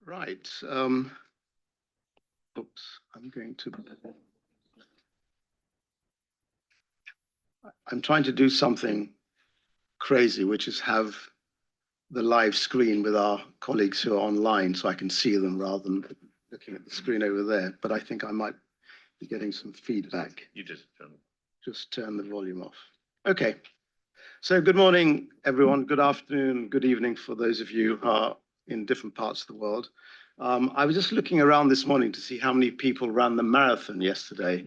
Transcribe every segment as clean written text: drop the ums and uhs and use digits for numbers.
Right. Oops, I'm trying to do something crazy, which is have the live screen with our colleagues who are online so I can see them rather than looking at the screen over there. But I think I might be getting some feedback. You just turn the volume off. Okay. So good morning, everyone. Good afternoon, good evening for those of you who are in different parts of the world. I was just looking around this morning to see how many people ran the marathon yesterday.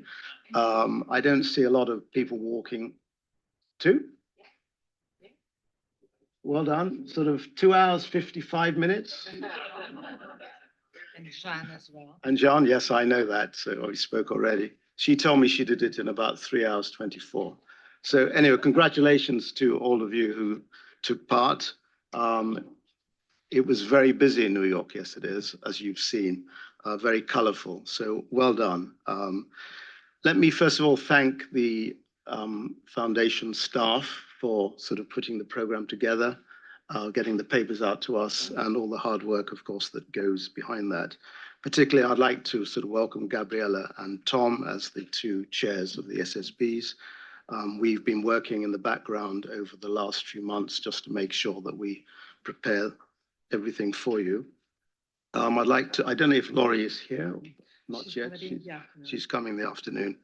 I don't see a lot of people walking. Two? Well done. Sort of 2 hours, 55 minutes. And Jean as well. And John, yes, I know that. So we spoke already. She told me she did it in about 3 hours, 24. So anyway, congratulations to all of you who took part. It was very busy in New York yesterday, as you've seen, very colorful. So well done. Let me first of all thank the foundation staff for sort of putting the program together, getting the papers out to us, and all the hard work, of course, that goes behind that. Particularly, I'd like to sort of welcome Gabriella and Tom as the two chairs of the SSBs. We've been working in the background over the last few months just to make sure that we prepare everything for you. I'd like to, I don't know if Laurie is here, not yet. She's coming in the afternoon.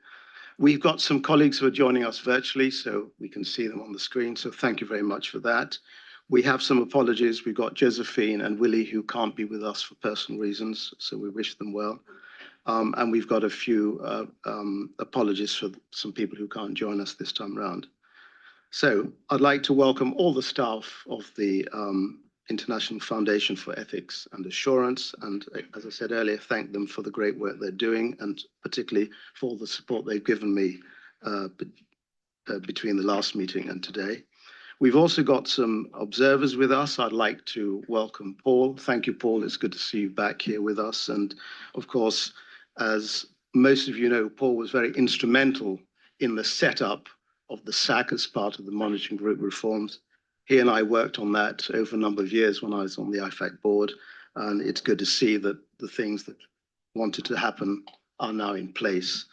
We've got some colleagues who are joining us virtually, so we can see them on the screen. So thank you very much for that. We have some apologies. We've got Josephine and Willie who can't be with us for personal reasons, so we wish them well. And we've got a few apologies for some people who can't join us this time around. So I'd like to welcome all the staff of the International Foundation for Ethics and Assurance. And as I said earlier, thank them for the great work they're doing, and particularly for all the support they've given me between the last meeting and today. We've also got some observers with us. I'd like to welcome Paul. Thank you, Paul. It's good to see you back here with us. And of course, as most of you know, Paul was very instrumental in the setup of the SAC as part of the monitoring group reforms. He and I worked on that over a number of years when I was on the IFAC board, and it's good to see that the things that wanted to happen are now in place.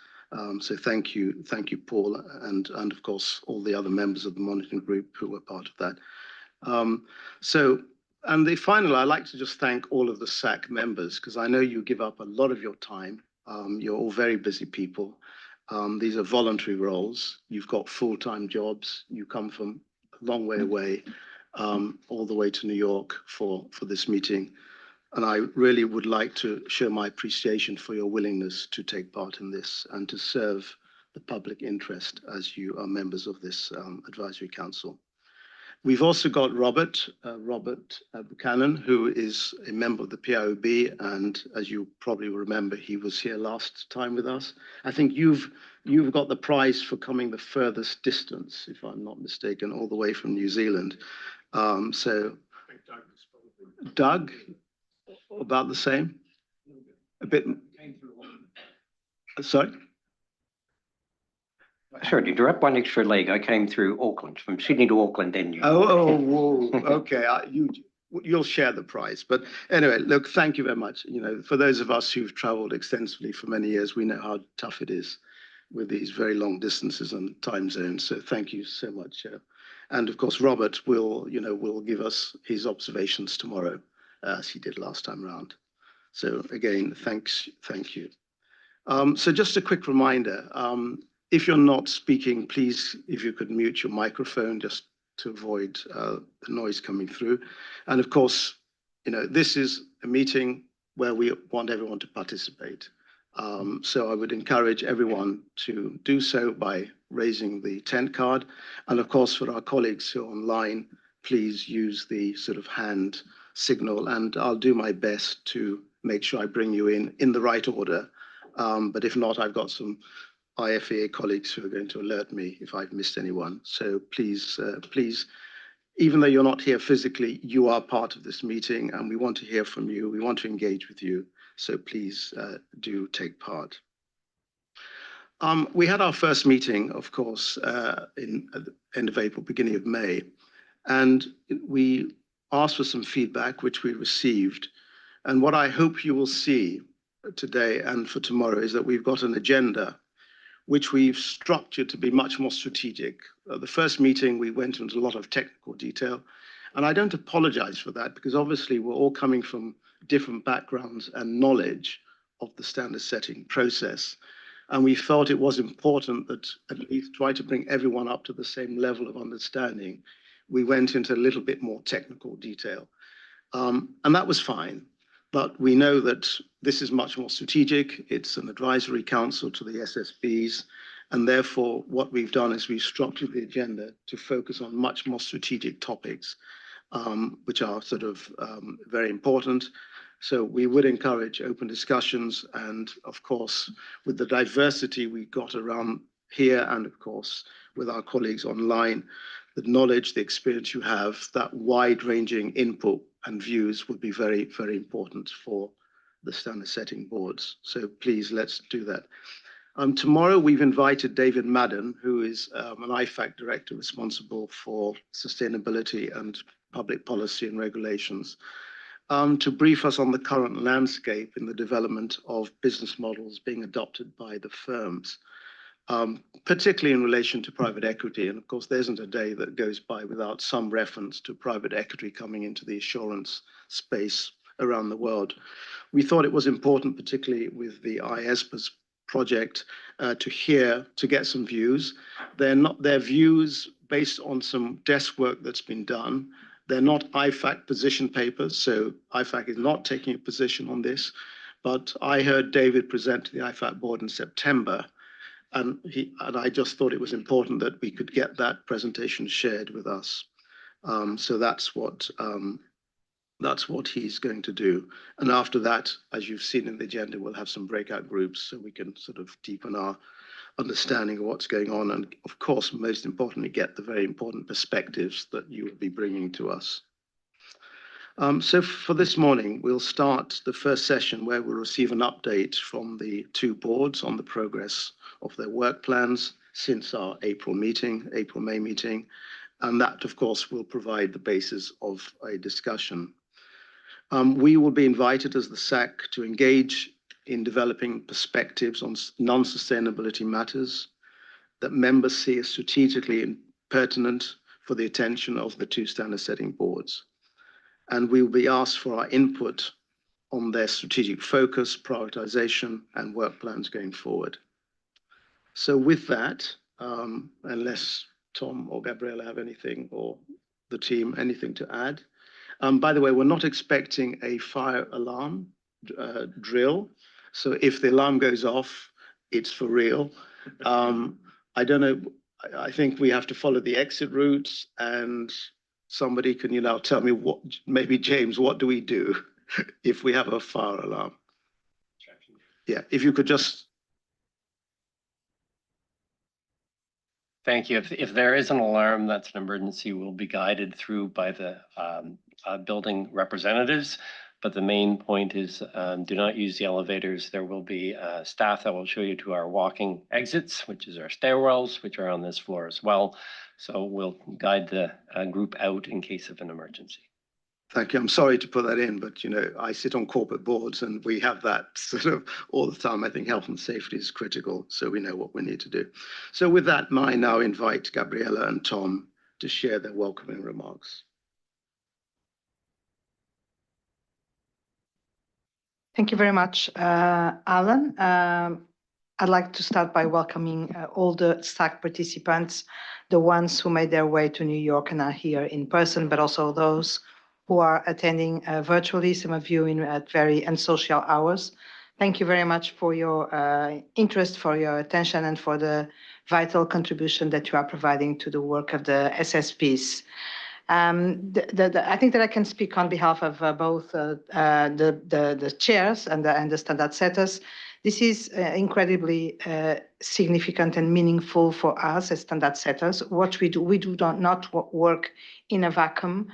So thank you, Paul, and of course all the other members of the monitoring group who were part of that. Finally, I'd like to just thank all of the SAC members, because I know you give up a lot of your time. You're all very busy people. These are voluntary roles. You've got full-time jobs. You come from a long way away, all the way to New York for this meeting. And I really would like to show my appreciation for your willingness to take part in this and to serve the public interest as you are members of this advisory council. We've also got Robert Buchanan, who is a member of the PIOB, and as you probably remember, he was here last time with us. I think you've got the prize for coming the furthest distance, if I'm not mistaken, all the way from New Zealand. Doug, about the same? A bit. Sorry? Sorry to interrupt, one extra leg. I came through Auckland, from Sydney to Auckland, then you. Whoa, okay. You'll share the prize. But anyway, look, thank you very much. You know, for those of us who've traveled extensively for many years, we know how tough it is with these very long distances and time zones. So thank you so much. And of course, Robert will give us his observations tomorrow, as he did last time around. So again, thank you. So just a quick reminder, if you're not speaking, please, if you could mute your microphone just to avoid the noise coming through. And of course, this is a meeting where we want everyone to participate. So I would encourage everyone to do so by raising the tent card. And of course, for our colleagues who are online, please use the sort of hand signal, and I'll do my best to make sure I bring you in the right order. But if not, I've got some IFEA colleagues who are going to alert me if I've missed anyone. So please, even though you're not here physically, you are part of this meeting, and we want to hear from you. We want to engage with you. So please do take part. We had our first meeting, of course, at the end of April, beginning of May, and we asked for some feedback, which we received. And what I hope you will see today and for tomorrow is that we've got an agenda which we've structured to be much more strategic. The first meeting, we went into a lot of technical detail, and I don't apologize for that because obviously we're all coming from different backgrounds and knowledge of the standard setting process. And we felt it was important that at least try to bring everyone up to the same level of understanding. We went into a little bit more technical detail. And that was fine. But we know that this is much more strategic. It's an advisory council to the SSBs. And therefore, what we've done is we've structured the agenda to focus on much more strategic topics, which are sort of very important. So we would encourage open discussions. And of course, with the diversity we got around here and of course, with our colleagues online, the knowledge, the experience you have, that wide-ranging input and views would be very, very important for the standard setting boards. So please, let's do that. Tomorrow, we've invited David Madden, who is an IFAC director responsible for sustainability and public policy and regulations, to brief us on the current landscape in the development of business models being adopted by the firms. Particularly in relation to private equity. And of course, there isn't a day that goes by without some reference to private equity coming into the assurance space around the world. We thought it was important, particularly with the IESPA's project, to get some views. They're views based on some desk work that's been done. They're not IFAC position papers, so IFAC is not taking a position on this. But I heard David present to the IFAC board in September. And I just thought it was important that we could get that presentation shared with us. So that's what he's going to do. And after that, as you've seen in the agenda, we'll have some breakout groups so we can sort of deepen our understanding of what's going on. And of course, most importantly, get the very important perspectives that you will be bringing to us. So for this morning, we'll start the first session where we'll receive an update from the two boards on the progress of their work plans since our April-May meeting. And that, of course, will provide the basis of a discussion. We will be invited as the SAC to engage in developing perspectives on non-sustainability matters that members see as strategically pertinent for the attention of the two standard setting boards. And we will be asked for our input on their strategic focus, prioritization, and work plans going forward. So with that, unless Tom or Gabriella have anything, or the team, anything to add. By the way, we're not expecting a fire alarm drill. So if the alarm goes off, it's for real. I don't know, I think we have to follow the exit routes, and somebody can, tell me what, maybe James, what do we do if we have a fire alarm? Yeah, if you could just. Thank you. If there is an alarm, that's an emergency, will be guided through by the building representatives. But the main point is do not use the elevators. There will be staff that will show you to our walking exits, which is our stairwells, which are on this floor as well. So we'll guide the group out in case of an emergency. Thank you. I'm sorry to put that in, but I sit on corporate boards and we have that sort of all the time. I think health and safety is critical, so we know what we need to do. So with that, I now invite Gabriella and Tom to share their welcoming remarks. Thank you very much, Alan. I'd like to start by welcoming all the SAC participants, the ones who made their way to New York and are here in person, but also those who are attending virtually, some of you at very unsocial hours. Thank you very much for your interest, for your attention, and for the vital contribution that you are providing to the work of the SSPs. I think that I can speak on behalf of both the chairs and the standard setters. This is incredibly significant and meaningful for us as standard setters. What we do not work in a vacuum.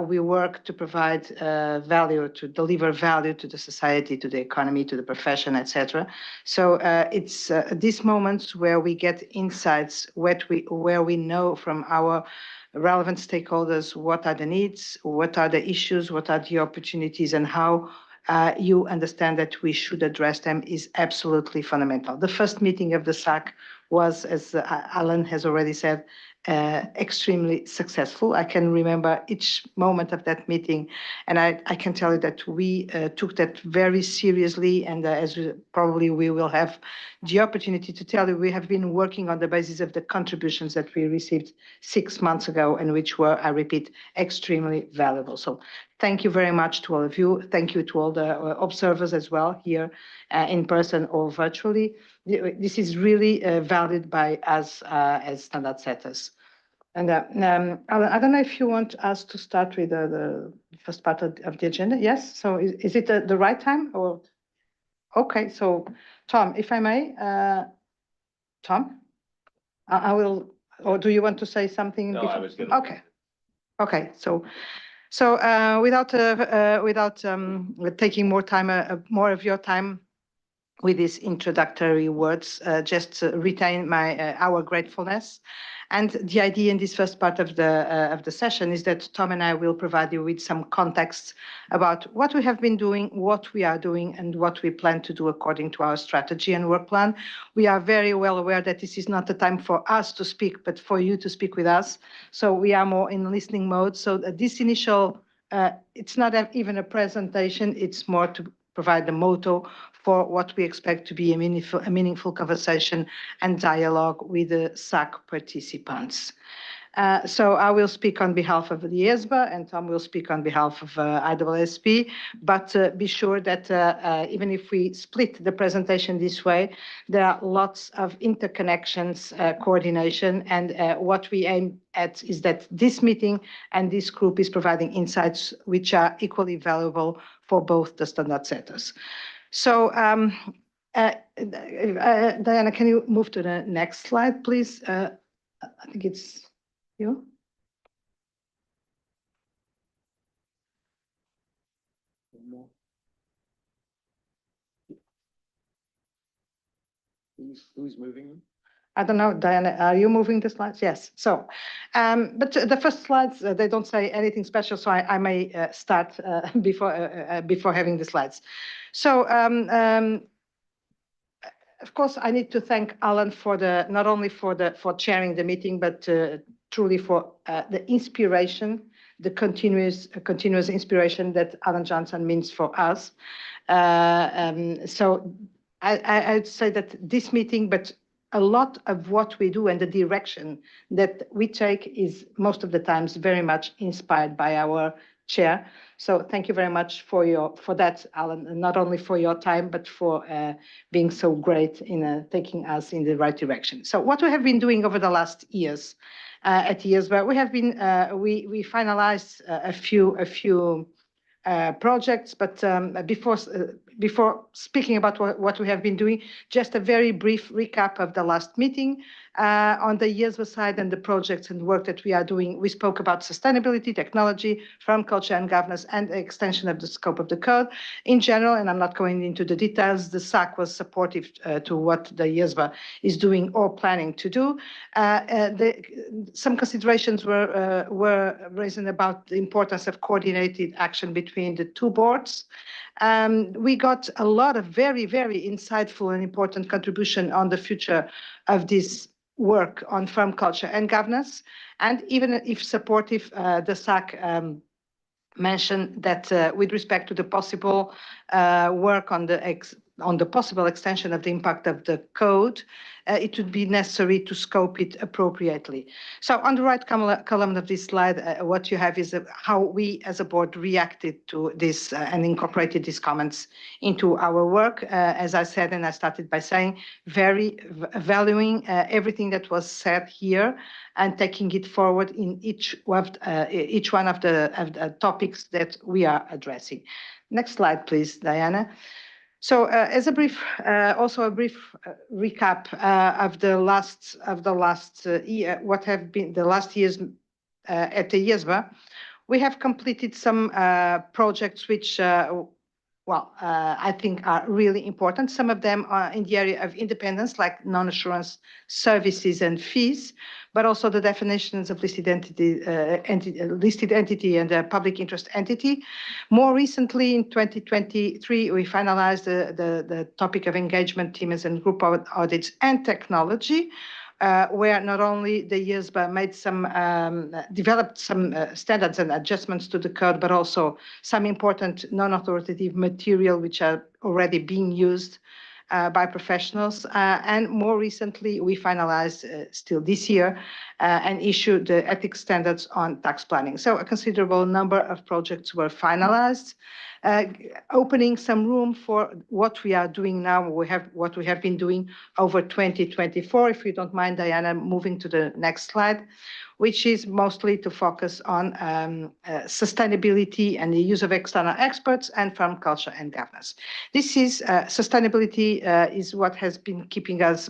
We work to provide value, to deliver value to the society, to the economy, to the profession, etc. So it's these moments where we get insights, where we know from our relevant stakeholders what are the needs, what are the issues, what are the opportunities, and how you understand that we should address them is absolutely fundamental. The first meeting of the SAC was, as Alan has already said, extremely successful. I can remember each moment of that meeting, and I can tell you that we took that very seriously, and as probably we will have the opportunity to tell you, we have been working on the basis of the contributions that we received 6 months ago, and which were, I repeat, extremely valuable. So thank you very much to all of you. Thank you to all the observers as well here in person or virtually. This is really valued by us as standard setters. And Alan, I don't know if you want us to start with the first part of the agenda. Yes. So is it the right time or? Okay. So Tom, if I may, Tom, I will. Or do you want to say something? No, before? I was going to. Okay. Okay. So without taking more time, more of your time with these introductory words, just retain our gratefulness. And the idea in this first part of the session is that Tom and I will provide you with some context about what we have been doing, what we are doing, and what we plan to do according to our strategy and work plan. We are very well aware that this is not the time for us to speak, but for you to speak with us. So we are more in listening mode. So this initial, it's not even a presentation, it's more to provide the motto for what we expect to be a meaningful conversation and dialogue with the SAC participants. So I will speak on behalf of the ESBA, and Tom will speak on behalf of IWSP, but be sure that even if we split the presentation this way, there are lots of interconnections, coordination, and what we aim at is that this meeting and this group is providing insights which are equally valuable for both the standard setters. So Diana, can you move to the next slide, please? I think it's you. Who's moving them? I don't know, Diana, are you moving the slides? Yes. So, but the first slides, they don't say anything special, so I may start before having the slides. So, of course, I need to thank Alan for not only for chairing the meeting, but truly for the inspiration, the continuous inspiration that Alan Johnson means for us. So I'd say that this meeting, but a lot of what we do and the direction that we take is most of the times very much inspired by our chair. So thank you very much for that, Alan, not only for your time, but for being so great in taking us in the right direction. So what we have been doing over the last years at ESBA, we have been, we finalized a few projects, but before speaking about what we have been doing, just a very brief recap of the last meeting. On the ESBA side and the projects and work that we are doing, we spoke about sustainability, technology, firm culture and governance, and the extension of the scope of the code. In general, and I'm not going into the details, the SAC was supportive to what the ESBA is doing or planning to do. Some considerations were raised about the importance of coordinated action between the two boards. We got a lot of very, very insightful and important contribution on the future of this work on firm culture and governance. And even if supportive, the SAC mentioned that with respect to the possible work on the possible extension of the impact of the code, it would be necessary to scope it appropriately. So on the right column of this slide, what you have is how we as a board reacted to this and incorporated these comments into our work. As I said, and I started by saying, very valuing everything that was said here and taking it forward in each one of the topics that we are addressing. Next slide, please, Diana. So as a brief, also a brief recap of the last year, what have been the last years at the ESBA, we have completed some projects which I think are really important. Some of them are in the area of independence, like non-assurance services and fees, but also the definitions of listed entity and a public interest entity. More recently, in 2023, we finalized the topic of engagement teams and group audits and technology, where not only the ISBA made developed some standards and adjustments to the code, but also some important non-authoritative material which are already being used by professionals. And more recently, we finalized still this year and issued the ethics standards on tax planning. So a considerable number of projects were finalized, opening some room for what we are doing now. What we have been doing over 2024. If you don't mind, Diana, moving to the next slide, which is mostly to focus on sustainability and the use of external experts and firm culture and governance. This is sustainability is what has been keeping us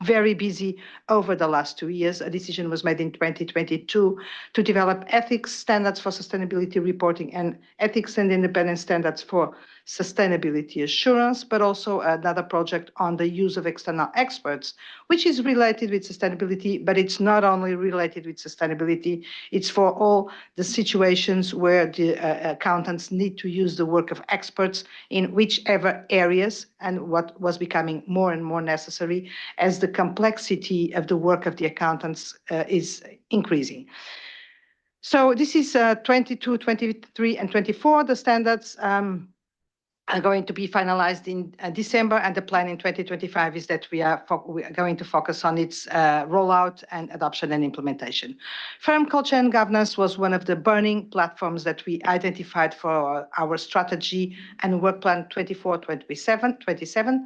very busy over the last 2 years. A decision was made in 2022 to develop ethics standards for sustainability reporting and ethics and independent standards for sustainability assurance, but also another project on the use of external experts, which is related with sustainability, but it's not only related with sustainability, it's for all the situations where the accountants need to use the work of experts in whichever areas, and what was becoming more and more necessary as the complexity of the work of the accountants is increasing. So this is 22, 23, and 24. The standards are going to be finalized in December, and the plan in 2025 is that we are going to focus on its rollout and adoption and implementation. Firm culture and governance was one of the burning platforms that we identified for our strategy and work plan 24-27.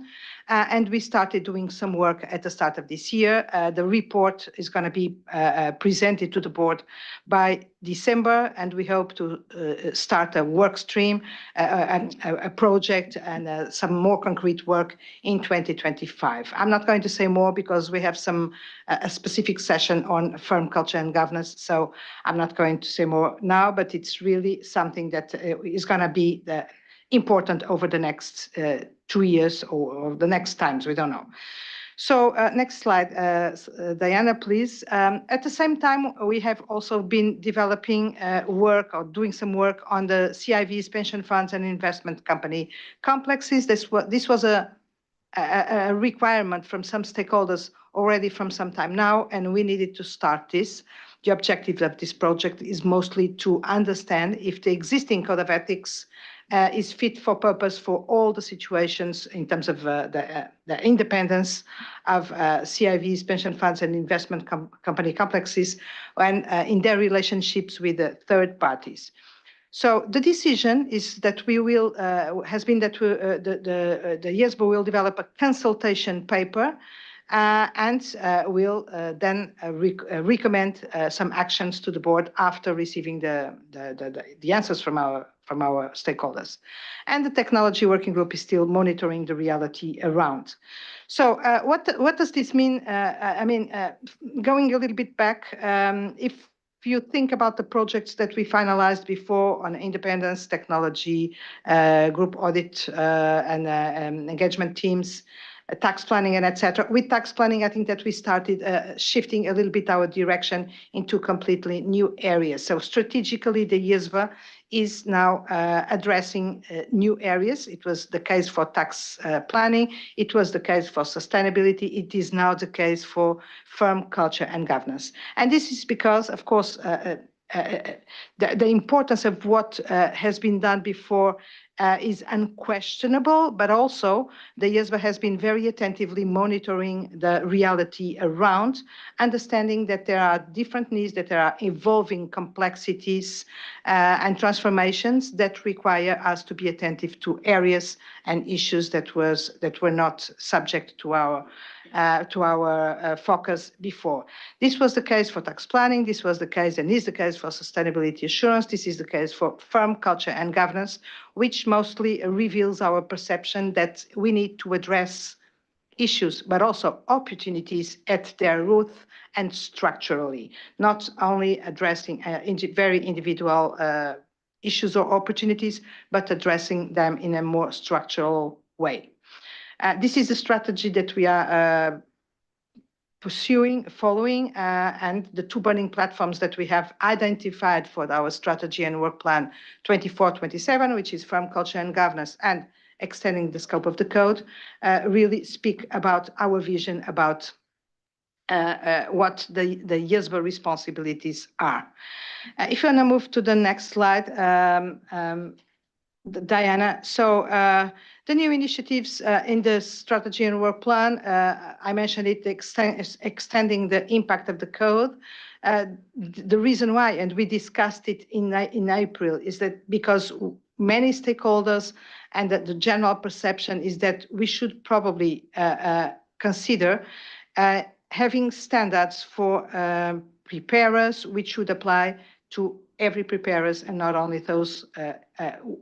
And we started doing some work at the start of this year. The report is going to be presented to the board by December, and we hope to start a work stream, a project, and some more concrete work in 2025. I'm not going to say more because we have a specific session on firm culture and governance, so I'm not going to say more now, but it's really something that is going to be important over the next 2 years or the next times, we don't know. So next slide, Diana, please. At the same time, we have also been developing work or doing some work on the CIVs, pension funds and investment company complexes. This was a requirement from some stakeholders already from some time now, and we needed to start this. The objective of this project is mostly to understand if the existing code of ethics is fit for purpose for all the situations in terms of the independence of CIVs, pension funds, and investment company complexes, and in their relationships with the third parties. So the decision is that we will has been that the ISBA will develop a consultation paper and will then recommend some actions to the board after receiving the answers from our stakeholders. And the technology working group is still monitoring the reality around. So what does this mean? Going a little bit back, if you think about the projects that we finalized before on independence, technology, group audit, and engagement teams, tax planning, and etc. With tax planning, I think that we started shifting a little bit our direction into completely new areas. So strategically, the ISBA is now addressing new areas. It was the case for tax planning. It was the case for sustainability. It is now the case for firm culture and governance. And this is because, of course, the importance of what has been done before is unquestionable, but also the ISBA has been very attentively monitoring the reality around, understanding that there are different needs, that there are evolving complexities and transformations that require us to be attentive to areas and issues that were not subject to our focus before. This was the case for tax planning. This was the case and is the case for sustainability assurance. This is the case for firm culture and governance, which mostly reveals our perception that we need to address issues, but also opportunities at their root and structurally, not only addressing very individual issues or opportunities, but addressing them in a more structural way. This is a strategy that we are following, and the two burning platforms that we have identified for our strategy and work plan 24-27, which is firm culture and governance, and extending the scope of the code, really speak about our vision about what the YESBA responsibilities are. If you want to move to the next slide, Diana. So the new initiatives in the strategy and work plan, I mentioned it, extending the impact of the code. The reason why, and we discussed it in April, is that because many stakeholders and the general perception is that we should probably consider having standards for preparers, which should apply to every preparers and not only those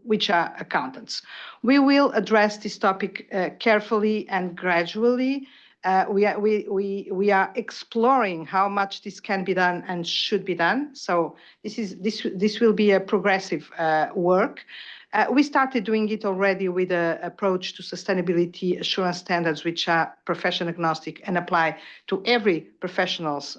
which are accountants. We will address this topic carefully and gradually. We are exploring how much this can be done and should be done. So this will be a progressive work. We started doing it already with an approach to sustainability assurance standards, which are profession agnostic and apply to every professionals,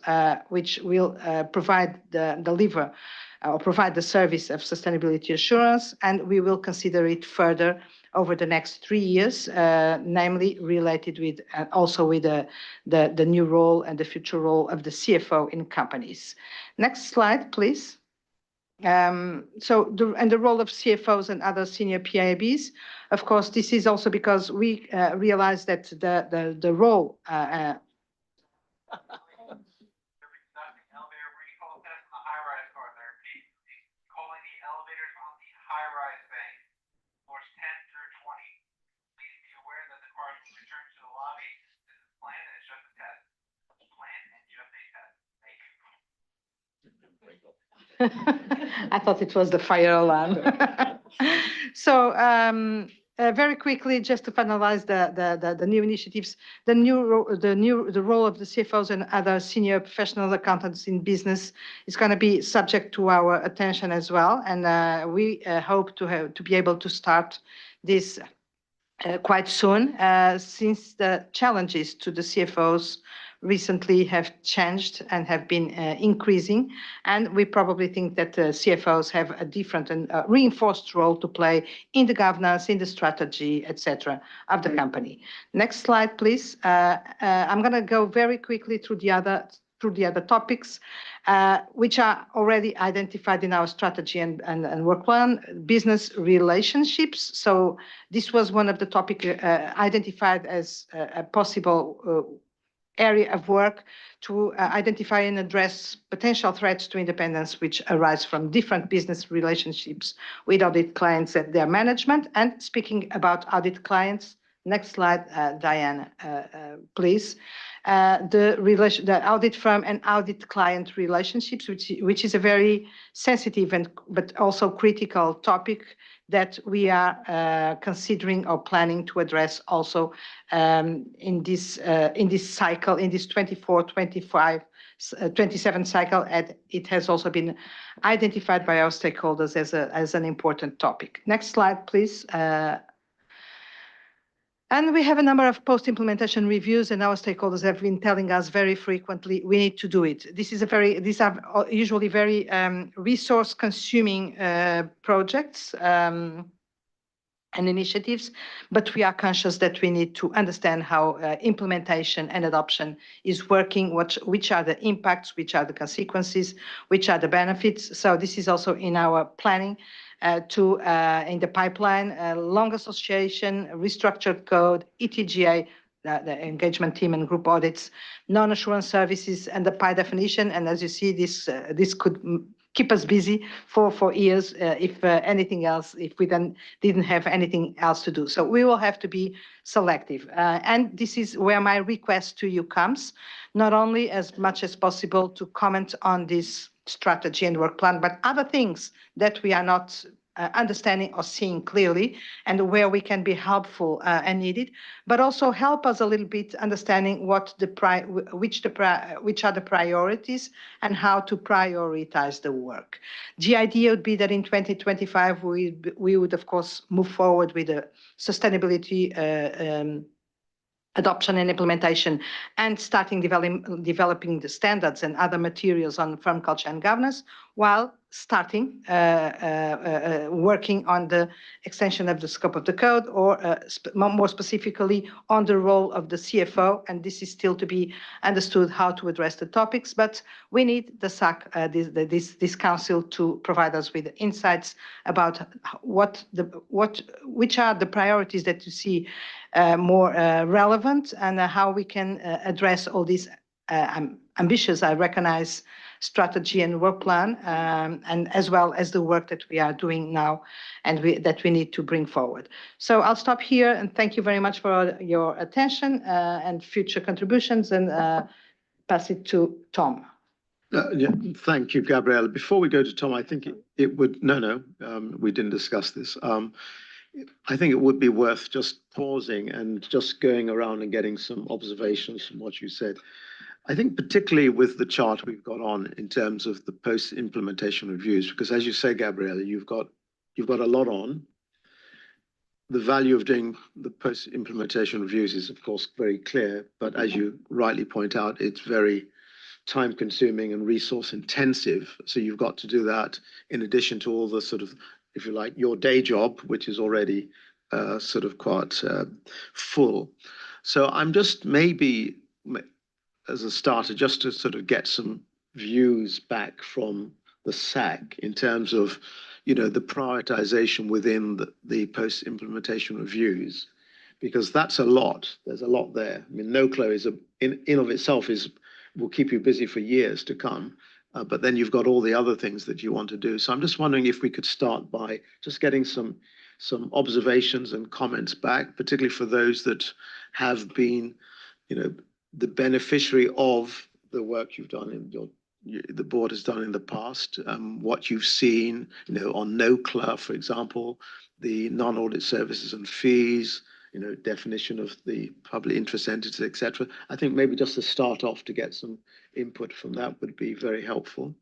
which will provide the service of sustainability assurance, and we will consider it further over the next 3 years, namely related with also with the new role and the future role of the CFO in companies. Next slide, please. The role of CFOs and other senior PIBs, of course, this is also because we realize that the role I thought it was the fire alarm. So very quickly, just to finalize the new initiatives, the role of the CFOs and other senior professional accountants in business is going to be subject to our attention as well, and we hope to be able to start this quite soon, since the challenges to the CFOs recently have changed and have been increasing. And we probably think that CFOs have a different and reinforced role to play in the governance, in the strategy, etc., of the company. Next slide, please. I'm going to go very quickly through the other topics, which are already identified in our strategy and work plan. Business relationships. So this was one of the topics identified as a possible area of work to identify and address potential threats to independence which arise from different business relationships with audit clients and their management. And speaking about audit clients, next slide, Diana, please. The audit firm and audit client relationships, which is a very sensitive but also critical topic that we are considering or planning to address also in this cycle, in this 24-25 27 cycle, and it has also been identified by our stakeholders as an important topic. Next slide, please. And we have a number of post-implementation reviews, and our stakeholders have been telling us very frequently we need to do it. These are usually very resource-consuming projects and initiatives, but we are conscious that we need to understand how implementation and adoption is working, which are the impacts, which are the consequences, which are the benefits. So this is also in our planning. In the pipeline, long association, restructured code, ETGA, the engagement team and group audits, non-assurance services, and the PI definition. And as you see, this could keep us busy for years if anything else, if we then didn't have anything else to do. So we will have to be selective. And this is where my request to you comes, not only as much as possible to comment on this strategy and work plan, but other things that we are not understanding or seeing clearly, and where we can be helpful and needed, but also help us a little bit understanding which are the priorities and how to prioritize the work. The idea would be that in 2025 we would of course move forward with a sustainability adoption and implementation, and starting developing the standards and other materials on firm culture and governance, while starting working on the extension of the scope of the code, or more specifically on the role of the CFO. And this is still to be understood how to address the topics, but we need the SAC, this council, to provide us with insights about which are the priorities that you see more relevant, and how we can address all these ambitious, I recognize, strategy and work plan, and as well as the work that we are doing now and that we need to bring forward. So I'll stop here, and thank you very much for your attention and future contributions, and pass it to Tom. Yeah, thank you, Gabriella. Before we go to Tom, I think it would, we didn't discuss this. I think it would be worth just pausing and just going around and getting some observations from what you said. I think particularly with the chart we've got on in terms of the post-implementation reviews, because as you say, Gabriella, you've got a lot on. The value of doing the post-implementation reviews is of course very clear, but as you rightly point out, it's very time consuming and resource intensive. So you've got to do that in addition to all the sort of, if you like, your day job, which is already sort of quite full. So I'm just maybe, as a starter, just to sort of get some views back from the SAC in terms of, the prioritization within the post-implementation reviews, because that's a lot. There's a lot there. I mean, NOCLA is in of itself will keep you busy for years to come. But then you've got all the other things that you want to do. So I'm just wondering if we could start by just getting some observations and comments back, particularly for those that have been, the beneficiary of the work you've done the board has done in the past, what you've seen, on NOCLA, for example, the non-audit services and fees, definition of the public interest entities, etc. I think maybe just to start off to get some input from that would be very helpful.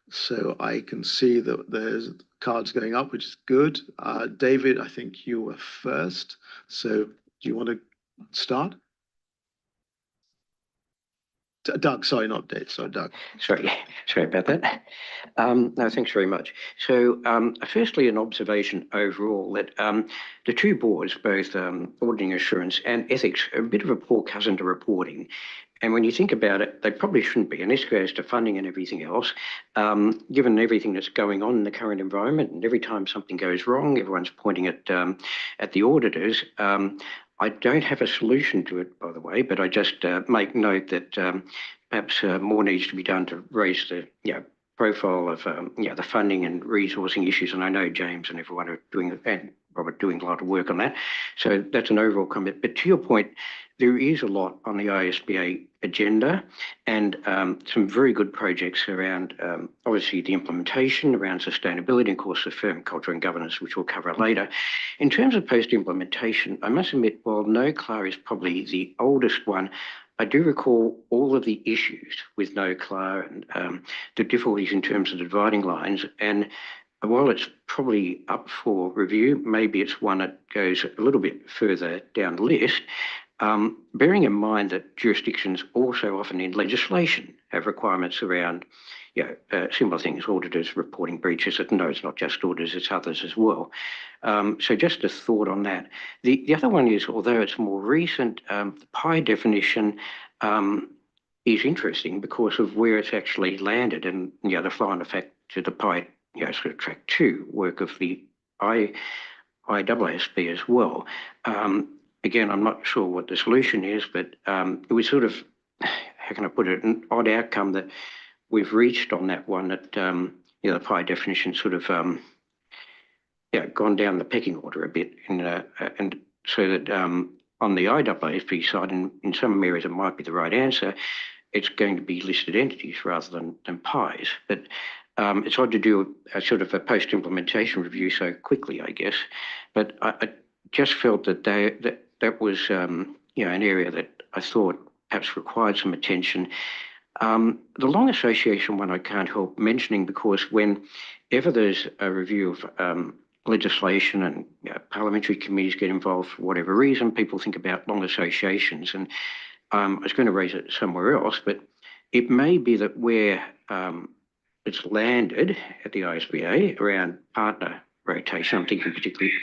So I can see that there's cards going up, which is good. David, I think you were first. So do you want to start? Doug, sorry, not Dave. Sorry, Doug. Sorry about that. No, thanks very much. So firstly, an observation overall that the two boards, both auditing assurance and ethics, are a bit of a poor cousin to reporting. And when you think about it, they probably shouldn't be. And this goes to funding and everything else. Given everything that's going on in the current environment, and every time something goes wrong, everyone's pointing at the auditors. I don't have a solution to it, by the way, but I just make note that perhaps more needs to be done to raise the profile of the funding and resourcing issues. And I know James and everyone are doing, and Robert, doing a lot of work on that. So that's an overall comment. But to your point, there is a lot on the ISBA agenda, and some very good projects around obviously the implementation, around sustainability, and of course the firm culture and governance, which we'll cover later. In terms of post-implementation, I must admit, while NOCLA is probably the oldest one, I do recall all of the issues with NOCLA and the difficulties in terms of the dividing lines. And while it's probably up for review, maybe it's one that goes a little bit further down the list. Bearing in mind that jurisdictions also often in legislation have requirements around similar things, auditors reporting breaches. No, it's not just auditors, it's others as well. So just a thought on that. The other one is, although it's more recent, the PI definition is interesting because of where it's actually landed, and the flow-on effect to the PI sort of track 2 work of the IAASB as well. Again, I'm not sure what the solution is, but it was sort of, how can I put it, an odd outcome that we've reached on that one, that the PI definition sort of gone down the pecking order a bit, and so that on the IAASB side, in some areas it might be the right answer, it's going to be listed entities rather than PIs. But It's odd to do a sort of a post-implementation review so quickly, I guess, but I just felt that that was an area that I thought perhaps required some attention. The long association one I can't help mentioning because whenever there's a review of legislation and parliamentary committees get involved for whatever reason, people think about long associations. And I was going to raise it somewhere else, but it may be that where it's landed at the ISBA around partner rotation, I'm thinking particularly,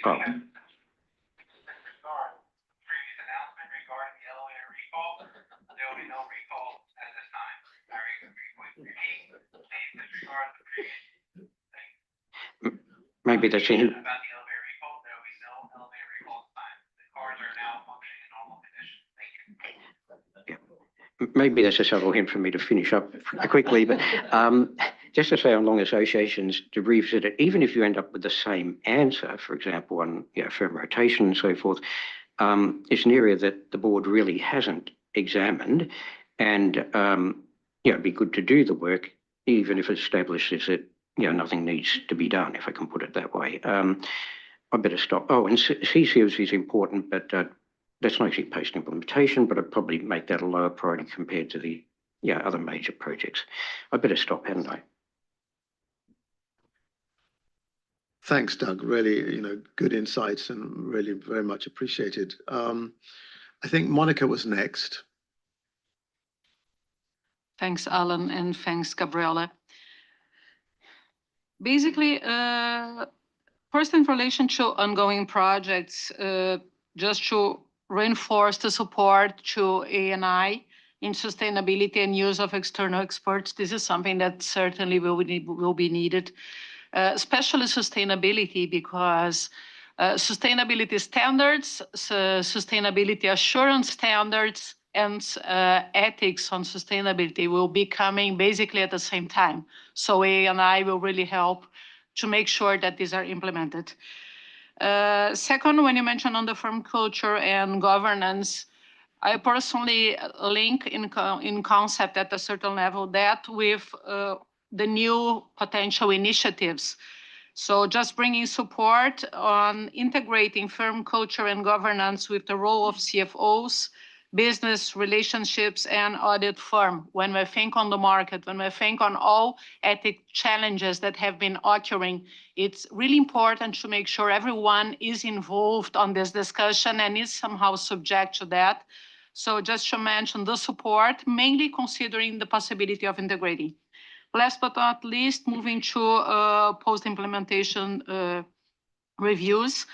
maybe that's in. Maybe that's a subtle hint for me to finish up quickly, but just to say on long associations, to revisit it, even if you end up with the same answer, for example, on firm rotation and so forth, it's an area that the board really hasn't examined, and it'd be good to do the work, even if it establishes that nothing needs to be done, if I can put it that way. I better stop. Oh, and CCOs is important, but that's not actually post-implementation, but I'd probably make that a lower priority compared to the other major projects. I better stop, hadn't I? Thanks, Doug. Really, good insights and really very much appreciated. I think Monica was next. Thanks, Alan, and thanks, Gabriella. Basically, first in relation to ongoing projects, just to reinforce the support to A&I in sustainability and use of external experts. This is something that certainly will be needed, especially sustainability, because sustainability standards, sustainability assurance standards, and ethics on sustainability will be coming basically at the same time. So A&I will really help to make sure that these are implemented. Second, when you mentioned on the firm culture and governance, I personally link in concept at a certain level that with the new potential initiatives. So just bringing support on integrating firm culture and governance with the role of CFOs, business relationships, and audit firm. When we think on the market, when we think on all ethic challenges that have been occurring, it's really important to make sure everyone is involved on this discussion and is somehow subject to that. So just to mention the support, mainly considering the possibility of integrating. Last but not least, moving to post-implementation reviews.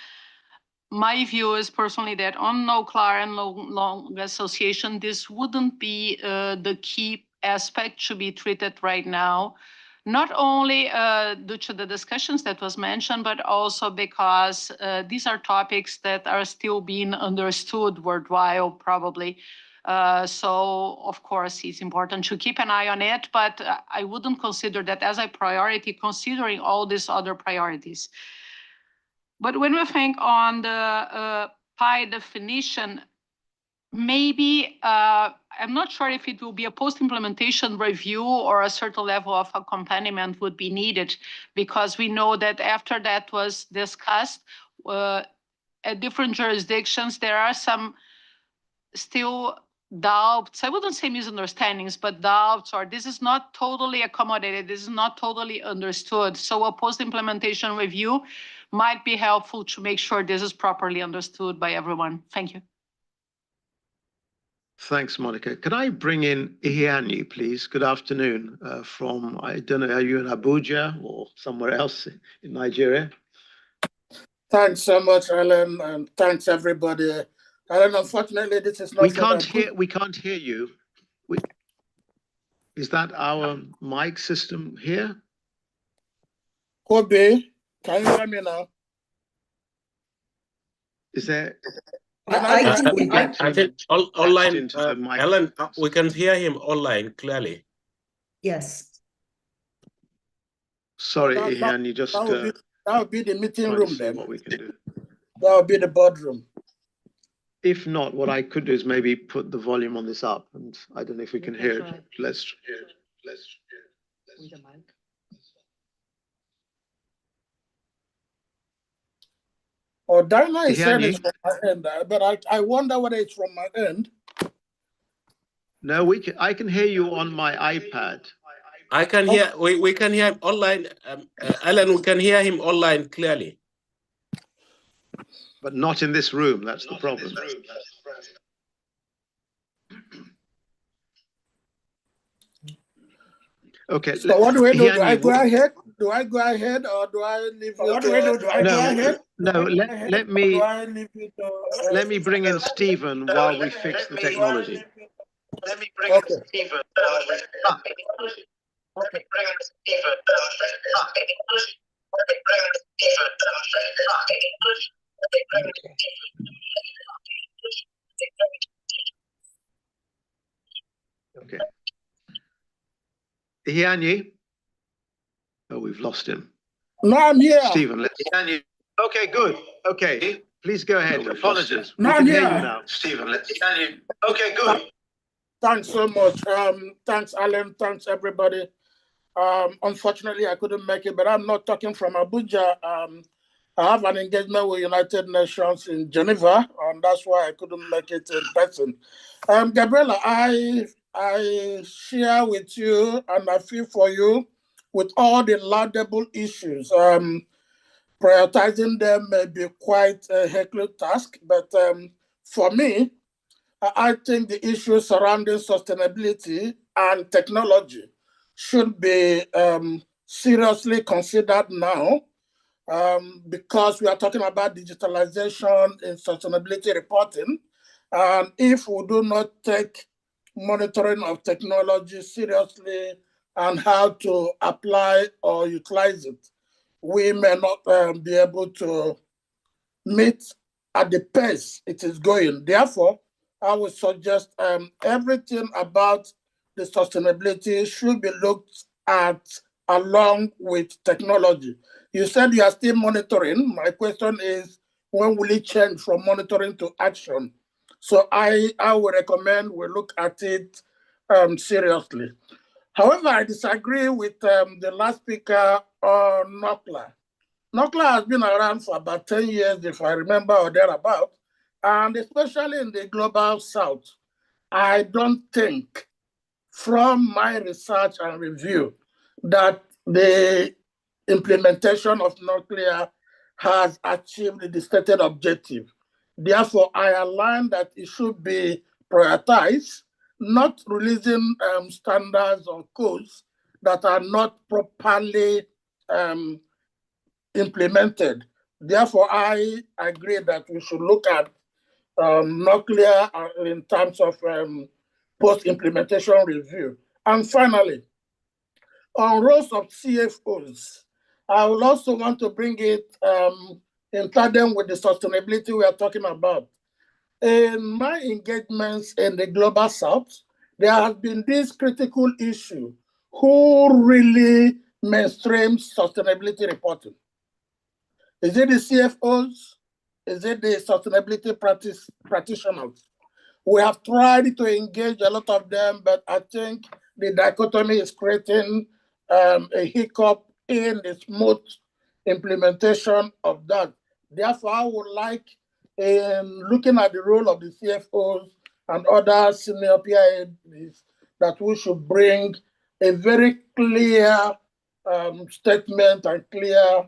My view is personally that on no clear and long association, this wouldn't be the key aspect to be treated right now, not only due to the discussions that was mentioned, but also because these are topics that are still being understood worldwide, probably. So, of course, it's important to keep an eye on it, but I wouldn't consider that as a priority, considering all these other priorities. But when we think on the PI definition, maybe I'm not sure if it will be a post-implementation review or a certain level of accompaniment would be needed, because we know that after that was discussed at different jurisdictions, there are some still doubts. I wouldn't say misunderstandings, but doubts, or this is not totally accommodated, this is not totally understood. So a post-implementation review might be helpful to make sure this is properly understood by everyone. Thank you. Thanks, Monica. Could I bring in Ihiani, please? Good afternoon from, I don't know, are you in Abuja or somewhere else in Nigeria? Thanks so much, Alan, and thanks everybody. Alan, unfortunately, this is not. We can't hear you. Is that our mic system here? Kobe, can you hear me now? Is there? I think online, Alan, we can hear him online clearly. Yes. Sorry, Ihiani, you just that would be the meeting room then. What we can do. That would be the boardroom. If not, what I could do is maybe put the volume on this up, and I don't know if we can hear it. Let's. Or Diana is saying Ihani? it's from my end, but I wonder whether it's from my end. No, I can hear you on my iPad. I can hear, we can hear him online. Alan, we can hear him online clearly. But not in this room, that's the problem. Okay. So what do we do? Do I go ahead? Do I go ahead or do I leave you? What do we do? Do I go ahead? No, let me bring in Stephen while we fix the technology. Let me bring in Stephen. Okay. Ihani? Oh, we've lost him. No, I'm here. Stephen, let's. Okay, good. Okay, please go ahead. Apologies. No, We I'm can hear here. you now. Stephen, let's. Okay, good. Thanks so much. Thanks, Alan. Thanks, everybody. Unfortunately, I couldn't make it, but I'm not talking from Abuja. I have an engagement with United Nations in Geneva, and that's why I couldn't make it in person. Gabriela, I share with you and I feel for you with all the laudable issues. Prioritizing them may be quite a Herculean task, but for me, I think the issues surrounding sustainability and technology should be seriously considered now, because we are talking about digitalization in sustainability reporting. And if we do not take monitoring of technology seriously and how to apply or utilize it, we may not be able to meet at the pace it is going. Therefore, I would suggest everything about the sustainability should be looked at along with technology. You said you are still monitoring. My question is, when will it change from monitoring to action? So I would recommend we look at it seriously. However, I disagree with the last speaker on NOCLA. NOCLA has been around for about 10 years, if I remember, or thereabout, and especially in the global south. I don't think, from my research and review, that the implementation of nuclear has achieved the stated objective. Therefore, I align that it should be prioritized, not releasing standards or codes that are not properly implemented. Therefore, I agree that we should look at nuclear in terms of post-implementation review. And finally, on roles of CFOs, I will also want to bring it in tandem with the sustainability we are talking about. In my engagements in the global south, there has been this critical issue: who really mainstreams sustainability reporting? Is it the CFOs? Is it the sustainability practitioners? We have tried to engage a lot of them, but I think the dichotomy is creating a hiccup in the smooth implementation of that. Therefore, I would like, in looking at the role of the CFOs and other senior PIAs, that we should bring a very clear statement and clear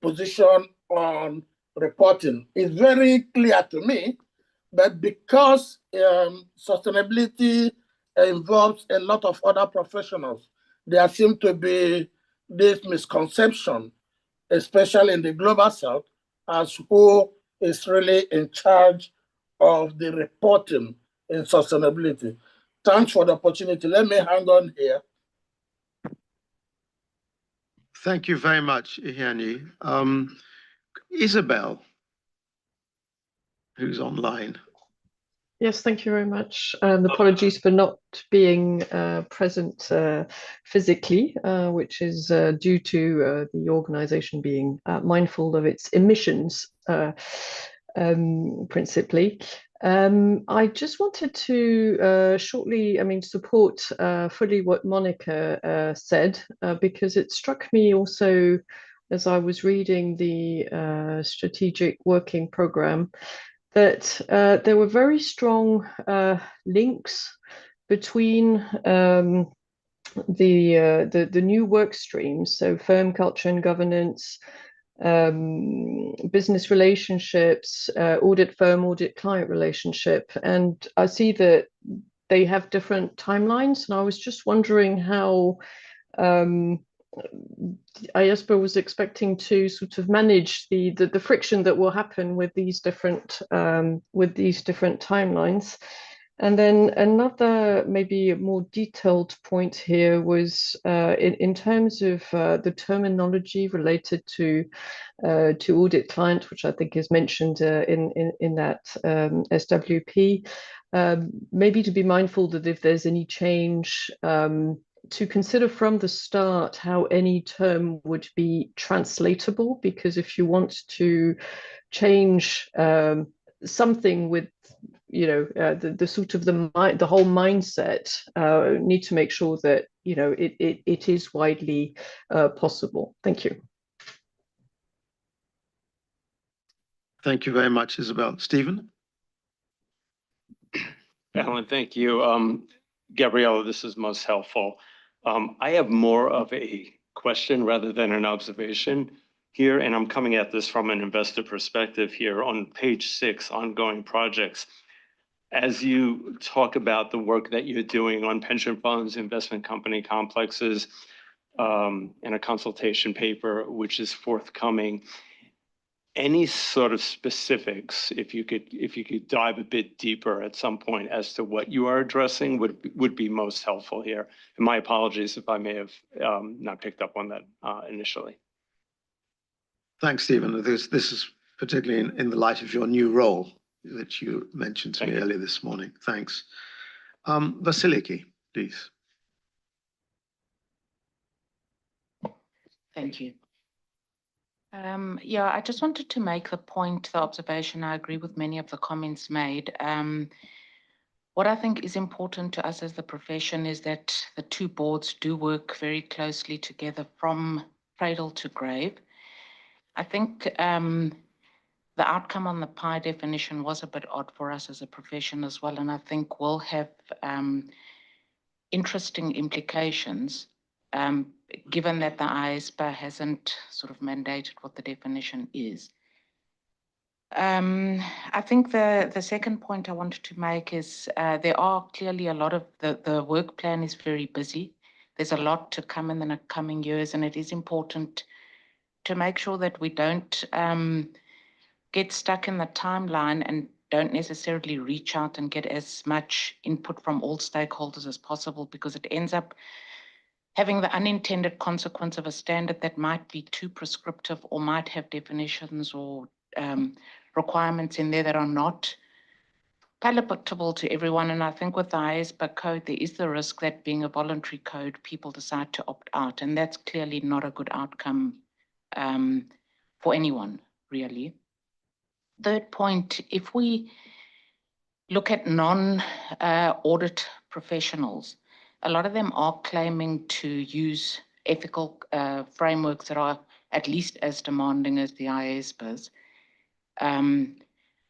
position on reporting. It's very clear to me, but because sustainability involves a lot of other professionals, there seems to be this misconception, especially in the global south, as who is really in charge of the reporting in sustainability. Thanks for the opportunity. Let me hang on here. Thank you very much, Ihani. Isabel, who's online. Yes, thank you very much. And apologies for not being present physically, which is due to the organization being mindful of its emissions, principally. I just wanted to shortly, support fully what Monica said, because it struck me also as I was reading the strategic working program, that there were very strong links between the new work streams, so firm culture and governance, business relationships, audit firm, audit client relationship. And I see that they have different timelines. And I was just wondering how IESPA was expecting to sort of manage the friction that will happen with these different timelines. And then another maybe a more detailed point here was in terms of the terminology related to audit client, which I think is mentioned in that SWP. Maybe to be mindful that if there's any change, to consider from the start how any term would be translatable, because if you want to change something with the sort of the whole mindset, need to make sure that it is widely possible. Thank you. Thank you very much, Isabel. Stephen? Alan, thank you. Gabriella, this is most helpful. I have more of a question rather than an observation here, and I'm coming at this from an investor perspective here on page 6, ongoing projects. As you talk about the work that you're doing on pension funds, investment company complexes, and a consultation paper, which is forthcoming, any sort of specifics, if you could dive a bit deeper at some point as to what you are addressing would be most helpful here. And my apologies if I may have not picked up on that initially. Thanks, Stephen. This is particularly in the light of your new role that you mentioned to me earlier this morning. Thanks. Vasiliki, please. Thank you. Yeah, I just wanted to make the point, the observation. I agree with many of the comments made. What I think is important to us as the profession is that the two boards do work very closely together from cradle to grave. I think the outcome on the PI definition was a bit odd for us as a profession as well, and I think will have interesting implications, given that the IESPA hasn't sort of mandated what the definition is. I think the second point I wanted to make is there are clearly a lot of, the work plan is very busy. There's a lot to come in the coming years, and it is important to make sure that we don't get stuck in the timeline and don't necessarily reach out and get as much input from all stakeholders as possible, because it ends up having the unintended consequence of a standard that might be too prescriptive or might have definitions or requirements in there that are not palatable to everyone. And I think with the IESPA code, there is the risk that being a voluntary code, people decide to opt out. And that's clearly not a good outcome for anyone, really. Third point, if we look at non-audit professionals, a lot of them are claiming to use ethical frameworks that are at least as demanding as the IESPA's,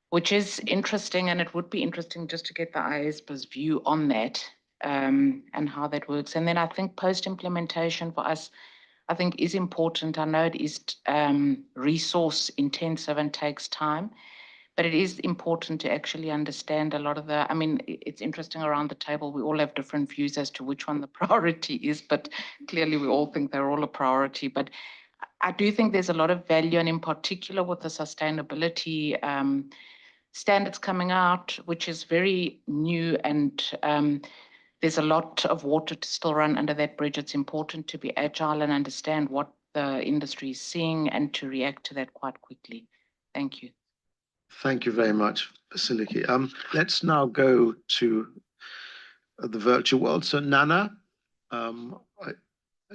which is interesting, and it would be interesting just to get the IESPA's view on that and how that works. And then I think post-implementation for us, I think is important. I know it is resource intensive and takes time, but it is important to actually understand a lot of the, I mean, it's interesting around the table, we all have different views as to which one the priority is, but clearly we all think they're all a priority. But I do think there's a lot of value, and in particular with the sustainability standards coming out, which is very new, and there's a lot of water to still run under that bridge. It's important to be agile and understand what the industry is seeing and to react to that quite quickly. Thank you. Thank you very much, Vasiliki. Let's now go to the virtual world. So Nana, I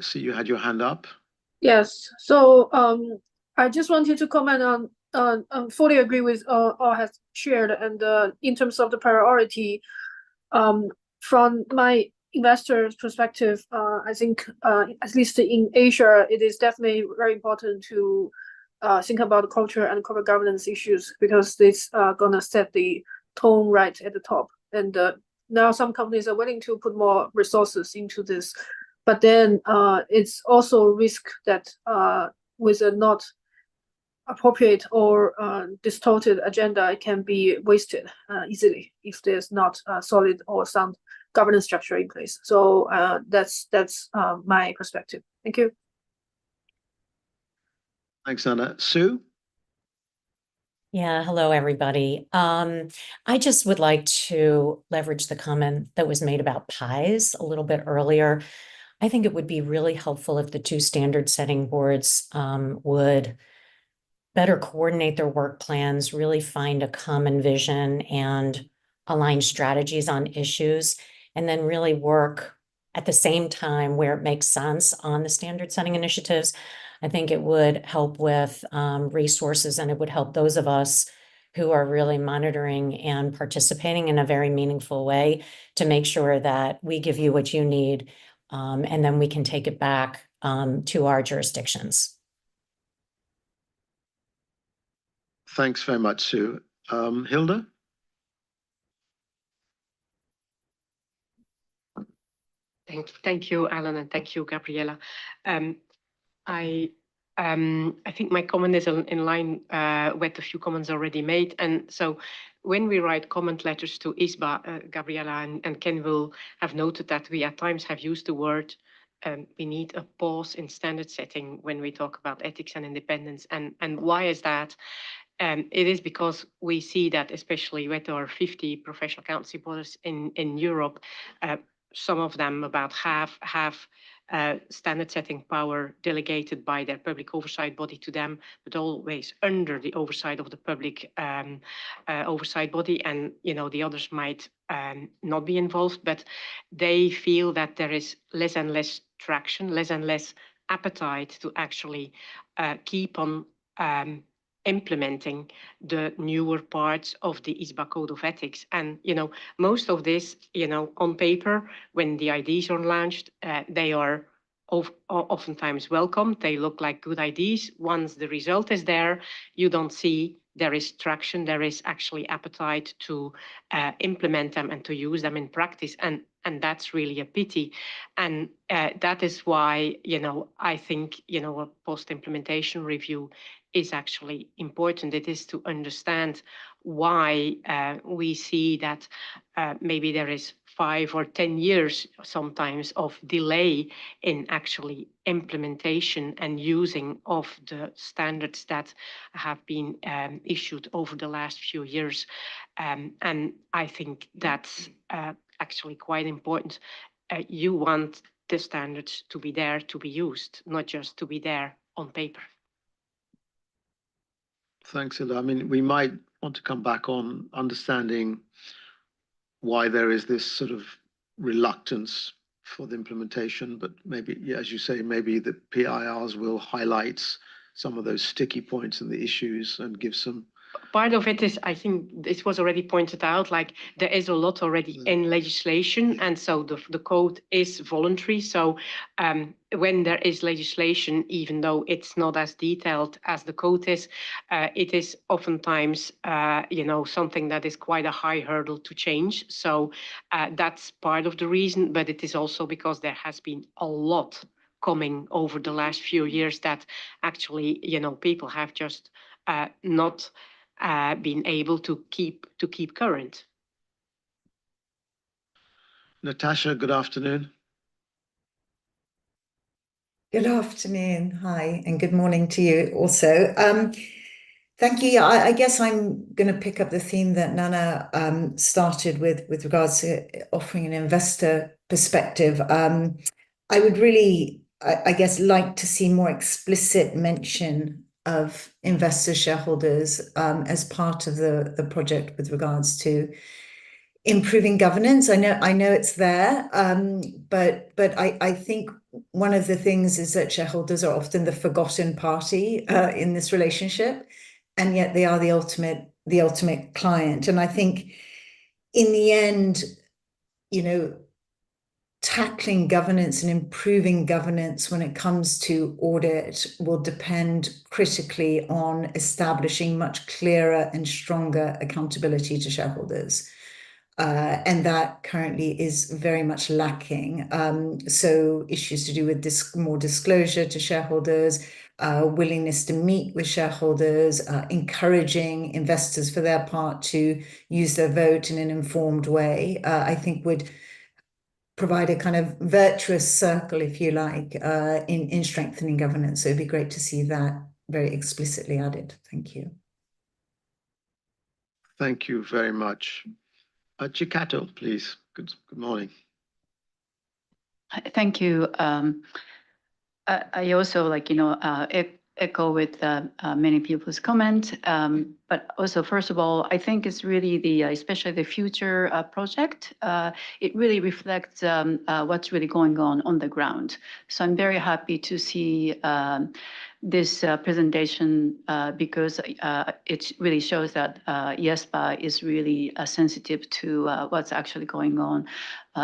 see you had your hand up. Yes. So I just wanted to comment on fully agree with all has shared, and in terms of the priority, from my investor's perspective, I think at least in Asia, it is definitely very important to think about culture and corporate governance issues, because it's gonna set the tone right at the top. And now some companies are willing to put more resources into this, but then it's also a risk that with a not appropriate or distorted agenda, it can be wasted easily if there's not a solid or sound governance structure in place. So that's my perspective. Thank you. Thanks, Anna. Sue? Yeah, hello, everybody. I just would like to leverage the comment that was made about pies a little bit earlier. I think it would be really helpful if the two standard setting boards would better coordinate their work plans, really find a common vision and align strategies on issues, and then really work at the same time where it makes sense on the standard setting initiatives. I think it would help with resources, and it would help those of us who are really monitoring and participating in a very meaningful way to make sure that we give you what you need, and then we can take it back to our jurisdictions. Thanks very much, Sue. Hilda? Thank you, Alan, and thank you, Gabriella. I think my comment is in line with a few comments already made. And so when we write comment letters to ISBA, Gabriella and Ken will have noted that we at times have used the word we need a pause in standard setting when we talk about ethics and independence. And why is that? It is because we see that, especially with our 50 professional accountancy bodies in Europe, some of them, about half, have standard setting power delegated by their public oversight body to them, but always under the oversight of the public oversight body. And, you know, the others might not be involved, but they feel that there is less and less traction, less and less appetite to actually keep on implementing the newer parts of the ISBA Code of Ethics. And, you know, most of this, you know, on paper, when the ideas are launched, they are oftentimes welcome. They look like good ideas. Once the result is there, you don't see there is traction, there is actually appetite to implement them and to use them in practice. And that's really a pity. And that is why, you know, I think, you know, a post-implementation review is actually important. It is to understand why we see that maybe there is 5 or 10 years sometimes of delay in actually implementation and using of the standards that have been issued over the last few years. And I think that's actually quite important. You want the standards to be there to be used, not just to be there on paper. Thanks, Hilda. I mean, we might want to come back on understanding why there is this sort of reluctance for the implementation, but maybe, yeah, as you say, maybe the PIRs will highlight some of those sticky points and the issues and give some. Part of it is, I think this was already pointed out, like there is a lot already in legislation, and so the code is voluntary. So when there is legislation, even though it's not as detailed as the code is, it is oftentimes, you know, something that is quite a high hurdle to change. So that's part of the reason, but it is also because there has been a lot coming over the last few years that actually, you know, people have just not been able to keep current. Natasha, good afternoon. Good afternoon. Hi, and good morning to you also. Thank you. Yeah, I guess I'm going to pick up the theme that Nana started with regards to offering an investor perspective. I would really, I guess, like to see more explicit mention of investor shareholders as part of the project with regards to improving governance. I know it's there, but I think one of the things is that shareholders are often the forgotten party in this relationship, and yet they are the ultimate client. And I think in the end, you know, tackling governance and improving governance when it comes to audit will depend critically on establishing much clearer and stronger accountability to shareholders. And that currently is very much lacking. So issues to do with more disclosure to shareholders, willingness to meet with shareholders, encouraging investors for their part to use their vote in an informed way, I think would provide a kind of virtuous circle, if you like, in strengthening governance. So it'd be great to see that very explicitly added. Thank you. Thank you very much. Chikato, please. Good morning. Thank you. I also echo with many people's comment. But also, first of all, I think it's really especially the future project. It really reflects what's really going on the ground. So I'm very happy to see this presentation because it really shows that YESPA is really sensitive to what's actually going on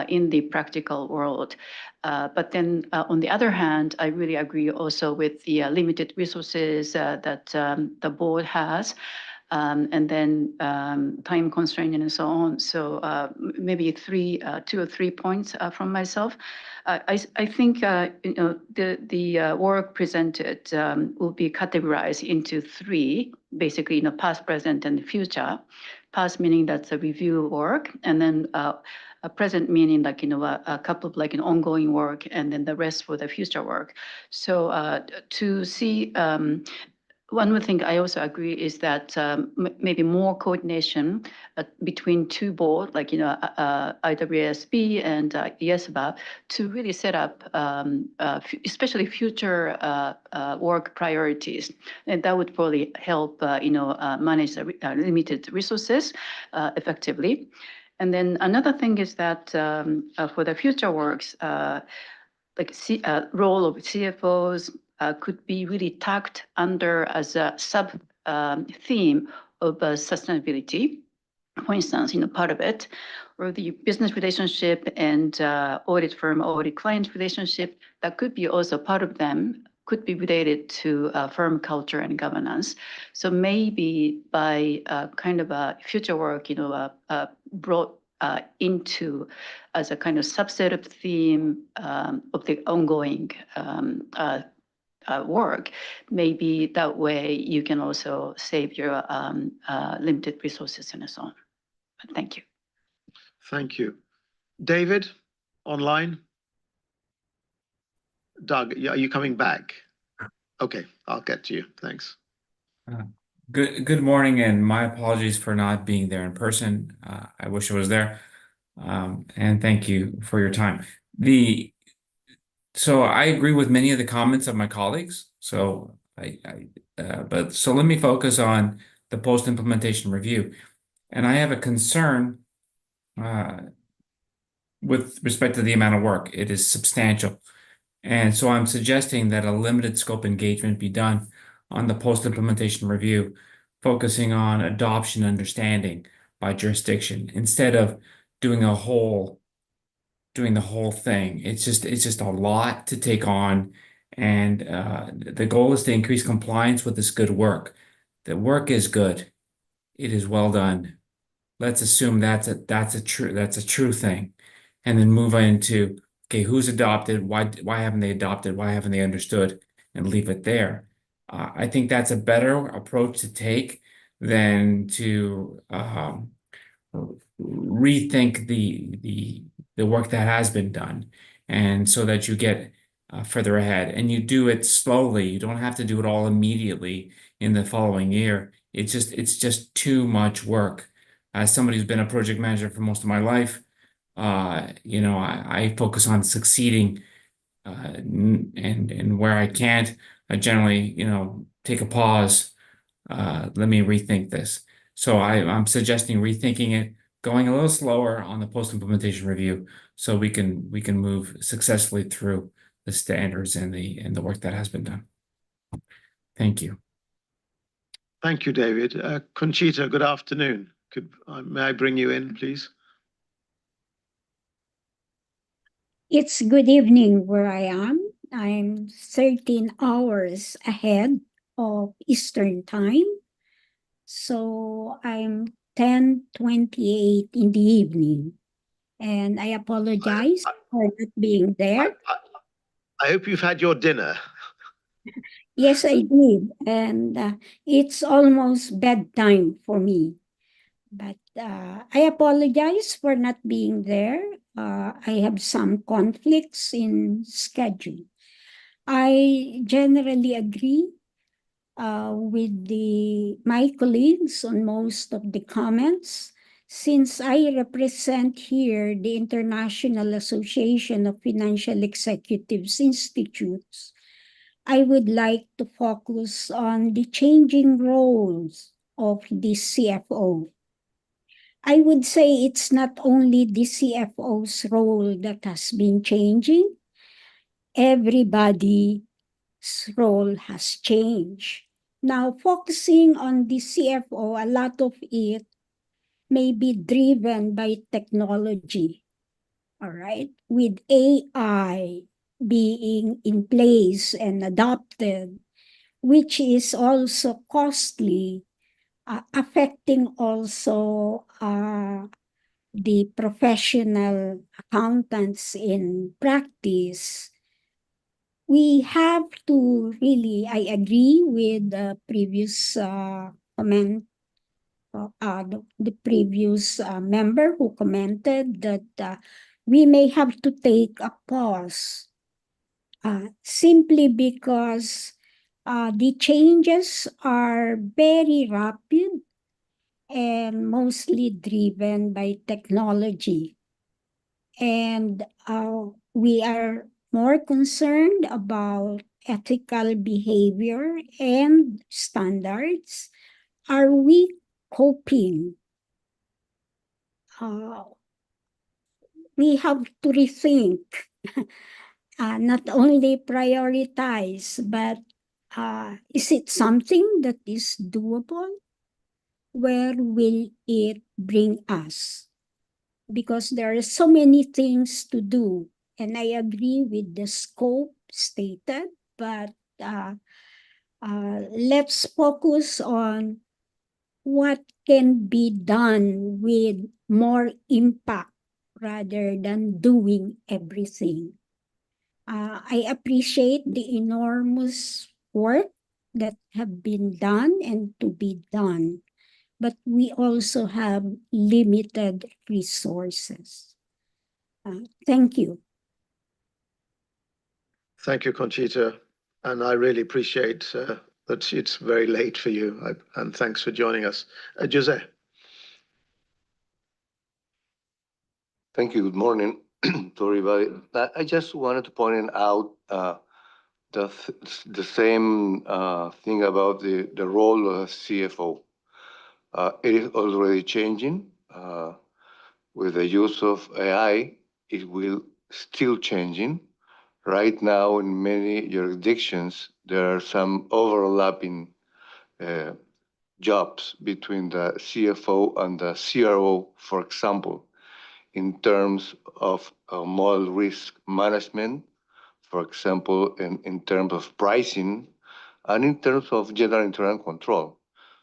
in the practical world. But then on the other hand, I really agree also with the limited resources that the board has. And then time constraint and so on. So maybe 2 or 3 points from myself. I think the work presented will be categorized into 3, basically past, present, and future. Past meaning that's a review work, and then a present meaning a couple of ongoing work, and then the rest for the future work. So to see. One more thing I also agree is that maybe more coordination between 2 boards, like IWSB and YESBA, to really set up, especially future work priorities, and that would probably help manage the limited resources effectively. And then another thing is that for the future works, role of CFOs. Could be really tagged under as a sub theme of sustainability. For instance, part of it, or the business relationship and audit firm, audit client relationship, that could be also part of them, could be related to firm culture and governance. So maybe by kind of a future work, brought into as a kind of subset of theme of the ongoing work, maybe that way you can also save your limited resources and so on. Thank you. Thank you. David, online? Doug, are you coming back? Okay, I'll get to you. Thanks. Good morning, and my apologies for not being there in person. I wish I was there. And thank you for your time. So I agree with many of the comments of my colleagues. So so let me focus on the post-implementation review. And I have a concern with respect to the amount of work. It is substantial. And so I'm suggesting that a limited scope engagement be done on the post-implementation review, focusing on adoption understanding by jurisdiction instead of doing the whole thing. It's just a lot to take on. And the goal is to increase compliance with this good work. The work is good. It is well done. Let's assume that's a true thing. And then move into, okay, who's adopted? Why haven't they adopted? Why haven't they understood? And leave it there. I think that's a better approach to take than to rethink the work that has been done, and so that you get further ahead. And you do it slowly. You don't have to do it all immediately in the following year. It's just too much work. As somebody who's been a project manager for most of my life, I focus on succeeding, and where I can't, I generally, take a pause. Let me rethink this. So I'm suggesting rethinking it, going a little slower on the post-implementation review, so we can move successfully through the standards and the work that has been done. Thank you. Thank you, David. Conchita, good afternoon. May I bring you in, please? it's good evening where I am. I'm 13 hours ahead of Eastern Time. So I'm 10:28 in the evening. And I apologize for not being there. I hope you've had your dinner. Yes, I did. And it's almost bedtime for me. But I apologize for not being there. I have some conflicts in schedule. I generally agree with my colleagues on most of the comments. Since I represent here the International Association of Financial Executives Institutes, I would like to focus on the changing roles of the CFO. I would say it's not only the CFO's role that has been changing, everybody's role has changed. Now, focusing on the CFO, a lot of it may be driven by technology, all right? With AI being in place and adopted, which is also costly, affecting also the professional accountants in practice. We have to really, I agree with the previous comment, the previous member who commented that we may have to take a pause simply because the changes are very rapid and mostly driven by technology. And we are more concerned about ethical behavior and standards. Are we coping? We have to rethink, not only prioritize, but is it something that is doable? Where will it bring us? Because there are so many things to do. And I agree with the scope stated, but let's focus on what can be done with more impact rather than doing everything. I appreciate the enormous work that have been done and to be done, but we also have limited resources. Thank you. Thank you, Conchita. And I really appreciate that it's very late for you. And thanks for joining us. Jose. Thank you. Good morning to everybody. I just wanted to point out the same thing about the role of CFO. It is already changing. With the use of AI, it will still changing. Right now, in many jurisdictions, there are some overlapping jobs between the CFO and the CRO, for example, in terms of model risk management, for example, in terms of pricing, and in terms of general internal control.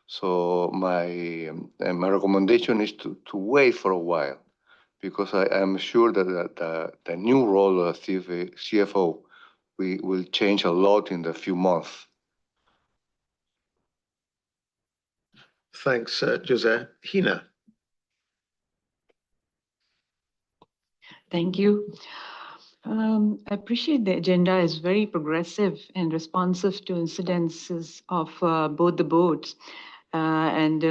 So my recommendation is to wait for a while, because I am sure that the new role of CFO will change a lot in the few months. Thanks, Jose. Hina. Thank you. I appreciate the agenda is very progressive and responsive to incidences of both the boards. And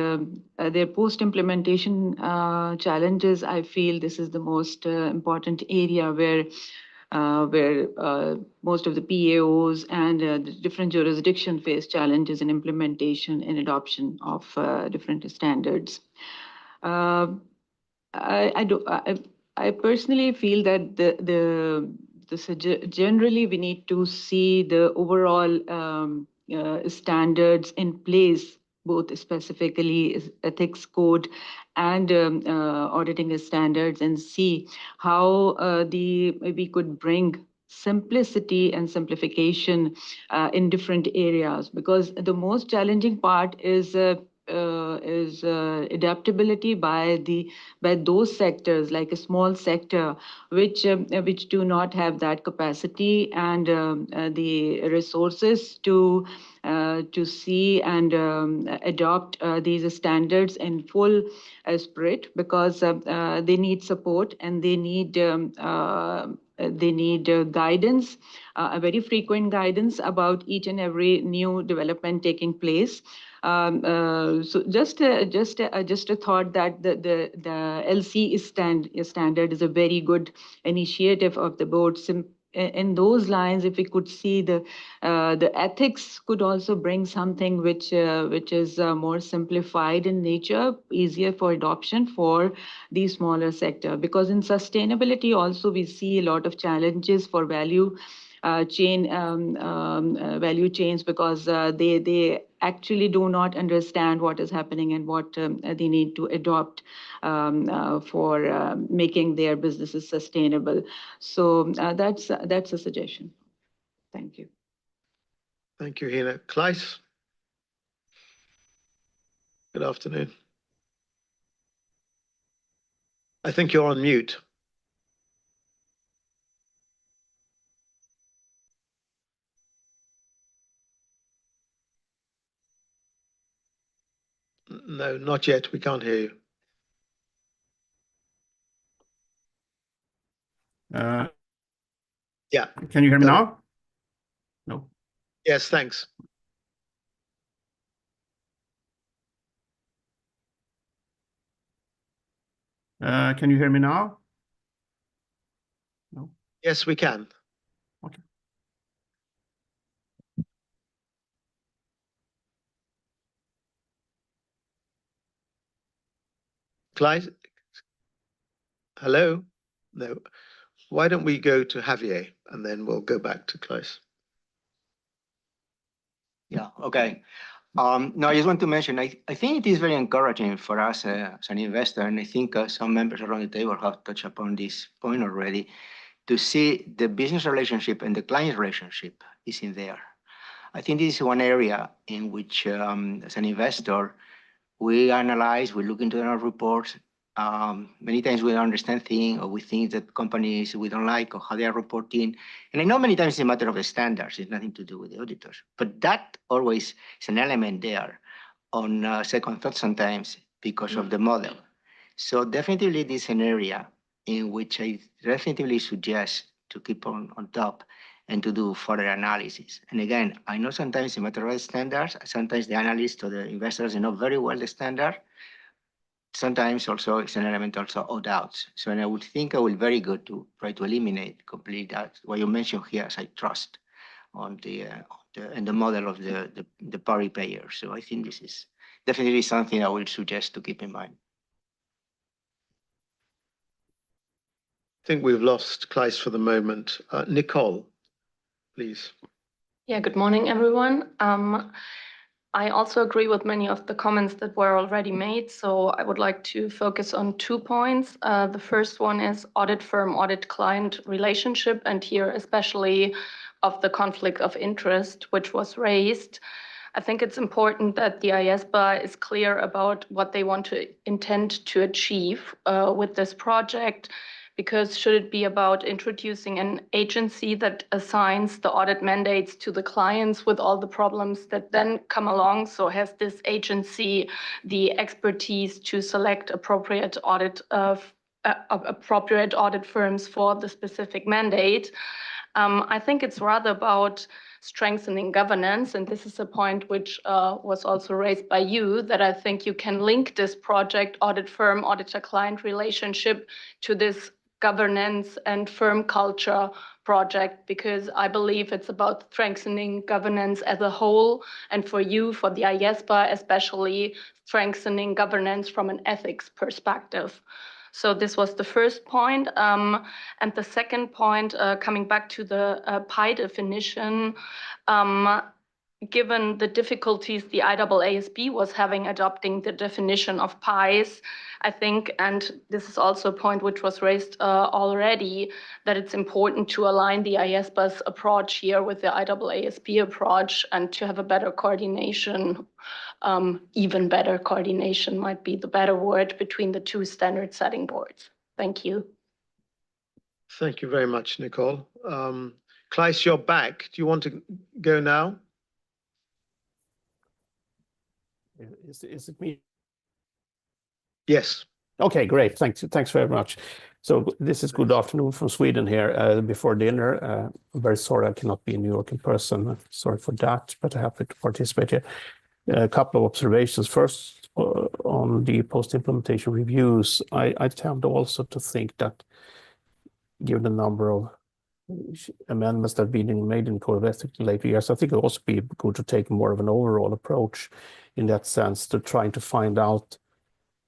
their post-implementation challenges, I feel this is the most important area where most of the PAOs and the different jurisdictions face challenges in implementation and adoption of different standards. I personally feel that generally we need to see the overall standards in place both specifically ethics code and auditing standards, and see how we could bring simplicity and simplification in different areas, because the most challenging part is adaptability by those sectors, like a small sector, which do not have that capacity and the resources to see and adopt these standards in full spirit, because they need support and they need guidance, a very frequent guidance about each and every new development taking place. So just a thought that the LC standard is a very good initiative of the board. In those lines, if we could see the ethics could also bring something which is more simplified in nature, easier for adoption for the smaller sector. Because in sustainability also we see a lot of challenges for value chains, because they actually do not understand what is happening and what they need to adopt for making their businesses sustainable. So that's a suggestion. Thank you. Thank you, Hina. Kleis? Good afternoon. I think you're on mute. No, not yet. We can't hear you. Yeah. Can you hear me now? No. Yes, thanks. Can you hear me now? No. Yes, we can. Okay. Kleis? Hello? No. Why don't we go to Javier and then we'll go back to Kleis. Yeah, okay. No, I just want to mention, I think it is very encouraging for us as an investor, and I think some members around the table have touched upon this point already, to see the business relationship and the client relationship is in there. I think this is one area in which, as an investor, we analyze, we look into our reports. Many times we don't understand things, or we think that companies we don't like or how they are reporting. And I know many times it's a matter of the standards, it's nothing to do with the auditors. But that always is an element there on second thought sometimes because of the model. So definitely this is an area in which I definitely suggest to keep on top and to do further analysis. And again, I know sometimes it's a matter of standards, sometimes the analysts or the investors know very well the standard. Sometimes also it's an element also of doubts. So and I would think it would be very good to try to eliminate completely that, what you mentioned here as I trust on the model of the party payer. So I think this is definitely something I would suggest to keep in mind. I think we've lost Kleis for the moment. Nicole, please. Yeah, good morning, everyone. I also agree with many of the comments that were already made, so I would like to focus on 2 points. The first one is audit firm, audit client relationship, and here especially of the conflict of interest, which was raised. I think it's important that the IESBA is clear about what they want to intend to achieve with this project, because should it be about introducing an agency that assigns the audit mandates to the clients with all the problems that then come along? So has this agency the expertise to select appropriate audit firms for the specific mandate? I think it's rather about strengthening governance, and this is a point which was also raised by you, that I think you can link this project, audit firm, auditor-client relationship, to this governance and firm culture project, because I believe it's about strengthening governance as a whole, and for you, for the IESBA, especially strengthening governance from an ethics perspective. So this was the first point. And the second point, coming back to the PI definition, given the difficulties the IAASB was having adopting the definition of pies, I think, and this is also a point which was raised already, that it's important to align the IASBA's approach here with the IAASB approach and to have a better coordination, even better coordination might be the better word, between the two standard setting boards. Thank you. Thank you very much, Nicole. Kleis, you're back. Do you want to go now? Is it me? Yes. Okay, great. Thanks very much. So this is good afternoon from Sweden here before dinner. I'm very sorry I cannot be in New York in person. Sorry for that, but happy to participate here. A couple of observations. First, on the post-implementation reviews, I tend also to think that given the number of amendments that have been made in Code of Ethics in later years, I think it would also be good to take more of an overall approach in that sense, to trying to find out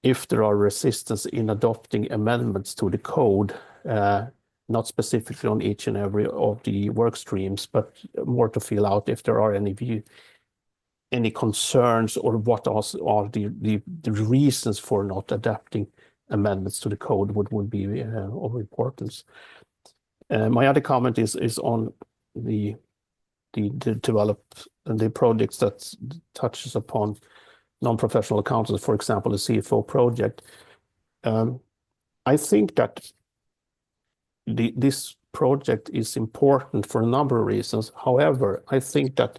if there are resistance in adopting amendments to the code, not specifically on each and every of the work streams, but more to feel out if there are any concerns or what are the reasons for not adapting amendments to the code would be of importance. My other comment is on the projects that touches upon non-professional accountants, for example, the CFO project. I think that this project is important for a number of reasons. However, I think that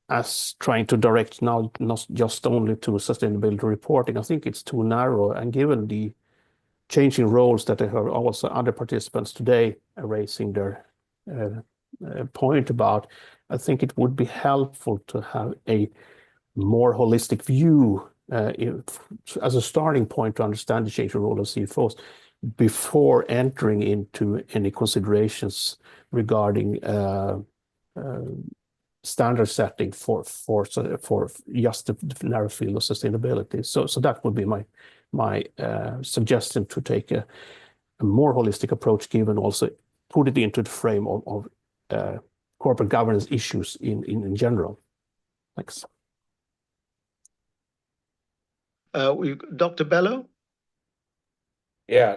as trying to direct now not just only to sustainability reporting, I think it's too narrow, and given the changing roles that I heard also other participants today raising their point about, I think it would be helpful to have a more holistic view as a starting point to understand the changing role of CFOs before entering into any considerations regarding standard setting for just the narrow field of sustainability. So that would be my suggestion, to take a more holistic approach, given also put it into the frame of corporate governance issues in general. Thanks. Dr. Bello? Yeah,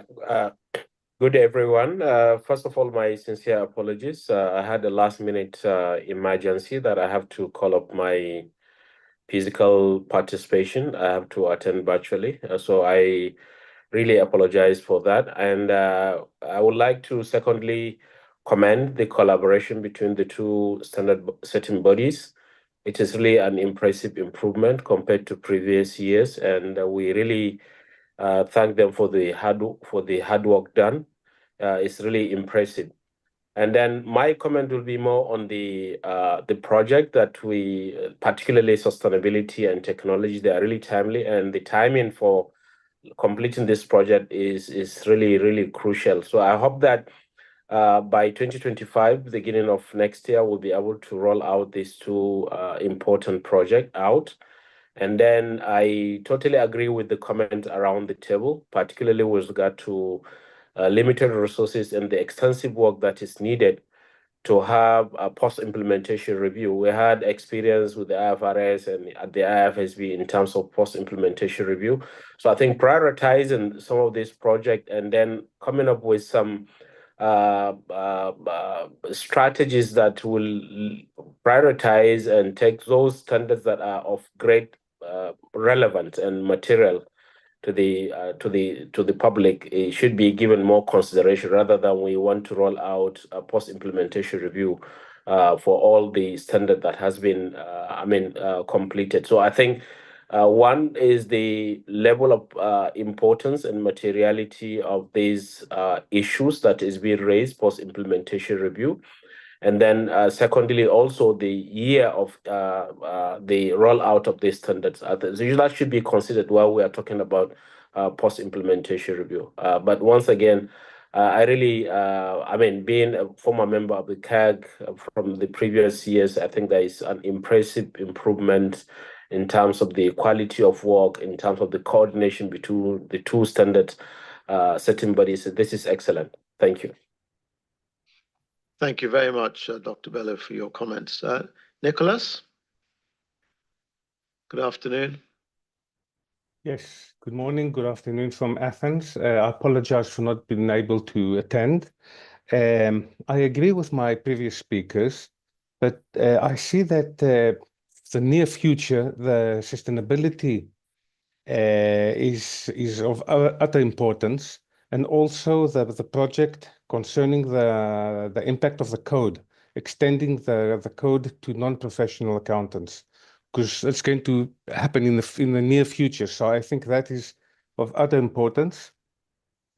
good everyone. First of all, my sincere apologies. I had a last-minute emergency that I have to call up my physical participation. I have to attend virtually. So I really apologize for that. And I would like to secondly commend the collaboration between the two standard setting bodies. It is really an impressive improvement compared to previous years, and we really thank them for the hard work done. It's really impressive. And then my comment will be more on the project that we, particularly sustainability and technology, they are really timely, and the timing for completing this project is really, really crucial. So I hope that by 2025, beginning of next year, we'll be able to roll out these two important projects out. And then I totally agree with the comment around the table, particularly with regard to limited resources and the extensive work that is needed to have a post-implementation review. We had experience with the IFRS and at the IFSB in terms of post-implementation review. So I think prioritizing some of these projects and then coming up with some strategies that will prioritize and take those standards that are of great relevance and material to the public, it should be given more consideration, rather than we want to roll out a post-implementation review for all the standard that has been completed. So I think one is the level of importance and materiality of these issues that is being raised post-implementation review. And then secondly, also the year of the rollout of these standards. So that should be considered while we are talking about post-implementation review. But once again, I really, being a former member of the CAG from the previous years, I think there is an impressive improvement in terms of the quality of work, in terms of the coordination between the two standard setting bodies. This is excellent. Thank you. Thank you very much, Dr. Bello, for your comments. Nicholas? Good afternoon. Yes, good morning, good afternoon from Athens. I apologize for not being able to attend. I agree with my previous speakers, but I see that the near future, the sustainability is of utter importance, and also the project concerning the impact of the code, extending the code to non-professional accountants, because it's going to happen in the near future. So I think that is of utter importance,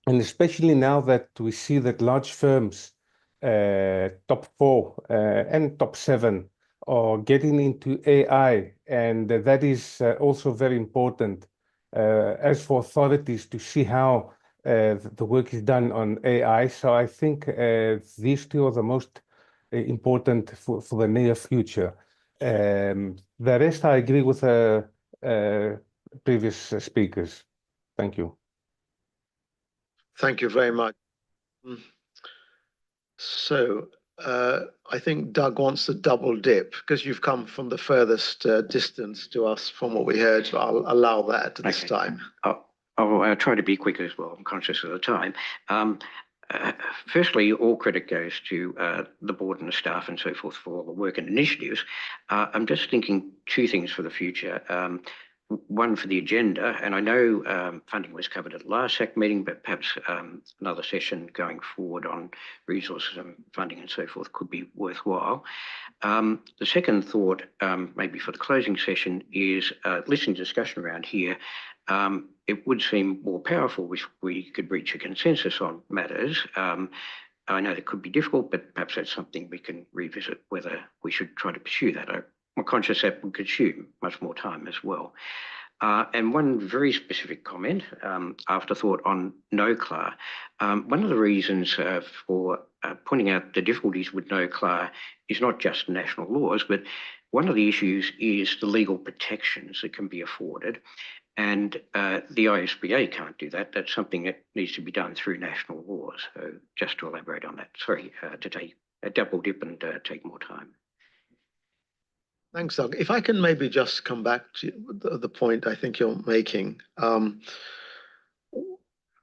and especially now that we see that large firms, top 4 and top 7, are getting into AI, and that is also very important as for authorities to see how the work is done on AI. So I think these two are the most important for the near future. The rest, I agree with previous speakers. Thank you. Thank you very much. So I think Doug wants to double dip because you've come from the furthest distance to us from what we heard. So I'll allow that at this time. I'll try to be quick as well. I'm conscious of the time. Firstly, all credit goes to the board and the staff and so forth for all the work and initiatives. I'm just thinking two things for the future. One for the agenda, and I know funding was covered at the last SAC meeting, but perhaps another session going forward on resources and funding and so forth could be worthwhile. The second thought, maybe for the closing session, is listening to discussion around here. It would seem more powerful if we could reach a consensus on matters. I know that could be difficult, but perhaps that's something we can revisit, whether we should try to pursue that. I'm conscious that would consume much more time as well. And one very specific comment, afterthought on NOCLAR. One of the reasons for pointing out the difficulties with NOCLAR is not just national laws, but one of the issues is the legal protections that can be afforded. And the ISBA can't do that. That's something that needs to be done through national laws. So just to elaborate on that, sorry to take a double dip and take more time. Thanks, Doug. If I can maybe just come back to the point I think you're making.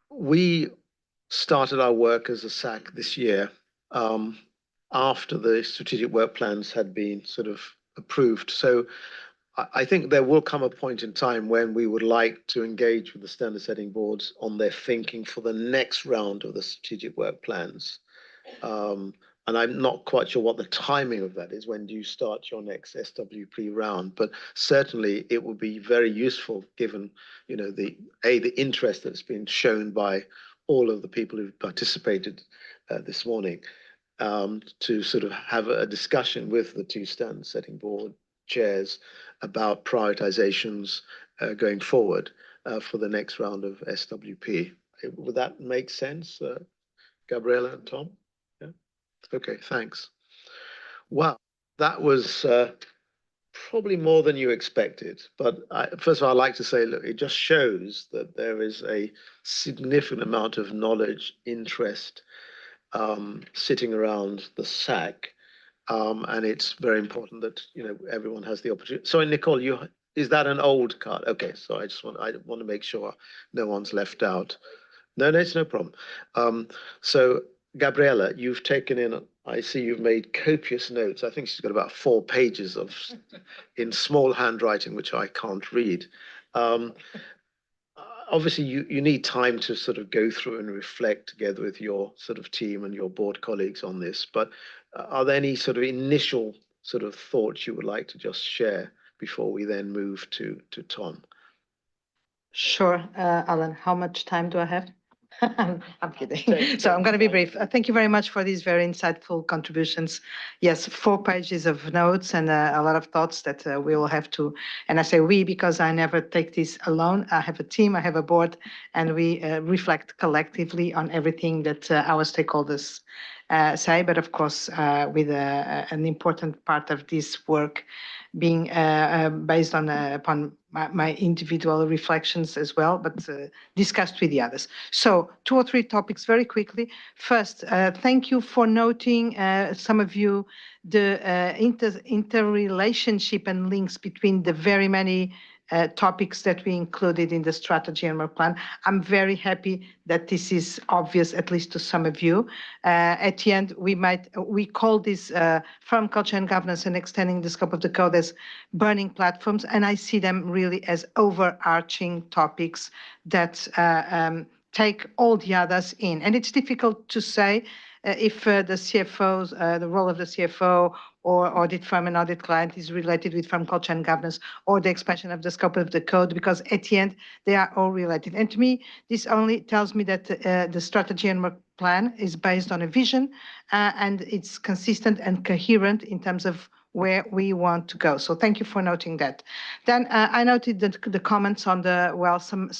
We started our work as a SAC this year after the strategic work plans had been sort of approved. So I think there will come a point in time when we would like to engage with the standard setting boards on their thinking for the next round of the strategic work plans. And I'm not quite sure what the timing of that is. When do you start your next SWP round? But certainly it would be very useful given, you know, the interest that's been shown by all of the people who've participated this morning, to sort of have a discussion with the two standard setting board chairs about prioritizations going forward for the next round of SWP. Would that make sense, Gabriela and Tom? Okay, thanks. Well, that was probably more than you expected. But first of all, I'd like to say, look, it just shows that there is a significant amount of knowledge, interest sitting around the SAC. And it's very important that, you know, everyone has the opportunity. Sorry, Nicole, is that an old card? Okay, so I want to make sure no one's left out. No, it's no problem. So Gabriela, you've taken in, I see you've made copious notes. I think she's got about 4 pages of in small handwriting, which I can't read. Obviously, you need time to sort of go through and reflect together with your sort of team and your board colleagues on this. But are there any sort of initial sort of thoughts you would like to just share before we then move to Tom? Sure, Alan. How much time do I have? I'm kidding. So I'm going to be brief. Thank you very much for these very insightful contributions. Yes, 4 pages of notes and a lot of thoughts that we will have to, and I say we because I never take this alone. I have a team, I have a board, and we reflect collectively on everything that our stakeholders say. But of course, with an important part of this work being based on upon my individual reflections as well, but discussed with the others. So 2 or 3 topics very quickly. First, thank you for noting, some of you, the interrelationship and links between the very many topics that we included in the strategy and work plan. I'm very happy that this is obvious, at least to some of you. At the end, we call this firm culture and governance and extending the scope of the code as burning platforms, and I see them really as overarching topics that take all the others in. And it's difficult to say if the CFO's, the role of the CFO or audit firm and audit client is related with firm culture and governance or the expansion of the scope of the code, because at the end, they are all related. And to me, this only tells me that the strategy and work plan is based on a vision and it's consistent and coherent in terms of where we want to go. So thank you for noting that. Then I noted the comments on the, well, some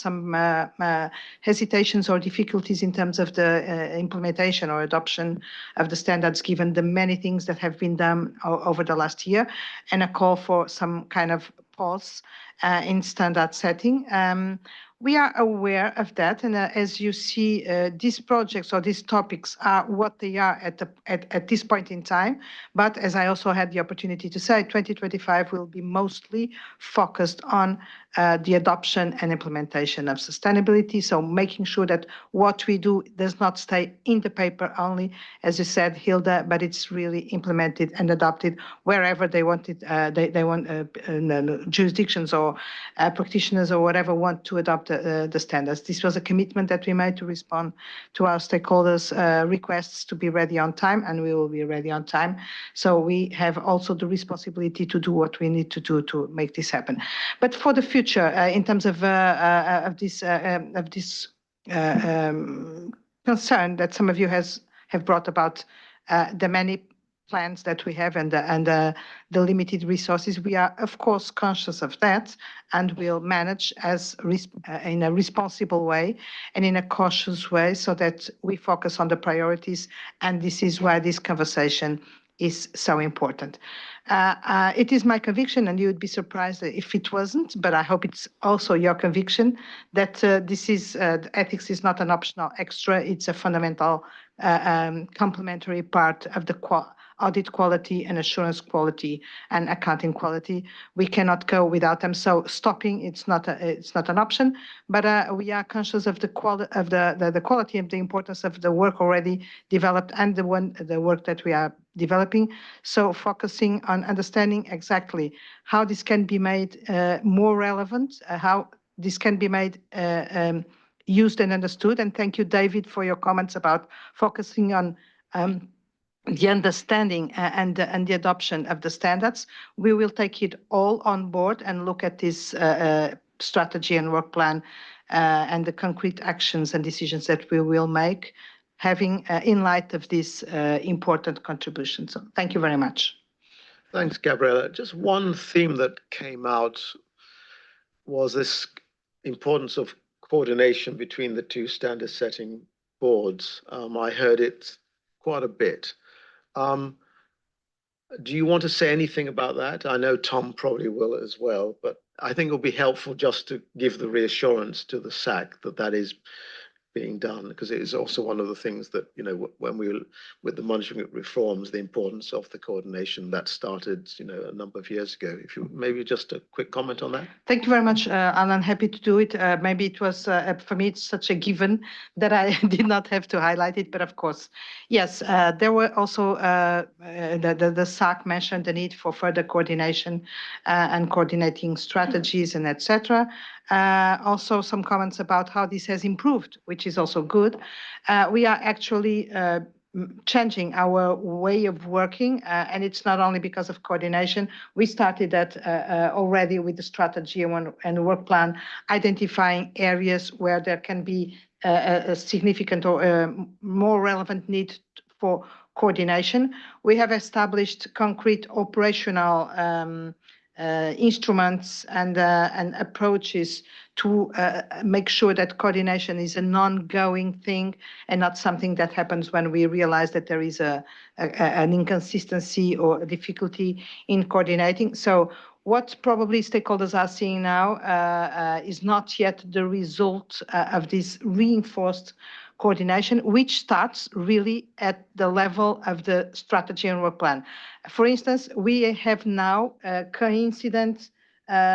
hesitations or difficulties in terms of the implementation or adoption of the standards, given the many things that have been done over the last year, and a call for some kind of pause in standard setting. We are aware of that, and as you see, these projects or these topics are what they are at this point in time. But as I also had the opportunity to say, 2025 will be mostly focused on the adoption and implementation of sustainability. So making sure that what we do does not stay in the paper only, as you said, Hilda, but it's really implemented and adopted wherever they want it. They want jurisdictions or practitioners or whatever want to adopt the standards. This was a commitment that we made to respond to our stakeholders' requests to be ready on time, and we will be ready on time. So we have also the responsibility to do what we need to do to make this happen. But for the future, in terms of this concern that some of you have brought about the many plans that we have and the limited resources, we are of course conscious of that, and will manage in a responsible way and in a cautious way, so that we focus on the priorities. And this is why this conversation is so important. It is my conviction, and you would be surprised if it wasn't, but I hope it's also your conviction, that ethics is not an optional extra. It's a fundamental complementary part of the audit quality and assurance quality and accounting quality. We cannot go without them. So stopping, it's not an option, but we are conscious of the quality of the importance of the work already developed and the work that we are developing. So focusing on understanding exactly how this can be made more relevant, how this can be made used and understood. And thank you, David, for your comments about focusing on the understanding and the adoption of the standards. We will take it all on board and look at this strategy and work plan and the concrete actions and decisions that we will make, having in light of this important contribution. So thank you very much. Thanks, Gabriela. Just one theme that came out was this importance of coordination between the two standard setting boards. I heard it quite a bit. Do you want to say anything about that? I know Tom probably will as well, but I think it'll be helpful just to give the reassurance to the SAC that that is being done, because it is also one of the things that, you know, when we with the monitoring reforms, the importance of the coordination that started, you know, a number of years ago. If you maybe just a quick comment on that. Thank you very much, Alan. Happy to do it. Maybe it was for me, it's such a given that I did not have to highlight it, but of course, yes, there were also the SAC mentioned the need for further coordination and coordinating strategies and etc. Also some comments about how this has improved, which is also good. We are actually changing our way of working, and it's not only because of coordination. We started that already with the strategy and the work plan, identifying areas where there can be a significant or more relevant need for coordination. We have established concrete operational instruments and approaches to make sure that coordination is an ongoing thing and not something that happens when we realize that there is an inconsistency or a difficulty in coordinating. So What probably stakeholders are seeing now is not yet the result of this reinforced coordination, which starts really at the level of the strategy and work plan. For instance, we have now coincident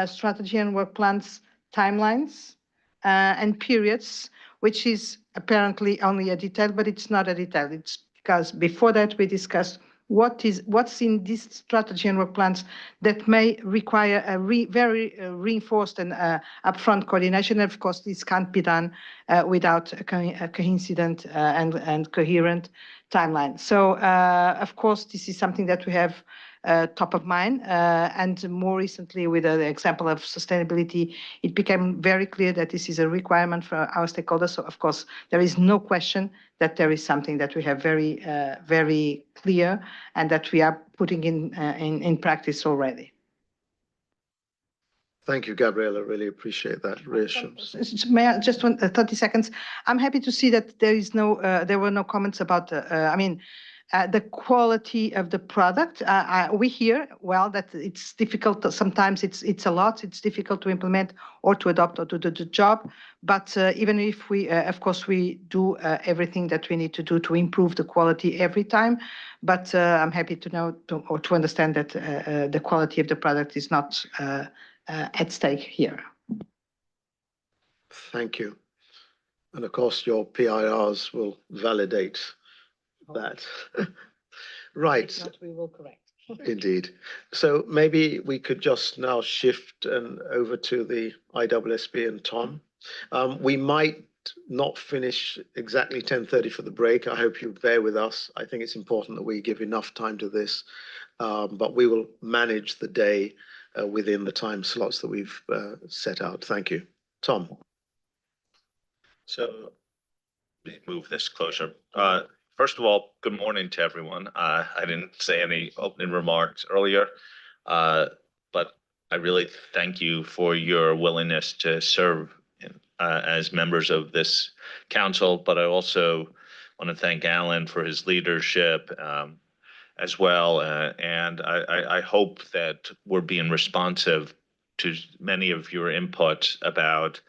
strategy and work plans timelines and periods, which is apparently only a detail, but it's not a detail. It's because before that we discussed what's in this strategy and work plans that may require a very reinforced and upfront coordination. And of course, this can't be done without a coincident and coherent timeline. So, of course, this is something that we have top of mind. And more recently, with the example of sustainability, it became very clear that this is a requirement for our stakeholders. So, of course, there is no question that there is something that we have very clear and that we are putting in practice already. Thank you, Gabriela. Really appreciate that reassurance. May I just 30 seconds? I'm happy to see that there were no comments about the quality of the product. We hear, well, that it's difficult. Sometimes it's a lot. It's difficult to implement or to adopt or to do the job. But even if we, of course, we do everything that we need to do to improve the quality every time. But I'm happy to know or to understand that the quality of the product is not at stake here. Thank you. And of course, your PIRs will validate that. Right. If not, we will correct. Indeed. So maybe we could just now shift over to the IWSB and Tom. We might not finish exactly 10:30 for the break. I hope you bear with us. I think it's important that we give enough time to this, but we will manage the day within the time slots that we've set out. Thank you. Tom. So let me move this closer. First of all, good morning to everyone. I didn't say any opening remarks earlier, but I really thank you for your willingness to serve as members of this council. But I also want to thank Alan for his leadership as well. And I hope that we're being responsive to many of your inputs about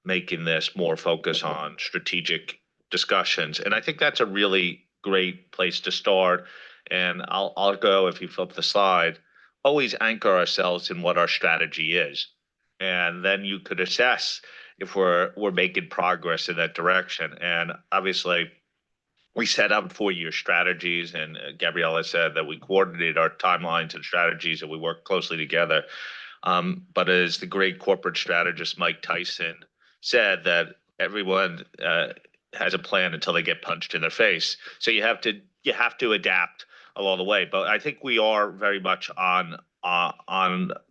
making this more focus on strategic discussions. And I think that's a really great place to start. And I'll go, if you flip the slide, always anchor ourselves in what our strategy is. And then you could assess if we're making progress in that direction. And obviously, we set up 4-year strategies, and Gabriela said that we coordinate our timelines and strategies and we work closely together. But as the great corporate strategist Mike Tyson said, that everyone has a plan until they get punched in their face. So you have to adapt along the way. But I think we are very much on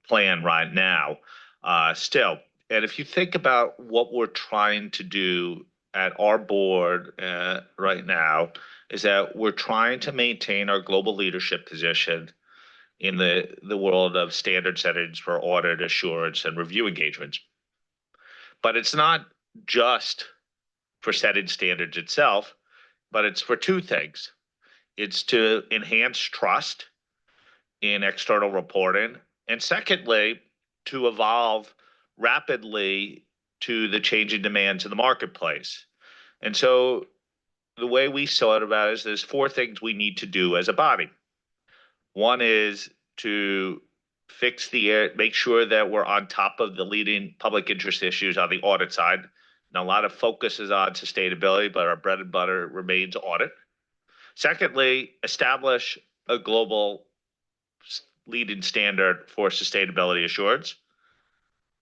plan right now still. And if you think about what we're trying to do at our board right now, is that we're trying to maintain our global leadership position in the world of standard settings for audit, assurance, and review engagements. But it's not just for setting standards itself, but it's for two things. It's to enhance trust in external reporting, and secondly, to evolve rapidly to the changing demands of the marketplace. And so the way we saw it about is there's 4 things we need to do as a body. One is to make sure that we're on top of the leading public interest issues on the audit side. Now, a lot of focus is on sustainability, but our bread and butter remains audit. Secondly, establish a global leading standard for sustainability assurance.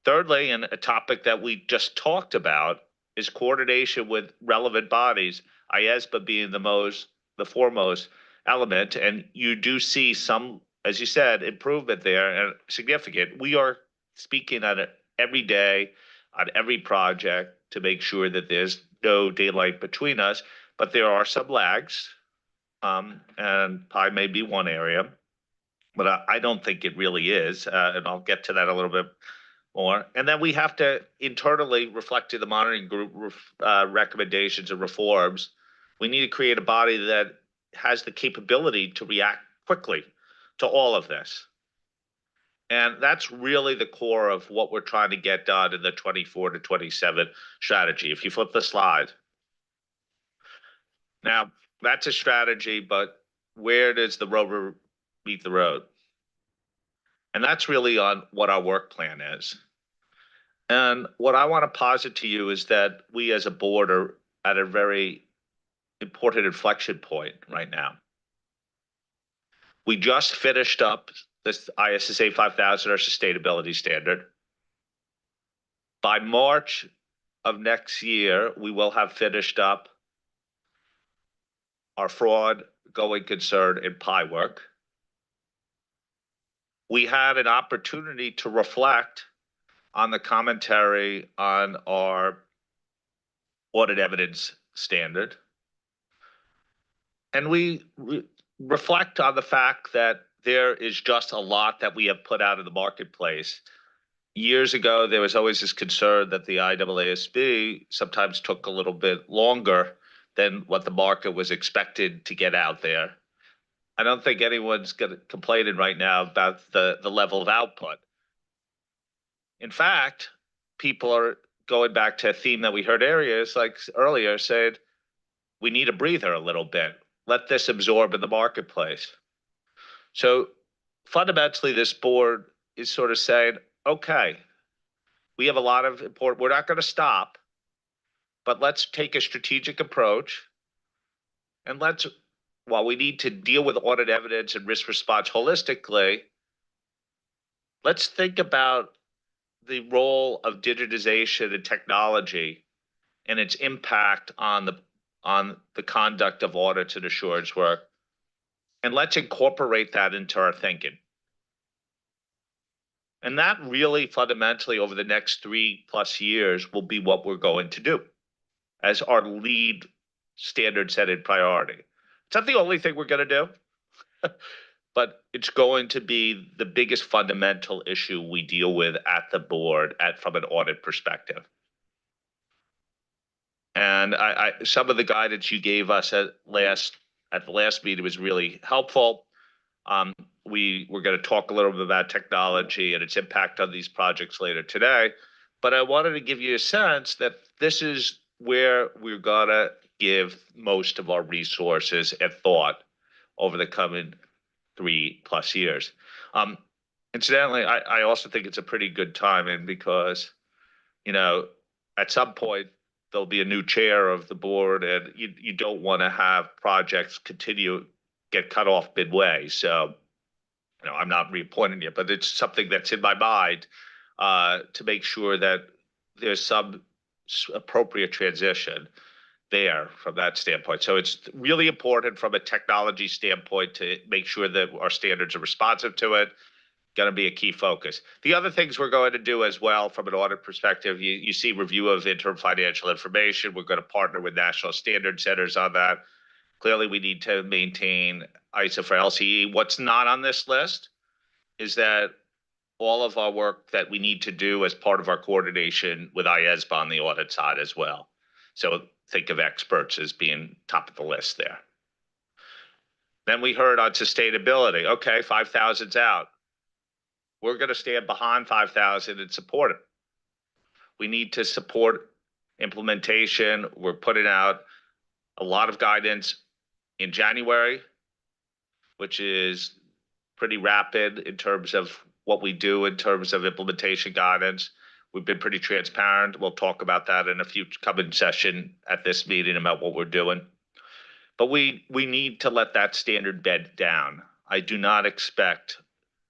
Thirdly, and a topic that we just talked about, is coordination with relevant bodies, IESBA being the foremost element. And you do see some, as you said, improvement there, and significant. We are speaking on it every day, on every project, to make sure that there's no daylight between us, but there are some lags, and PI may be one area, but I don't think it really is, and I'll get to that a little bit more. And then we have to internally reflect to the monitoring group recommendations and reforms. We need to create a body that has the capability to react quickly to all of this. And that's really the core of what we're trying to get done in the 24 to 27 strategy. If you flip the slide. Now, that's a strategy, but where does the rubber meet the road? And that's really on what our work plan is. And what I want to posit to you is that we as a board are at a very important inflection point right now. We just finished up this ISSA 5000, our sustainability standard. By March of next year, we will have finished up our fraud, going concern, and PI work. We had an opportunity to reflect on the commentary on our audit evidence standard. And we reflect on the fact that there is just a lot that we have put out in the marketplace. Years ago, there was always this concern that the IAASB sometimes took a little bit longer than what the market was expected to get out there. I don't think anyone's complaining right now about the level of output. In fact, people are going back to a theme that we heard earlier, said, we need a breather a little bit. Let this absorb in the marketplace. So fundamentally, this board is sort of saying, okay, we have a lot of important, we're not going to stop, but let's take a strategic approach. And while we need to deal with audit evidence and risk response holistically, let's think about the role of digitization and technology and its impact on the conduct of audits and assurance work. And let's incorporate that into our thinking. And that really fundamentally over the next 3+ years will be what we're going to do as our lead standard setting priority. It's not the only thing we're going to do, but it's going to be the biggest fundamental issue we deal with at the board from an audit perspective. And some of the guidance you gave us at the last meeting was really helpful. We're going to talk a little bit about technology and its impact on these projects later today. But I wanted to give you a sense that this is where we're going to give most of our resources and thought over the coming 3+ years. Incidentally, I also think it's a pretty good timing because, at some point, there'll be a new chair of the board, and you don't want to have projects get cut off midway. So, I'm not reappointing you, but it's something that's in my mind to make sure that there's some appropriate transition there from that standpoint. So it's really important from a technology standpoint to make sure that our standards are responsive to it. Going to be a key focus. The other things we're going to do as well from an audit perspective, you see review of interim financial information. We're going to partner with national standard setters on that. Clearly, we need to maintain ISO for LCE. What's not on this list is that all of our work that we need to do as part of our coordination with IASB on the audit side as well. So think of experts as being top of the list there. Then we heard on sustainability. Okay, 5,000's out. We're going to stand behind 5,000 and support it. We need to support implementation. We're putting out a lot of guidance in January, which is pretty rapid in terms of what we do in terms of implementation guidance. We've been pretty transparent. We'll talk about that in a future coming session at this meeting about what we're doing. But we need to let that standard bed down. I do not expect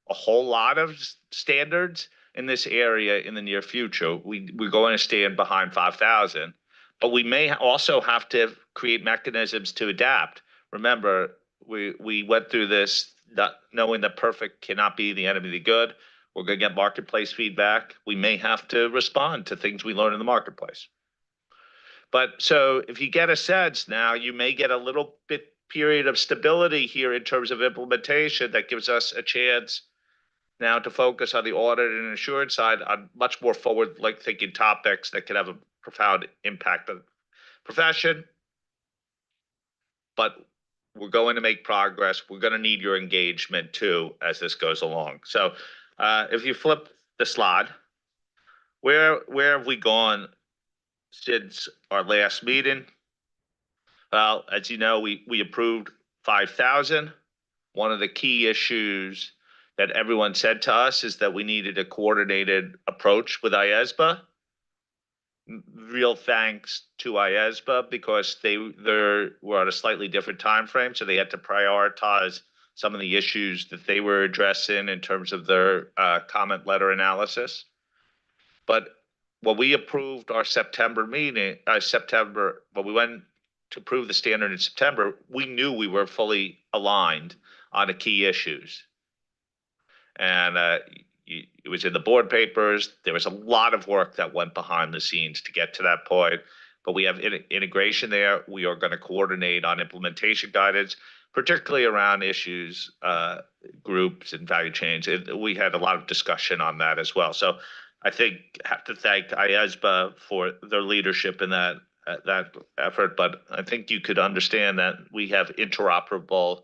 a whole lot of standards in this area in the near future. We're going to stand behind 5,000, but we may also have to create mechanisms to adapt. Remember, we went through this not knowing that perfect cannot be the enemy of the good. We're going to get marketplace feedback. We may have to respond to things we learn in the marketplace. But so if you get a sense now, you may get a little bit period of stability here in terms of implementation that gives us a chance now to focus on the audit and insurance side on much more forward-like thinking topics that can have a profound impact on the profession. But we're going to make progress. We're going to need your engagement too as this goes along. So If you flip the slide, where have we gone since our last meeting? Well, as you know, we approved 5,000. One of the key issues that everyone said to us is that we needed a coordinated approach with IESBA. Real thanks to IESBA because they were at a slightly different time frame, so they had to prioritize some of the issues that they were addressing in terms of their comment letter analysis. But when we approved our September meeting, when we went to approve the standard in September, we knew we were fully aligned on the key issues. And it was in the board papers. There was a lot of work that went behind the scenes to get to that point. But we have integration there. We are going to coordinate on implementation guidance, particularly around issues, groups and value chains. We had a lot of discussion on that as well. So I have to thank IESBA for their leadership in that effort. But I think you could understand that we have interoperable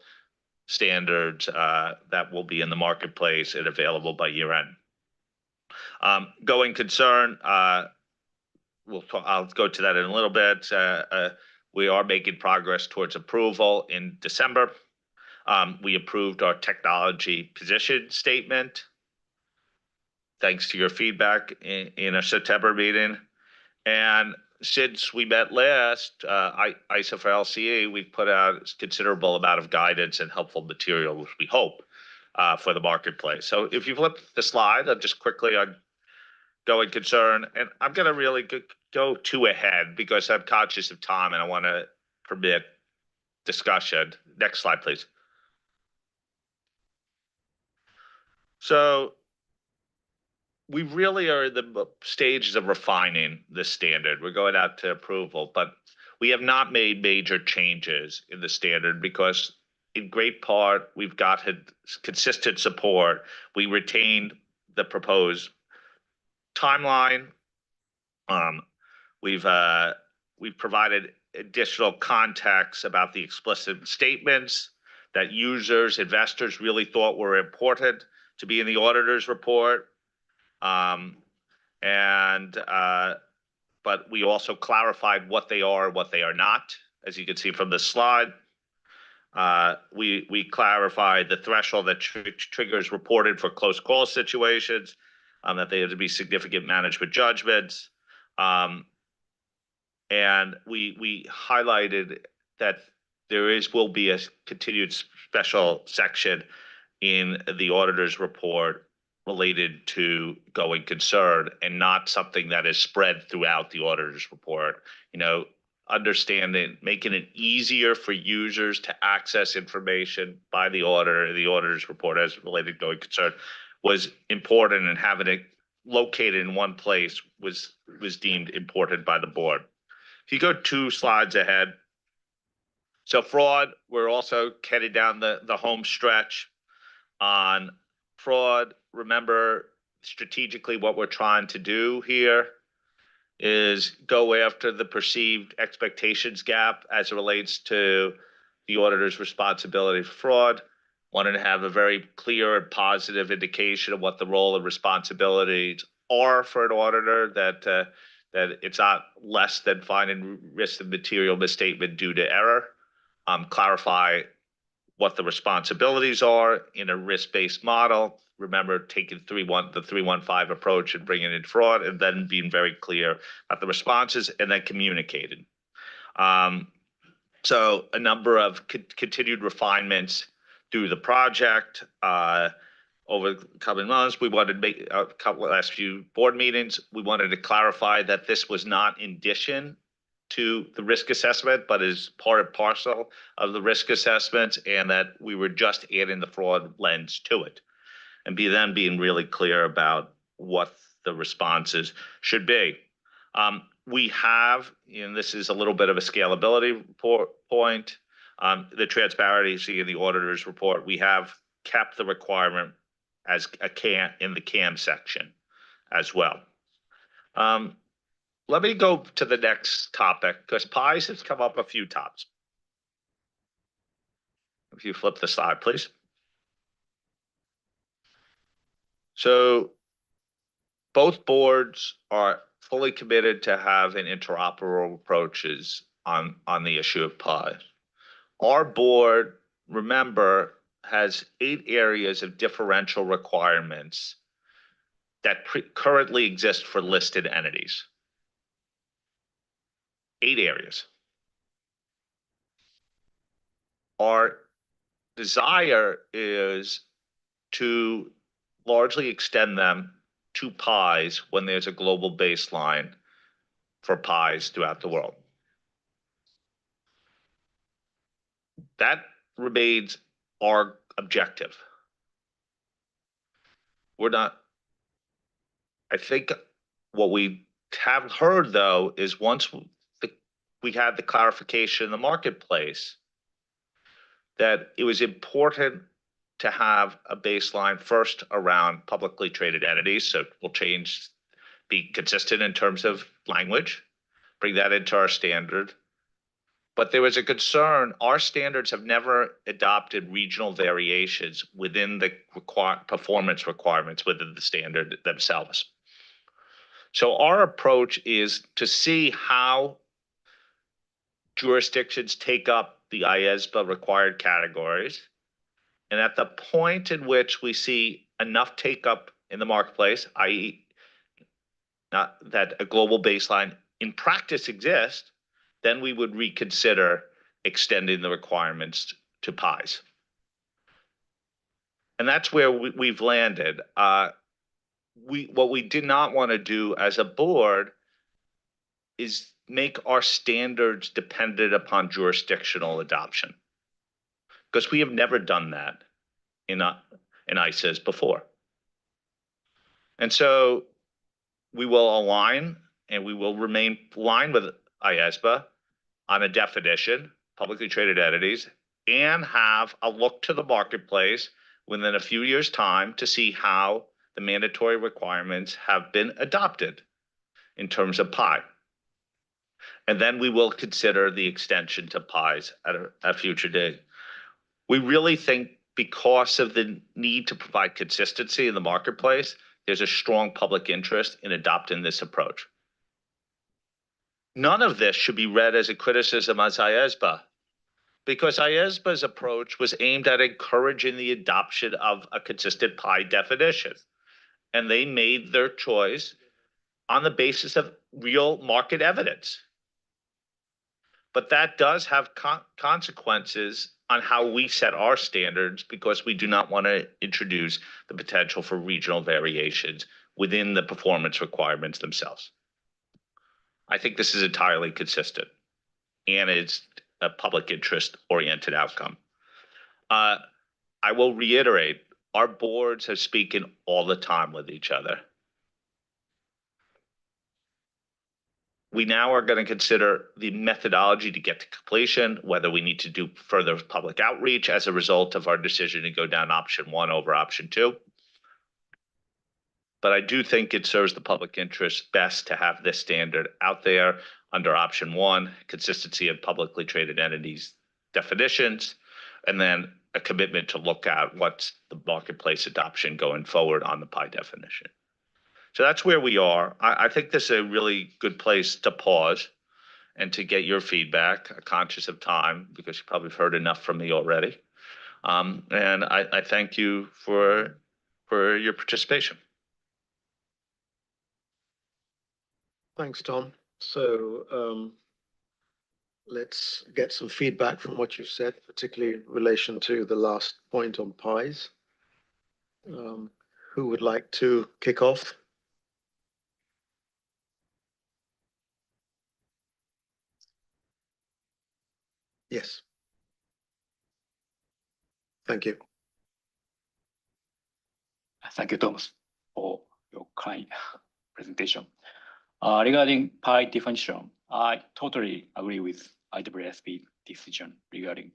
standards that will be in the marketplace and available by year end. Going concern, I'll go to that in a little bit. We are making progress towards approval in December. We approved our technology position statement, thanks to your feedback in our September meeting. And since we met last, ISA for LCE, we've put out a considerable amount of guidance and helpful material, which we hope for the marketplace. So if you flip the slide, I'm just quickly on going concern, and I'm going to really go two ahead because I'm conscious of time and I want to permit discussion. Next slide, please. So we really are in the stages of refining the standard. We're going out to approval, but we have not made major changes in the standard because in great part, we've got consistent support. We retained the proposed timeline. We've provided additional context about the explicit statements that users, investors really thought were important to be in the auditor's report. But we also clarified what they are, what they are not, as you can see from this slide. We clarified the threshold that triggers reported for close call situations, that they have to be significant management judgments. And we highlighted that will be a continued special section in the auditor's report related to going concern and not something that is spread throughout the auditor's report. Understanding, making it easier for users to access information by the auditor, the auditor's report as related to going concern was important, and having it located in one place was deemed important by the board. If you go 2 slides ahead. So fraud, we're also headed down the home stretch on fraud. Remember, strategically, what we're trying to do here is go after the perceived expectations gap as it relates to the auditor's responsibility for fraud. Wanted to have a very clear and positive indication of what the role and responsibilities are for an auditor, that it's not less than finding risk of material misstatement due to error. Clarify what the responsibilities are in a risk-based model. Remember, taking the 315 approach and bringing in fraud, and then being very clear about the responses and then communicating. So a number of continued refinements through the project over the coming months. We wanted to make a couple of last few board meetings. We wanted to clarify that this was not in addition to the risk assessment, but is part and parcel of the risk assessment, and that we were just adding the fraud lens to it, and being really clear about what the responses should be. We have, and this is a little bit of a scalability point, the transparency in the auditor's report. We have kept the requirement as in the CAM section as well. Let me go to the next topic, because PIEs has come up a few times. If you flip the slide, please. So both boards are fully committed to having interoperable approaches on the issue of pi. Our board, remember, has 8 areas of differential requirements that currently exist for listed entities. 8 areas. Our desire is to largely extend them to pies when there's a global baseline for pies throughout the world. That remains our objective. I think what we have heard, though, is once we had the clarification in the marketplace that it was important to have a baseline first around publicly traded entities. So we'll be consistent in terms of language, bring that into our standard. But there was a concern, our standards have never adopted regional variations within the performance requirements within the standard themselves. So our approach is to see how jurisdictions take up the IESBA required categories. And at the point in which we see enough take up in the marketplace, i.e. not that a global baseline in practice exists, then we would reconsider extending the requirements to pies. And that's where we've landed. What we did not want to do as a board is make our standards dependent upon jurisdictional adoption, because we have never done that in ISAs before. And so we will align and we will remain aligned with IESBA on a definition, publicly traded entities, and have a look to the marketplace within a few years' time to see how the mandatory requirements have been adopted in terms of pi. And then we will consider the extension to pies at a future date. We really think because of the need to provide consistency in the marketplace, there's a strong public interest in adopting this approach. None of this should be read as a criticism as IESBA, because IESBA's approach was aimed at encouraging the adoption of a consistent pi definition. And they made their choice on the basis of real market evidence. But that does have consequences on how we set our standards, because we do not want to introduce the potential for regional variations within the performance requirements themselves. I think this is entirely consistent, and it's a public interest oriented outcome. I will reiterate, our boards have spoken all the time with each other. We now are going to consider the methodology to get to completion, whether we need to do further public outreach as a result of our decision to go down option 1 over option 2. But I do think it serves the public interest best to have this standard out there under option 1, consistency of publicly traded entities definitions, and then a commitment to look at what's the marketplace adoption going forward on the pi definition. So that's where we are. I think this is a really good place to pause and to get your feedback, conscious of time, because you probably have heard enough from me already. And I thank you for your participation. Thanks, Tom. So let's get some feedback from what you've said, particularly in relation to the last point on pies. Who would like to kick off? Yes. Thank you. Thank you, Thomas, for your kind presentation. Regarding pi definition, I totally agree with IWSB decision regarding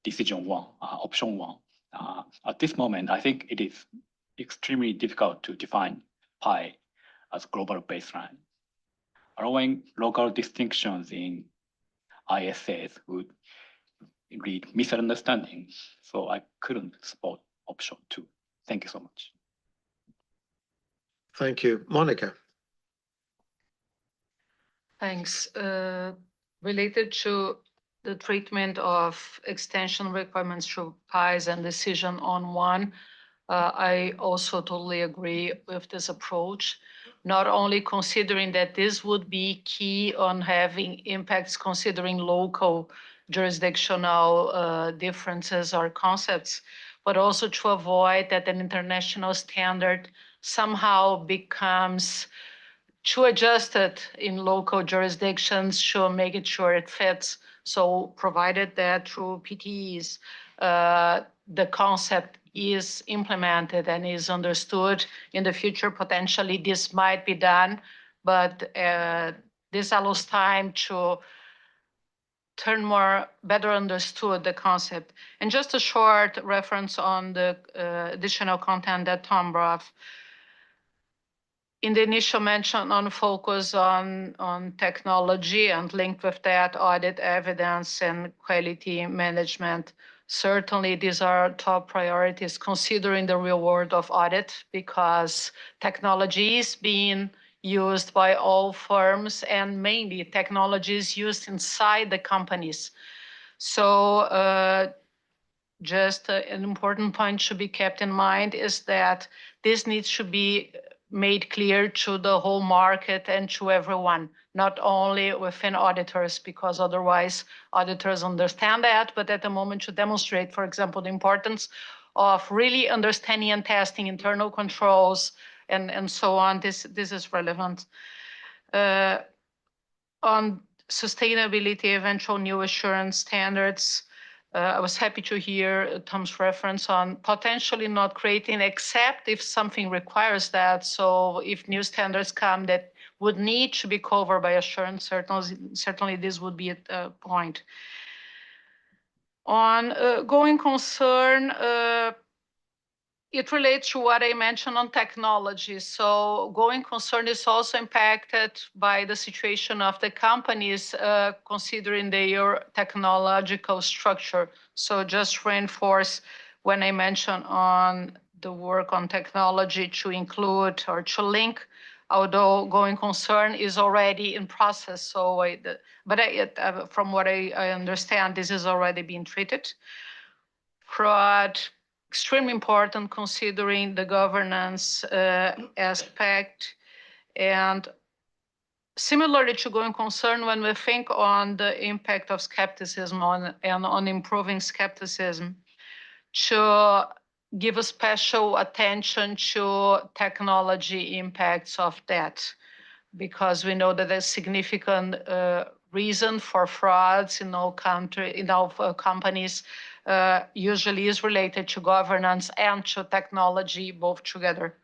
decision 1, option 1. At this moment, I think it is extremely difficult to define pi as global baseline. Allowing local distinctions in ISAs would lead misunderstanding, so I couldn't support option 2. Thank you so much. Thank you. Monica. Thanks. Related to the treatment of extension requirements through PIEs and decision on one, I also totally agree with this approach. Not only considering that this would be key on having impacts considering local jurisdictional differences or concepts, but also to avoid that an international standard somehow becomes too adjusted in local jurisdictions, to making sure it fits. So provided that through PTEs, the concept is implemented and is understood in the future, potentially this might be done, but this allows time to turn more better understood the concept. And just a short reference on the additional content that Tom brought. In the initial mention on focus on technology and linked with that audit evidence and quality management, certainly these are top priorities considering the real world of audit, because technology is being used by all firms and mainly technology is used inside the companies. So just an important point should be kept in mind is that this needs to be made clear to the whole market and to everyone, not only within auditors, because otherwise auditors understand that, but at the moment to demonstrate, for example, the importance of really understanding and testing internal controls and so on, this is relevant. On sustainability, eventual new assurance standards, I was happy to hear Tom's reference on potentially not creating except if something requires that. So if new standards come that would need to be covered by assurance, certainly this would be a point. On going concern, it relates to what I mentioned on technology. So going concern is also impacted by the situation of the companies considering their technological structure. So just reinforce when I mentioned on the work on technology to include or to link, although going concern is already in process. So, from what I understand, this is already being treated. Fraud, extremely important considering the governance aspect. And similarly to going concern, when we think on the impact of skepticism on improving skepticism, to give a special attention to technology impacts of that, because we know that there's significant reason for frauds in all companies usually is related to governance and to technology both together.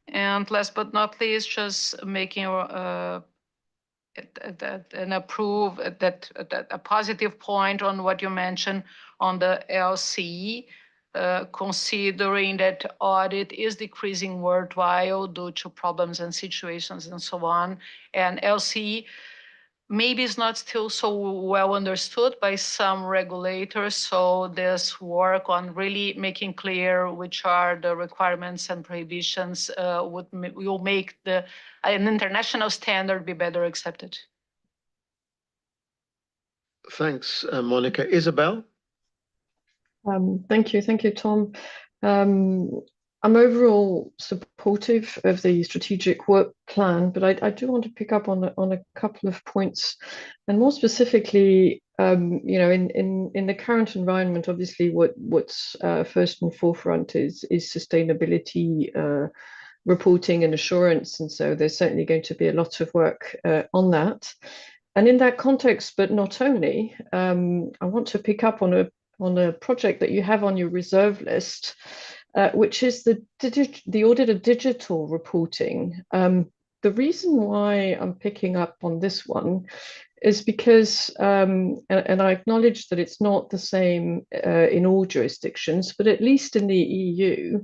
And last but not least, just making a positive point on what you mentioned on the LCE, considering that audit is decreasing worldwide due to problems and situations and so on. And LCE maybe is not still so well understood by some regulators. So this work on really making clear which are the requirements and prohibitions will make an international standard be better accepted. Thanks, Monica. Isabel? Thank you, Tom. I'm overall supportive of the strategic work plan, but I do want to pick up on a couple of points, and more specifically, in the current environment, obviously, what's first and forefront is sustainability reporting and assurance, and so there's certainly going to be a lot of work on that. And in that context, but not only, I want to pick up on a project that you have on your reserve list, which is the audit of digital reporting. The reason why I'm picking up on this one is because, and I acknowledge that it's not the same in all jurisdictions, but at least in the EU,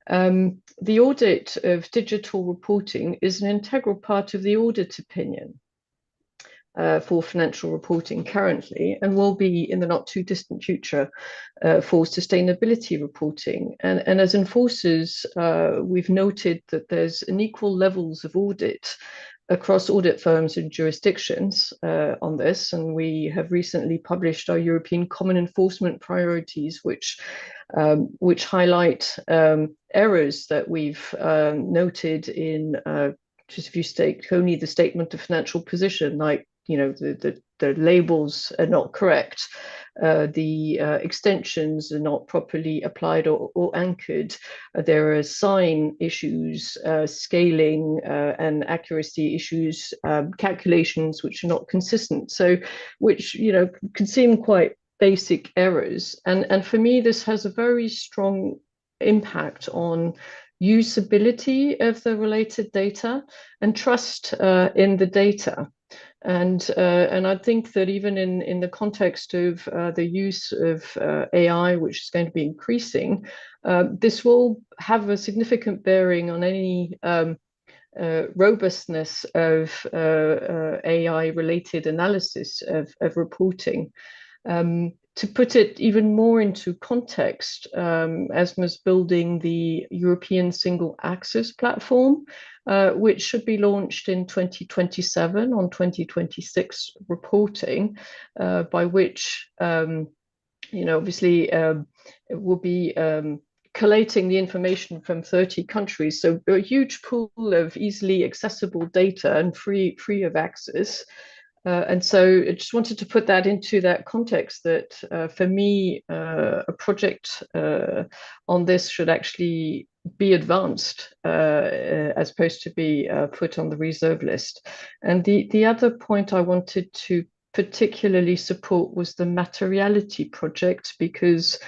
the audit of digital reporting is an integral part of the audit opinion. for financial reporting currently, and will be in the not too distant future for sustainability reporting. And as enforcers, we've noted that there's unequal levels of audit across audit firms and jurisdictions on this. And we have recently published our European Common Enforcement Priorities, which highlight errors that we've noted in just if you state only the statement of financial position, like the labels are not correct, the extensions are not properly applied or anchored. There are sign issues, scaling and accuracy issues, calculations which are not consistent. So, which can seem quite basic errors. And for me, this has a very strong impact on usability of the related data and trust in the data. And I think that even in the context of the use of AI, which is going to be increasing, this will have a significant bearing on any robustness of AI-related analysis of reporting. To put it even more into context, ESMA's building the European Single Access Platform, which should be launched in 2027 on 2026 reporting, by which, obviously, it will be collating the information from 30 countries. So a huge pool of easily accessible data and free of access. And so I just wanted to put that into that context that for me, a project on this should actually be advanced as opposed to be put on the reserve list. And the other point I wanted to particularly support was the materiality project, because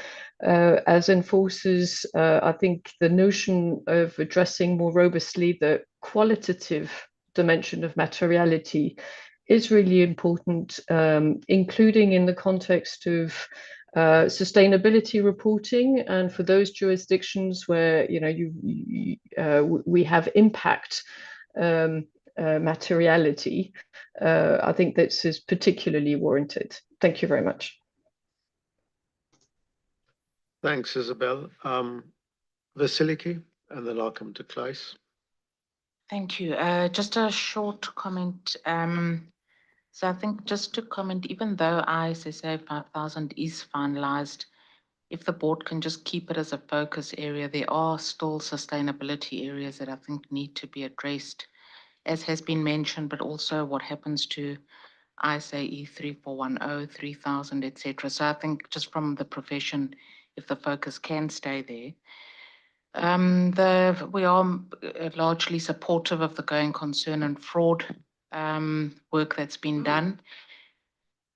as enforcers, I think the notion of addressing more robustly the qualitative dimension of materiality is really important, including in the context of sustainability reporting, and for those jurisdictions where we have impact materiality. I think this is particularly warranted. Thank you very much. Thanks, Isabel. Vasiliki, and then I'll come to Klaes. Thank you. Just a short comment. So I think just to comment, even though ISSA 5000 is finalized, if the board can just keep it as a focus area, there are still sustainability areas that I think need to be addressed, as has been mentioned, but also what happens to ISA E3410, 3000, etc. So I think just from the profession, if the focus can stay there. We are largely supportive of the going concern and fraud work that's been done.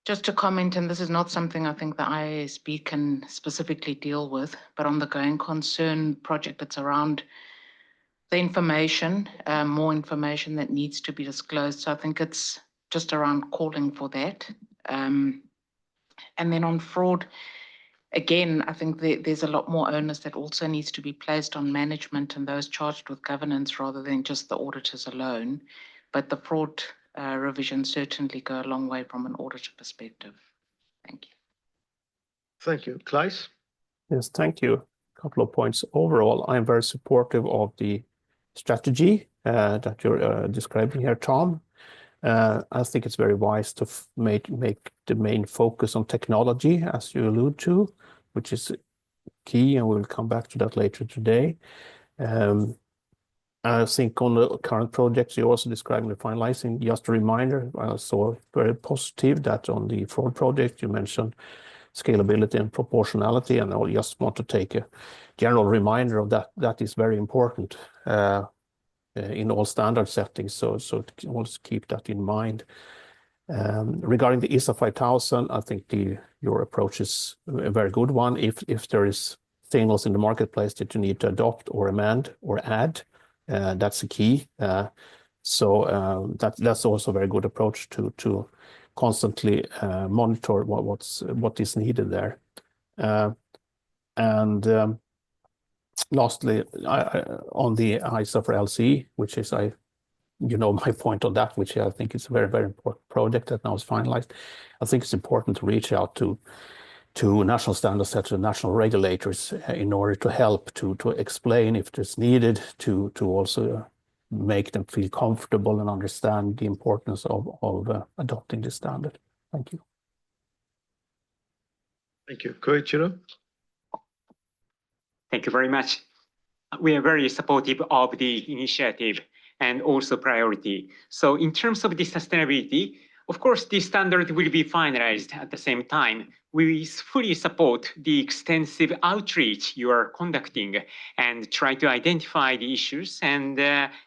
Just to comment, and this is not something I think the IASB can specifically deal with, but on the going concern project, it's around the information, more information that needs to be disclosed. So I think it's just around calling for that. And then on fraud, again, I think there's a lot more onus that also needs to be placed on management and those charged with governance rather than just the auditors alone. But the fraud revisions certainly go a long way from an auditor perspective. Thank you. Thank you. Klaes? Yes, thank you. A couple of points. Overall, I'm very supportive of the strategy that you're describing here, Tom. I think it's very wise to make the main focus on technology, as you allude to, which is key, and we'll come back to that later today. I think on the current projects, you're also describing the finalizing. Just a reminder, I saw very positive that on the fraud project, you mentioned scalability and proportionality, and I just want to take a general reminder of that. That is very important in all standard settings, so also keep that in mind. Regarding the ISA 5000, I think your approach is a very good one. If there is signals in the marketplace that you need to adopt or amend or add, that's the key. So that's also a very good approach to constantly monitor what is needed there. And lastly, on the ISA for LC, which is I you know my point on that, which I think is a very, very important project that now is finalized. I think it's important to reach out to national standard setters and national regulators in order to help to explain if it's needed, to also make them feel comfortable and understand the importance of adopting this standard. Thank you. Thank you. Koichiro? Thank you very much. We are very supportive of the initiative and also priority. So in terms of the sustainability, of course, the standard will be finalized at the same time. We fully support the extensive outreach you are conducting and try to identify the issues and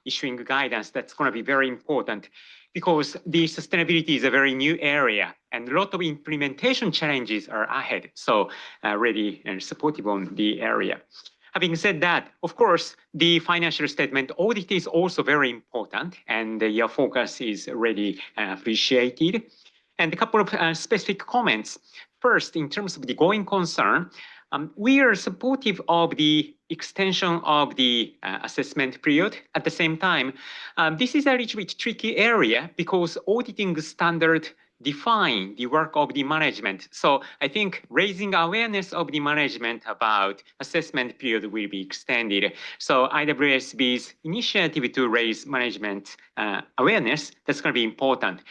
issuing guidance. That's going to be very important because the sustainability is a very new area and a lot of implementation challenges are ahead. So ready and supportive on the area. Having said that, of course, the financial statement audit is also very important and your focus is really appreciated. And a couple of specific comments. First, in terms of the going concern, we are supportive of the extension of the assessment period. At the same time, this is a little bit tricky area because auditing standard define the work of the management. So I think raising awareness of the management about assessment period will be extended. So IWSB's initiative to raise management awareness, that's going to be important.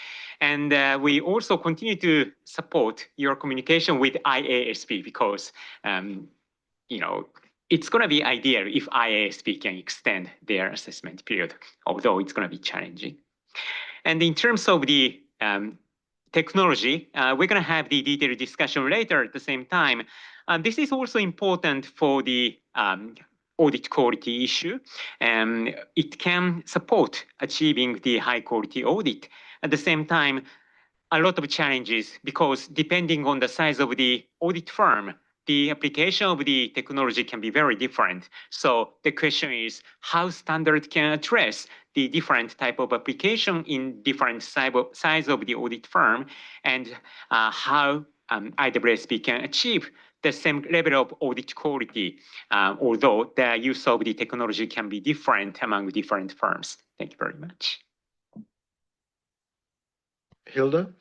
And we also continue to support your communication with IASB because, you know, it's going to be ideal if IASB can extend their assessment period, although it's going to be challenging. And in terms of the technology, we're going to have the detailed discussion later at the same time. This is also important for the audit quality issue. It can support achieving the high quality audit. At the same time, a lot of challenges because depending on the size of the audit firm, the application of the technology can be very different. So the question is how standard can address the different type of application in different size of the audit firm and how IWSB can achieve the same level of audit quality, although the use of the technology can be different among different firms. Thank you very much. Hilda?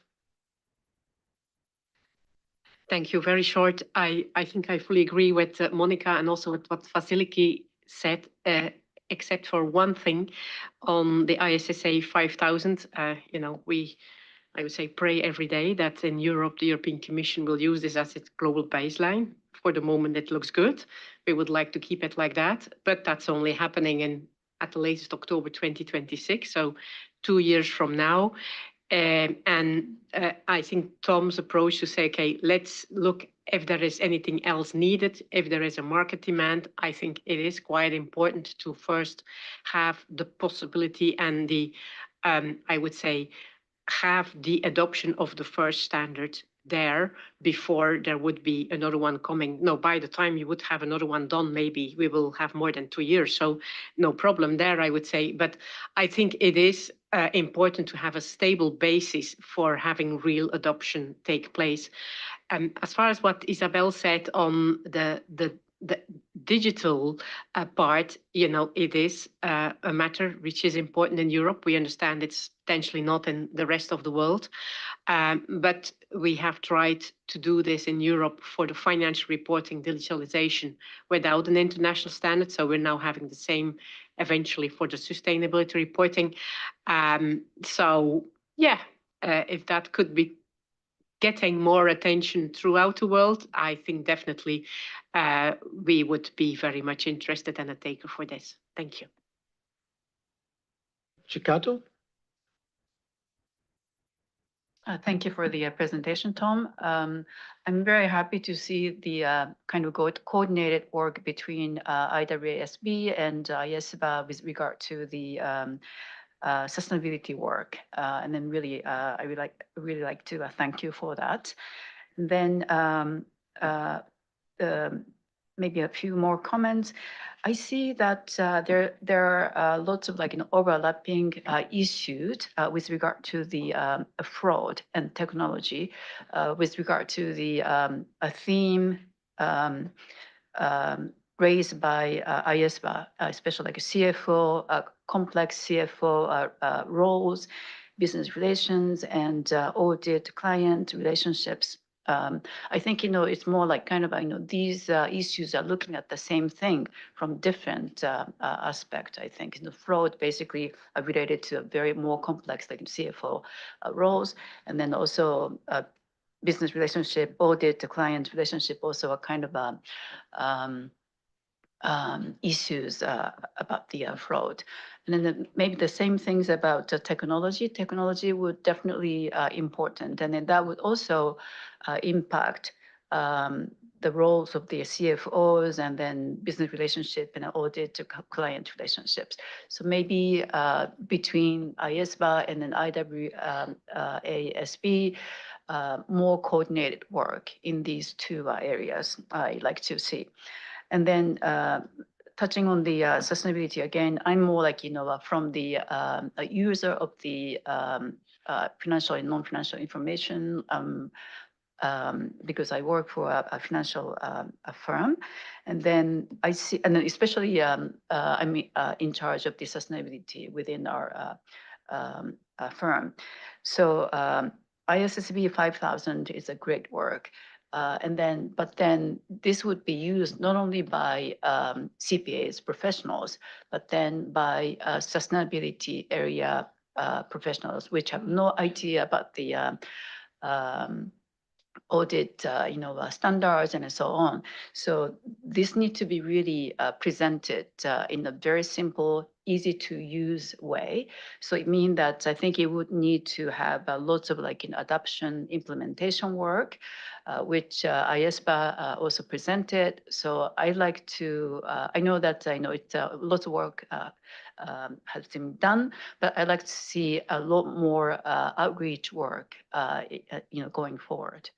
Thank you. Very short. I think I fully agree with Monica and also with what Vasiliki said, except for one thing on the ISSA 5000. You know, I would say, pray every day that in Europe, the European Commission will use this as its global baseline. For the moment, it looks good. We would like to keep it like that, but that's only happening at the latest October 2026, so 2 years from now. I think Tom's approach to say, okay, let's look if there is anything else needed, if there is a market demand. I think it is quite important to first have the possibility and the, I would say, have the adoption of the first standard there before there would be another one coming. No, by the time you would have another one done, maybe we will have more than 2 years. So no problem there, I would say. But I think it is important to have a stable basis for having real adoption take place. As far as what Isabel said on the digital part, you know, it is a matter which is important in Europe. We understand it's potentially not in the rest of the world, but we have tried to do this in Europe for the financial reporting digitalization without an international standard. So we're now having the same eventually for the sustainability reporting. So yeah, if that could be getting more attention throughout the world, I think definitely we would be very much interested and a taker for this. Thank you. Chikato? Thank you for the presentation, Tom. I'm very happy to see the kind of coordinated work between IWSB and ISBA with regard to the sustainability work. And then really, I would really like to thank you for that. And then maybe a few more comments. I see that there are lots of overlapping issues with regard to the fraud and technology, with regard to the theme raised by ISBA, especially like a CFO, complex CFO roles, business relations, and audit client relationships. I think, it's more like kind of, these issues are looking at the same thing from different aspect. I think, fraud basically are related to a very more complex like CFO roles, and then also business relationship, audit, the client relationship also are kind of issues about the fraud. And then maybe the same things about technology. Technology would definitely important, and then that would also impact the roles of the CFOs and then business relationship and audit to client relationships. So maybe between ISBA and then IWASB, more coordinated work in these two areas I like to see. And then touching on the sustainability again, I'm more like, from the a user of the financial and non-financial information because I work for a financial firm. And then I see, and then especially I'm in charge of the sustainability within our firm. So ISSB 5000 is a great work. But then this would be used not only by CPAs, professionals, but then by sustainability area professionals, which have no idea about the audit, standards and so on. So this needs to be really presented in a very simple, easy to use way. So it means that I think it would need to have lots of adoption implementation work, which ISBA also presented. So I like to, I know it's lots of work has been done, but I'd like to see a lot more outreach work, going forward.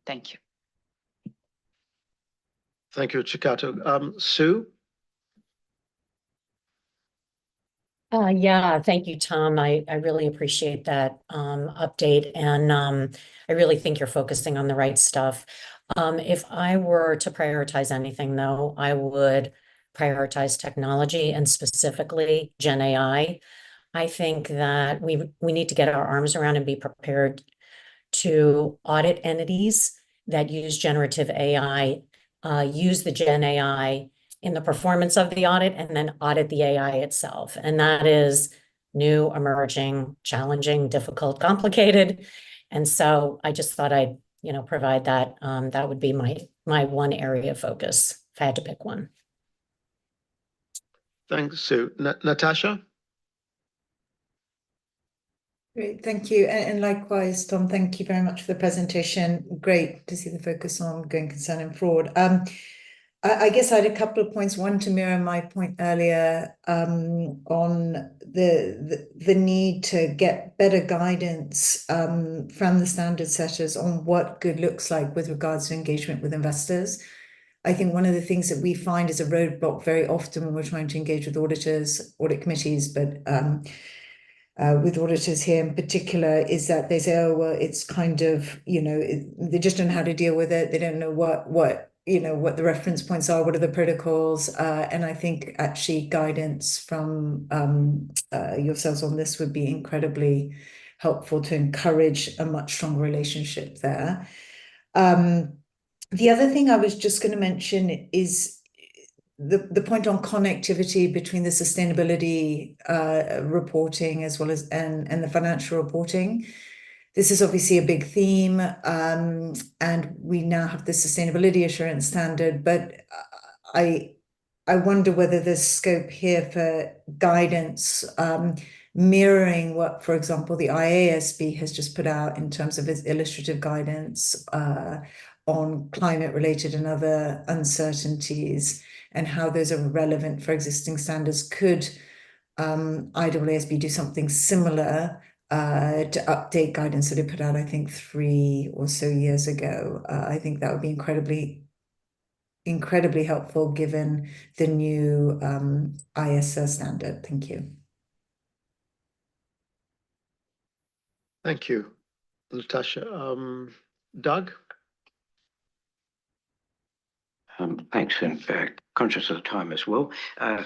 Thank you. Thank you, Chikato. Sue? Yeah, thank you, Tom. I really appreciate that update, and I really think you're focusing on the right stuff. If I were to prioritize anything, though, I would prioritize technology and specifically Gen AI. I think that we need to get our arms around and be prepared to audit entities that use generative AI, use the Gen AI in the performance of the audit, and then audit the AI itself. And that is new, emerging, challenging, difficult, complicated. And so I just thought I'd, provide that. That would be my one area of focus if I had to pick one. Thanks, Sue. Natasha? Great, thank you. And likewise, Tom, thank you very much for the presentation. Great to see the focus on going concern and fraud. I guess I had a couple of points. One, to mirror my point earlier on the need to get better guidance from the standard setters on what good looks like with regards to engagement with investors. I think one of the things that we find is a roadblock very often when we're trying to engage with auditors, audit committees, but with auditors here in particular, is that they say, oh, well, it's kind of, they just don't know how to deal with it. They don't know what the reference points are, what are the protocols. And I think actually guidance from yourselves on this would be incredibly helpful to encourage a much stronger relationship there. The other thing I was just going to mention is the point on connectivity between the sustainability reporting as well as and the financial reporting. This is obviously a big theme, and we now have the sustainability assurance standard, but I wonder whether there's scope here for guidance mirroring what, for example, the IASB has just put out in terms of its illustrative guidance on climate-related and other uncertainties, and how those are relevant for existing standards. Could IAASB do something similar to update guidance that it put out, I think, 3 or so years ago? I think that would be incredibly helpful given the new ISO standard. Thank you. Thank you, Natasha. Doug? Thanks, and conscious of the time as well.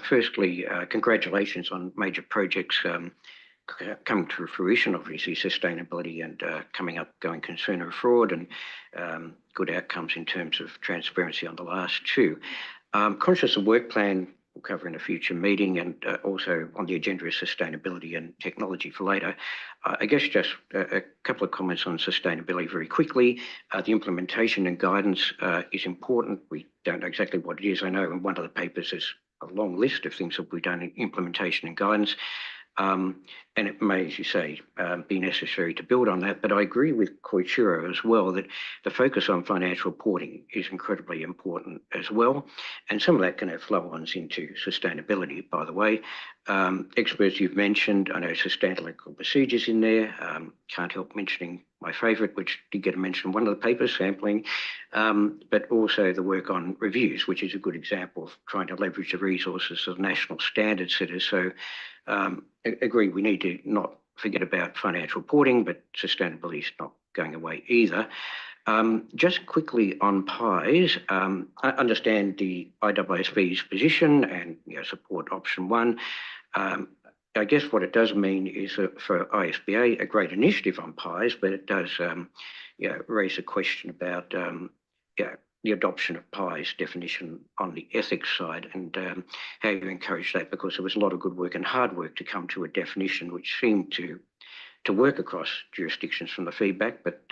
Firstly, congratulations on major projects coming to fruition, obviously sustainability and coming up, going concern and fraud, and good outcomes in terms of transparency on the last two. Conscious of work plan we'll cover in a future meeting, and also on the agenda is sustainability and technology for later. I guess just a couple of comments on sustainability very quickly. The implementation and guidance is important. We don't know exactly what it is. I know in one of the papers there's a long list of things that we've done in implementation and guidance. And it may, as you say, be necessary to build on that. But I agree with Koichiro as well that the focus on financial reporting is incredibly important as well. And some of that can have flow-ons into sustainability, by the way. Experts you've mentioned, I know sustainable procedures in there. Can't help mentioning my favourite, which did get a mention in one of the papers, sampling, but also the work on reviews, which is a good example of trying to leverage the resources of national standard setters. So agree, we need to not forget about financial reporting, but sustainability is not going away either. Just quickly on PIEs, I understand the IAASB's position and support option one. I guess what it does mean is for ISBA, a great initiative on PIEs, but it does raise a question about the adoption of PIEs definition on the ethics side, and how you encourage that, because there was a lot of good work and hard work to come to a definition which seemed to work across jurisdictions from the feedback, but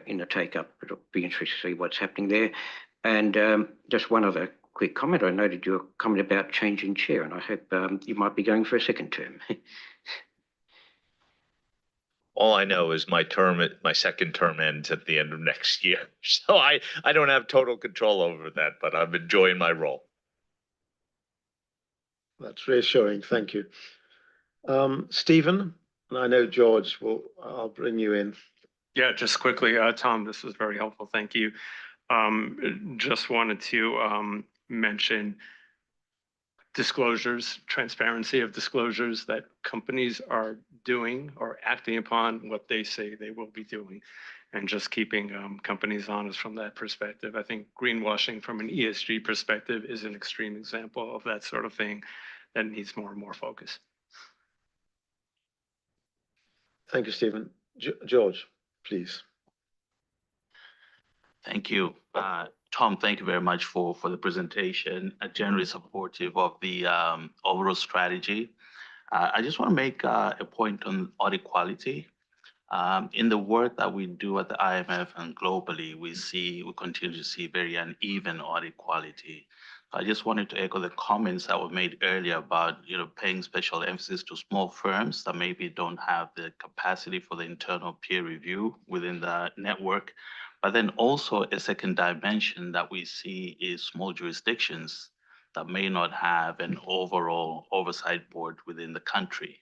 in the take-up, it'll be interesting to see what's happening there. And just one other quick comment. I noted your comment about changing chair, and I hope you might be going for a second term. All I know is my second term ends at the end of next year. So I don't have total control over that, but I'm enjoying my role. That's reassuring. Thank you. Stephen, and I know George I'll bring you in. Yeah, just quickly, Tom, this was very helpful. Thank you. Just wanted to mention disclosures, transparency of disclosures that companies are doing or acting upon what they say they will be doing, and just keeping companies honest from that perspective. I think greenwashing from an ESG perspective is an extreme example of that sort of thing that needs more and more focus. Thank you, Stephen. George, please. Thank you. Tom, thank you very much for the presentation. Generally supportive of the overall strategy. I just want to make a point on audit quality. In the work that we do at the IMF and globally, we continue to see very uneven audit quality. I just wanted to echo the comments that were made earlier about paying special emphasis to small firms that maybe don't have the capacity for the internal peer review within the network. But then also a second dimension that we see is small jurisdictions that may not have an overall oversight board within the country.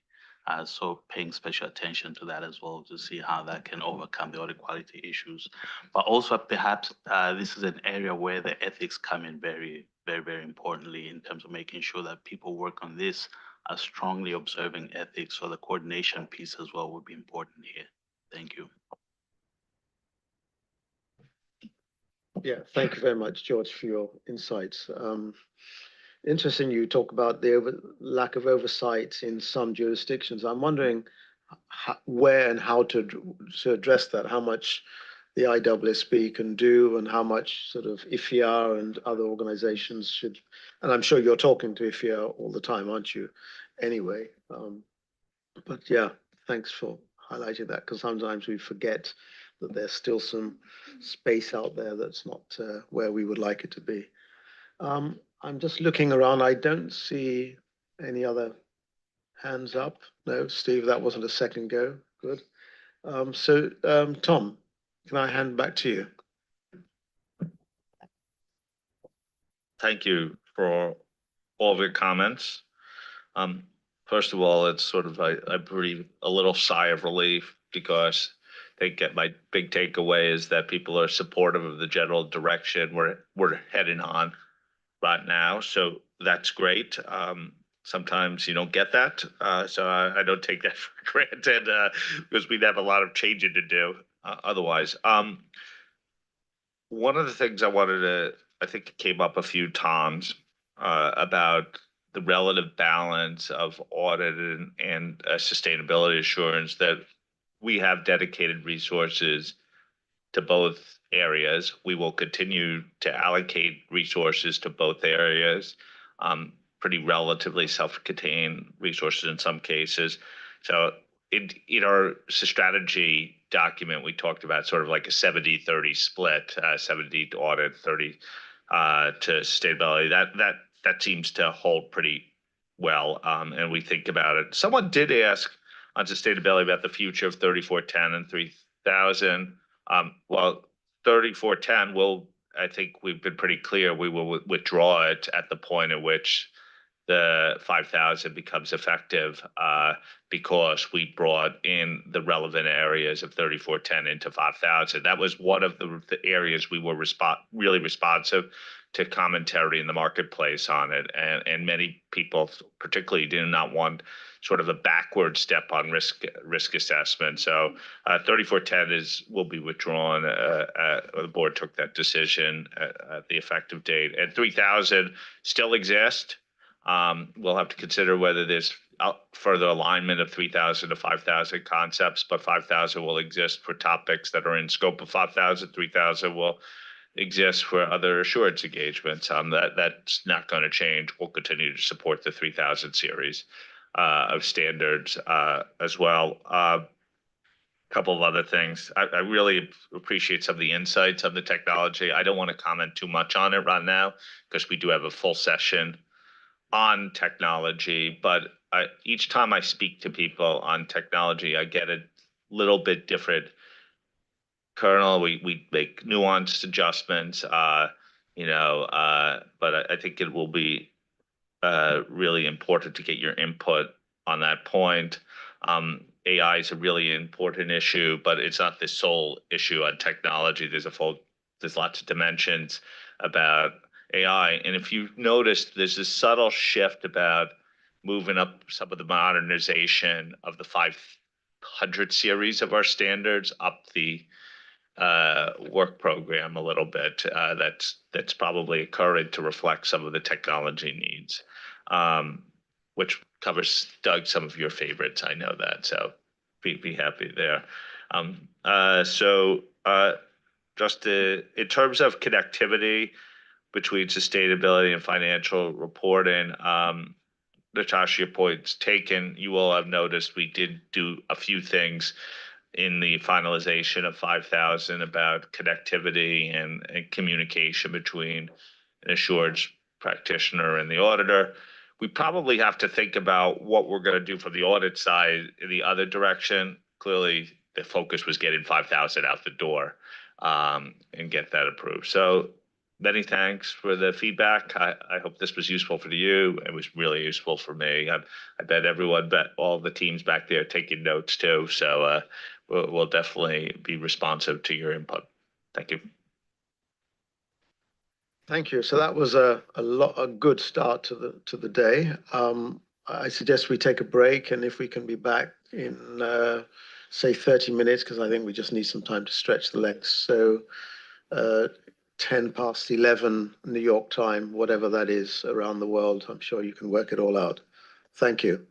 So paying special attention to that as well to see how that can overcome the audit quality issues. But also perhaps this is an area where the ethics come in very, very, very importantly in terms of making sure that people work on this are strongly observing ethics. So the coordination piece as well would be important here. Thank you. Yeah, thank you very much, George, for your insights. Interesting you talk about the lack of oversight in some jurisdictions. I'm wondering where and how to address that, how much the IAASB can do and how much sort of IFIA and other organizations should, and I'm sure you're talking to IFIA all the time, aren't you? Anyway, but yeah, thanks for highlighting that, because sometimes we forget that there's still some space out there that's not where we would like it to be. I'm just looking around. I don't see any other hands up. No, Steve, that wasn't a second go. Good. So Tom, can I hand back to you? Thank you for all of your comments. First of all, it's sort of, I breathe a little sigh of relief, because I think my big takeaway is that people are supportive of the general direction we're heading on right now. So that's great. Sometimes you don't get that. So I don't take that for granted because we'd have a lot of changing to do otherwise. One of the things I wanted to I think it came up a few times about the relative balance of audit and sustainability assurance, that we have dedicated resources to both areas. We will continue to allocate resources to both areas, pretty relatively self-contained resources in some cases. So in our strategy document, we talked about sort of like a 70-30 split, 70 to audit, 30 to sustainability. That seems to hold pretty well, and we think about it. Someone did ask on sustainability about the future of 3410 and 3000. Well, 3410 I think we've been pretty clear, we will withdraw it at the point at which the 5,000 becomes effective, because we brought in the relevant areas of 3410 into 5,000. That was one of the areas we were really responsive to commentary in the marketplace on it. And many people particularly do not want sort of a backward step on risk assessment. So 3410 will be withdrawn. The board took that decision at the effective date. And 3000 still exists. We'll have to consider whether there's further alignment of 3,000 to 5,000 concepts, but 5,000 will exist for topics that are in scope of 5,000. 3,000 will exist for other assurance engagements. That's not going to change. We'll continue to support the 3,000 series of standards as well. Couple of other things. I really appreciate some of the insights of the technology. I don't want to comment too much on it right now because we do have a full session on technology, but each time I speak to people on technology, I get a little bit different kernel. We make nuanced adjustments, but I think it will be really important to get your input on that point. AI is a really important issue, but it's not the sole issue on technology. There's lots of dimensions about AI. And if you've noticed, there's this subtle shift about moving up some of the modernization of the 500 series of our standards up the work program a little bit. That's probably occurring to reflect some of the technology needs, which covers, Doug, some of your favorites. I know that, so be happy there. Just in terms of connectivity between sustainability and financial reporting, Natasha, your point's taken. You will have noticed we did do a few things in the finalization of 5,000 about connectivity and communication between an assurance practitioner and the auditor. We probably have to think about what we're going to do from the audit side in the other direction. Clearly, the focus was getting 5,000 out the door and get that approved. So many thanks for the feedback. I hope this was useful for you. It was really useful for me. I bet all the teams back there taking notes too. So we'll definitely be responsive to your input. Thank you. Thank you. So that was a good start to the day. I suggest we take a break, and if we can be back in say 30 minutes, because I think we just need some time to stretch the legs. So 10 past 11 New York time, whatever that is around the world. I'm sure you can work it all out. Thank you.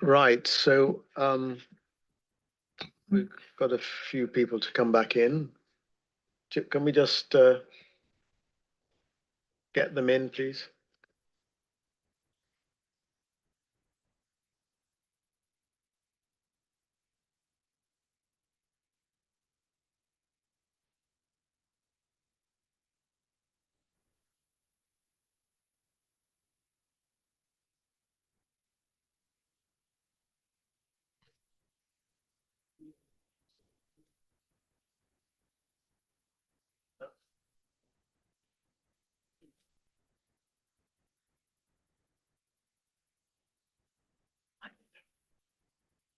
Right, so we've got a few people to come back in. Can we just get them in, please?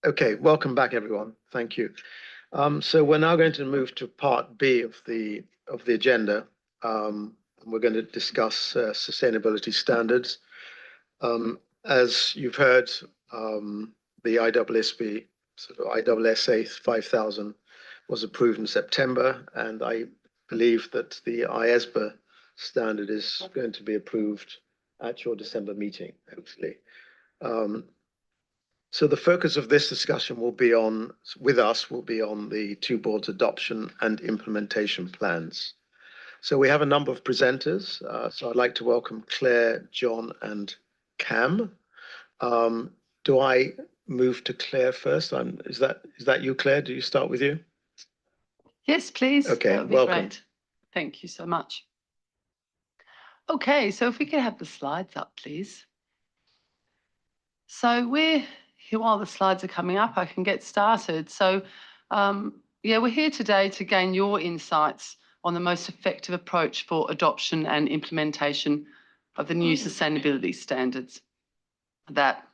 Okay, welcome back, everyone. Thank you. So we're now going to move to part B of the agenda. We're going to discuss sustainability standards. As you've heard, the ISSB, sort of ISSA 5000, was approved in September, and I believe that the ISBA standard is going to be approved at your December meeting, hopefully. So the focus of this discussion will be on the two boards' adoption and implementation plans. So we have a number of presenters. So I'd like to welcome Claire, John, and Cam. Do I move to Claire first? Is that you, Claire? Do you start with you? Yes, please. Okay, That would be welcome. great. Thank you so much. Okay, so if we could have the slides up, please. So while the slides are coming up, I can get started. So yeah, we're here today to gain your insights on the most effective approach for adoption and implementation of the new sustainability standards that,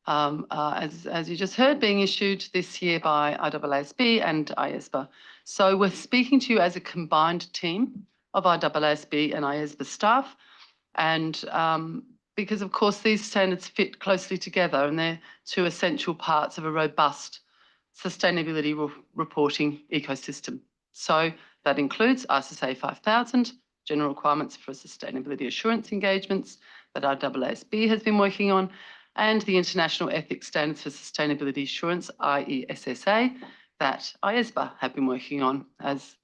as you just heard, being issued this year by ISSB and ISBA. So we're speaking to you as a combined team of ISSB and ISBA staff, and because of course these standards fit closely together and they're two essential parts of a robust sustainability reporting ecosystem. So that includes ISSA 5000, general requirements for sustainability assurance engagements that ISSB has been working on, and the International Ethics Standards for Sustainability Assurance, i.e. SSA, that ISBA have been working on as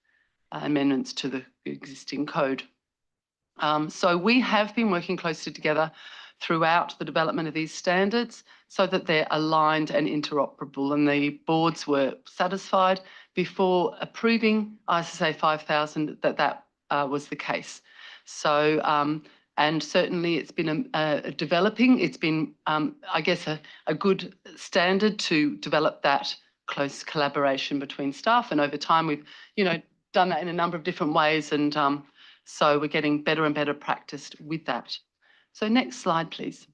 amendments to the existing code. So we have been working closely together throughout the development of these standards so that they're aligned and interoperable, and the boards were satisfied before approving ISSA 5000 that was the case. So, and certainly it's been developing, it's been, I guess, a good standard to develop that close collaboration between staff, and over time we've, done that in a number of different ways, and so we're getting better and better practiced with that. So next slide, please.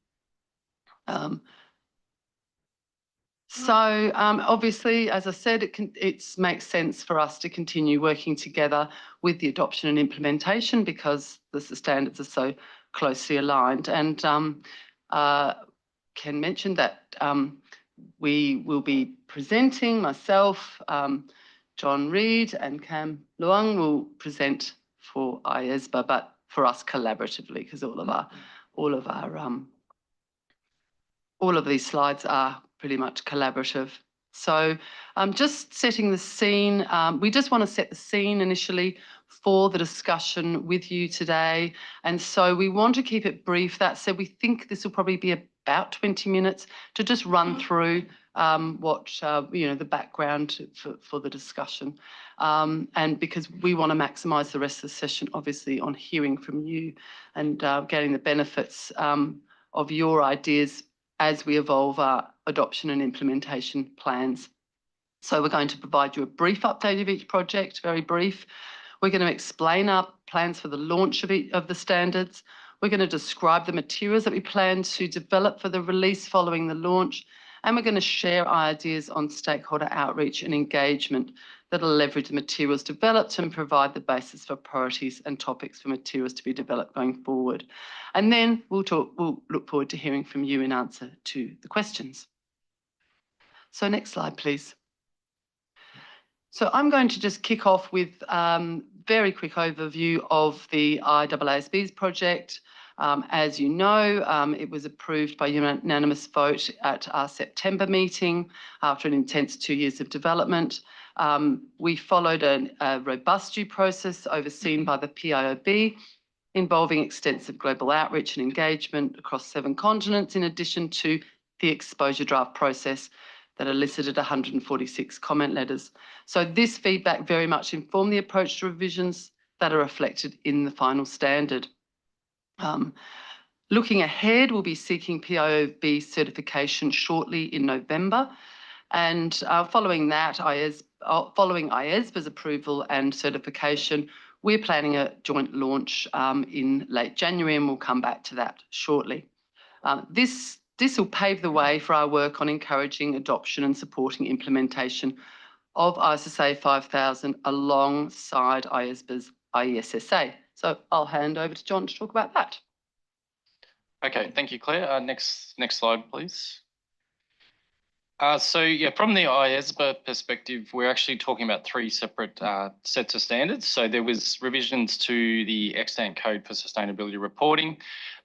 Obviously, as I said, it makes sense for us to continue working together with the adoption and implementation because the standards are so closely aligned. And Ken mentioned that we will be presenting, myself, John Reid and Cam Luang will present for ISBA, but for us collaboratively, because all of these slides are pretty much collaborative. So just setting the scene, we just want to set the scene initially for the discussion with you today. And so we want to keep it brief. That said, we think this will probably be about 20 minutes to just run through the background for the discussion. And because we want to maximise the rest of the session, obviously, on hearing from you and getting the benefits of your ideas as we evolve our adoption and implementation plans. So we're going to provide you a brief update of each project, very brief. We're going to explain our plans for the launch of the standards. We're going to describe the materials that we plan to develop for the release following the launch. And we're going to share ideas on stakeholder outreach and engagement that will leverage the materials developed and provide the basis for priorities and topics for materials to be developed going forward. And then we'll look forward to hearing from you in answer to the questions. So next slide, please. So I'm going to just kick off with very quick overview of the ISSB's project. As you know, it was approved by unanimous vote at our September meeting after an intense 2 years of development. We followed a robust due process overseen by the PIOB, involving extensive global outreach and engagement across 7 continents, in addition to the exposure draft process that elicited 146 comment letters. So this feedback very much informed the approach to revisions that are reflected in the final standard. Looking ahead, we'll be seeking PIOB certification shortly in November, and following that, following IESBA's approval and certification, we're planning a joint launch in late January, and we'll come back to that shortly. This will pave the way for our work on encouraging adoption and supporting implementation of ISSA 5000 alongside IESBA's IESSA. So I'll hand over to John to talk about that. Okay, thank you, Claire. Next slide, please. So yeah, from the IESBA perspective, we're actually talking about 3 separate sets of standards. So there was revisions to the extant code for sustainability reporting.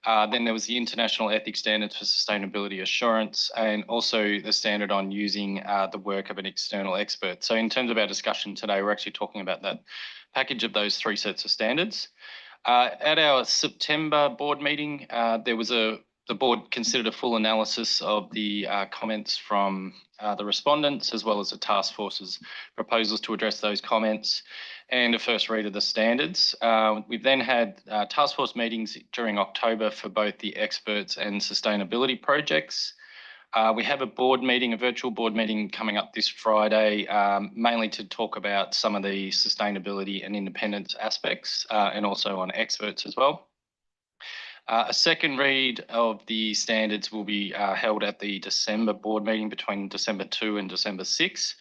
Then there was the international ethics standards for sustainability assurance, and also the standard on using the work of an external expert. So in terms of our discussion today, we're actually talking about that package of those 3 sets of standards. At our September board meeting, the board considered a full analysis of the comments from the respondents, as well as the task force's proposals to address those comments, and a first read of the standards. We then had task force meetings during October for both the experts and sustainability projects. We have a virtual board meeting coming up this Friday, mainly to talk about some of the sustainability and independence aspects, and also on experts as well. A second read of the standards will be held at the December board meeting between December 2 and December 6,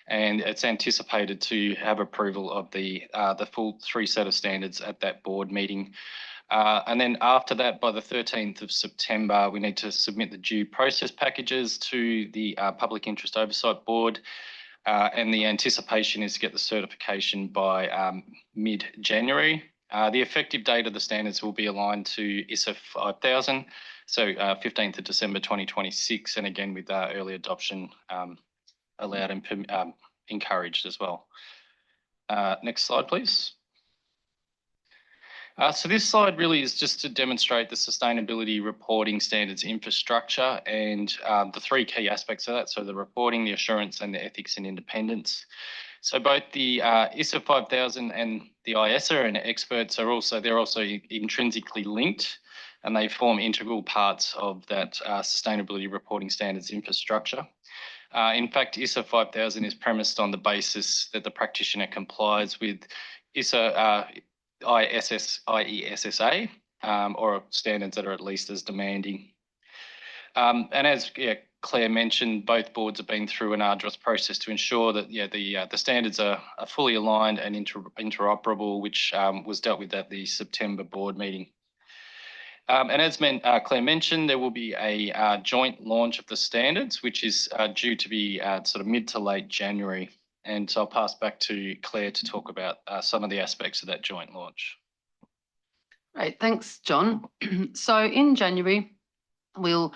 and it's anticipated to have approval of the full 3 set of standards at that board meeting. And then after that, by the 13th of September, we need to submit the due process packages to the Public Interest Oversight Board, and the anticipation is to get the certification by mid-January. The effective date of the standards will be aligned to ISA 5000, so 15th of December 2026, and again with early adoption allowed and encouraged as well. Next slide, please. So this slide really is just to demonstrate the sustainability reporting standards infrastructure and the 3 key aspects of that, so the reporting, the assurance, and the ethics and independence. So both the ISA 5000 and the IESA and experts are also intrinsically linked, and they form integral parts of that sustainability reporting standards infrastructure. In fact, ISA 5000 is premised on the basis that the practitioner complies with ISA IESSA, or standards that are at least as demanding. And as Claire mentioned, both boards have been through an arduous process to ensure that the standards are fully aligned and interoperable, which was dealt with at the September board meeting. And as Claire mentioned, there will be a joint launch of the standards, which is due to be sort of mid to late January. And so I'll pass back to Claire to talk about some of the aspects of that joint launch. Great, thanks, John. So in January, we'll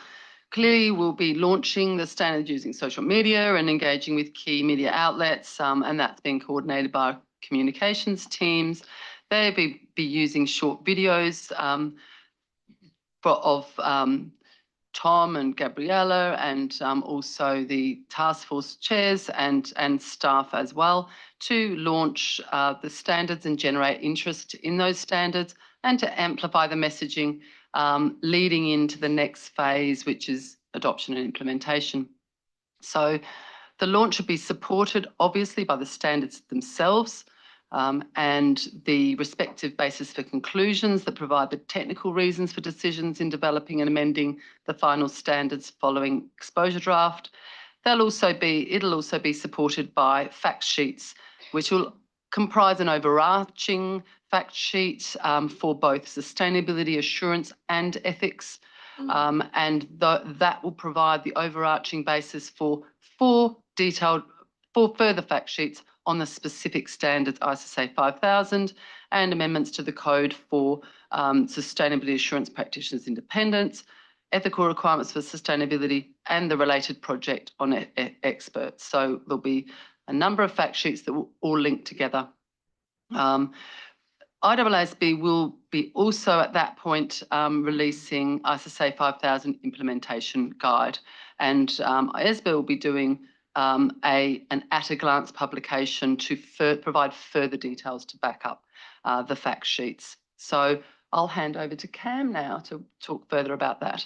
be launching the standard using social media and engaging with key media outlets, and that's being coordinated by our communications teams. They'll be using short videos of Tom and Gabriella, and also the task force chairs and staff as well, to launch the standards and generate interest in those standards, and to amplify the messaging leading into the next phase, which is adoption and implementation. So the launch will be supported obviously by the standards themselves, and the respective basis for conclusions that provide the technical reasons for decisions in developing and amending the final standards following exposure draft. It'll also be supported by fact sheets, which will comprise an overarching fact sheet for both sustainability assurance and ethics, and that will provide the overarching basis for 4 further fact sheets on the specific standards ISSA 5000 and amendments to the code for sustainability assurance practitioners' independence, ethical requirements for sustainability, and the related project on experts. So there'll be a number of fact sheets that will all link together. IAASB will be also at that point releasing ISSA 5000 implementation guide, and IASB will be doing an at-a-glance publication to provide further details to back up the fact sheets. So I'll hand over to Cam now to talk further about that.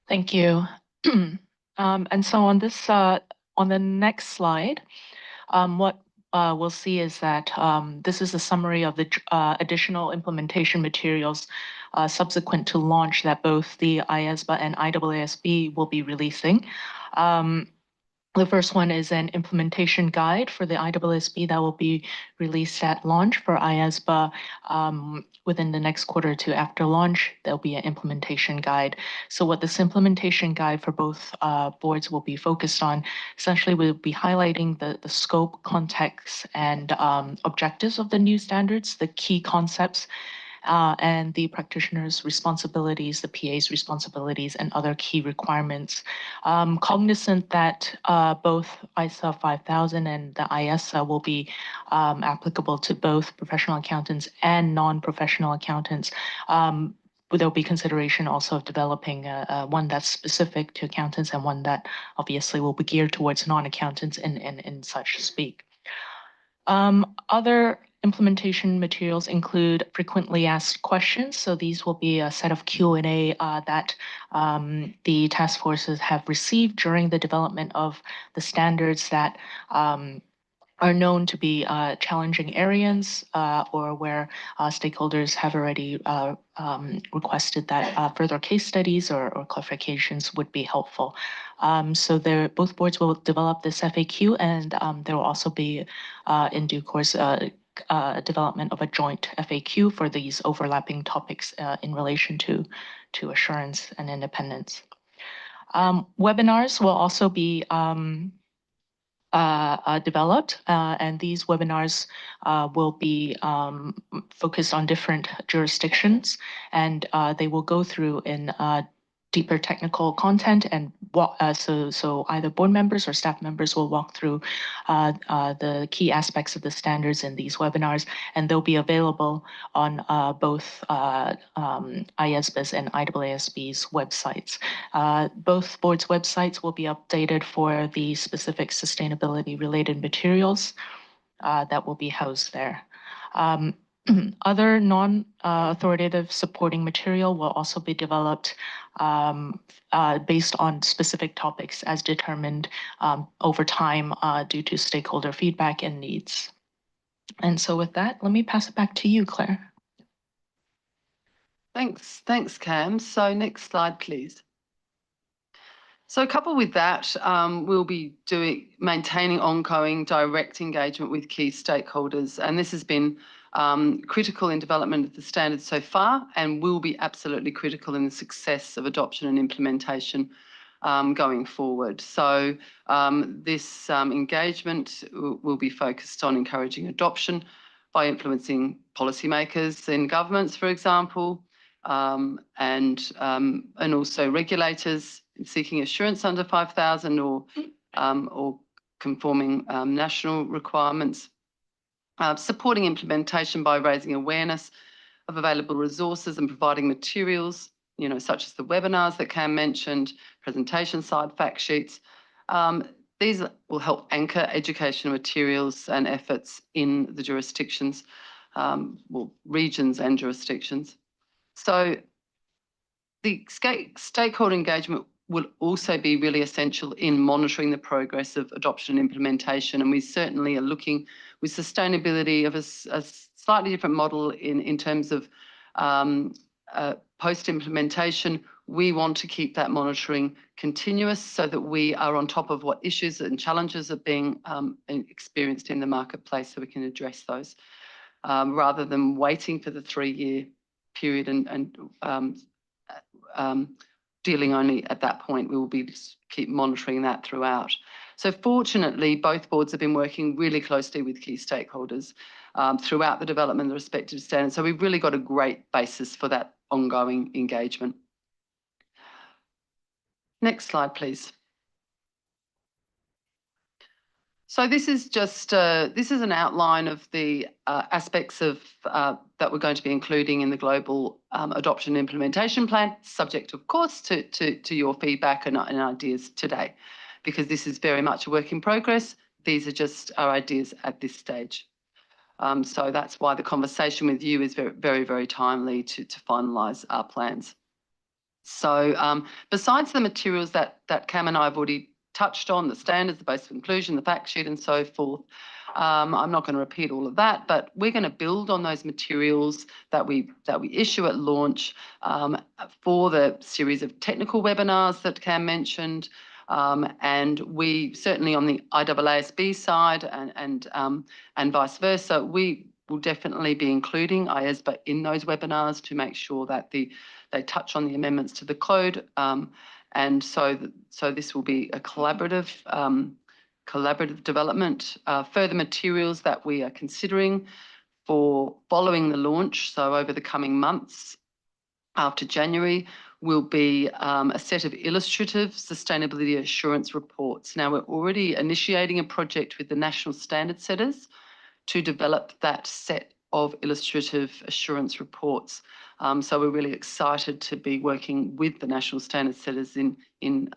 Thank you. And so on this, on the next slide, what we'll see is that this is a summary of the additional implementation materials subsequent to launch that both the IASBA and IAASB will be releasing. The first one is an implementation guide for the IAASB that will be released at launch. For IASBA, within the next quarter or two after launch, there'll be an implementation guide. So what this implementation guide for both boards will be focused on, essentially we'll be highlighting the scope, context, and objectives of the new standards, the key concepts, and the practitioner's responsibilities, the PA's responsibilities, and other key requirements. Cognizant that both ISA 5000 and the ISA will be applicable to both professional accountants and non-professional accountants, there'll be consideration also of developing one that's specific to accountants and one that obviously will be geared towards non-accountants in such speak. Other implementation materials include frequently asked questions. So these will be a set of Q&A that the task forces have received during the development of the standards that are known to be challenging areas or where stakeholders have already requested that further case studies or clarifications would be helpful. So both boards will develop this FAQ, and there will also be, in due course, development of a joint FAQ for these overlapping topics in relation to assurance and independence. Webinars will also be developed, and these webinars will be focused on different jurisdictions, and they will go through in deeper technical content, and so either board members or staff members will walk through the key aspects of the standards in these webinars, and they'll be available on both IASBA's and IAASB's websites. Both boards' websites will be updated for the specific sustainability related materials that will be housed there. Other non-authoritative supporting material will also be developed based on specific topics as determined over time due to stakeholder feedback and needs. And so with that, let me pass it back to you, Claire. Thanks, Cam. So next slide, please. So coupled with that, we'll be maintaining ongoing direct engagement with key stakeholders, and this has been critical in development of the standards so far, and will be absolutely critical in the success of adoption and implementation going forward. So this engagement will be focused on encouraging adoption by influencing policymakers in governments, for example, and also regulators seeking assurance under 5,000 or conforming national requirements. Supporting implementation by raising awareness of available resources and providing materials, such as the webinars that Cam mentioned, presentation side fact sheets. These will help anchor education materials and efforts in the jurisdictions, regions and jurisdictions. So the stakeholder engagement will also be really essential in monitoring the progress of adoption and implementation. And we certainly are looking with sustainability of a slightly different model in terms of post-implementation. We want to keep that monitoring continuous so that we are on top of what issues and challenges are being experienced in the marketplace so we can address those rather than waiting for the 3-year period and dealing only at that point. We will be keep monitoring that throughout. So fortunately, both boards have been working really closely with key stakeholders throughout the development of the respective standards. So we've really got a great basis for that ongoing engagement. Next slide, please. So this is just this is an outline of the aspects of that we're going to be including in the global adoption and implementation plan, subject, of course, to your feedback and ideas today, because this is very much a work in progress. These are just our ideas at this stage. So that's why the conversation with you is very timely to finalise our plans. So besides the materials that Cam and I have already touched on, the standards, the base of inclusion, the fact sheet and so forth, I'm not going to repeat all of that, but we're going to build on those materials that we issue at launch for the series of technical webinars that Cam mentioned. And we certainly on the IAASB side and vice versa, we will definitely be including IASB in those webinars to make sure that they touch on the amendments to the code. And so this will be a collaborative development. Further materials that we are considering for following the launch, so over the coming months after January, will be a set of illustrative sustainability assurance reports. Now, we're already initiating a project with the national standard setters to develop that set of illustrative assurance reports. So we're really excited to be working with the national standard setters in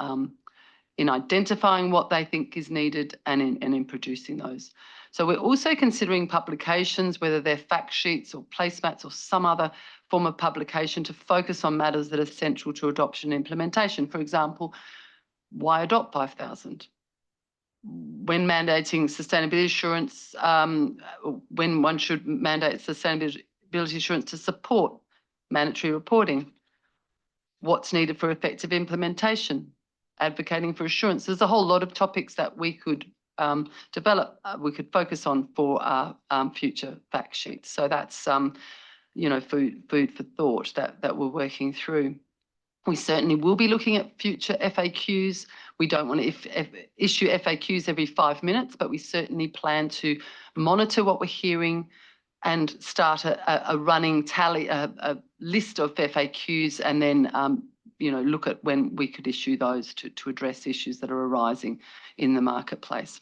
identifying what they think is needed and in producing those. So we're also considering publications, whether they're fact sheets or placemats or some other form of publication, to focus on matters that are central to adoption and implementation. For example, why adopt 5,000? When mandating sustainability assurance, when one should mandate sustainability assurance to support mandatory reporting, what's needed for effective implementation, advocating for assurance. There's a whole lot of topics that we could develop, we could focus on for our future fact sheets. So that's you know, food for thought that we're working through. We certainly will be looking at future FAQs. We don't want to issue FAQs every 5 minutes, but we certainly plan to monitor what we're hearing and start a running tally, a list of FAQs, and then you know, look at when we could issue those to address issues that are arising in the marketplace.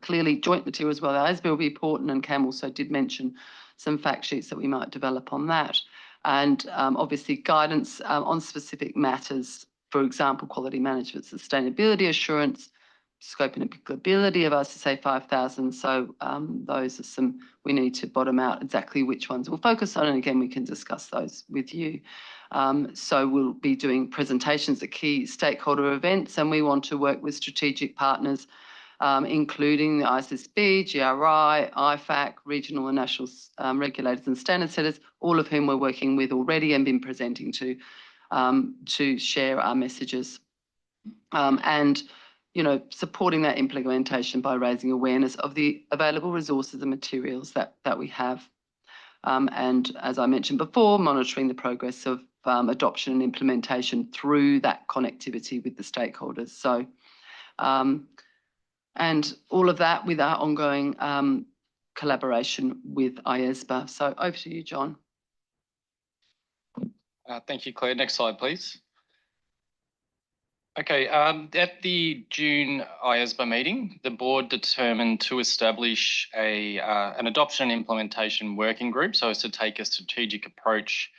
Clearly, joint materials as well as will be important, and Cam also did mention some fact sheets that we might develop on that. And obviously guidance on specific matters, for example, quality management, sustainability assurance, scope and applicability of ISSA 5000. So those are some, we need to bottom out exactly which ones we'll focus on. And again, we can discuss those with you. So we'll be doing presentations at key stakeholder events, and we want to work with strategic partners, including the ISSB, GRI, IFAC, regional and national regulators and standard setters, all of whom we're working with already and been presenting to share our messages. And, you know, supporting that implementation by raising awareness of the available resources and materials that we have. And as I mentioned before, monitoring the progress of adoption and implementation through that connectivity with the stakeholders. So, and all of that with our ongoing collaboration with IASB. So over to you, John. Thank you, Claire. Next slide, please. Okay, at the June IASB meeting, the board determined to establish an adoption and implementation working group, so as to take a strategic approach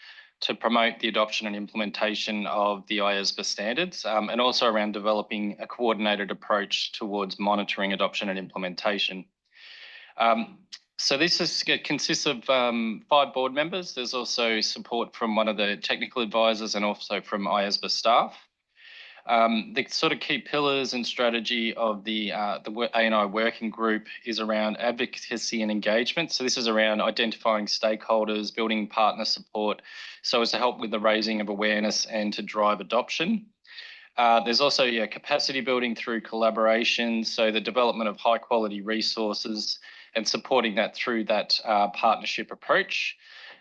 to promote the adoption and implementation of the IASB standards, and also around developing a coordinated approach towards monitoring adoption and implementation. So this consists of 5 board members. There's also support from one of the technical advisors and also from IASB staff. The sort of key pillars and strategy of the ANI working group is around advocacy and engagement. So this is around identifying stakeholders, building partner support, so as to help with the raising of awareness and to drive adoption. There's also capacity building through collaboration, so the development of high quality resources and supporting that through that partnership approach.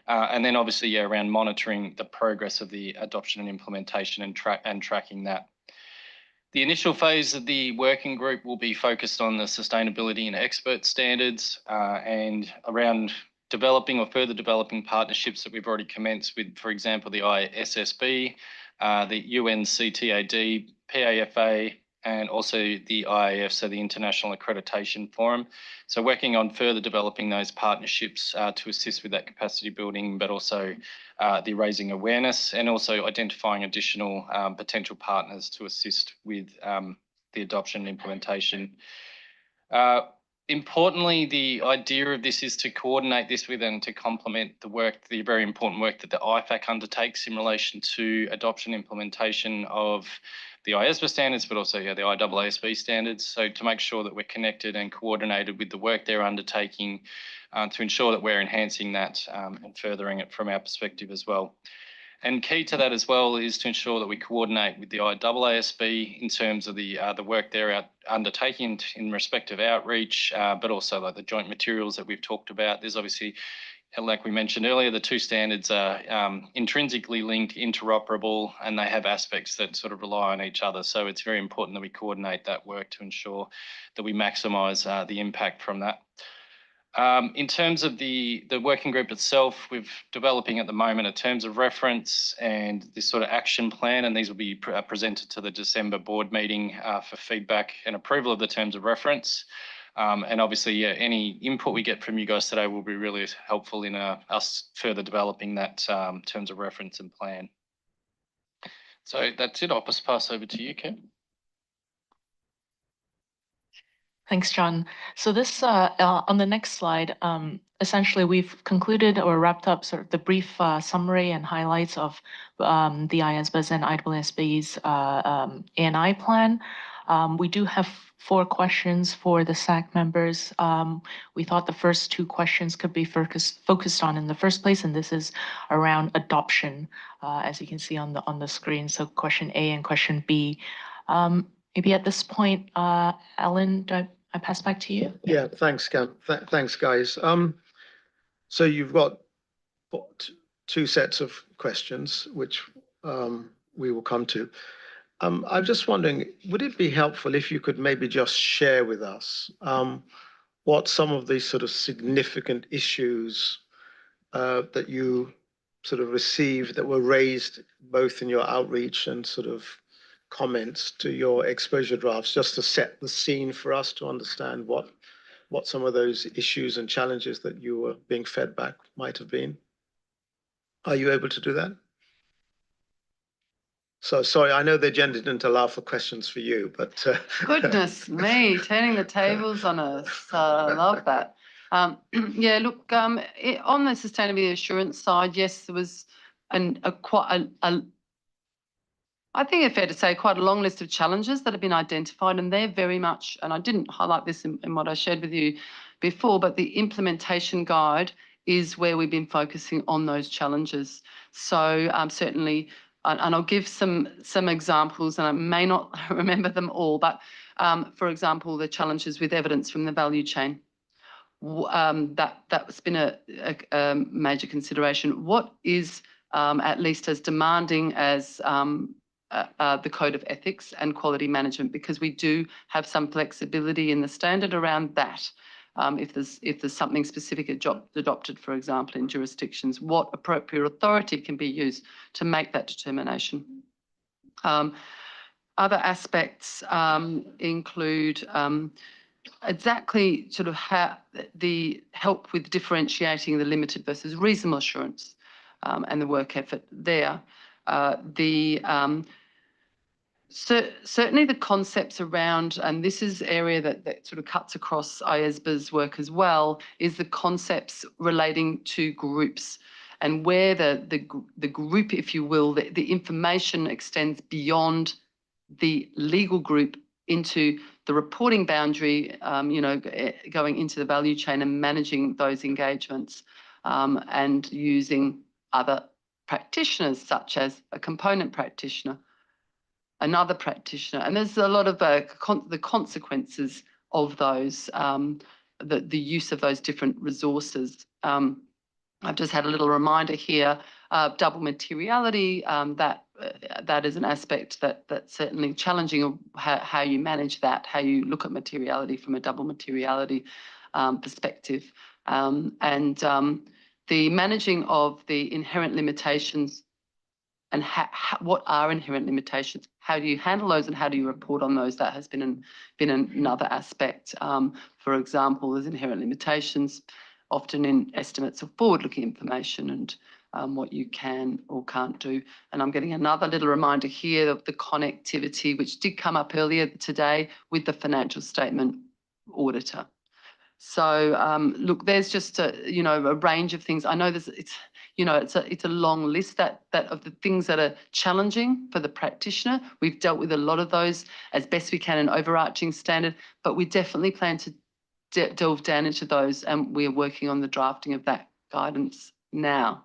And then obviously around monitoring the progress of the adoption and implementation and tracking that. The initial phase of the working group will be focused on the sustainability and expert standards and around developing or further developing partnerships that we've already commenced with, for example, the ISSB, the UNCTAD, PAFA, and also the IAF, so the International Accreditation Forum. So working on further developing those partnerships to assist with that capacity building, but also the raising awareness and also identifying additional potential partners to assist with the adoption and implementation. Importantly, the idea of this is to coordinate this with and to complement the work, the very important work that the IFAC undertakes in relation to adoption implementation of the ISBA standards, but also the IAASB standards. So to make sure that we're connected and coordinated with the work they're undertaking to ensure that we're enhancing that and furthering it from our perspective as well. And key to that as well is to ensure that we coordinate with the IAASB in terms of the work they're undertaking in respect of outreach, but also like the joint materials that we've talked about. There's obviously, like we mentioned earlier, the two standards are intrinsically linked, interoperable, and they have aspects that sort of rely on each other. So it's very important that we coordinate that work to ensure that we maximise the impact from that. In terms of the working group itself, we're developing at the moment a terms of reference and this sort of action plan, and these will be presented to the December board meeting for feedback and approval of the terms of reference. And obviously, any input we get from you guys today will be really helpful in us further developing that terms of reference and plan. So that's it. I'll just pass over to you, Kim. Thanks, John. So this, on the next slide, essentially we've concluded or wrapped up sort of the brief summary and highlights of the IASB's and IAASB's ANI plan. We do have 4 questions for the SAC members. We thought the first 2 questions could be focused on in the first place, and this is around adoption, as you can see on the screen. So question A and question B. Maybe at this point, Alan, do I pass back to you? Yeah, thanks, Cam. Thanks, guys. So you've got 2 sets of questions, which we will come to. I'm just wondering, would it be helpful if you could maybe just share with us what some of these sort of significant issues that you sort of received that were raised both in your outreach and sort of comments to your exposure drafts, just to set the scene for us to understand what some of those issues and challenges that you were being fed back might have been. Are you able to do that? So sorry, I know the agenda didn't allow for questions for you, but Goodness me, turning the tables on us. I love that. Yeah, look, on the sustainability assurance side, yes, there was I think it's fair to say quite a long list of challenges that have been identified, and they're very much, and I didn't highlight this in what I shared with you before, but the implementation guide is where we've been focusing on those challenges. So certainly, and I'll give some examples, and I may not remember them all, but for example, the challenges with evidence from the value chain. That's been a major consideration. What is at least as demanding as the Code of Ethics and Quality Management, because we do have some flexibility in the standard around that. If there's something specific adopted, for example, in jurisdictions, what appropriate authority can be used to make that determination. Other aspects include exactly sort of how the help with differentiating the limited versus reasonable assurance and the work effort there. Certainly the concepts around, and this is area that sort of cuts across IASBA's work as well, is the concepts relating to groups and where the group, if you will, the information extends beyond the legal group into the reporting boundary, going into the value chain and managing those engagements and using other practitioners such as a component practitioner, another practitioner, and there's a lot of the consequences of those, the use of those different resources. I've just had a little reminder here, double materiality, that that is an aspect that's certainly challenging of how you manage that, how you look at materiality from a double materiality perspective. The managing of the inherent limitations and what are inherent limitations, how do you handle those and how do you report on those? That has been another aspect. For example, there's inherent limitations often in estimates of forward-looking information and what you can or can't do. And I'm getting another little reminder here of the connectivity, which did come up earlier today with the financial statement auditor. So look, there's just a range of things. I know it's a long list that of the things that are challenging for the practitioner. We've dealt with a lot of those as best we can in overarching standard, but we definitely plan to delve down into those, and we're working on the drafting of that guidance now.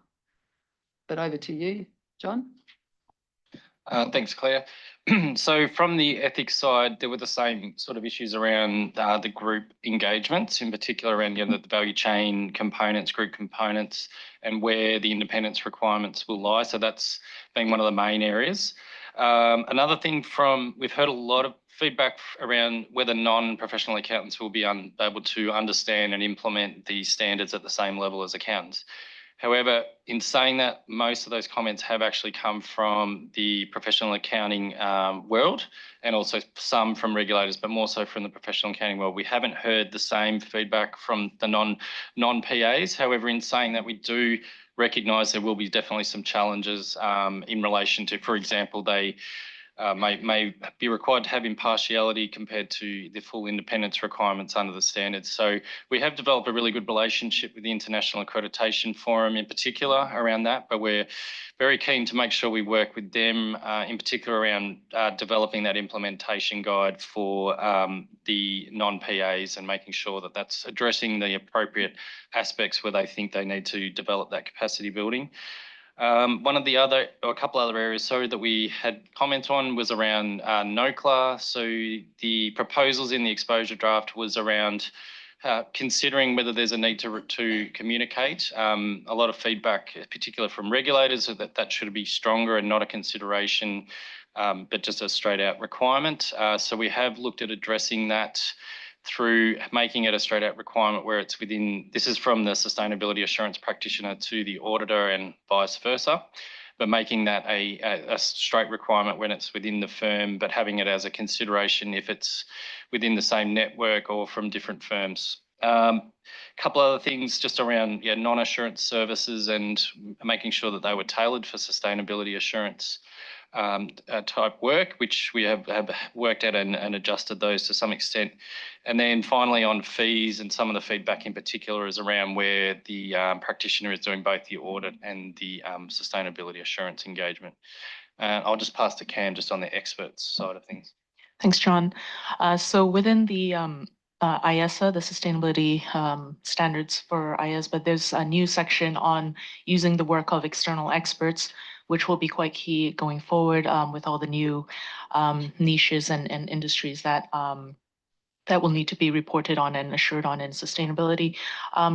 But over to you, John. Thanks, Claire. So from the ethics side, there were the same sort of issues around the group engagements, in particular around the value chain components, group components, and where the independence requirements will lie. So that's been one of the main areas. Another thing we've heard a lot of feedback around whether non-professional accountants will be able to understand and implement these standards at the same level as accountants. However, in saying that, most of those comments have actually come from the professional accounting world, and also some from regulators, but more so from the professional accounting world. We haven't heard the same feedback from the non-PAs. However, in saying that, we do recognise there will be definitely some challenges in relation to, for example, they may be required to have impartiality compared to the full independence requirements under the standards. So we have developed a really good relationship with the International Accreditation Forum in particular around that, but we're very keen to make sure we work with them in particular around developing that implementation guide for the non-PAs and making sure that that's addressing the appropriate aspects where they think they need to develop that capacity building. A couple other areas, that we had comment on was around NOCLA. So the proposals in the exposure draft was around considering whether there's a need to communicate. A lot of feedback, particularly from regulators, that should be stronger and not a consideration, but just a straight out requirement. So we have looked at addressing that through making it a straight out requirement where it's within, this is from the sustainability assurance practitioner to the auditor and vice versa, but making that a straight requirement when it's within the firm, but having it as a consideration if it's within the same network or from different firms. A couple other things just around non-assurance services and making sure that they were tailored for sustainability assurance type work, which we have worked at and adjusted those to some extent. And then finally on fees, and some of the feedback in particular is around where the practitioner is doing both the audit and the sustainability assurance engagement. I'll just pass to Cam just on the experts side of things. Thanks, John. So within the IESA, the sustainability standards for IESA, there's a new section on using the work of external experts, which will be quite key going forward with all the new niches and industries that will need to be reported on and assured on in sustainability.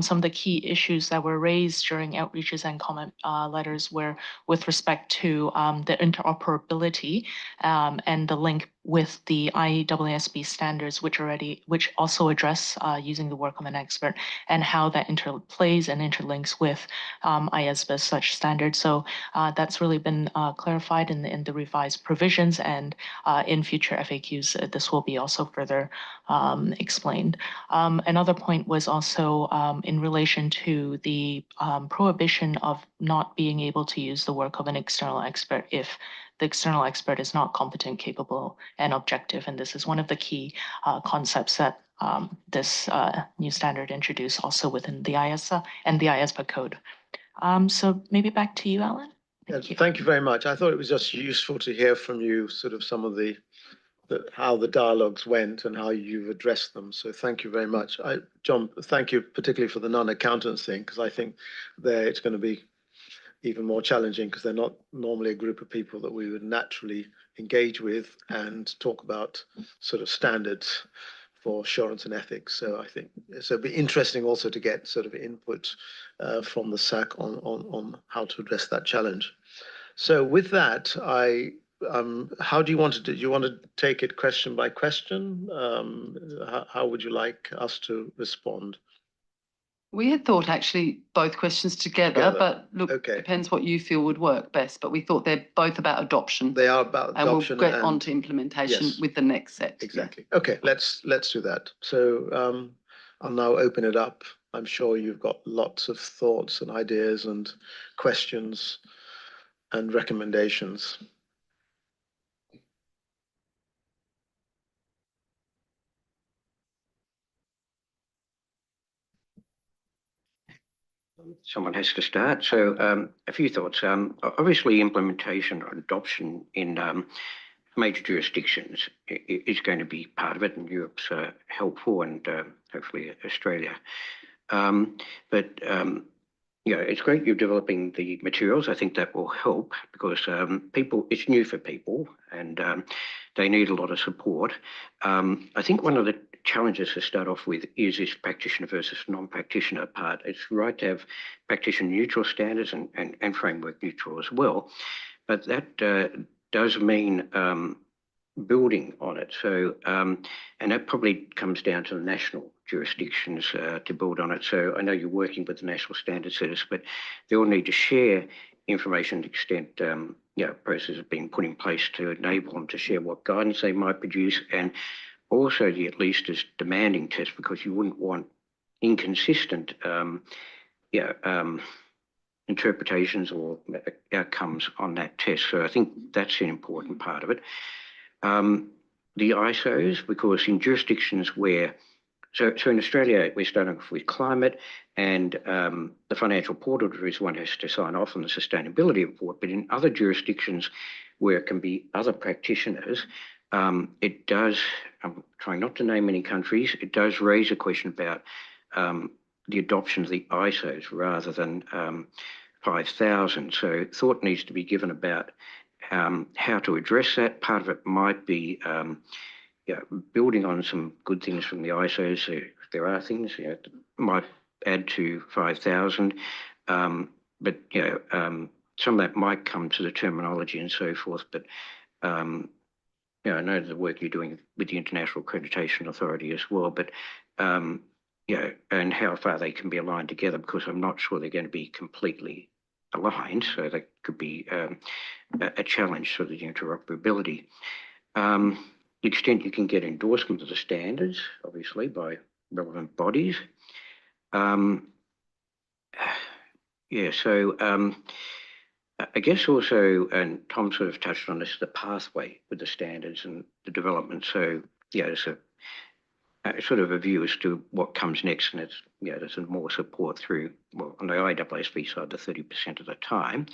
Some of the key issues that were raised during outreaches and comment letters were with respect to the interoperability and the link with the IASB standards, which also address using the work of an expert, and how that interplays and interlinks with IASB such standards. So that's really been clarified in the revised provisions, and in future FAQs, this will be also further explained. Another point was also in relation to the prohibition of not being able to use the work of an external expert if the external expert is not competent, capable, and objective. And this is one of the key concepts that this new standard introduced also within the IESA and the IESA code. So maybe back to you, Alan. Thank you very much. I thought it was just useful to hear from you sort of some of how the dialogues went and how you've addressed them. So thank you very much. John, thank you particularly for the non-accountants thing, because I think it's going to be even more challenging because they're not normally a group of people that we would naturally engage with and talk about sort of standards for assurance and ethics. So I think it'd be interesting also to get sort of input from the SAC on how to address that challenge. So with that, how do you want to do? Do you want to take it question by question? How would you like us to respond? We had thought actually both questions together, but look, depends what you feel would work best. But we thought they're both about adoption. They are about adoption, and we'll get on to implementation with the next set. Exactly. Yeah. Okay, let's do that. So I'll now open it up. I'm sure you've got lots of thoughts and ideas and questions and recommendations. Someone has to start. So a few thoughts. Obviously, implementation or adoption in major jurisdictions is going to be part of it, and Europe's helpful, and hopefully Australia. It's great you're developing the materials. I think that will help because it's new for people, and they need a lot of support. I think one of the challenges to start off with is this practitioner versus non-practitioner part. It's right to have practitioner neutral standards and framework neutral as well, but that does mean building on it. So, and that probably comes down to the national jurisdictions to build on it. So I know you're working with the national standard setters, but they all need to share information to the extent processes have been put in place to enable them to share what guidance they might produce, and also the at least as demanding tests, because you wouldn't want inconsistent interpretations or outcomes on that test. So I think that's an important part of it. The ISOs, because in jurisdictions where, so in Australia, we're starting off with climate, and the financial port auditor is one who has to sign off on the sustainability report. But in other jurisdictions where it can be other practitioners, it does, I'm trying not to name any countries, it does raise a question about the adoption of the ISOs rather than 5,000. So thought needs to be given about how to address that. Part of it might be building on some good things from the ISOs. If there are things might add to 5,000, but some of that might come to the terminology and so forth. But I know the work you're doing with the International Accreditation Authority as well, but and how far they can be aligned together, because I'm not sure they're going to be completely aligned, so that could be a challenge for the interoperability. The extent you can get endorsement of the standards, obviously, by relevant bodies. I guess also, and Tom sort of touched on this, the pathway with the standards and the development. So there's a sort of a view as to what comes next, and it's there's some more support through, well, on the IAASB side, the 30% of the time.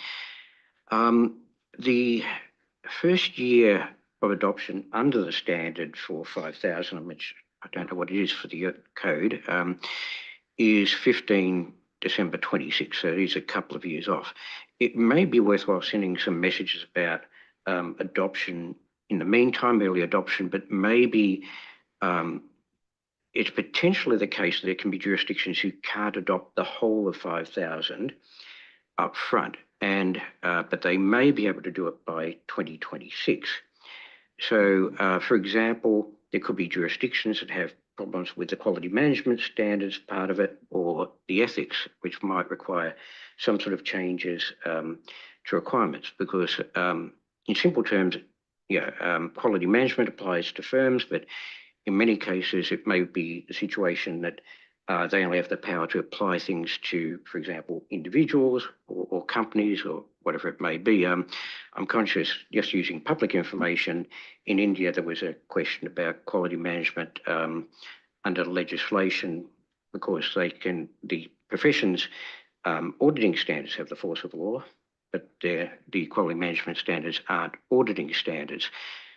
The first year of adoption under the standard for 5,000, which I don't know what it is for the code, is 15 December 26, so it is a couple of years off. It may be worthwhile sending some messages about adoption in the meantime, early adoption, but maybe it's potentially the case that there can be jurisdictions who can't adopt the whole of 5,000 up front, and but they may be able to do it by 2026. So, for example, there could be jurisdictions that have problems with the quality management standards part of it, or the ethics, which might require some sort of changes to requirements, because in simple terms, quality management applies to firms, but in many cases, it may be the situation that they only have the power to apply things to, for example, individuals or companies or whatever it may be. I'm conscious, just using public information, in India there was a question about quality management under legislation, because the profession's auditing standards have the force of law, but the quality management standards aren't auditing standards.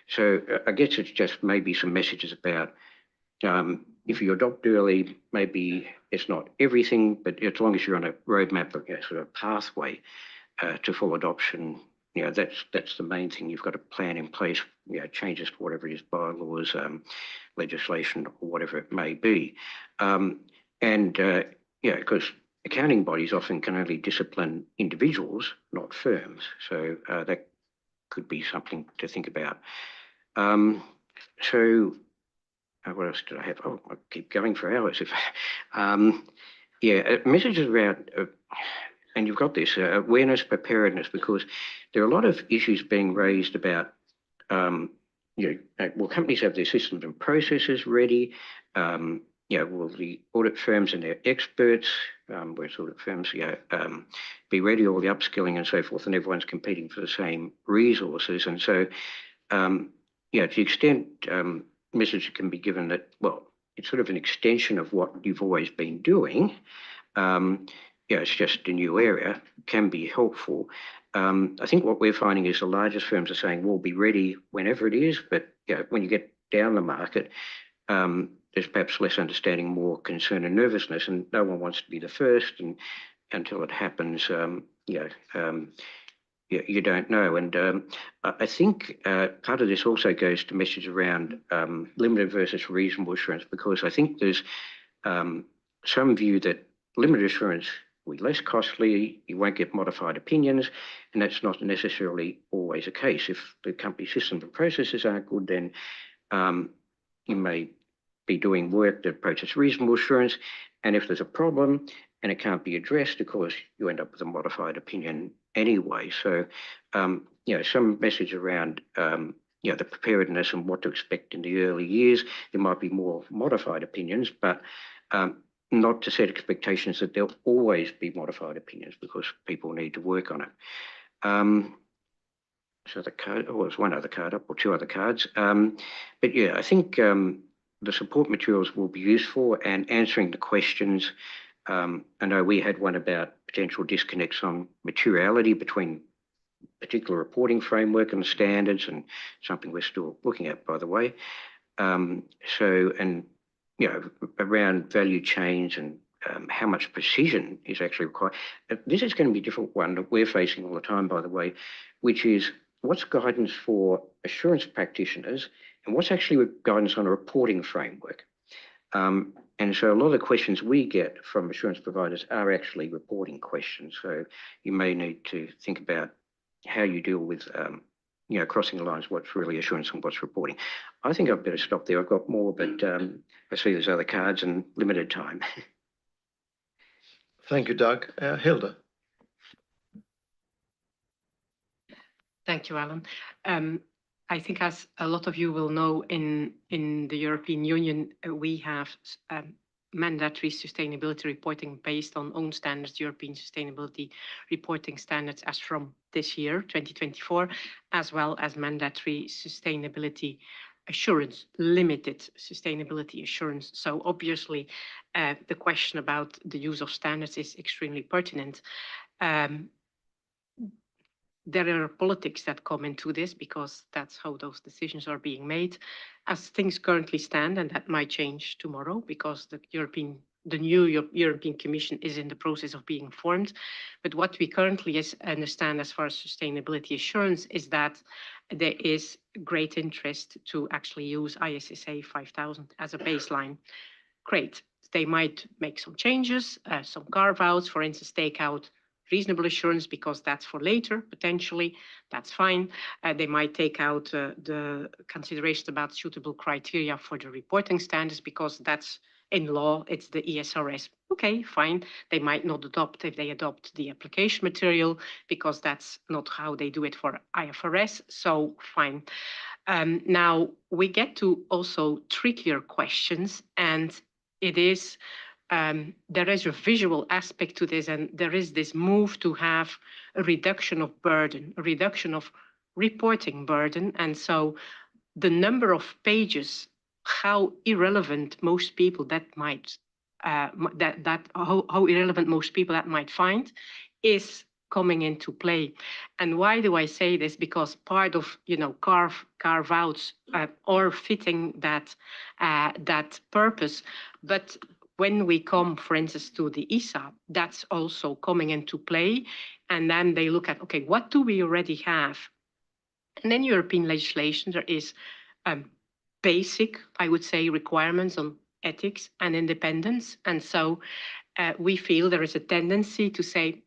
So I guess it's just maybe some messages about if you adopt early, maybe it's not everything, but as long as you're on a roadmap or a sort of pathway to full adoption, that's the main thing. You've got a plan in place, changes to whatever it is, bylaws, legislation, or whatever it may be. Because accounting bodies often can only discipline individuals, not firms. So that could be something to think about. What else did I have? Oh, I keep going for hours. Messages around, and you've got this, awareness, preparedness, because there are a lot of issues being raised about, will companies have their systems and processes ready? Will the audit firms and their experts, whereas audit firms, be ready, all the upskilling and so forth, and everyone's competing for the same resources. And so, to the extent message can be given that, well, it's sort of an extension of what you've always been doing. It's just a new area, can be helpful. I think what we're finding is the largest firms are saying, we'll be ready whenever it is, but when you get down the market, there's perhaps less understanding, more concern and nervousness, and no one wants to be the first, and until it happens, you don't know. And I think part of this also goes to message around limited versus reasonable assurance, because I think there's some view that limited assurance will be less costly, you won't get modified opinions, and that's not necessarily always the case. If the company systems and processes aren't good, then you may be doing work that approaches reasonable assurance, and if there's a problem and it can't be addressed, of course, you end up with a modified opinion anyway. So, some message around, the preparedness and what to expect in the early years. There might be more modified opinions, but not to set expectations that there'll always be modified opinions, because people need to work on it. So the card, there's one other card up, or two other cards. But yeah, I think the support materials will be useful, and answering the questions. I know we had one about potential disconnects on materiality between particular reporting framework and the standards, and something we're still looking at, by the way. Around value chains and how much precision is actually required. This is going to be a different one that we're facing all the time, by the way, which is what's guidance for assurance practitioners and what's actually guidance on a reporting framework. And so a lot of the questions we get from assurance providers are actually reporting questions. So you may need to think about how you deal with, crossing the lines, what's really assurance and what's reporting. I think I'd better stop there. I've got more, but I see there's other cards and limited time. Thank you, Doug. Hilda. Thank you, Alan. I think, as a lot of you will know, in the European Union, we have mandatory sustainability reporting based on own standards, European Sustainability Reporting Standards, as from this year, 2024, as well as mandatory sustainability assurance, limited sustainability assurance. So obviously, the question about the use of standards is extremely pertinent. There are politics that come into this, because that's how those decisions are being made. As things currently stand, and that might change tomorrow, because the new European Commission is in the process of being formed. But what we currently understand as far as sustainability assurance is that there is great interest to actually use ISSA 5000 as a baseline. Great. They might make some changes, some carve-outs, for instance, take out reasonable assurance, because that's for later, potentially, that's fine. They might take out the considerations about suitable criteria for the reporting standards, because that's in law, it's the ESRS. Okay, fine. They might not adopt, if they adopt the application material, because that's not how they do it for IFRS, so fine. Now, we get to also trickier questions, and it is, there is a visual aspect to this, and there is this move to have a reduction of burden, a reduction of reporting burden. And so the number of pages, how irrelevant most people that might, how irrelevant most people that might find, is coming into play. And why do I say this? Because part of, carve-outs are fitting that, that purpose. But when we come, for instance, to the ESA, that's also coming into play. And then they look at, okay, what do we already have? And in European legislation, there is basic, I would say, requirements on ethics and independence. And so we feel there is a tendency to say,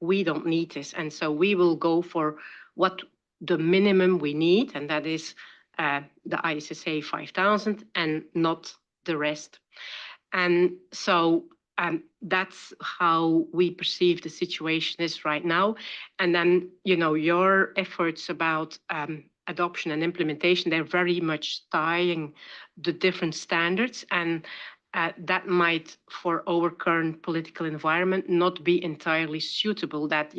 we don't need this. And so we will go for what the minimum we need, and that is the ISSA 5000 and not the rest. And so that's how we perceive the situation is right now. And then, your efforts about adoption and implementation, they're very much tying the different standards, and that might, for our current political environment, not be entirely suitable, that,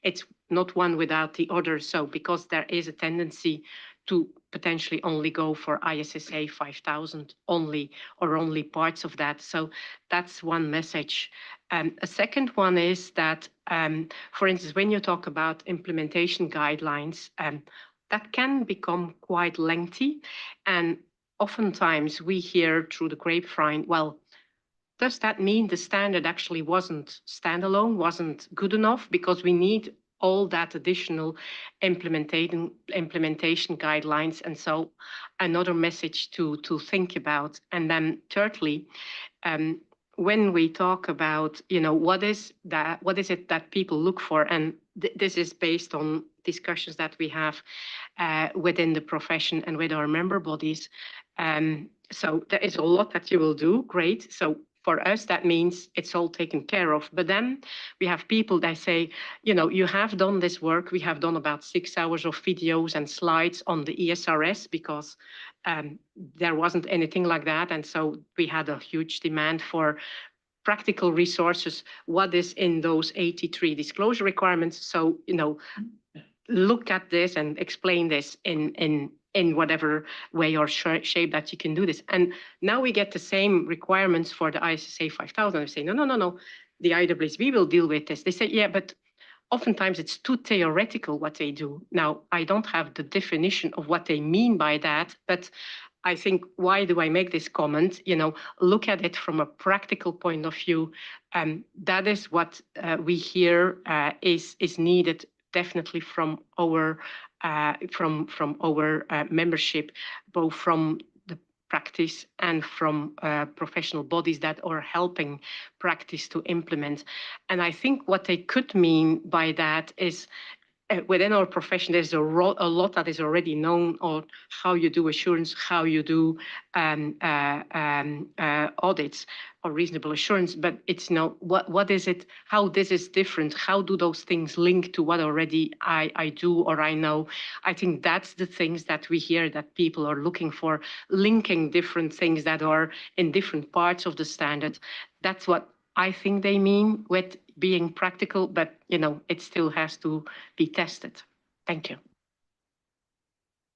it's not one without the other. So because there is a tendency to potentially only go for ISSA 5000 only, or only parts of that. So that's one message. A second one is that, for instance, when you talk about implementation guidelines, that can become quite lengthy. And oftentimes we hear through the grapevine, well, does that mean the standard actually wasn't standalone, wasn't good enough? Because we need all that additional implementation guidelines. And so another message to think about. And then thirdly, when we talk about, what is it that people look for? And this is based on discussions that we have within the profession and with our member bodies. So there is a lot that you will do, great. So for us, that means it's all taken care of. But then we have people that say, you have done this work. We have done about 6 hours of videos and slides on the ESRS because there wasn't anything like that. And so we had a huge demand for practical resources. What is in those 83 disclosure requirements? So, look at this and explain this in whatever way or shape that you can do this. And now we get the same requirements for the ISSA 5000. We say, no, the IWSB will deal with this. They say, yeah, but oftentimes it's too theoretical what they do. Now, I don't have the definition of what they mean by that, but I think, why do I make this comment? Look at it from a practical point of view. That is what we hear is needed, definitely from our membership, both from the practice and from professional bodies that are helping practice to implement. And I think what they could mean by that is, within our profession, there's a lot that is already known on how you do assurance, how you do audits or reasonable assurance, but it's what is it, how this is different, how do those things link to what already I do or I know. I think that's the things that we hear that people are looking for, linking different things that are in different parts of the standard. That's what I think they mean with being practical, but it still has to be tested. Thank you.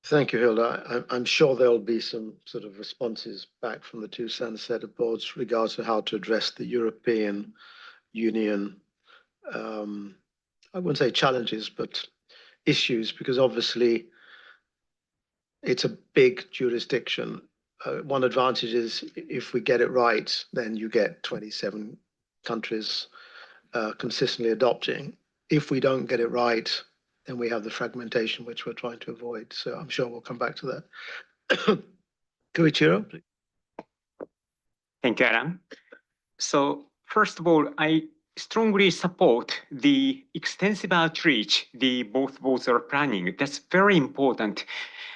Thank you, Hilda. I'm sure there'll be some sort of responses back from the two set of boards regards to how to address the European Union, I wouldn't say challenges, but issues, because obviously it's a big jurisdiction. One advantage is if we get it right, then you get 27 countries consistently adopting. If we don't get it right, then we have the fragmentation, which we're trying to avoid. So I'm sure we'll come back to that. Koichiro, please. Thank you, Alan. So first of all, I strongly support the extensive outreach the both boards are planning. That's very important,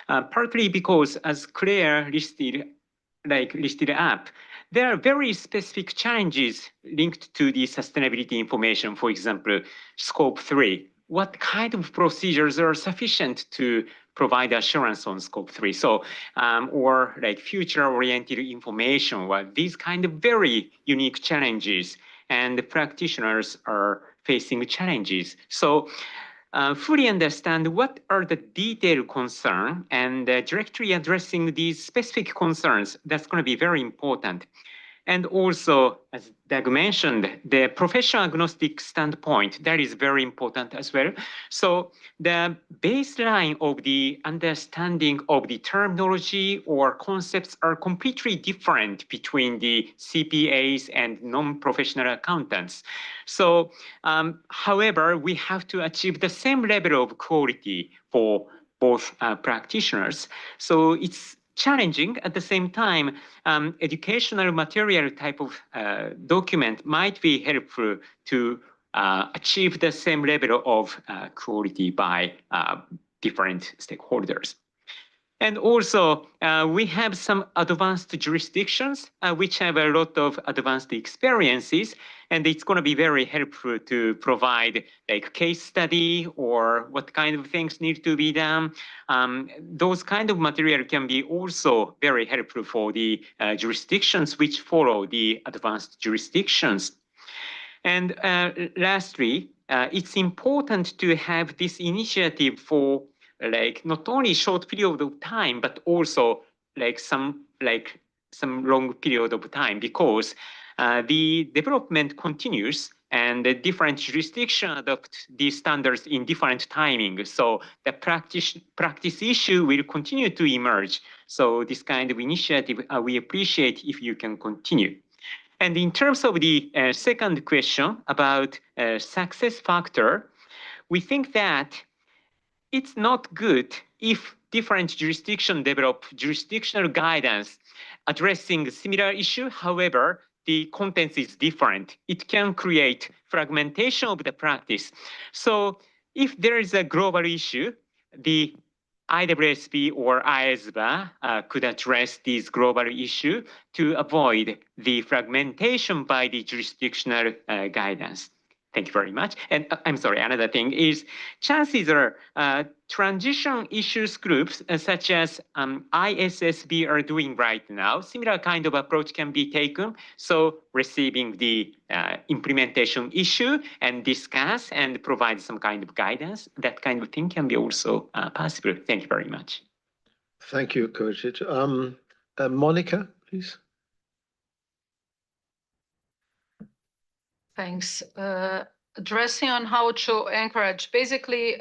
partly because, as Claire listed up, there are very specific challenges linked to the sustainability information. For example, scope 3. What kind of procedures are sufficient to provide assurance on scope 3? So, or future-oriented information, these kind of very unique challenges, and the practitioners are facing challenges. So, fully understand what are the detailed concerns and directly addressing these specific concerns, that's going to be very important. And also, as Doug mentioned, the professional agnostic standpoint, that is very important as well. So the baseline of the understanding of the terminology or concepts are completely different between the CPAs and non-professional accountants. So, however, we have to achieve the same level of quality for both practitioners. So it's challenging. At the same time, educational material type of document might be helpful to achieve the same level of quality by different stakeholders. And also, we have some advanced jurisdictions which have a lot of advanced experiences, and it's going to be very helpful to provide like case study or what kind of things need to be done. Those kind of material can be also very helpful for the jurisdictions which follow the advanced jurisdictions. And lastly, it's important to have this initiative for like not only short period of time, but also like some long period of time, because the development continues and the different jurisdictions adopt these standards in different timing. So the practice issue will continue to emerge. So this kind of initiative, we appreciate if you can continue. And in terms of the second question about success factor, we think that it's not good if different jurisdictions develop jurisdictional guidance addressing a similar issue. However, the content is different. It can create fragmentation of the practice. So if there is a global issue, the IWSB or ISBA could address this global issue to avoid the fragmentation by the jurisdictional guidance. Thank you very much. And I'm sorry, another thing is chances are transition issues groups such as ISSB are doing right now. Similar kind of approach can be taken. So receiving the implementation issue and discuss and provide some kind of guidance, that kind of thing can be also possible. Thank you very much. Thank you, Kojit. Monica, please. Thanks. Addressing on how to encourage, basically,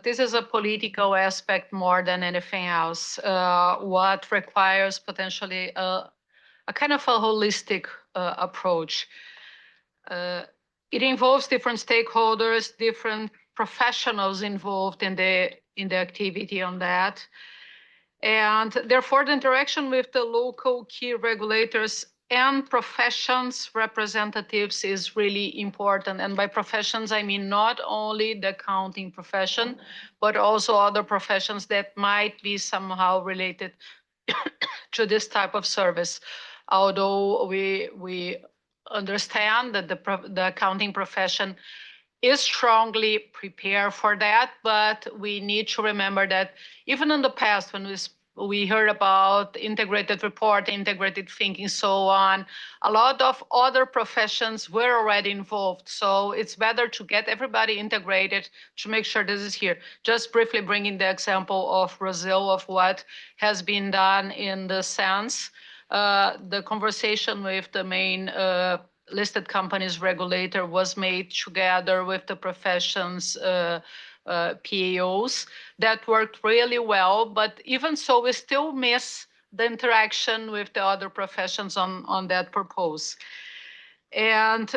this is a political aspect more than anything else. What requires potentially a kind of a holistic approach. It involves different stakeholders, different professionals involved in the activity on that. And therefore, the interaction with the local key regulators and professions representatives is really important. And by professions, I mean not only the accounting profession, but also other professions that might be somehow related to this type of service. Although we understand that the accounting profession is strongly prepared for that, but we need to remember that even in the past, when we heard about integrated report, integrated thinking, so on, a lot of other professions were already involved. So it's better to get everybody integrated to make sure this is here. Just briefly bringing the example of Brazil, of what has been done in the sense, the conversation with the main listed companies regulator was made together with the professions PAOs. That worked really well, but even so, we still miss the interaction with the other professions on that purpose. And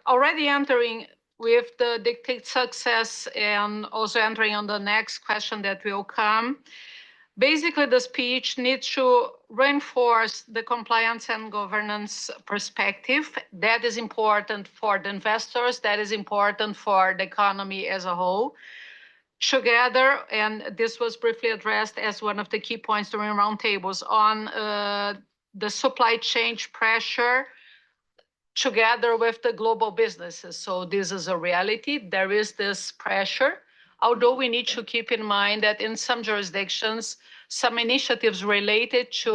already entering with the dictate success and also entering on the next question that will come, basically, the speech needs to reinforce the compliance and governance perspective. That is important for the investors. That is important for the economy as a whole. Together, and this was briefly addressed as one of the key points during roundtables on the supply chain pressure together with the global businesses. So this is a reality. There is this pressure. Although we need to keep in mind that in some jurisdictions, some initiatives related to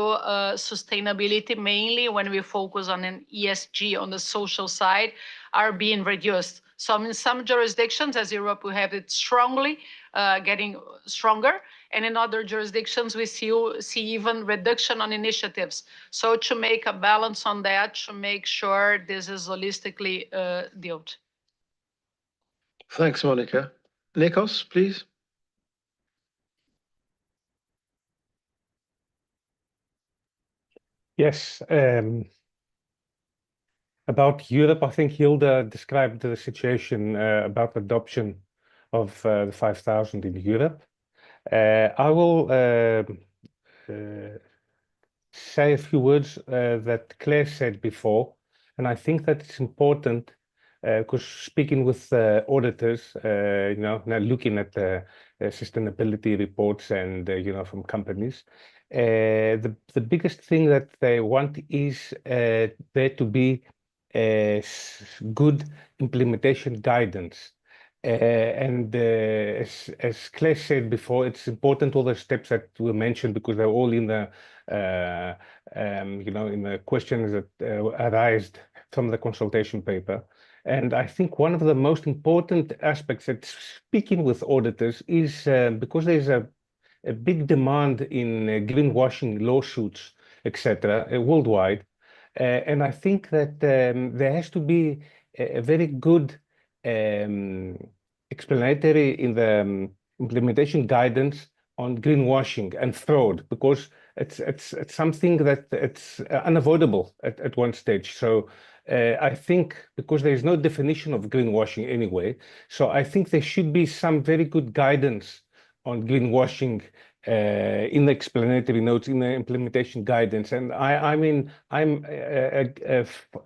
sustainability, mainly when we focus on an ESG on the social side, are being reduced. So in some jurisdictions, as Europe, we have it strongly getting stronger. And in other jurisdictions, we see even reduction on initiatives. So to make a balance on that, to make sure this is holistically dealt. Thanks, Monica. Nikos, please. Yes. About Europe, I think Hilda described the situation about adoption of the 5,000 in Europe. I will say a few words that Claire said before, and I think that it's important because speaking with auditors, now looking at the sustainability reports and from companies, the biggest thing that they want is there to be good implementation guidance. As Claire said before, it's important all the steps that were mentioned because they're all in the in the questions that arised from the consultation paper. And I think one of the most important aspects that speaking with auditors is because there's a big demand in greenwashing lawsuits, etc., worldwide. And I think that there has to be a very good explanatory in the implementation guidance on greenwashing and fraud, because it's something that it's unavoidable at one stage. So I think because there is no definition of greenwashing anyway, so I think there should be some very good guidance on greenwashing in the explanatory notes, in the implementation guidance. And I mean, I'm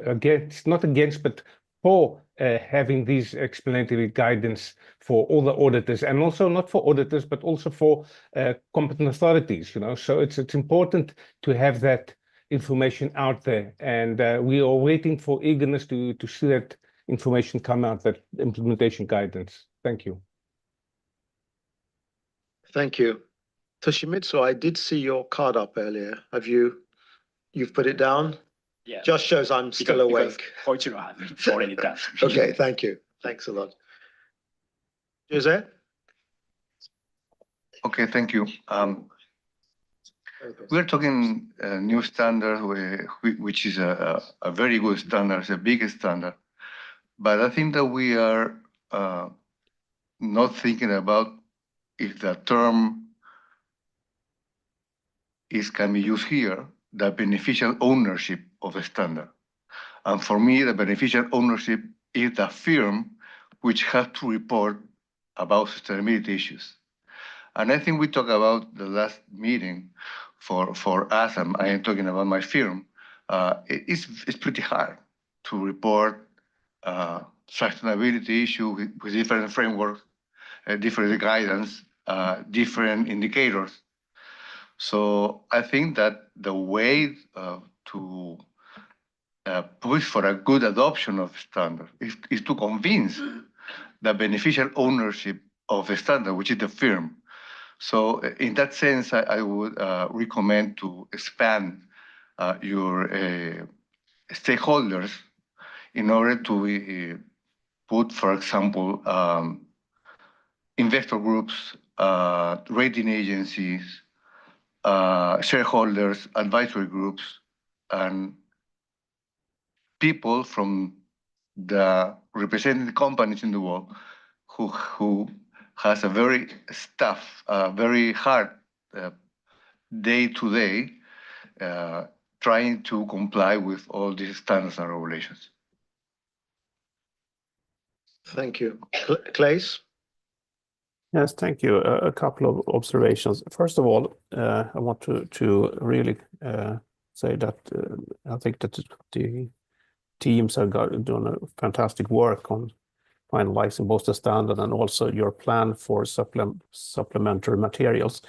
against, not against, but for having these explanatory guidance for all the auditors, and also not for auditors, but also for competent authorities, So it's important to have that information out there. And we are waiting for eagerness to see that information come out, that implementation guidance. Thank you. Thank you. Toshimitsu, I did see your card up earlier. You've put it down? Yeah. Just shows I'm still awake. Koichiro has already done. Okay, thank you. Thanks a lot. Jose? Okay, thank you. We're talking new standard, which is a very good standard, it's a big standard. But I think that we are not thinking about if the term can be used here, the beneficial ownership of the standard. And for me, the beneficial ownership is the firm which has to report about sustainability issues. And I think we talked about the last meeting for us, and I am talking about my firm, it's pretty hard to report sustainability issue with different frameworks, different guidance, different indicators. So I think that the way to push for a good adoption of standard is to convince the beneficial ownership of the standard, which is the firm. So in that sense, I would recommend to expand your stakeholders in order to put, for example, investor groups, rating agencies, shareholders, advisory groups, and people from the represented companies in the world who has a very very hard day to day trying to comply with all these standards and regulations. Thank you. Claes? Yes, thank you. A couple of observations. First of all, I want to really say that I think that the teams have done a fantastic work on finalizing both the standard and also your plan for supplementary materials.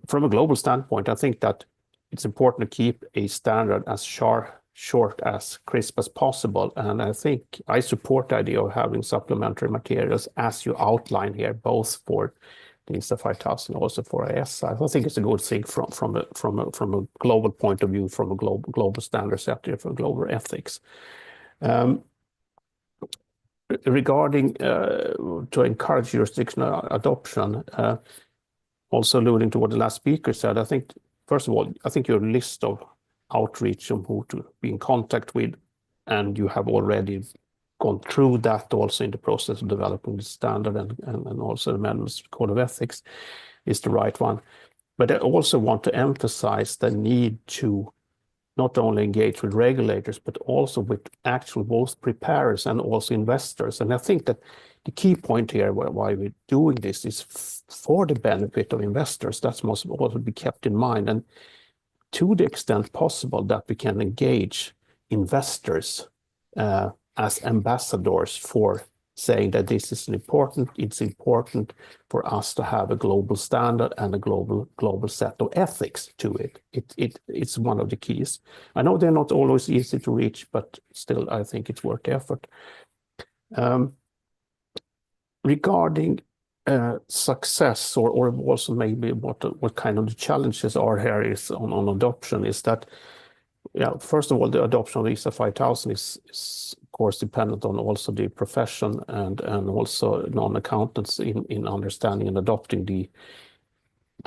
From a global standpoint, I think that it's important to keep a standard as short as crisp as possible. And I think I support the idea of having supplementary materials as you outline here, both for the ISA 5000 and also for ESA. I think it's a good thing from a global point of view, from a global standard set, from global ethics. Regarding to encourage jurisdictional adoption, also alluding to what the last speaker said, I think, first of all, I think your list of outreach and who to be in contact with, and you have already gone through that also in the process of developing the standard and also the amendments to Code of Ethics, is the right one. But I also want to emphasize the need to not only engage with regulators, but also with actual both preparers and also investors. And I think that the key point here why we're doing this is for the benefit of investors. That must also be kept in mind. And to the extent possible that we can engage investors as ambassadors for saying that this is it's important for us to have a global standard and a global set of ethics to it. It's one of the keys. I know they're not always easy to reach, but still I think it's worth the effort. Regarding success, or also maybe what kind of the challenges are here is on adoption, is that, yeah, first of all, the adoption of ISA 5000 is of course dependent on also the profession and also non-accountants in understanding and adopting the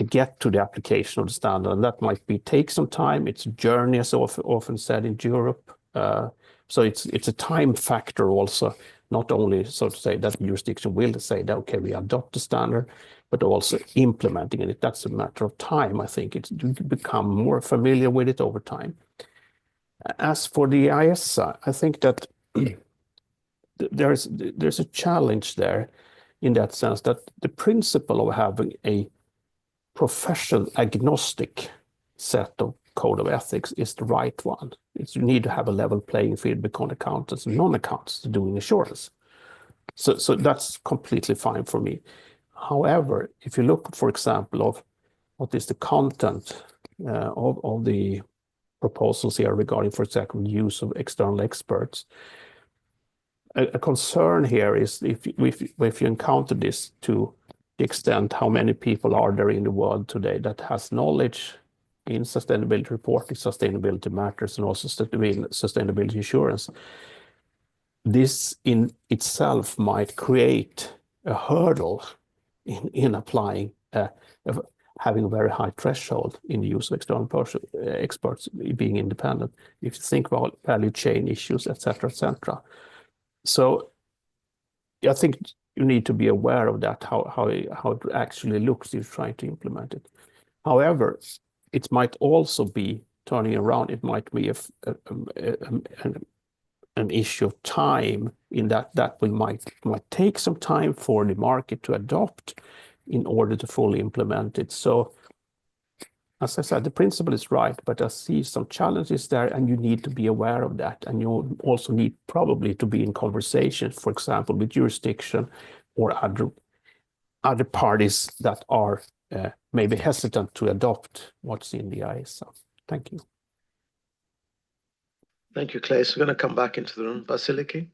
get to the application of the standard. And that might take some time. It's a journey, as often said in Europe. So it's a time factor also, not only, so to say, that jurisdiction will say that, okay, we adopt the standard, but also implementing it. That's a matter of time. I think it's to become more familiar with it over time. As for the ISA, I think that there's a challenge there in that sense, that the principle of having a profession agnostic set of code of ethics is the right one. You need to have a level playing field between accountants and non-accountants doing assurance. So that's completely fine for me. However, if you look, for example, of what is the content of the proposals here regarding, for example, use of external experts, a concern here is if you encounter this to the extent how many people are there in the world today that has knowledge in sustainability reporting, sustainability matters, and also sustainability assurance. This in itself might create a hurdle in applying, having a very high threshold in the use of external experts being independent. If you think about value chain issues, etc., etc. So I think you need to be aware of that, how it actually looks if you're trying to implement it. However, it might also be turning around. It might be an issue of time, in that might take some time for the market to adopt in order to fully implement it. So, as I said, the principle is right, but I see some challenges there, and you need to be aware of that. And you also need probably to be in conversation, for example, with jurisdiction or other parties that are maybe hesitant to adopt what's in the ISA. Thank you. Thank you, Clay. So we're going to come back into the room. Vasiliki?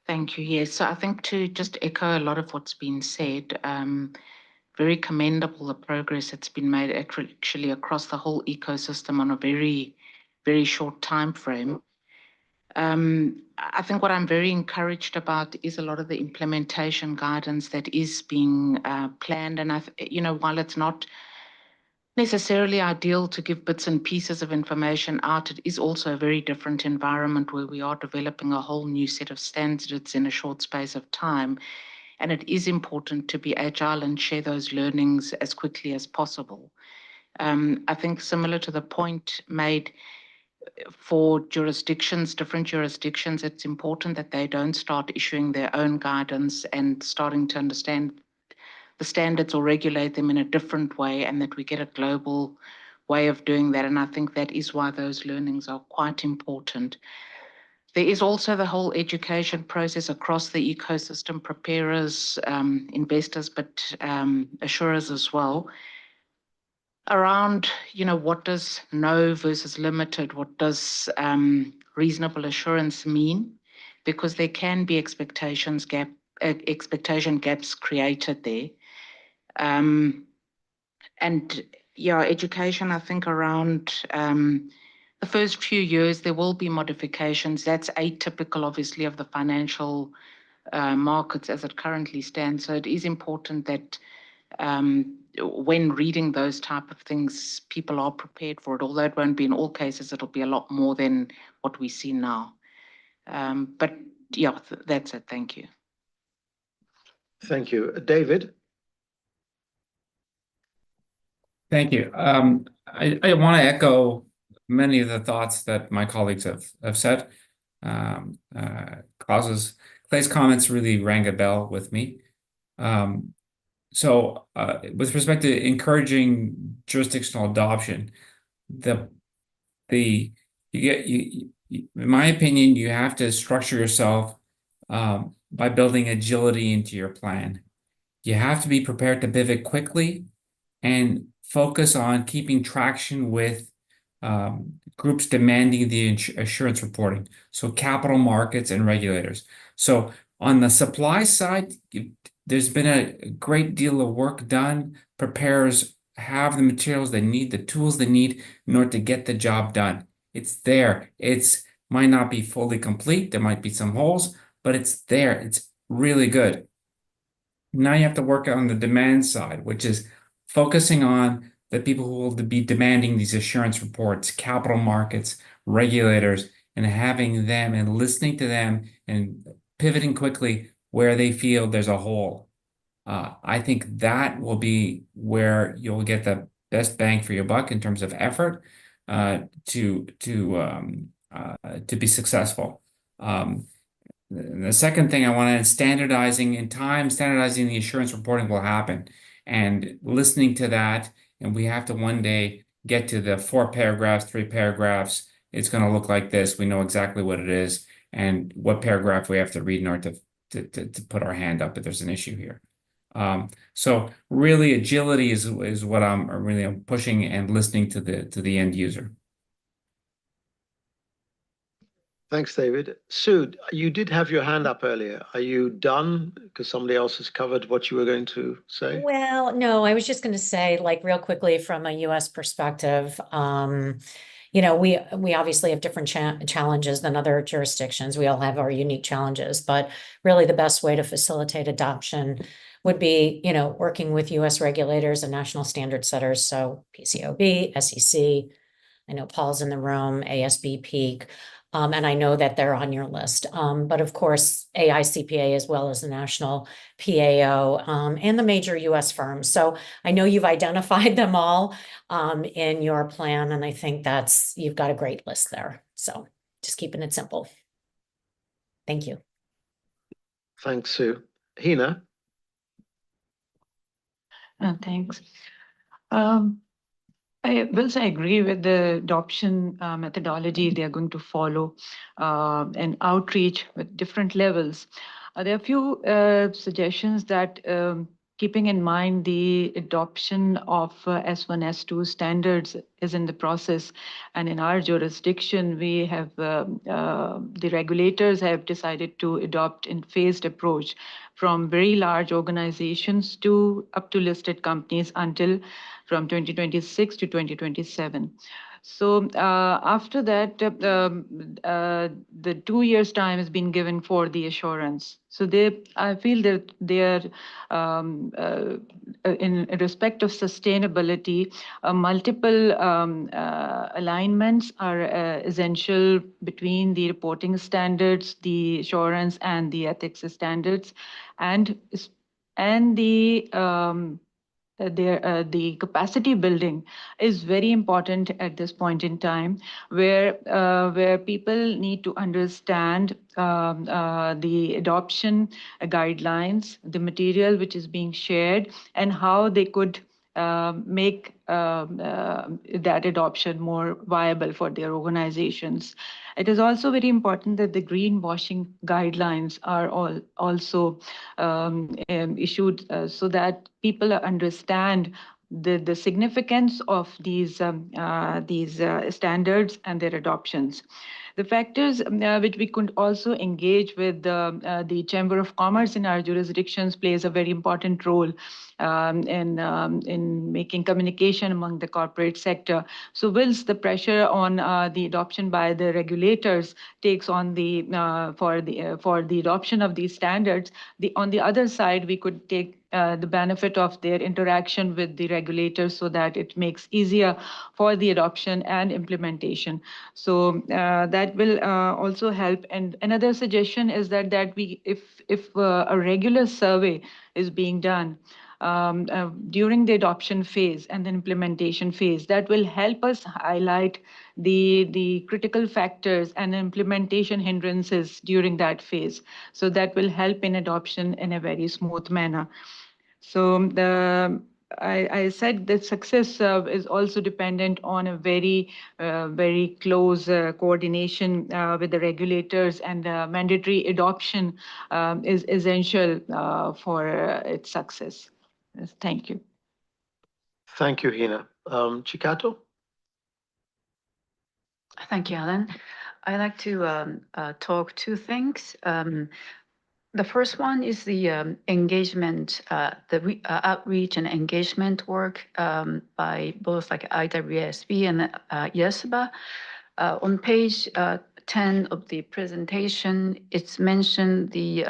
Thank you. Yes, so I think to just echo a lot of what's been said, very commendable the progress that's been made actually across the whole ecosystem on a very, very short time frame. I think what I'm very encouraged about is a lot of the implementation guidance that is being planned. And while it's not necessarily ideal to give bits and pieces of information out, it is also a very different environment where we are developing a whole new set of standards in a short space of time. And it is important to be agile and share those learnings as quickly as possible. I think similar to the point made for different jurisdictions, it's important that they don't start issuing their own guidance and starting to understand the standards or regulate them in a different way, and that we get a global way of doing that. And I think that is why those learnings are quite important. There is also the whole education process across the ecosystem, preparers, investors, but assurers as well, around, what does no versus limited, what does reasonable assurance mean? Because there can be expectation gaps created there. Education, I think around the first few years, there will be modifications. That's atypical, obviously, of the financial markets as it currently stands. So it is important that when reading those type of things, people are prepared for it. Although it won't be in all cases, it'll be a lot more than what we see now. But yeah, that's it. Thank you. Thank you. David? Thank you. I want to echo many of the thoughts that my colleagues have said. Clay's comments really rang a bell with me. So with respect to encouraging jurisdictional adoption, in my opinion, you have to structure yourself by building agility into your plan. You have to be prepared to pivot quickly and focus on keeping traction with groups demanding the assurance reporting, so capital markets and regulators. So on the supply side, there's been a great deal of work done. Preparers have the materials they need, the tools they need in order to get the job done. It's there. It's might not be fully complete. There might be some holes, but it's there. It's really good. Now you have to work on the demand side, which is focusing on the people who will be demanding these assurance reports, capital markets, regulators, and having them and listening to them and pivoting quickly where they feel there's a hole. I think that will be where you'll get the best bang for your buck in terms of effort to be successful. The second thing I want to standardizing the assurance reporting will happen, and listening to that, and we have to one day get to the 4 paragraphs, 3 paragraphs. It's going to look like this. We know exactly what it is and what paragraph we have to read in order to put our hand up if there's an issue here. So really agility is what I'm really pushing and listening to the end user. Thanks, David. Sue, you did have your hand up earlier. Are you done? Because somebody else has covered what you were going to say. Well, no, I was just going to say, like, real quickly from a US perspective, you know, we obviously have different challenges than other jurisdictions. We all have our unique challenges, but really the best way to facilitate adoption would be, you know, working with US regulators and national standard setters. So PCAOB, SEC, I know Paul's in the room, ASB, PEAK. And I know that they're on your list. But of course, AICPA as well as the National PAO and the major US firms. So I know you've identified them all in your plan. And I think you've got a great list there. So just keeping it simple. Thank you. Thanks, Sue. Hina? Thanks. I will say I agree with the adoption methodology they're going to follow and outreach with different levels. There are a few suggestions that keeping in mind the adoption of S1, S2 standards is in the process. And in our jurisdiction, we have the regulators have decided to adopt a phased approach from very large organizations to up to listed companies until from 2026 to 2027. So after that, the 2 years time has been given for the assurance. So I feel that they are, in respect of sustainability, multiple alignments are essential between the reporting standards, the assurance, and the ethics standards, and the capacity building is very important at this point in time, where people need to understand the adoption guidelines, the material which is being shared, and how they could make that adoption more viable for their organizations. It is also very important that the greenwashing guidelines are also issued so that people understand the significance of these standards and their adoptions. The factors which we could also engage with the Chamber of Commerce in our jurisdictions plays a very important role in making communication among the corporate sector. So whilst the pressure on the adoption by the regulators takes on for the adoption of these standards, on the other side, we could take the benefit of their interaction with the regulators so that it makes easier for the adoption and implementation. So that will also help. And another suggestion is that if a regular survey is being done during the adoption phase and the implementation phase, that will help us highlight the critical factors and implementation hindrances during that phase. So that will help in adoption in a very smooth manner. So I said that success is also dependent on a very close coordination with the regulators, and mandatory adoption is essential for its success. Thank you. Thank you, Hina. Chikato? Thank you, Alan. I like to talk two things. The first one is the engagement, outreach and engagement work by both like IWSB and YESBA. On page 10 of the presentation, it's mentioned the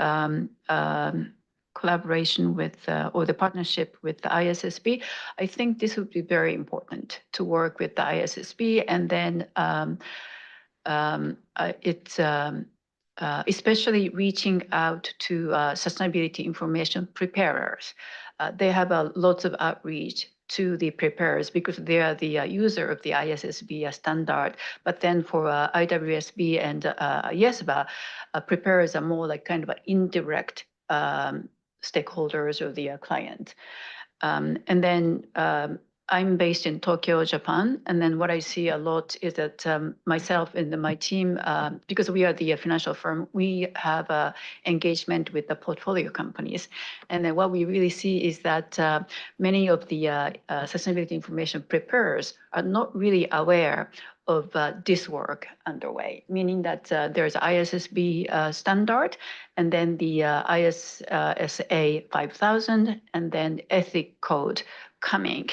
collaboration with or the partnership with the ISSB. I think this would be very important to work with the ISSB, and then especially reaching out to sustainability information preparers. They have a lot of outreach to the preparers because they are the user of the ISSB standard. But then for IWSB and YESBA, preparers are more like kind of indirect stakeholders of the client. And then I'm based in Tokyo, Japan. And then what I see a lot is that myself and my team, because we are the financial firm, we have engagement with the portfolio companies. And then what we really see is that many of the sustainability information preparers are not really aware of this work underway, meaning that there's ISSB standard, and then the ISSA 5000, and then ethic code coming.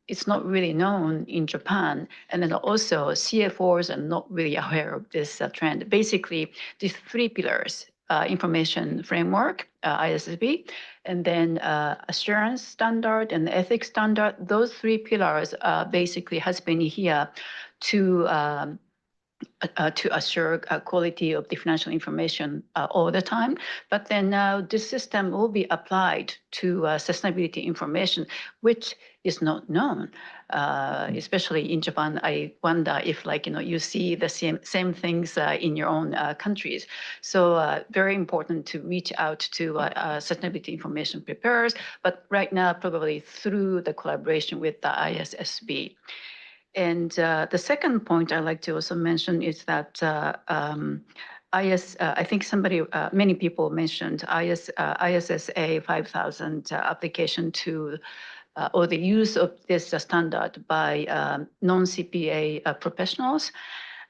It's not really known in Japan. And then also CFOs are not really aware of this trend. Basically, these three pillars, information framework, ISSB, and then assurance standard and ethics standard, those three pillars basically has been here to assure quality of the financial information all the time. But then now this system will be applied to sustainability information, which is not known, especially in Japan. I wonder if you see the same things in your own countries. So very important to reach out to sustainability information preparers, but right now probably through the collaboration with the ISSB. And the second point I like to also mention is that I think many people mentioned ISSA 5000 application to or the use of this standard by non-CPA professionals.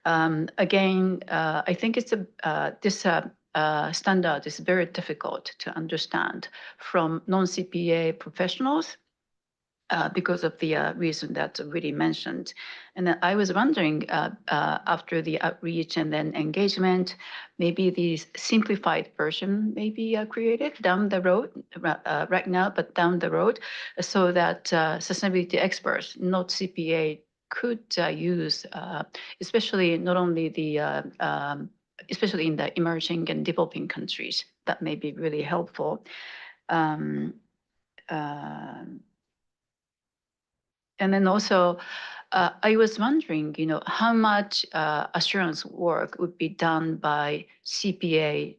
Again, I think this standard is very difficult to understand from non-CPA professionals. Because of the reason that's already mentioned. And then I was wondering, after the outreach and then engagement, maybe the simplified version may be created down the road, right now, but down the road, so that sustainability experts, not CPA, could use, especially not only especially in the emerging and developing countries. That may be really helpful. And then also, I was wondering, how much assurance work would be done by CPAs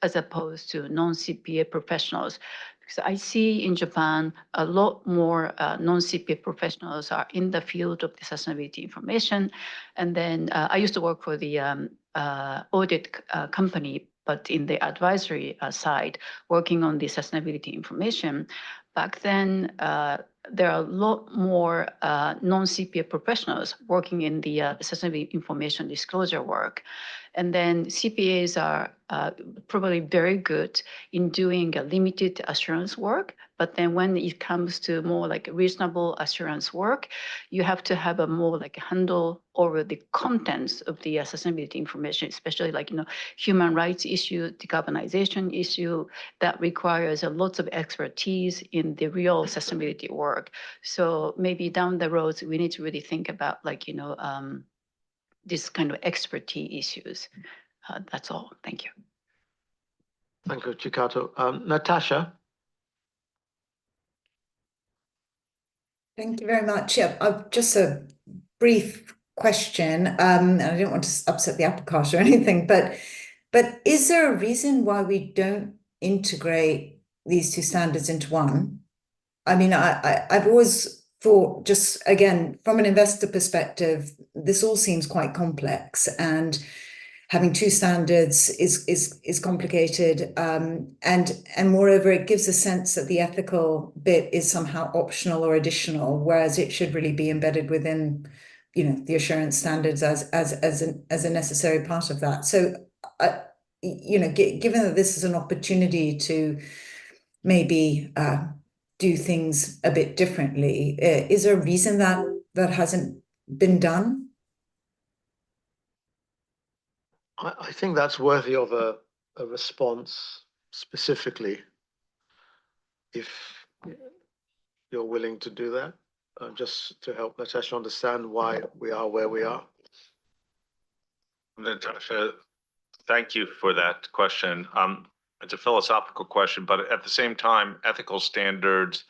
as opposed to non-CPA professionals? Because I see in Japan a lot more non-CPA professionals are in the field of the sustainability information. And then I used to work for the audit company, but in the advisory side, working on the sustainability information. Back then, there are a lot more non-CPA professionals working in the sustainability information disclosure work. And then CPAs are probably very good in doing a limited assurance work. But then when it comes to more like reasonable assurance work, you have to have a more like handle over the contents of the sustainability information, especially human rights issue, decarbonization issue that requires a lot of expertise in the real sustainability work. So maybe down the road, we need to really think about this kind of expertise issues. That's all. Thank you. Thank you, Chikato. Natasha? Thank you very much. Yeah, just a brief question. And I don't want to upset the apple cart or anything, but is there a reason why we don't integrate these two standards into one. I mean, I've always thought, just again, from an investor perspective, this all seems quite complex, and having two standards is complicated. And moreover, it gives a sense that the ethical bit is somehow optional or additional, whereas it should really be embedded within, you know, the assurance standards as a necessary part of that. So, you know, given that this is an opportunity to maybe do things a bit differently, is there a reason that hasn't been done? I think that's worthy of a response specifically, if you're willing to do that, just to help Natasha understand why we are where we are. Natasha, thank you for that question. It's a philosophical question, but at the same time, ethical standards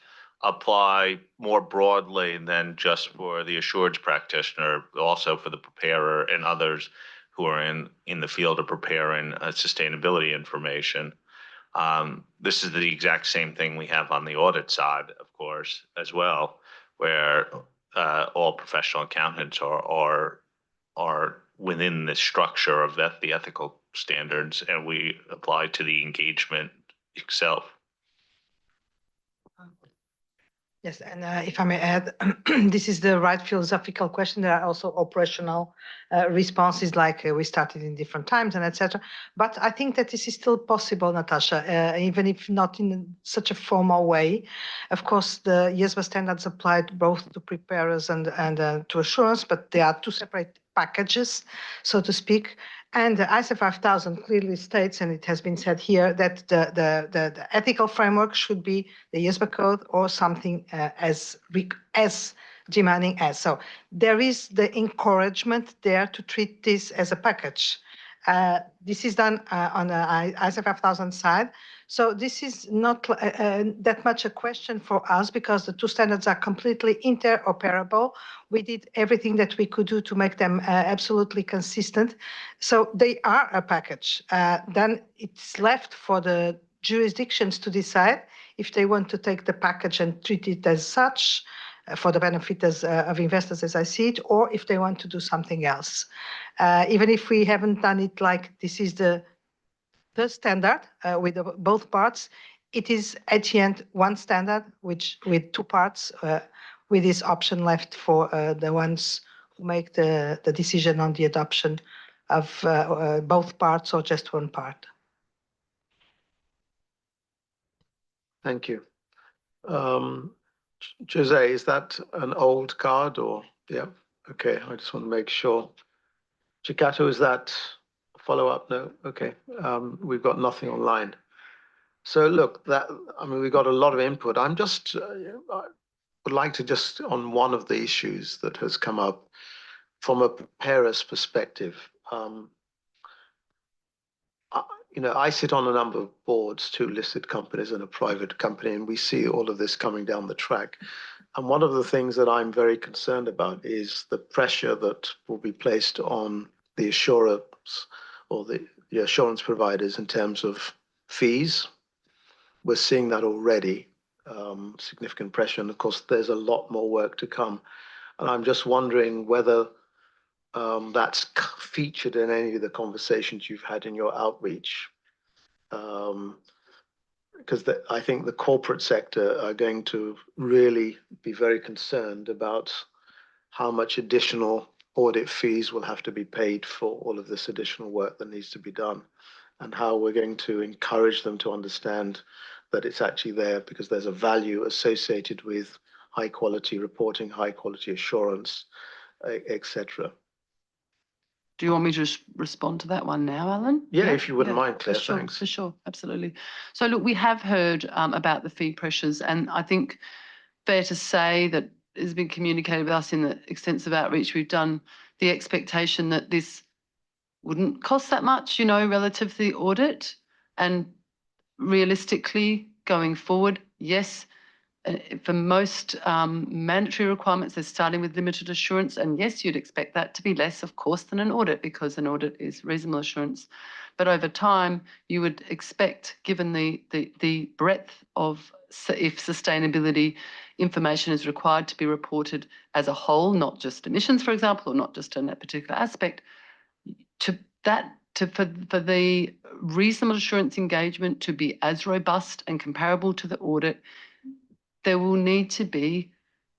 apply more broadly than just for the assurance practitioner, also for the preparer and others who are in the field of preparing sustainability information. This is the exact same thing we have on the audit side, of course, as well, where all professional accountants are within the structure of the ethical standards, and we apply to the engagement itself. Yes, and if I may add, this is the right philosophical question. There are also operational responses, like we started in different times and etc. But I think that this is still possible, Natasha, even if not in such a formal way. Of course, the ISBA standards applied both to preparers and to assurance, but they are two separate packages, so to speak. And the ISO 5000 clearly states, and it has been said here, that the ethical framework should be the ISBA code or something as demanding as. So there is the encouragement there to treat this as a package. This is done on the ISO 5000 side. So this is not that much a question for us, because the two standards are completely interoperable. We did everything that we could do to make them absolutely consistent. So they are a package. Then it's left for the jurisdictions to decide if they want to take the package and treat it as such, for the benefit of investors, as I see it, or if they want to do something else. Even if we haven't done it like this is the standard with both parts, it is at the end one standard, which with two parts, with this option left for the ones who make the decision on the adoption of both parts or just one part. Thank you. Jose, is that an old card or? Yeah, okay, I just want to make sure. Chikato, is that a follow-up? No, okay. We've got nothing online. So look, we got a lot of input. I'm just, I would like to just, on one of the issues that has come up from a preparer's perspective, you know, I sit on a number of boards, 2 listed companies and a private company, and we see all of this coming down the track. And one of the things that I'm very concerned about is the pressure that will be placed on the assurance or the assurance providers in terms of fees. We're seeing that already, significant pressure. And of course, there's a lot more work to come. And I'm just wondering whether that's featured in any of the conversations you've had in your outreach. Because I think the corporate sector are going to really be very concerned about how much additional audit fees will have to be paid for all of this additional work that needs to be done, and how we're going to encourage them to understand that it's actually there because there's a value associated with high quality reporting, high quality assurance, etc. Do you want me to respond to that one now, Alan? Yeah, if you wouldn't mind, Claire, sure, thanks. For sure, absolutely. So look, we have heard about the fee pressures, and I think fair to say that has been communicated with us in the extensive outreach we've done, the expectation that this wouldn't cost that much, you know, relative to the audit. And realistically, going forward, yes, for most mandatory requirements, they're starting with limited assurance. And yes, you'd expect that to be less, of course, than an audit, because an audit is reasonable assurance. But over time, you would expect, given the breadth of, if sustainability information is required to be reported as a whole, not just emissions, for example, or not just in that particular aspect, for the reasonable assurance engagement to be as robust and comparable to the audit, there will need to be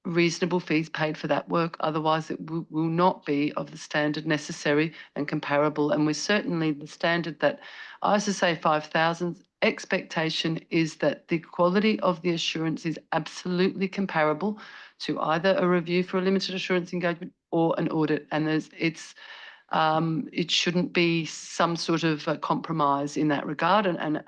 reasonable fees paid for that work. Otherwise, it will not be of the standard necessary and comparable. And we're certainly the standard that ISSA 5000's expectation is that the quality of the assurance is absolutely comparable to either a review for a limited assurance engagement or an audit. And it shouldn't be some sort of compromise in that regard. And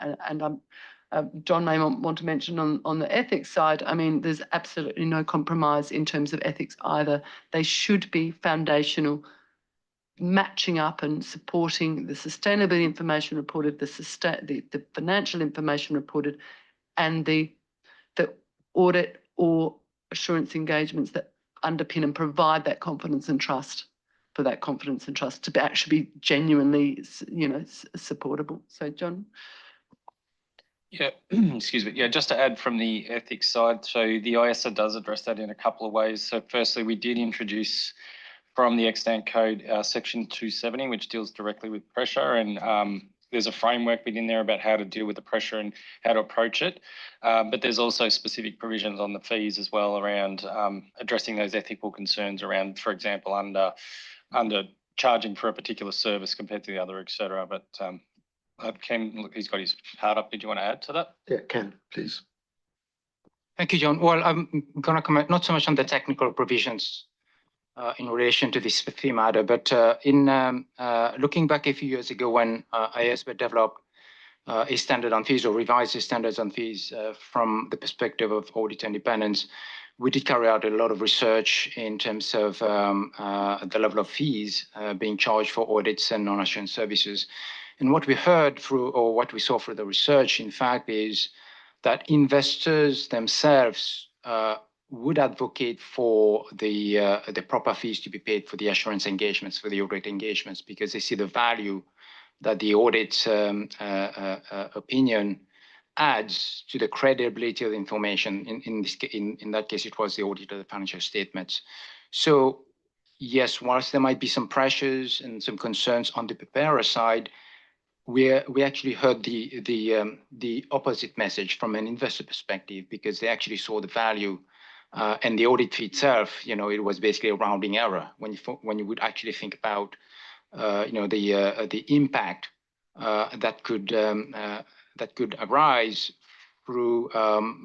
John may want to mention on the ethics side, I mean, there's absolutely no compromise in terms of ethics either. They should be foundational, matching up and supporting the sustainability information reported, the financial information reported, and the audit or assurance engagements that underpin and provide that confidence and trust, for that confidence and trust to actually be genuinely, supportable. So, John? Yeah, excuse me. Yeah, just to add from the ethics side, so the ISA does address that in a couple of ways. So firstly, we did introduce from the extant code section 270, which deals directly with pressure, and there's a framework within there about how to deal with the pressure and how to approach it. But there's also specific provisions on the fees as well around addressing those ethical concerns around, for example, under charging for a particular service compared to the other, et cetera. But Ken, look, he's got his heart up. Did you want to add to that? Yeah, Ken, please. Thank you, John. Well, I'm going to comment not so much on the technical provisions in relation to this fee matter, but in looking back a few years ago when ISB developed a standard on fees or revised the standards on fees from the perspective of audit independence, we did carry out a lot of research in terms of the level of fees being charged for audits and non-assurance services. And what we heard through, or what we saw through the research, in fact, is that investors themselves would advocate for the proper fees to be paid for the assurance engagements, for the audit engagements, because they see the value that the audit opinion adds to the credibility of the information. In that case, it was the audit of the financial statements. So yes, whilst there might be some pressures and some concerns on the preparer side, we actually heard the opposite message from an investor perspective, because they actually saw the value and the audit fee itself. It was basically a rounding error when you would actually think about the impact that could arise through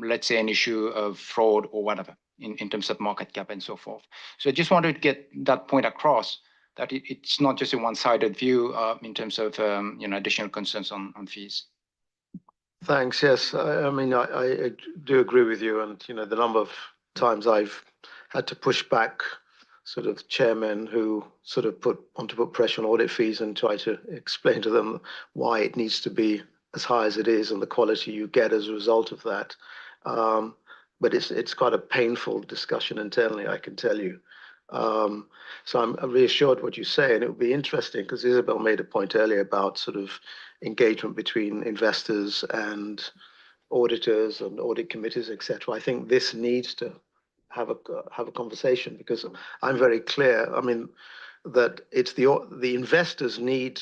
let's say an issue of fraud or whatever in terms of market cap and so forth. So I just wanted to get that point across, that it's not just a one-sided view in terms of additional concerns on fees. Thanks. Yes, I mean, I do agree with you, and the number of times I've had to push back sort of chairmen who sort of want to put pressure on audit fees and try to explain to them why it needs to be as high as it is and the quality you get as a result of that. But it's quite a painful discussion internally, I can tell you. So I'm reassured what you say, and it would be interesting because Isabel made a point earlier about sort of engagement between investors and auditors and audit committees, etc. I think this needs to have a conversation, because I'm very clear. I mean, that it's the investors need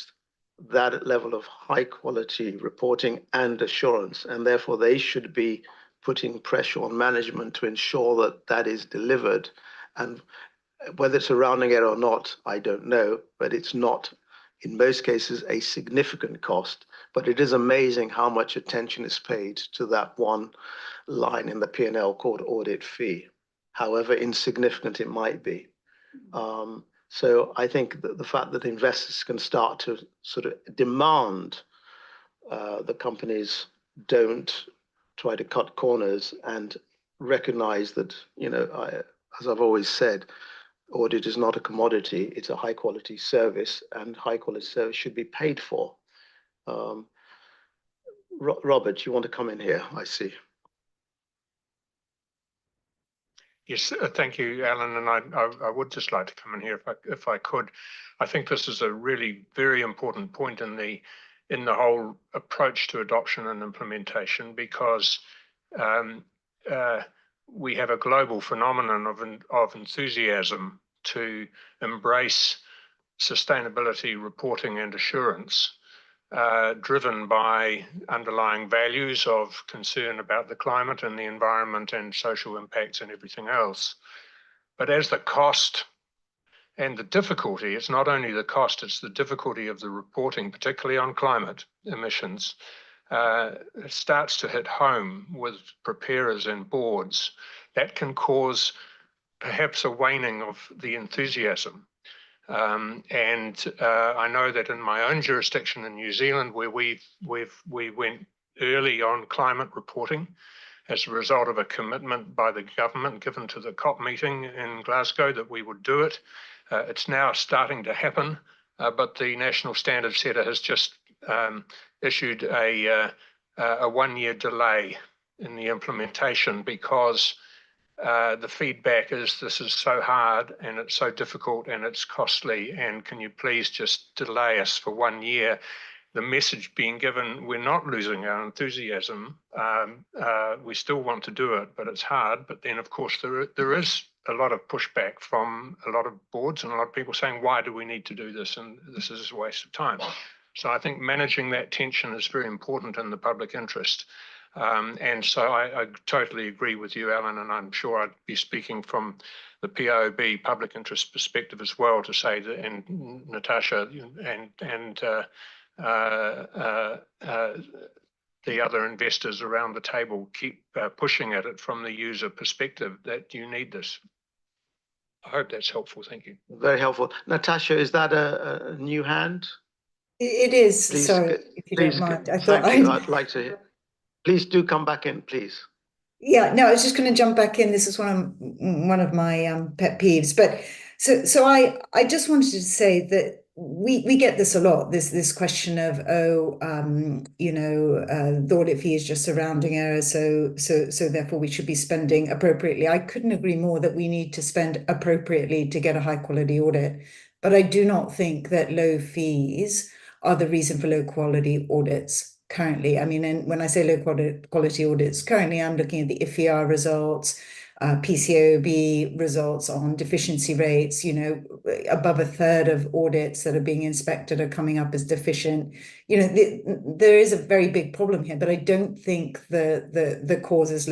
that level of high quality reporting and assurance, and therefore they should be putting pressure on management to ensure that that is delivered. And whether it's a rounding error or not, I don't know, but it's not, in most cases, a significant cost. But it is amazing how much attention is paid to that one line in the P&L called audit fee, however insignificant it might be. So I think that the fact that investors can start to sort of demand the companies don't try to cut corners and recognize that, as I've always said, audit is not a commodity, it's a high quality service, and high quality service should be paid for. Robert, you want to come in here, I see. Yes, thank you, Alan. And I would just like to come in here if I could. I think this is a really very important point in the whole approach to adoption and implementation, because we have a global phenomenon of enthusiasm to embrace sustainability reporting and assurance, driven by underlying values of concern about the climate and the environment and social impacts and everything else. But as the cost and the difficulty, it's not only the cost, it's the difficulty of the reporting, particularly on climate emissions, starts to hit home with preparers and boards, that can cause perhaps a waning of the enthusiasm. I know that in my own jurisdiction in New Zealand, where we went early on climate reporting as a result of a commitment by the government given to the COP meeting in Glasgow that we would do it. It's now starting to happen, but the National Standard Setter has just issued a 1-year delay in the implementation because the feedback is this is so hard and it's so difficult and it's costly, and can you please just delay us for 1 year? The message being given, we're not losing our enthusiasm. We still want to do it, but it's hard. But then, of course, there is a lot of pushback from a lot of boards and a lot of people saying, why do we need to do this? And this is a waste of time. So I think managing that tension is very important in the public interest. And so I totally agree with you, Alan, and I'm sure I'd be speaking from the POB public interest perspective as well to say that, and Natasha and the other investors around the table keep pushing at it from the user perspective that you need this. I hope that's helpful. Thank you. Very helpful. Natasha, is that a new hand? It is. Please, Sorry, if you don't mind. I thought thank you. I'd like to hear. Please do come back in, please. Yeah, no, I was just going to jump back in. This is one of my pet peeves. But so I just wanted to say that we get this a lot. This question of the audit fee is just surrounding error, so therefore we should be spending appropriately. I couldn't agree more that we need to spend appropriately to get a high quality audit. But I do not think that low fees are the reason for low quality audits currently. I mean, and when I say low quality audits, currently I'm looking at the IFER results, PCAOB results on deficiency rates. Above a third of audits that are being inspected are coming up as deficient. There is a very big problem here, but I don't think the cause is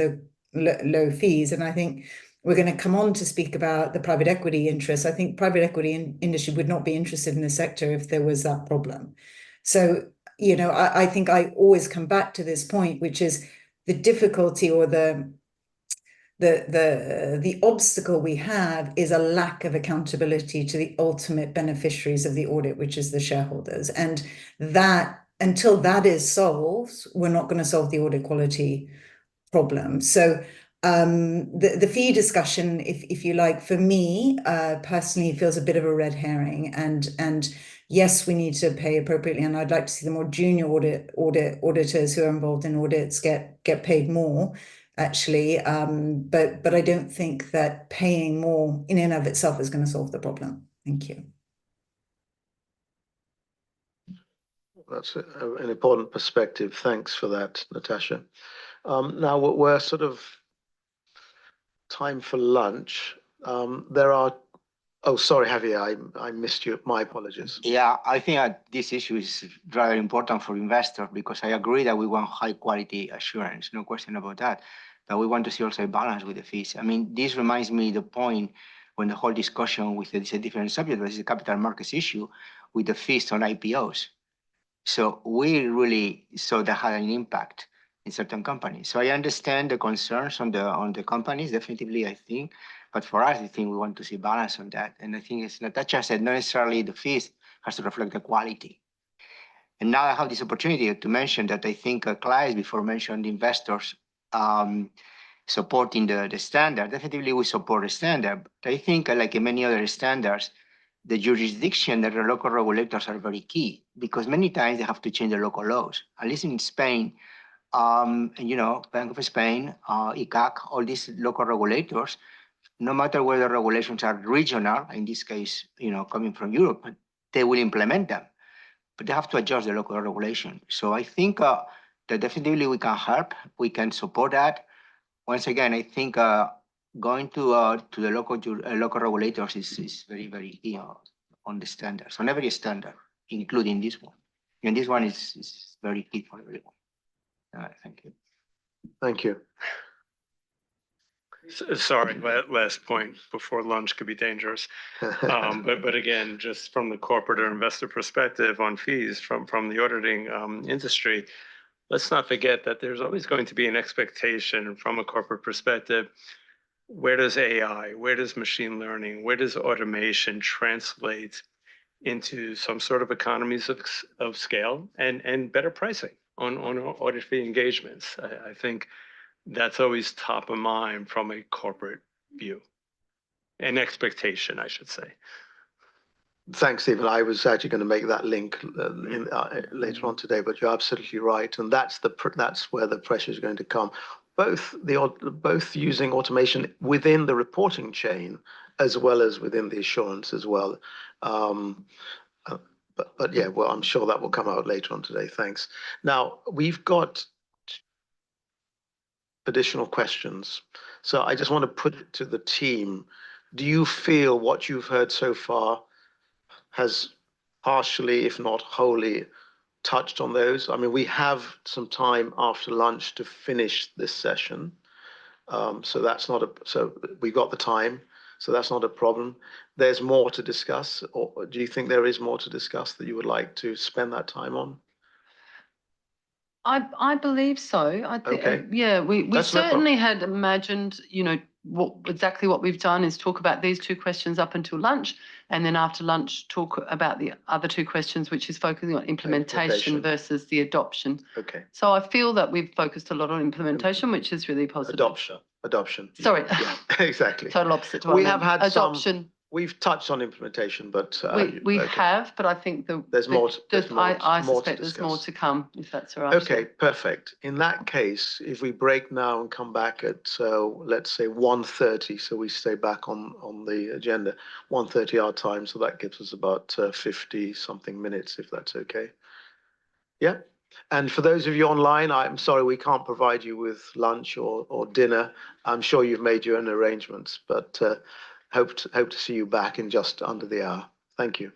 low fees. And I think we're going to come on to speak about the private equity interest. I think private equity industry would not be interested in the sector if there was that problem. So, I think I always come back to this point, which is the difficulty or the obstacle we have is a lack of accountability to the ultimate beneficiaries of the audit, which is the shareholders. And that, until that is solved, we're not going to solve the audit quality problem. So the fee discussion, if you like, for me personally feels a bit of a red herring. And yes, we need to pay appropriately, and I'd like to see the more junior auditors who are involved in audits get paid more, actually. But I don't think that paying more in and of itself is going to solve the problem. Thank you. That's an important perspective. Thanks for that, Natasha. Now we're sort of time for lunch. Oh, sorry, Javier, I missed you. My apologies. Yeah, I think that this issue is rather important for investors, because I agree that we want high quality assurance, no question about that. But we want to see also a balance with the fees. I mean, this reminds me the point when the whole discussion with it's a different subject, but it's a capital markets issue with the fees on IPOs. So we really saw that had an impact in certain companies. So I understand the concerns on the companies, definitely, I think. But for us, I think we want to see balance on that. And I think it's Natasha said, not necessarily the fees has to reflect the quality. And now I have this opportunity to mention that I think Clive before mentioned investors supporting the standard. Definitely we support the standard. But I think like in many other standards, the jurisdiction that the local regulators are very key, because many times they have to change the local laws. At least in Spain, and Bank of Spain, ICAC, all these local regulators no matter whether regulations are regional, in this case, coming from Europe, they will implement them, but they have to adjust the local regulation. So I think that definitely we can help, we can support that. Once again, I think going to the local regulators is very, very key on the standards, on every standard, including this one. And this one is very key for everyone. Thank you. Thank you. Sorry, last point before lunch could be dangerous. But again, just from the corporate or investor perspective on fees from the auditing industry, let's not forget that there's always going to be an expectation from a corporate perspective. Where does AI, where does machine learning, where does automation translate into some sort of economies of scale and better pricing on audit fee engagements? I think that's always top of mind from a corporate view, an expectation, I should say. Thanks, Stephen. I was actually going to make that link later on today, but you're absolutely right, and that's where the pressure is going to come. Both using automation within the reporting chain as well as within the assurance as well. But yeah, well, I'm sure that will come out later on today. Thanks. Now we've got additional questions, so I just want to put it to the team. Do you feel what you've heard so far has partially, if not wholly, touched on those? I mean, we have some time after lunch to finish this session. So we've got the time, so that's not a problem. There's more to discuss, or do you think there is more to discuss that you would like to spend that time on? I believe so. I think, Okay. yeah, we That's no certainly had imagined, exactly what we've done is talk about these two questions up until lunch, and then after lunch talk about the other two questions, which is focusing on implementation versus the adoption. Okay. So I feel that we've focused a lot on implementation, which is really positive. Adoption. Sorry. Yeah, exactly. Total opposite to what We I have meant. had adoption. We've touched on implementation, but We okay. have, but I think There's more. I more suspect to there's more discuss. to come, if that's all right. Okay, perfect. In that case, if we break now and come back at let's say 1:30, so we stay back on the agenda, 1:30 our time, so that gives us about 50 something minutes, if that's okay. Yeah. And for those of you online, I'm sorry we can't provide you with lunch or dinner. I'm sure you've made your own arrangements, but hope to see you back in just under the hour. Thank you.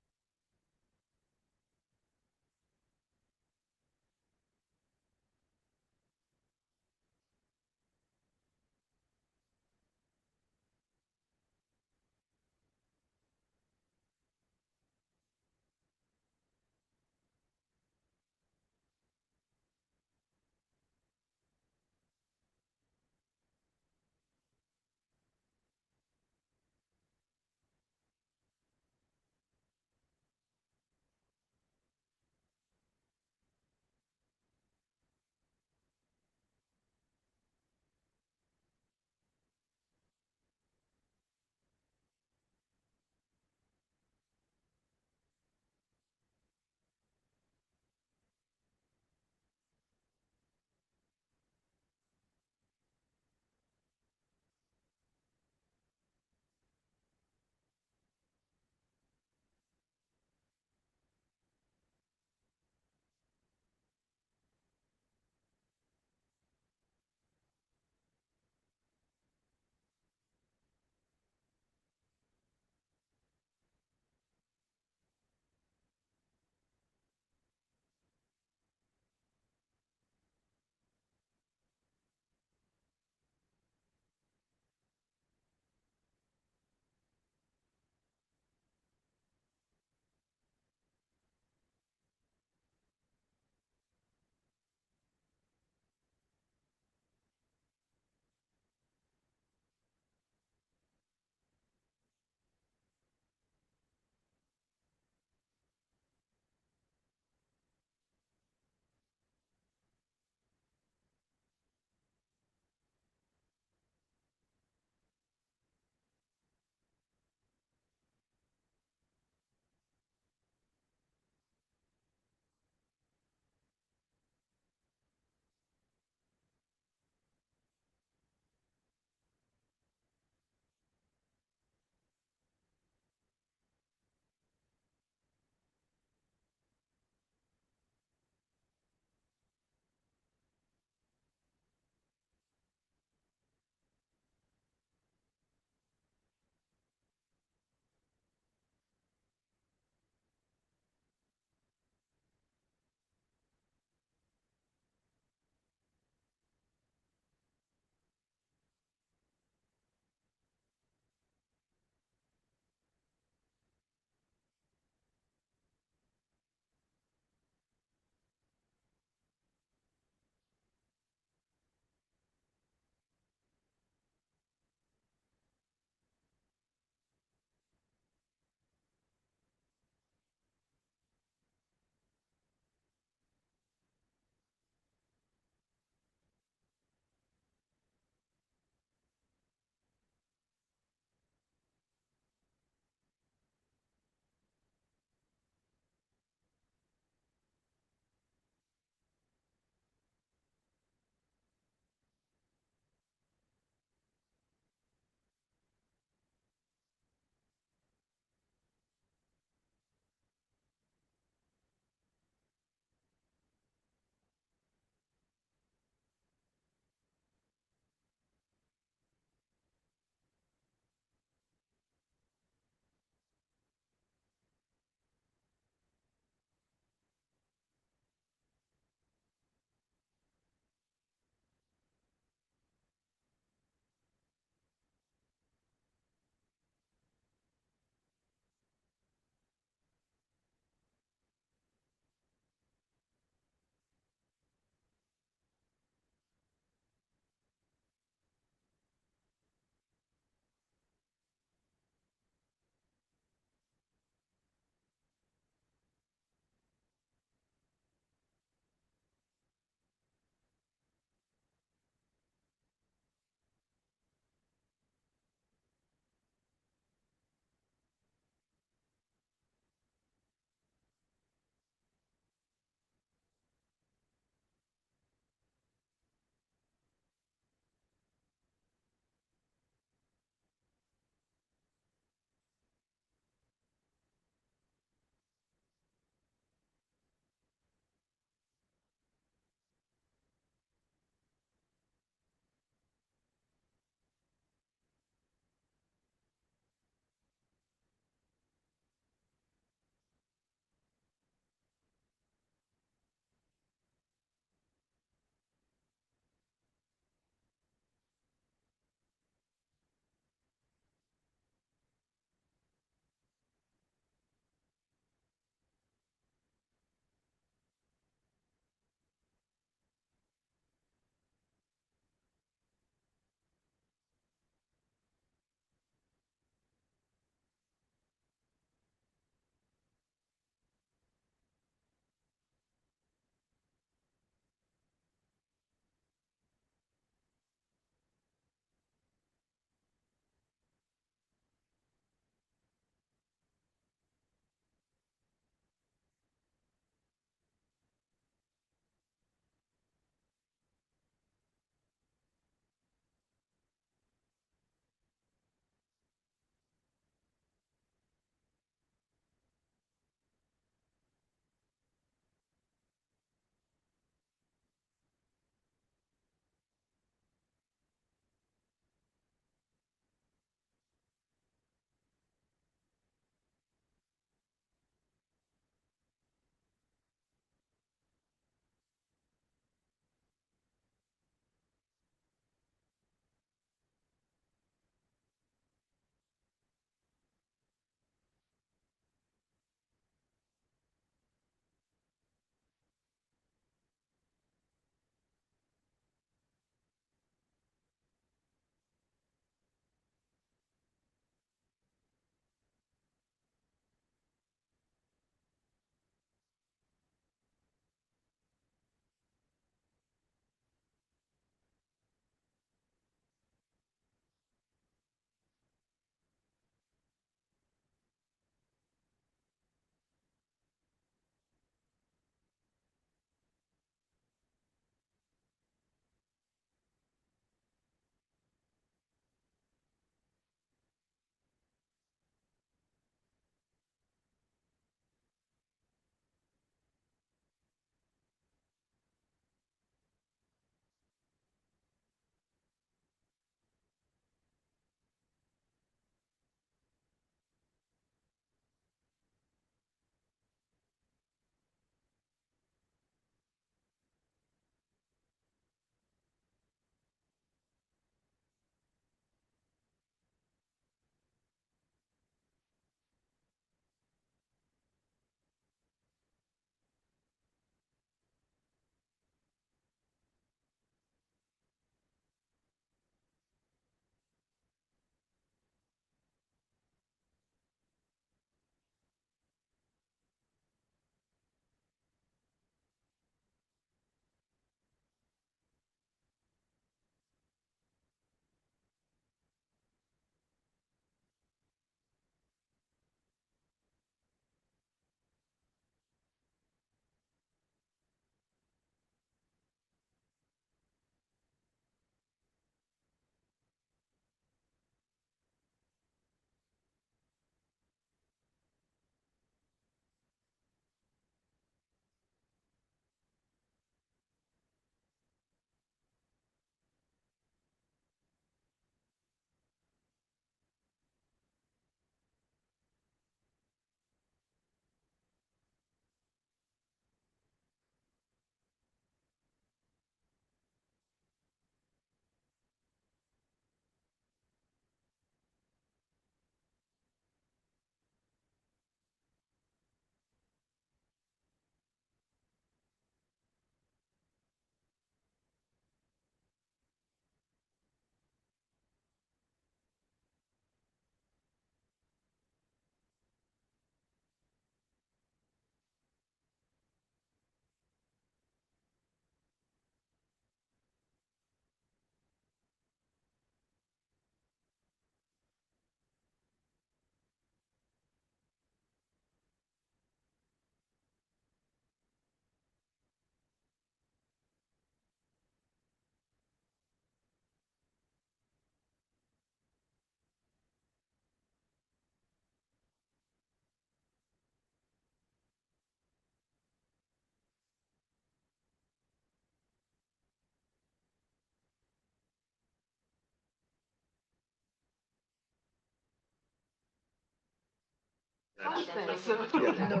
Yeah.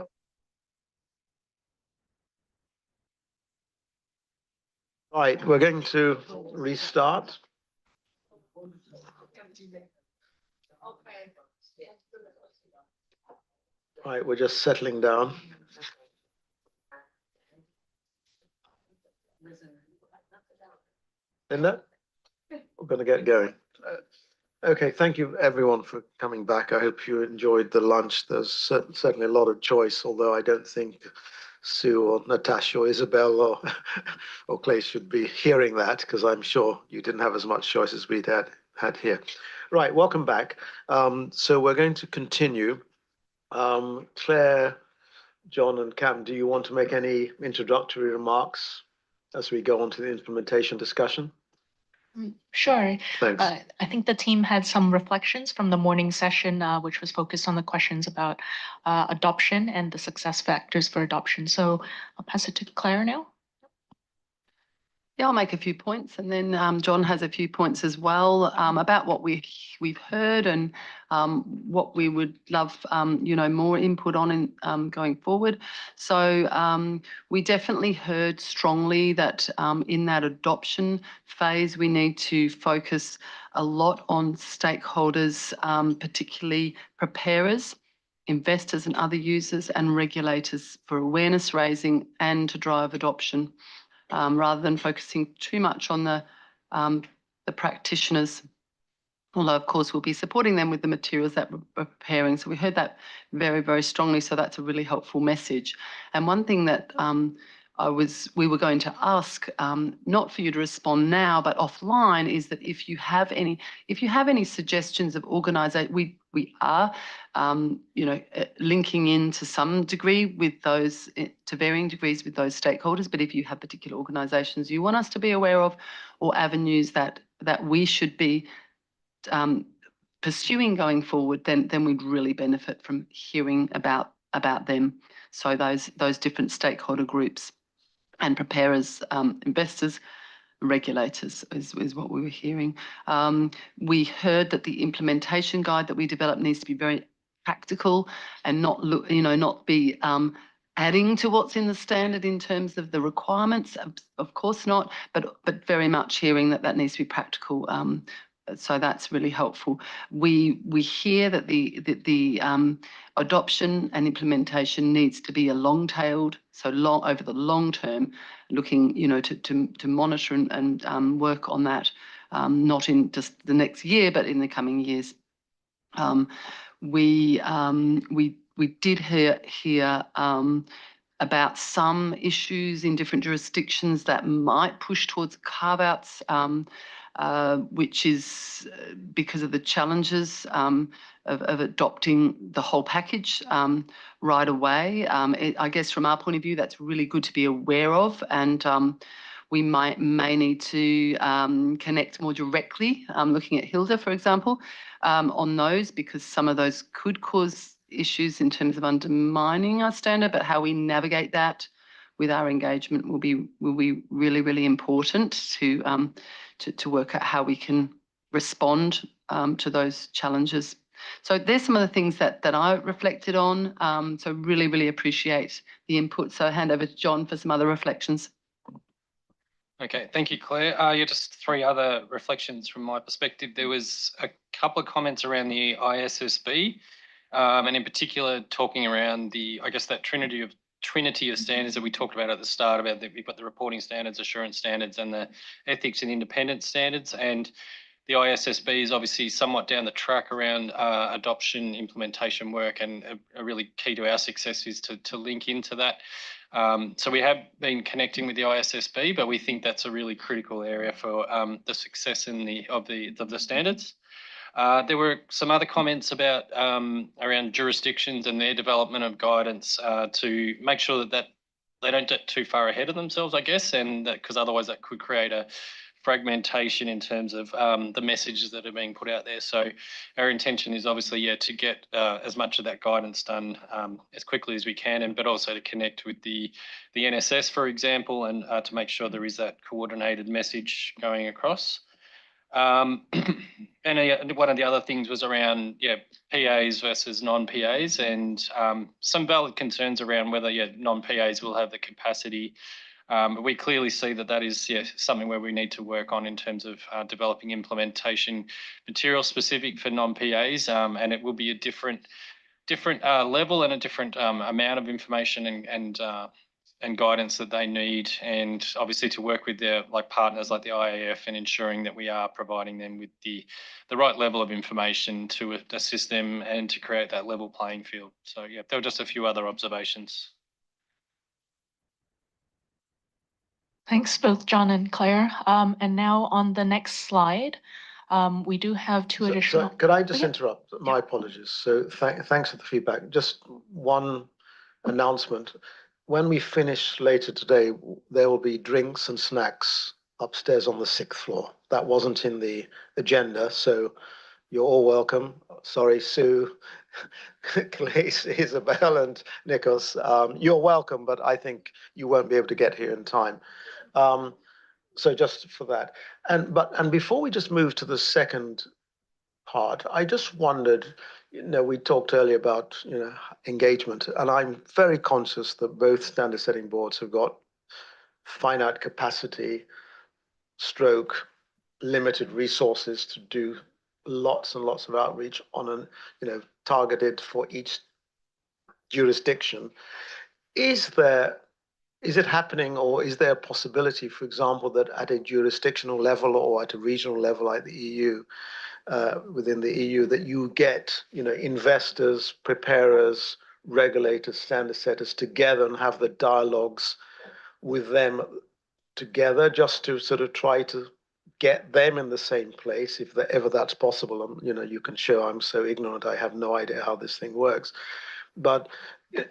Right, we're going to restart. Right, we're just settling down. Linda, we're going to get going. Okay, thank you everyone for coming back. I hope you enjoyed the lunch. There's certainly a lot of choice, although I don't think Sue or Natasha or Isabel or Clay should be hearing that, because I'm sure you didn't have as much choice as we'd had here. Right, welcome back. So we're going to continue. Claire, John and Cam, do you want to make any introductory remarks as we go on to the implementation discussion? Sure. Thanks. I think the team had some reflections from the morning session, which was focused on the questions about adoption and the success factors for adoption. So I'll pass it to Claire now. Yeah, I'll make a few points, and then John has a few points as well about what we've heard and what we would love, more input on in going forward. So we definitely heard strongly that in that adoption phase, we need to focus a lot on stakeholders, particularly preparers, investors and other users, and regulators for awareness raising and to drive adoption. Rather than focusing too much on the practitioners, although of course we'll be supporting them with the materials that we're preparing. So we heard that very, very strongly. So that's a really helpful message. And one thing that we were going to ask, not for you to respond now, but offline, is that if you have any suggestions of organisation, we are, linking in to some degree with those, to varying degrees with those stakeholders. But if you have particular organisations you want us to be aware of, or avenues that we should be pursuing going forward, then we'd really benefit from hearing about them. So those different stakeholder groups and preparers, investors, regulators is what we were hearing. We heard that the implementation guide that we developed needs to be very practical and not be adding to what's in the standard in terms of the requirements. Of course not, but very much hearing that needs to be practical. So that's really helpful. We hear that the adoption and implementation needs to be a long-tailed, so long over the long term, looking to monitor and work on that, not in just the next year, but in the coming years. We did hear about some issues in different jurisdictions that might push towards carve-outs, which is because of the challenges of adopting the whole package right away. I guess from our point of view, that's really good to be aware of, and we may need to connect more directly, looking at Hilda, for example, on those, because some of those could cause issues in terms of undermining our standard, but how we navigate that with our engagement will be really, really important to work out how we can respond to those challenges. So there's some of the things that I reflected on. So really, really appreciate the input. So I'll hand over to John for some other reflections. Okay, thank you, Claire. Just three other reflections from my perspective. There was a couple of comments around the ISSB, and in particular talking around that trinity of standards that we talked about at the start, about that we've got the reporting standards, assurance standards, and the ethics and independence standards. And the ISSB is obviously somewhat down the track around adoption, implementation work, and a really key to our success is to link into that. So we have been connecting with the ISSB, but we think that's a really critical area for the success of the standards. There were some other comments about around jurisdictions and their development of guidance to make sure that they don't get too far ahead of themselves, I guess, and that because otherwise that could create a fragmentation in terms of the messages that are being put out there. So our intention is obviously, to get as much of that guidance done as quickly as we can, but also to connect with the NSS, for example, and to make sure there is that coordinated message going across. And one of the other things was around, PAs versus non-PAs, and some valid concerns around whether, non-PAs will have the capacity. We clearly see that is something where we need to work on in terms of developing implementation material specific for non-PAs, and it will be a different level and a different amount of information and guidance that they need, and obviously to work with their partners like the IAF and ensuring that we are providing them with the right level of information to assist them and to create that level playing field. So there were just a few other observations. Thanks both John and Claire. And now on the next slide, we do have two additional. Could I just interrupt? My apologies. So thanks for the feedback. Just one announcement. When we finish later today, there will be drinks and snacks upstairs on the 6th floor. That wasn't in the agenda, so you're all welcome. Sorry, Sue, Clace, Isabel, and Nikos. You're welcome, but I think you won't be able to get here in time. So just for that. And before we just move to the second part, I just wondered, we talked earlier about, engagement, and I'm very conscious that both standard setting boards have got finite capacity, limited resources to do lots and lots of outreach on targeted for each jurisdiction. Is it happening, or is there a possibility, for example, that at a jurisdictional level or at a regional level like the EU, within the EU, that you get, investors, preparers, regulators, standard setters together and have the dialogues with them together, just to sort of try to get them in the same place, if ever that's possible? And, you can show I'm so ignorant, I have no idea how this thing works. But,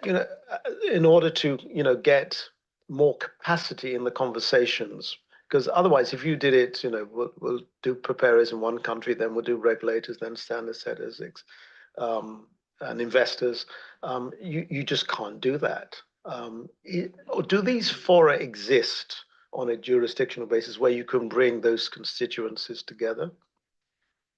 in order to, get more capacity in the conversations, because otherwise, if you did it, we'll do preparers in one country, then we'll do regulators, then standard setters, and investors. You just can't do that. Do these fora exist on a jurisdictional basis where you can bring those constituencies together?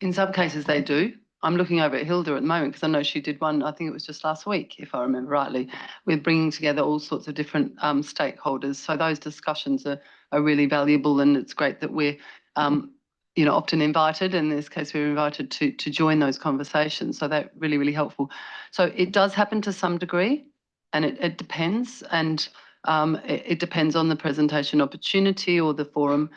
In some cases they do. I'm looking over at Hilda at the moment because I know she did one, I think it was just last week, if I remember rightly, with bringing together all sorts of different stakeholders. So those discussions are really valuable, and it's great that we're often invited. In this case, we're invited to join those conversations. So that's really, really helpful. So it does happen to some degree, and it depends. And it depends on the presentation opportunity or the forum.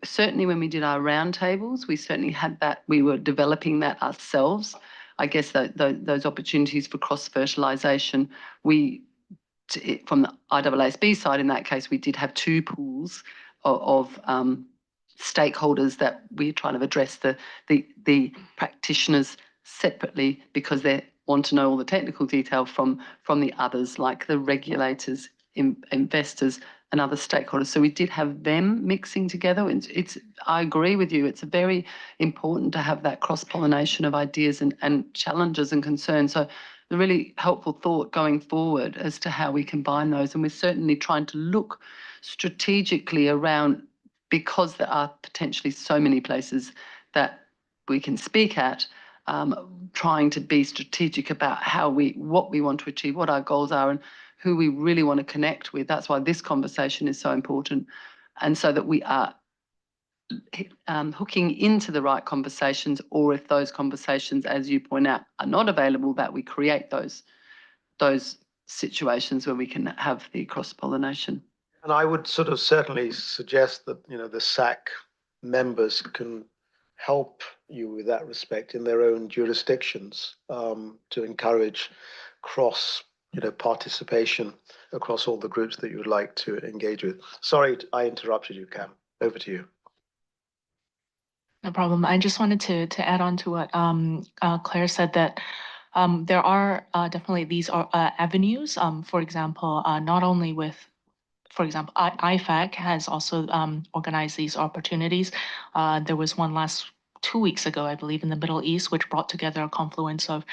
Certainly when we did our roundtables, we certainly had that, we were developing that ourselves. I guess those opportunities for cross-fertilisation, from the IAASB side, in that case, we did have two pools of stakeholders that we're trying to address the practitioners separately, because they want to know all the technical detail from the others, like the regulators, investors and other stakeholders. So we did have them mixing together. I agree with you, it's very important to have that cross-pollination of ideas and challenges and concerns. So the really helpful thought going forward as to how we combine those, and we're certainly trying to look strategically around, because there are potentially so many places that we can speak at, trying to be strategic about what we want to achieve, what our goals are, and who we really want to connect with. That's why this conversation is so important. And so that we are hooking into the right conversations, or if those conversations, as you point out, are not available, that we create those situations where we can have the cross-pollination. And I would sort of certainly suggest that, the SAC members can help you with that respect in their own jurisdictions, to encourage participation across all the groups that you would like to engage with. Sorry, I interrupted you, Cam. Over to you. No problem. I just wanted to add on to what Claire said, that there are definitely these avenues. For example, not only with, for example, IFAC has also organized these opportunities. There was one last 2 weeks ago, I believe, in the Middle East, which brought together a confluence of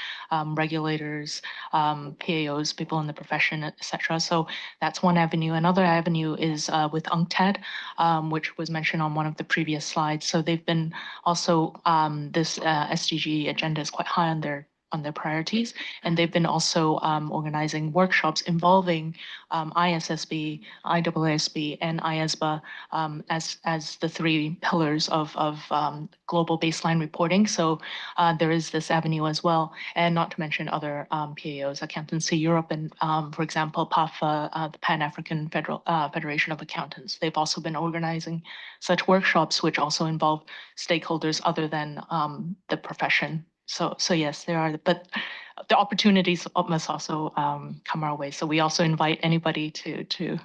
regulators, PAOs, people in the profession, etc. So that's one avenue. Another avenue is with UNCTAD, which was mentioned on one of the previous slides. So they've been also, this SDG agenda is quite high on their priorities, and they've been also organizing workshops involving ISSB, IAASB, and IASBA as the three pillars of global baseline reporting. So there is this avenue as well, and not to mention other PAOs, Accountancy Europe, and for example, PAFA, the Pan-African Federation of Accountants. They've also been organizing such workshops, which also involve stakeholders other than the profession. So yes, there are, but the opportunities must also come our way. So we also invite anybody to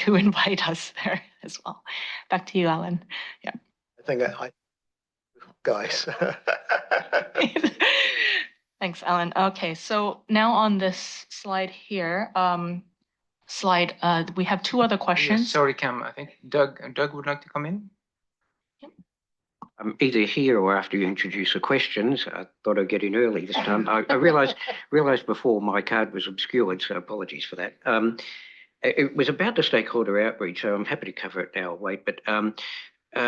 invite us there as well. Back to you, Alan. Yeah. I think guys. Thanks, Alan. Okay, so now on this slide here, we have two other questions. Yes, sorry, Cam. I think Doug would like to come in. Either here or after you introduce the questions. I thought I'd get in early this time. I realised before my card was obscured, so apologies for that. It was about the stakeholder outreach, so I'm happy to cover it now. Wait, but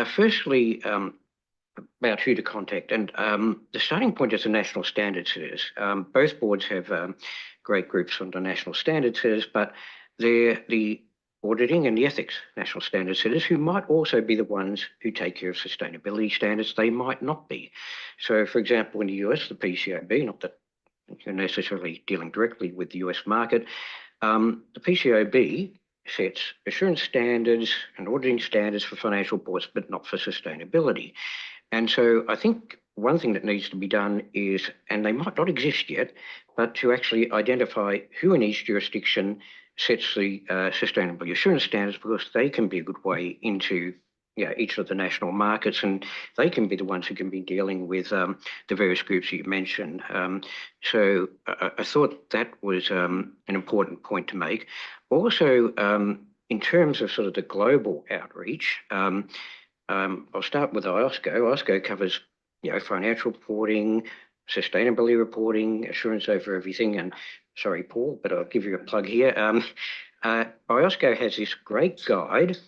firstly, about who to contact, and the starting point is the national standard setters. Both boards have great groups on the national standard setters, but they're the auditing and the ethics national standard setters who might also be the ones who take care of sustainability standards. They might not be. So, for example, in the US, the PCAOB, not that you're necessarily dealing directly with the US market, the PCAOB sets assurance standards and auditing standards for financial reports, but not for sustainability. And so I think one thing that needs to be done is, and they might not exist yet, but to actually identify who in each jurisdiction sets the sustainable assurance standards, because they can be a good way into each of the national markets, and they can be the ones who can be dealing with the various groups you mentioned. So I thought that was an important point to make. Also, in terms of sort of the global outreach, I'll start with IOSCO. IOSCO covers financial reporting, sustainability reporting, assurance over everything, and sorry, Paul, but I'll give you a plug here. IOSCO has this great guide,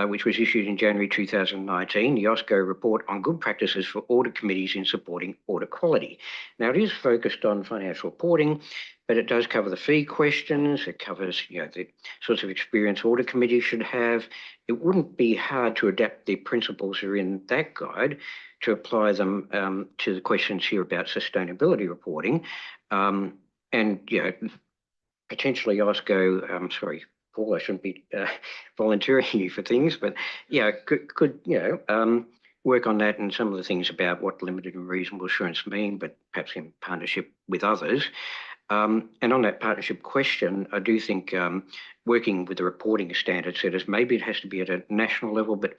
which was issued in January 2019, the IOSCO report on good practices for audit committees in supporting audit quality. Now, it is focused on financial reporting, but it does cover the fee questions. It covers the sorts of experience audit committees should have. It wouldn't be hard to adapt the principles that are in that guide to apply them to the questions here about sustainability reporting. And potentially IOSCO, sorry, Paul, I shouldn't be volunteering you for things, but could work on that and some of the things about what limited and reasonable assurance mean, but perhaps in partnership with others. And on that partnership question, I do think working with the reporting standard setters, maybe it has to be at a national level, but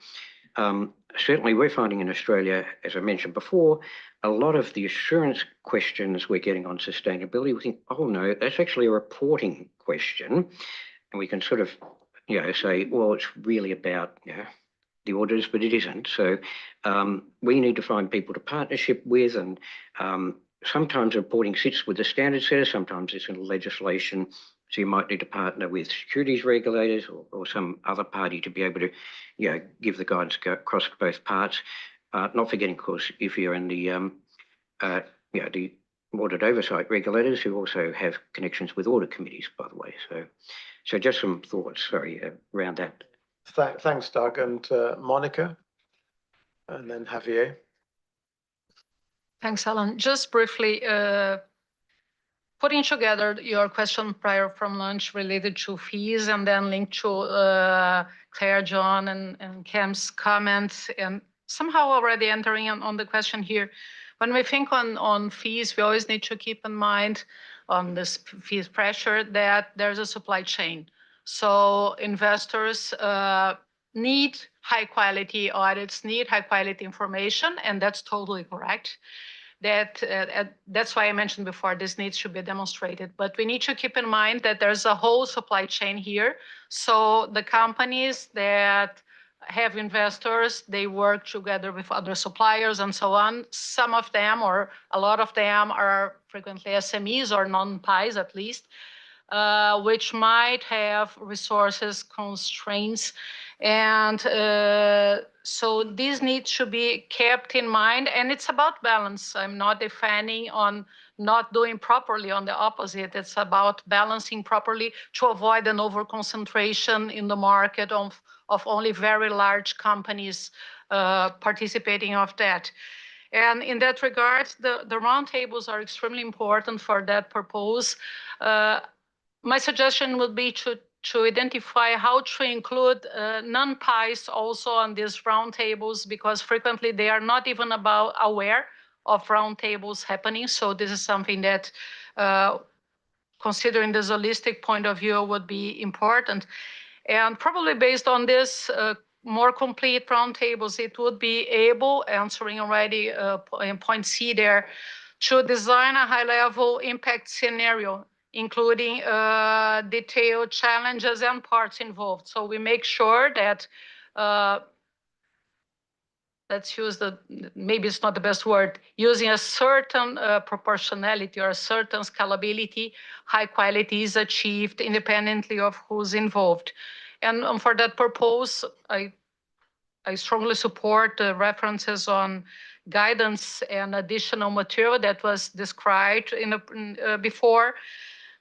certainly we're finding in Australia, as I mentioned before, a lot of the assurance questions we're getting on sustainability, we think, oh no, that's actually a reporting question. And we can sort of, say, well, it's really about the auditors, but it isn't. So we need to find people to partnership with, and sometimes reporting sits with the standard setter, sometimes it's in legislation. So you might need to partner with securities regulators or some other party to be able to, give the guidance across both parts. Not forgetting, of course, if you're in the, the audit oversight regulators who also have connections with audit committees, by the way. So just some thoughts, around that. Thanks, Doug, and Monica, and then Javier. Thanks, Alan. Just briefly, putting together your question prior from lunch related to fees and then linked to Claire, John, and Cam's comments, and somehow already entering on the question here. When we think on fees, we always need to keep in mind on this fees pressure that there's a supply chain. So investors need high quality audits, need high quality information, and that's totally correct. That's why I mentioned before, this needs to be demonstrated. But we need to keep in mind that there's a whole supply chain here. So the companies that have investors, they work together with other suppliers and so on. Some of them, or a lot of them, are frequently SMEs or non-PIs at least, which might have resources constraints. And so these needs to be kept in mind. And it's about balance. I'm not defending on not doing properly. On the opposite, it's about balancing properly to avoid an overconcentration in the market of only very large companies participating of that. And in that regard, the roundtables are extremely important for that purpose. My suggestion would be to identify how to include non-PIs also on these roundtables, because frequently they are not even aware of roundtables happening. So this is something that, considering this holistic point of view, would be important. And probably based on this more complete roundtables, it would be able, answering already in point C there, to design a high-level impact scenario, including detailed challenges and parts involved. So we make sure that, let's use maybe it's not the best word, using a certain proportionality or a certain scalability, high quality is achieved independently of who's involved. And for that purpose, I strongly support the references on guidance and additional material that was described before,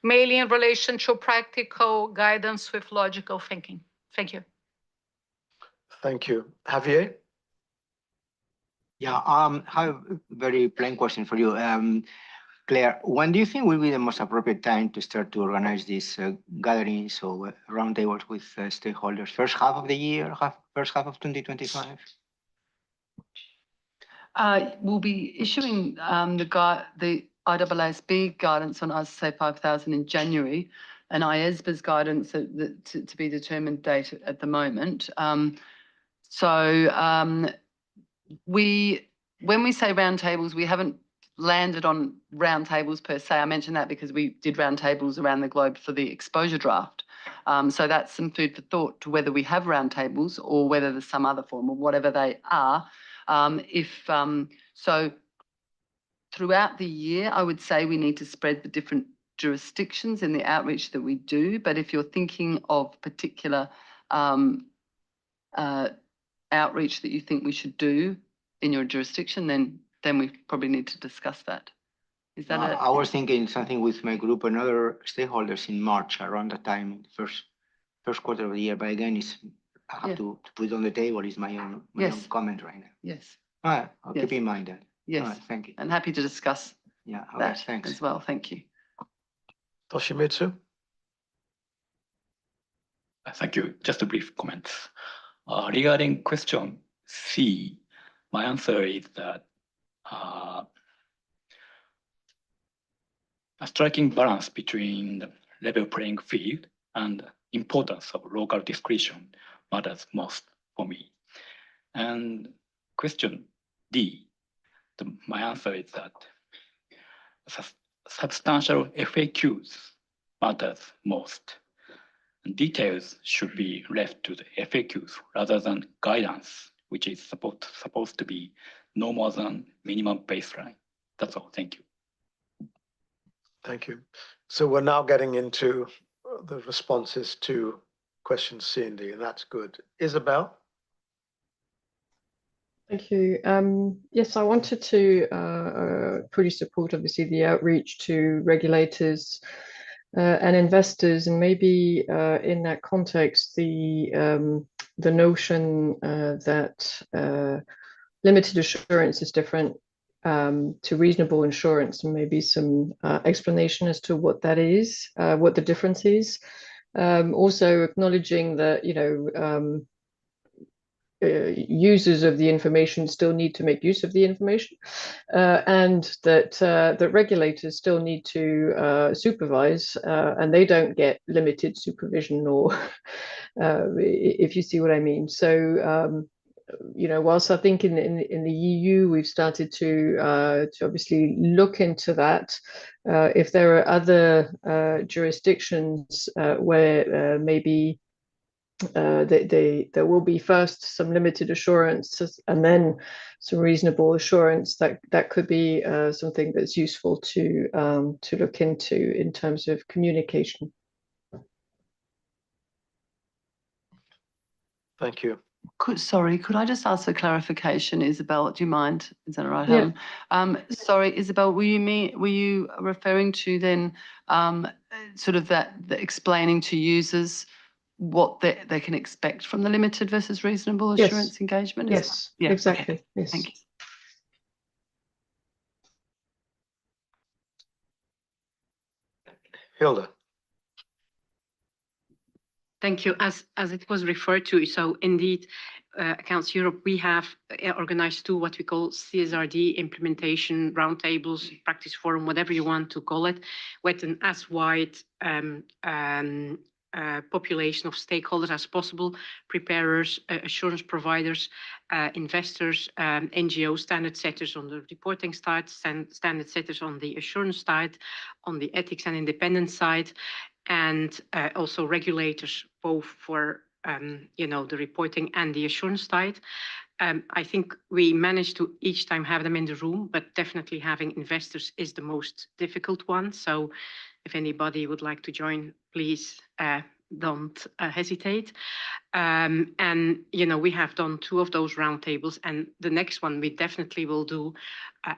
mainly in relation to practical guidance with logical thinking. Thank you. Thank you. Javier? Yeah, I have a very plain question for you. Claire, when do you think will be the most appropriate time to start to organize these gatherings or roundtables with stakeholders? First half of the year, first half of 2025? We'll be issuing the IAASB guidance on ISO 5000 in January, and IASB's guidance to be determined date at the moment. When we say roundtables, we haven't landed on roundtables per se. I mentioned that because we did roundtables around the globe for the exposure draft. So that's some food for thought to whether we have roundtables or whether there's some other form or whatever they are. So throughout the year, I would say we need to spread the different jurisdictions in the outreach that we do. But if you're thinking of particular outreach that you think we should do in your jurisdiction, then we probably need to discuss that. Is that I was thinking something with my group and other stakeholders in March, around that time, first quarter of the year. But again, I have to put it on the table. Is my own comment right now. Yes. All right, I'll keep in mind that. Yes. All right, thank you. And happy to discuss that thanks. as well. Thank you. Toshimitsu? Thank you. Just a brief comment. Regarding question C, my answer is that a striking balance between the level playing field and importance of local discretion matters most for me. And question D, my answer is that substantial FAQs matters most. And details should be left to the FAQs rather than guidance, which is supposed to be no more than minimum baseline. That's all. Thank you. Thank you. So we're now getting into the responses to questions C and D, and that's good. Isabel? Thank you. Yes, I wanted to fully support, obviously, the outreach to regulators and investors, and maybe in that context, the notion that limited assurance is different to reasonable assurance, and maybe some explanation as to what that is, what the difference is. Also acknowledging that, users of the information still need to make use of the information, and that regulators still need to supervise, and they don't get limited supervision, or if you see what I mean. So whilst I think in the EU we've started to obviously look into that, if there are other jurisdictions where maybe there will be first some limited assurance and then some reasonable assurance. That could be something that's useful to look into in terms of communication. Thank you. Sorry, could I just ask for clarification, Isabel? Do you mind? Is that all right, Yeah. Helen? Sorry, Isabel, were you referring to then sort of the explaining to users what they can expect from the limited versus reasonable assurance engagement? Yes, Yeah, exactly. okay. Yes. Thank you. Hilda. Thank you. As it was referred to, so indeed, Accounts Europe, we have organized two what we call CSRD implementation roundtables, practice forum, whatever you want to call it, with an as wide population of stakeholders as possible, preparers, assurance providers, investors, NGO standard setters on the reporting side, standard setters on the assurance side, on the ethics and independence side, and also regulators, both for the reporting and the assurance side. I think we managed to each time have them in the room, but definitely having investors is the most difficult one. So if anybody would like to join, please don't hesitate. And we have done two of those roundtables, and the next one we definitely will do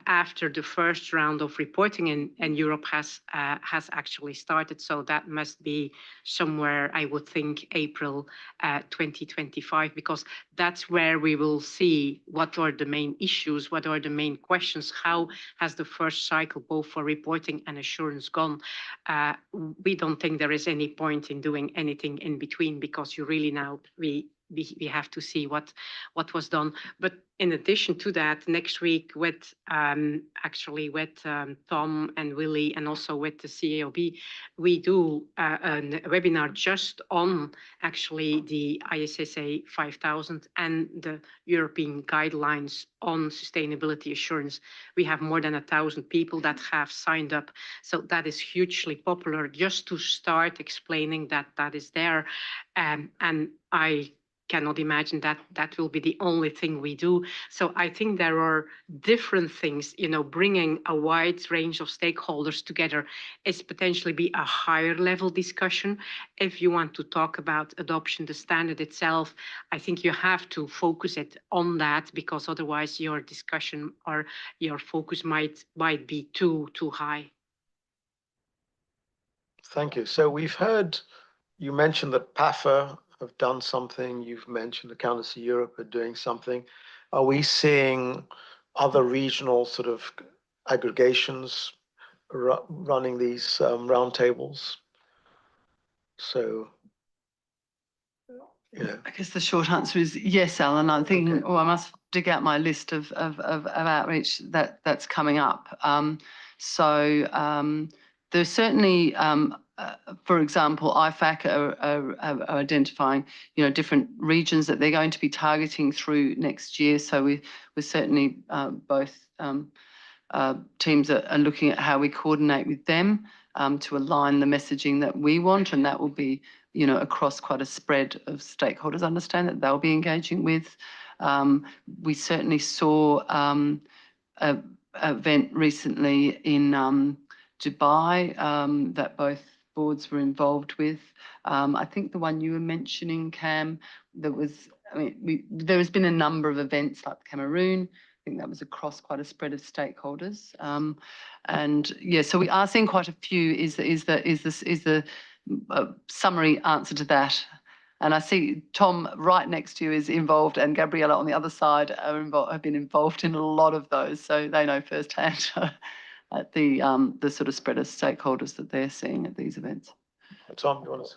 after the first round of reporting in Europe has actually started. So that must be somewhere, I would think, April 2025, because that's where we will see what are the main issues, what are the main questions, how has the first cycle both for reporting and assurance gone. We don't think there is any point in doing anything in between, because you really now we have to see what was done. But in addition to that, next week with actually with Tom and Willie and also with the CAOB, we do a webinar just on actually the ISSA 5000 and the European guidelines on sustainability assurance. We have more than 1,000 people that have signed up. So that is hugely popular, just to start explaining that that is there. And I cannot imagine that that will be the only thing we do. So I think there are different things, bringing a wide range of stakeholders together is potentially be a higher level discussion. If you want to talk about adoption, the standard itself, I think you have to focus it on that, because otherwise your discussion or your focus might be too high. Thank you. So we've heard you mentioned that PAFA have done something. You've mentioned Accountancy Europe are doing something. Are we seeing other regional sort of aggregations running these roundtables? So, I guess the short answer is yes, Alan. I'm thinking, I must dig out my list of outreach that's coming up. There's certainly, for example, IFAC are identifying, different regions that they're going to be targeting through next year. So we're certainly both teams are looking at how we coordinate with them to align the messaging that we want, and that will be, across quite a spread of stakeholders. I understand that they'll be engaging with. We certainly saw an event recently in Dubai that both boards were involved with. I think the one you were mentioning, Cam, there has been a number of events like Cameroon. I think that was across quite a spread of stakeholders. And yeah, so we are seeing quite a few. Is the summary answer to that? And I see Tom right next to you is involved, and Gabriella on the other side have been involved in a lot of those, so they know firsthand at the sort of spread of stakeholders that they're seeing at these events. Tom, you want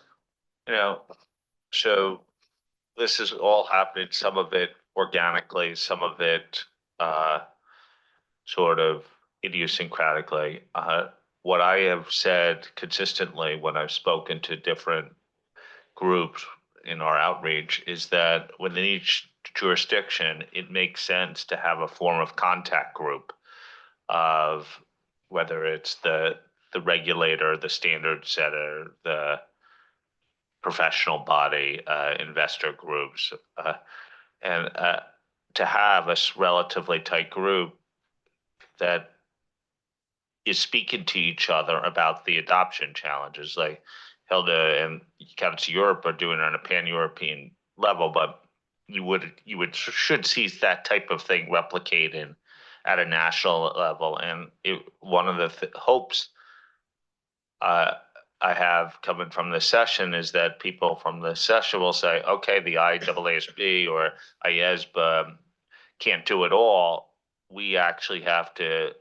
to? So this is all happening, some of it organically, some of it sort of idiosyncratically. What I have said consistently when I've spoken to different groups in our outreach is that within each jurisdiction, it makes sense to have a form of contact group of whether it's the regulator, the standard setter, the professional body, investor groups, and to have a relatively tight group that is speaking to each other about the adoption challenges. Like Hilda and Council Europe are doing it on a pan-European level, but should see that type of thing replicated at a national level. And one of the hopes I have coming from this session is that people from the session will say, okay, the IAASB or IASB can't do it all. We actually have to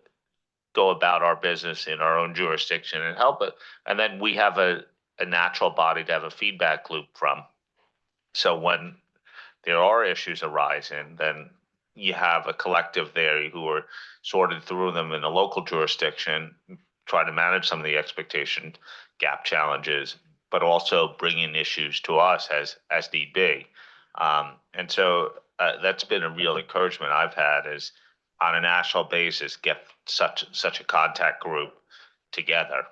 go about our business in our own jurisdiction and help it. And then we have a natural body to have a feedback loop from. So when there are issues arising, then you have a collective there who are sorted through them in a local jurisdiction, try to manage some of the expectation gap challenges, but also bringing issues to us as need be. And so that's been a real encouragement I've had, is on a national basis, get such a contact group together.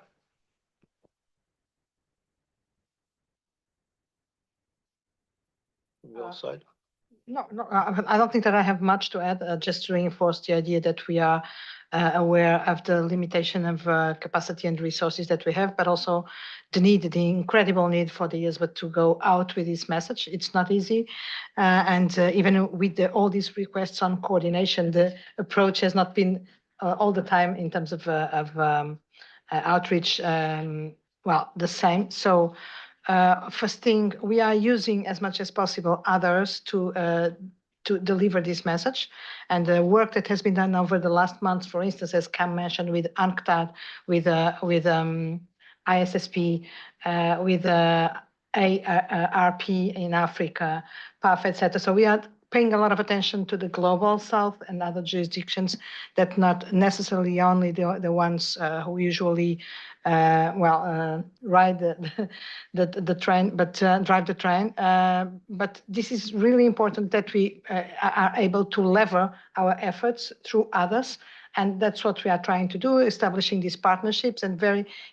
From your side? No, I don't think that I have much to add, just to reinforce the idea that we are aware of the limitation of capacity and resources that we have, but also the incredible need for the IASB to go out with this message. It's not easy. And even with all these requests on coordination, the approach has not been all the time in terms of outreach, well, the same. So first thing, we are using as much as possible others to deliver this message. And the work that has been done over the last months, for instance, as Cam mentioned, with UNCTAD, with ISSP, with RP in Africa, PAF, etc. So we are paying a lot of attention to the global south and other jurisdictions that not necessarily only the ones who usually ride the train, but drive the train. But this is really important that we are able to lever our efforts through others. And that's what we are trying to do, establishing these partnerships and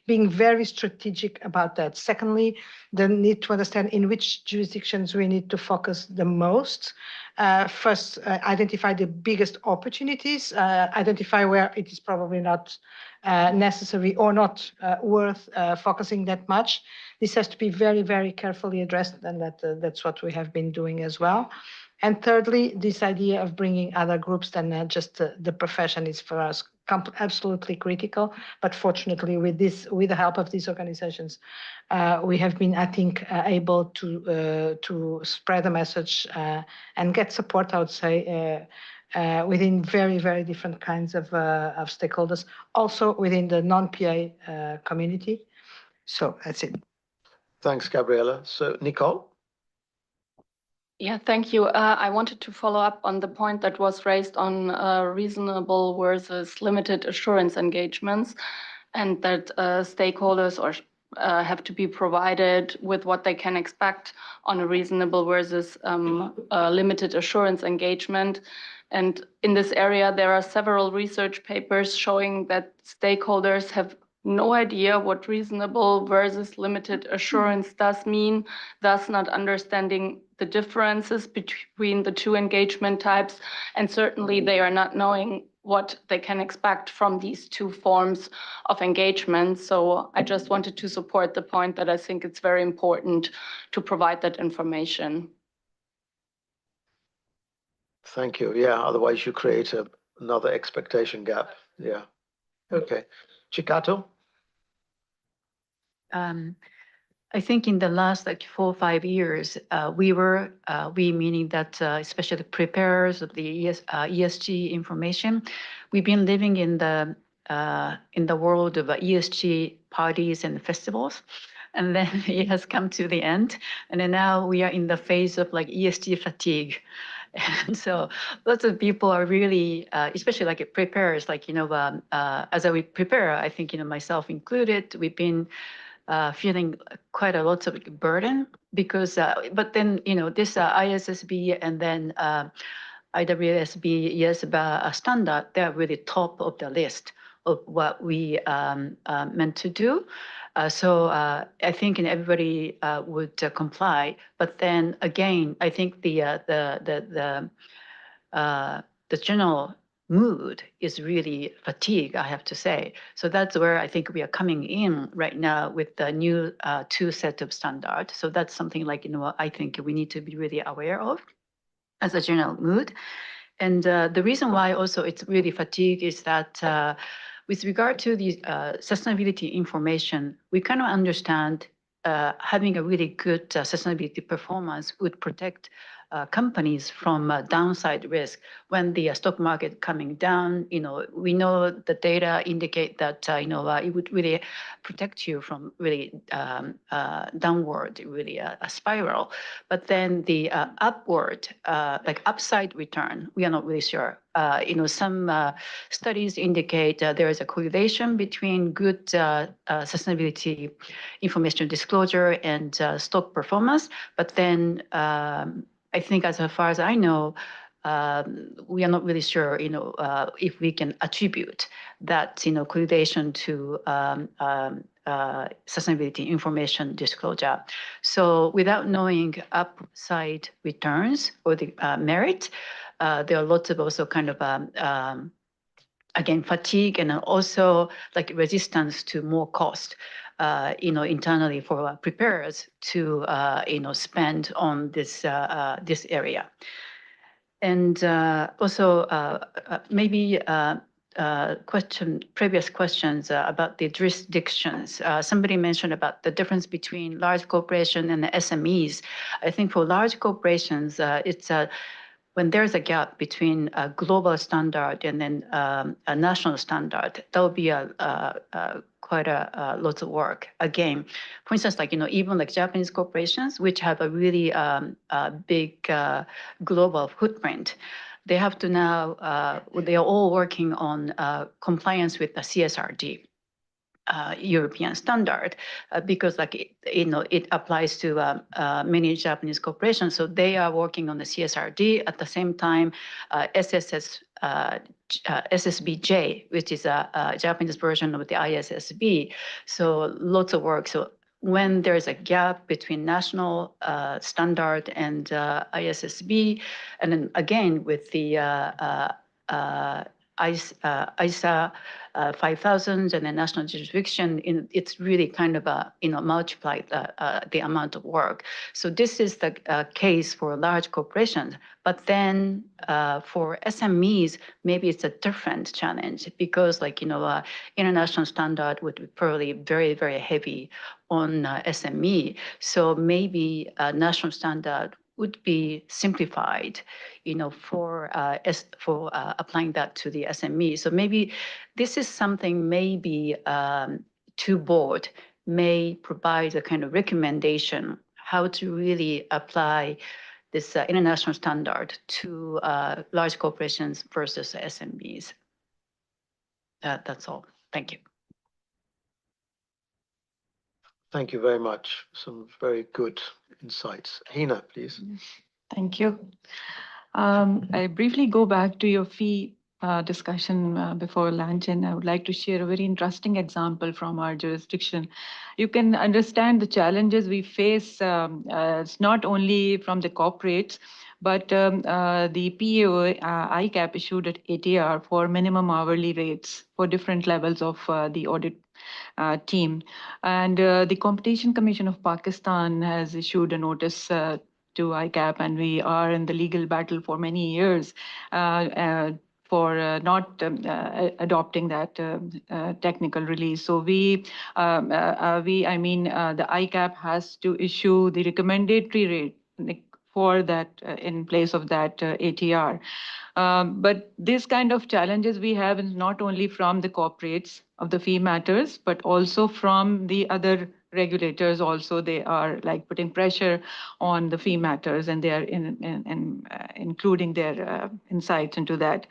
being very strategic about that. Secondly, the need to understand in which jurisdictions we need to focus the most. First, identify the biggest opportunities, identify where it is probably not necessary or not worth focusing that much. This has to be very, very carefully addressed, and that's what we have been doing as well. And thirdly, this idea of bringing other groups than just the profession is for us absolutely critical. But fortunately, with the help of these organizations, we have been, I think, able to spread the message and get support, I would say, within very, very different kinds of stakeholders, also within the non-PA community. So that's it. Thanks, Gabriela. So, Nicole? Yeah, thank you. I wanted to follow up on the point that was raised on reasonable versus limited assurance engagements, and that stakeholders have to be provided with what they can expect on a reasonable versus limited assurance engagement. And in this area, there are several research papers showing that stakeholders have no idea what reasonable versus limited assurance does mean, thus not understanding the differences between the two engagement types. And certainly they are not knowing what they can expect from these two forms of engagement. So I just wanted to support the point that I think it's very important to provide that information. Thank you. Yeah, otherwise you create another expectation gap. Yeah. Okay. Chikato? I think in the last 4 or 5 years, we meaning that especially the preparers of the ESG information, we've been living in the world of ESG parties and festivals. And then it has come to the end. And then now we are in the phase of ESG fatigue. And so lots of people are really, especially preparers, as we prepare, I think, myself included, we've been feeling quite a lot of burden because, but then, this ISSB and then IAASB, yes, standard, they're really top of the list of what we meant to do. So I think everybody would comply. But then again, I think the general mood is really fatigue, I have to say. So that's where I think we are coming in right now with the new two set of standards. So that's something like, I think we need to be really aware of as a general mood. And the reason why also it's really fatigue is that with regard to the sustainability information, we kind of understand having a really good sustainability performance would protect companies from downside risk. When the stock market coming down, we know the data indicate that it would really protect you from really downward, really a spiral. But then the upward, like upside return, we are not really sure. Some studies indicate there is a correlation between good sustainability information disclosure and stock performance. But then I think as far as I know, we are not really sure, if we can attribute that, correlation to sustainability information disclosure. So without knowing upside returns or the merit, there are lots of also kind of again, fatigue and also like resistance to more cost, internally for preparers to, spend on this area. And also maybe previous questions about the jurisdictions. Somebody mentioned about the difference between large corporation and the SMEs. I think for large corporations, it's when there's a gap between a global standard and then a national standard, that will be quite a lot of work. Again, for instance, like, even like Japanese corporations, which have a really big global footprint, they have to now, they are all working on compliance with the CSRD. European standard, because like it applies to many Japanese corporations. So they are working on the CSRD at the same time. SSBJ, which is a Japanese version of the ISSB. So lots of work. So when there's a gap between national standard and ISSB, and then again with the ISA 5000 and the national jurisdiction, it's really kind of multiplied the amount of work. So this is the case for large corporations. But then for SMEs, maybe it's a different challenge because like, international standard would be probably very, very heavy on SME. So maybe a national standard would be simplified, for applying that to the SME. So maybe this is something maybe to board may provide a kind of recommendation how to really apply this international standard to large corporations versus SMBs. That's all. Thank you. Thank you very much. Some very good insights. Hina, please. Thank you. I briefly go back to your fee discussion before lunch, and I would like to share a very interesting example from our jurisdiction. You can understand the challenges we face. It's not only from the corporates, but the PAO ICAP issued at ATR for minimum hourly rates for different levels of the audit team. And the Competition Commission of Pakistan has issued a notice to ICAP, and we are in the legal battle for many years for not adopting that technical release. So the ICAP has to issue the recommendatory rate for that in place of that ATR. But this kind of challenges we have is not only from the corporates of the fee matters, but also from the other regulators. Also, they are like putting pressure on the fee matters, and they are including their insights into that.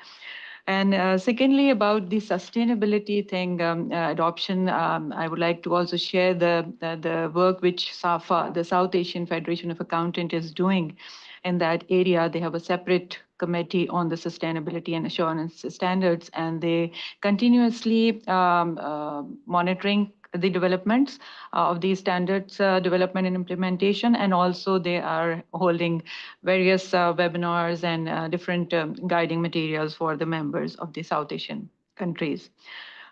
And secondly, about the sustainability thing, adoption, I would like to also share the work which SAFA, the South Asian Federation of Accountants, is doing. in that area. They have a separate committee on the sustainability and assurance standards, and they continuously monitoring the developments of these standards development and implementation, and also they are holding various webinars and different guiding materials for the members of the South Asian countries.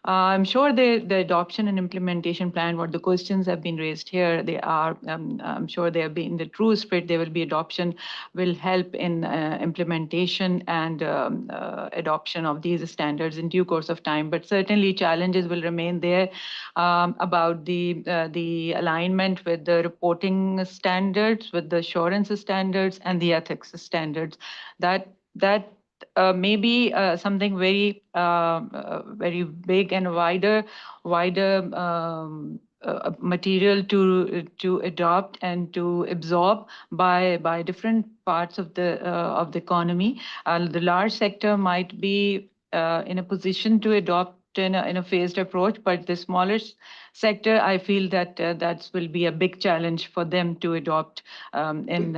I'm sure the adoption and implementation plan, what the questions have been raised here, they are, I'm sure they have been in the true spirit, there will be adoption, will help in implementation and adoption of these standards in due course of time. But certainly challenges will remain there about the alignment with the reporting standards, with the assurance standards and the ethics standards. That maybe something very very big and wider material to adopt and to absorb by different parts of the economy. The large sector might be in a position to adopt in a phased approach, but the smaller sector, I feel that that will be a big challenge for them to adopt in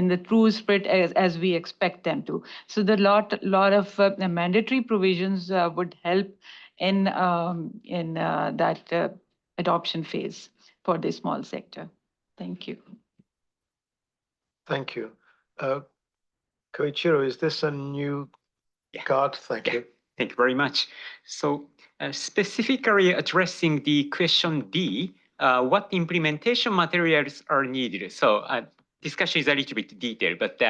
the true spirit as we expect them to. So the lot of mandatory provisions would help in that adoption phase for the small sector. Thank you. Thank you. Koichiro, is this a new card? Thank you. Thank you very much. So specifically addressing the question D, what implementation materials are needed? So discussion is a little bit detailed, but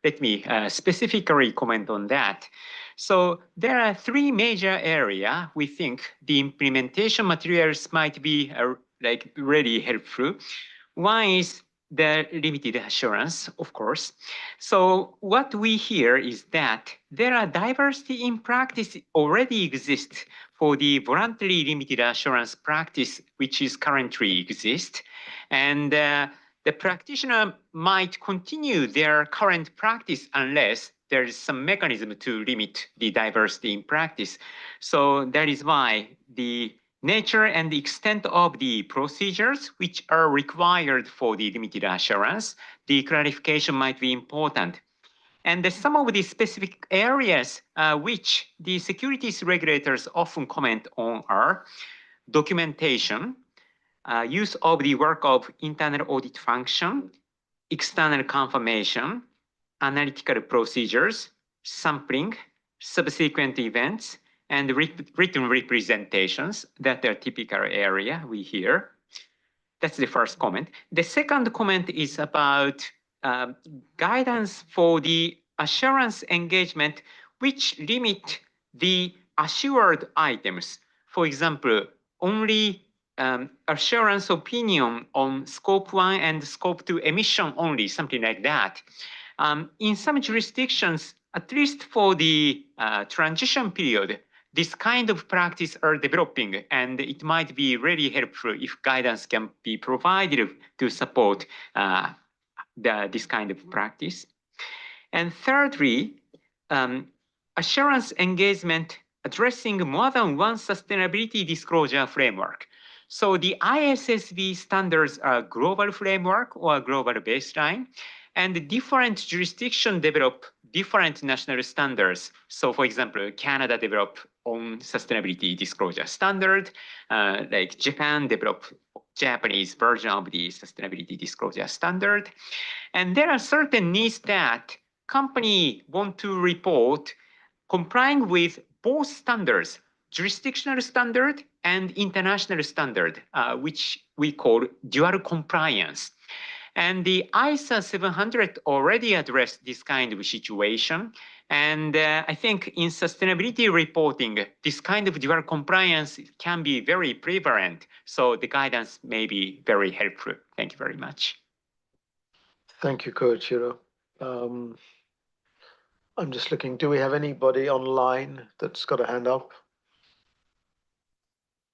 let me specifically comment on that. So there are three major areas we think the implementation materials might be like really helpful. One is the limited assurance, of course. So what we hear is that there are diversity in practice already exists for the voluntary limited assurance practice, which is currently exist. And the practitioner might continue their current practice unless there is some mechanism to limit the diversity in practice. So that is why the nature and the extent of the procedures which are required for the limited assurance, the clarification might be important. And some of the specific areas which the securities regulators often comment on are documentation, use of the work of internal audit function, external confirmation, analytical procedures, sampling, subsequent events, and written representations that are typical area we hear. That's the first comment. The second comment is about guidance for the assurance engagement, which limit the assured items. For example, only assurance opinion on scope 1 and scope 2 emission only, something like that. In some jurisdictions, at least for the transition period, this kind of practice are developing, and it might be really helpful if guidance can be provided to support this kind of practice. And thirdly, assurance engagement addressing more than one sustainability disclosure framework. So the ISSB standards are global framework or global baseline, and different jurisdictions develop different national standards. So for example, Canada developed own sustainability disclosure standard, like Japan developed Japanese version of the sustainability disclosure standard. And there are certain needs that company want to report complying with both standards, jurisdictional standard and international standard, which we call dual compliance. And the ISA 700 already addressed this kind of situation. And I think in sustainability reporting, this kind of dual compliance can be very prevalent. So the guidance may be very helpful. Thank you very much. Thank you, Koichiro. I'm just looking, do we have anybody online that's got a hand up?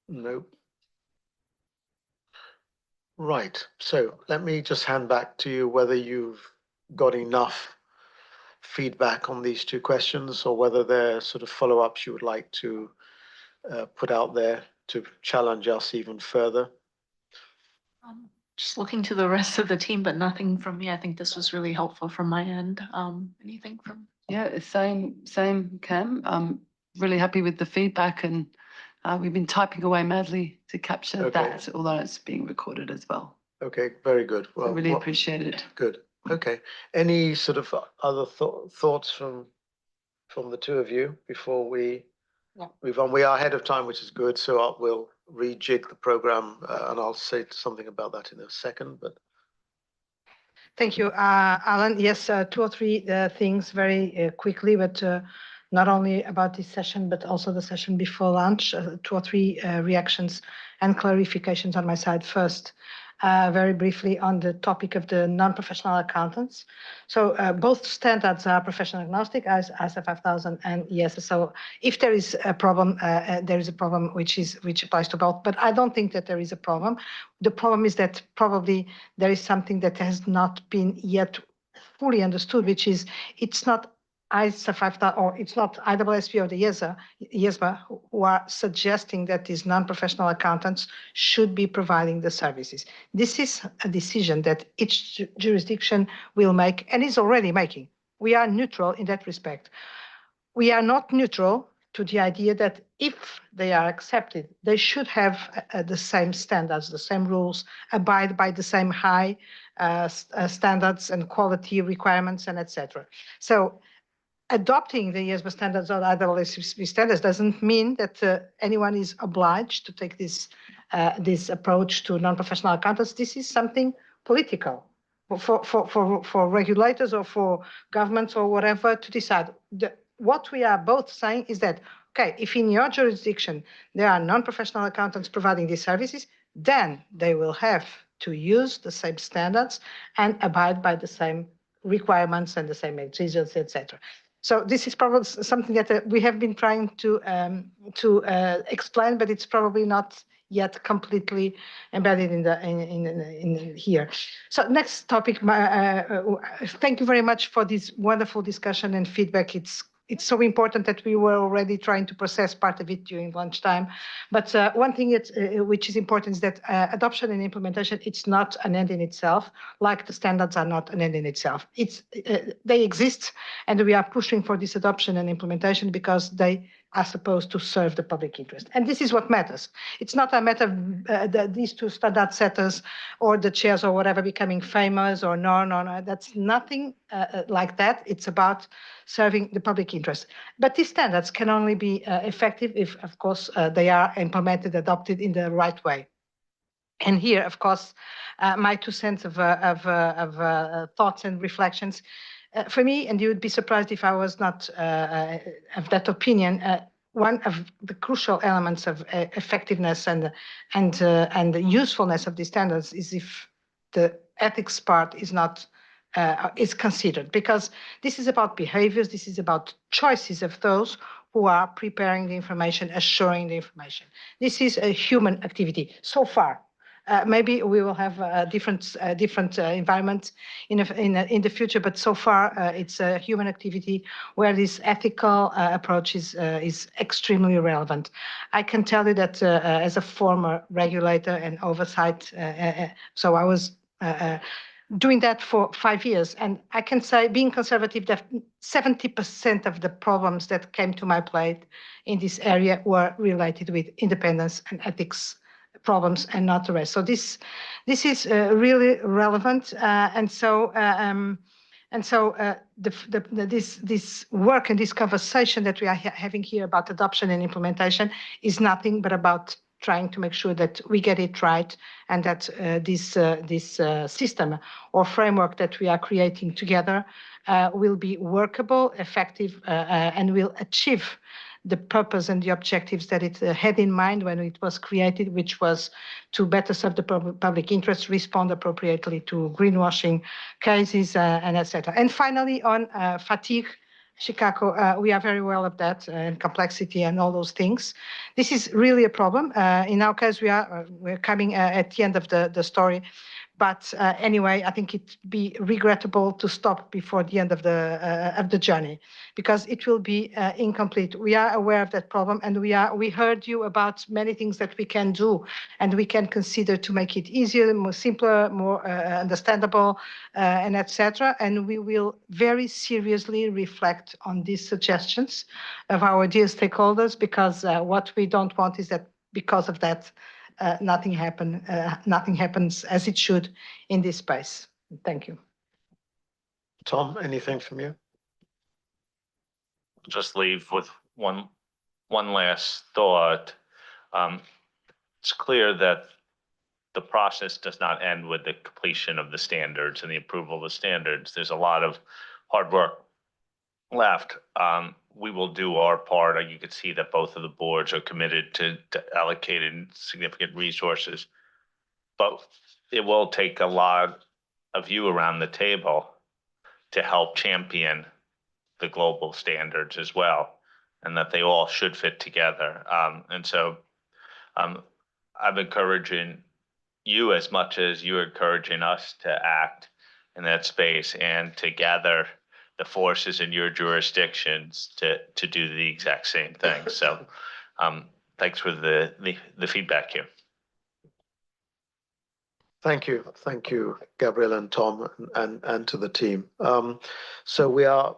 Nope. Right, so let me just hand back to you whether you've got enough feedback on these two questions or whether there are sort of follow-ups you would like to put out there to challenge us even further. Just looking to the rest of the team, but nothing from me. I think this was really helpful from my end. Anything from? Yeah, same, Cam. I'm really happy with the feedback, and we've been typing away madly to capture that, although it's being recorded as well. Okay, very good. Well, I really appreciate it. Good. Okay. Any sort of other thoughts from the two of you before we move on? We are ahead of time, which is good. So we'll rejig the program, and I'll say something about that in a second. But thank you, Alan. Yes, 2 or 3 things very quickly, but not only about this session, but also the session before lunch. 2 or 3 reactions and clarifications on my side. First, very briefly on the topic of the non-professional accountants. So both standards are professional agnostic, as ISA 5000 and ESA. So if there is a problem, there is a problem which applies to both. But I don't think that there is a problem. The problem is that probably there is something that has not been yet fully understood, which is it's not ISA 5000 or it's not ISSB or the ESMA who are suggesting that these non-professional accountants should be providing the services. This is a decision that each jurisdiction will make and is already making. We are neutral in that respect. We are not neutral to the idea that if they are accepted, they should have the same standards, the same rules, abide by the same high standards and quality requirements, and etc. So adopting the ESMA standards or ISSB standards doesn't mean that anyone is obliged to take this approach to non-professional accountants. This is something political for regulators or for governments or whatever to decide. What we are both saying is that, okay, if in your jurisdiction there are non-professional accountants providing these services, then they will have to use the same standards and abide by the same requirements and the same exigencies, etc. So this is probably something that we have been trying to explain, but it's probably not yet completely embedded in here. So next topic. Thank you very much for this wonderful discussion and feedback. It's so important that we were already trying to process part of it during lunchtime. But one thing which is important is that adoption and implementation, it's not an end in itself, like the standards are not an end in itself. They exist, and we are pushing for this adoption and implementation because they are supposed to serve the public interest. And this is what matters. It's not a matter of these two standard setters or the chairs or whatever becoming famous or no. That's nothing like that. It's about serving the public interest. But these standards can only be effective if, of course, they are implemented, adopted in the right way. And here, of course, my 2 cents of thoughts and reflections. For me, and you would be surprised if I was not of that opinion, one of the crucial elements of effectiveness and the usefulness of these standards is if the ethics part is not is considered, because this is about behaviors, this is about choices of those who are preparing the information, assuring the information. This is a human activity so far. Maybe we will have a different environment in the future, but so far it's a human activity where this ethical approach is extremely relevant. I can tell you that as a former regulator and oversight, so I was doing that for 5 years, and I can say, being conservative, that 70% of the problems that came to my plate in this area were related with independence and ethics problems and not the rest. So this is really relevant, this work and this conversation that we are having here about adoption and implementation is nothing but about trying to make sure that we get it right, and that this system or framework that we are creating together will be workable, effective, and will achieve the purpose and the objectives that it had in mind when it was created, which was to better serve the public interest, respond appropriately to greenwashing cases, and etc. And finally, on fatigue, Chicago, we are very well of that, and complexity and all those things. This is really a problem. In our case, we're coming at the end of the story. But anyway, I think it'd be regrettable to stop before the end of the journey, because it will be incomplete. We are aware of that problem, and we heard you about many things that we can do and we can consider to make it easier, more simpler, more understandable, and etc. And we will very seriously reflect on these suggestions of our dear stakeholders, because what we don't want is that because of that, nothing happens as it should in this space. Thank you. Tom, anything from you? Just leave with one last thought. It's clear that the process does not end with the completion of the standards and the approval of the standards. There's a lot of hard work left. We will do our part. You can see that both of the boards are committed to allocating significant resources, but it will take a lot of you around the table to help champion the global standards as well, and that they all should fit together. And so I'm encouraging you as much as you're encouraging us to act in that space and to gather the forces in your jurisdictions to do the exact same thing. So thanks for the feedback here. Thank you, Gabrielle and Tom, and to the team. So we are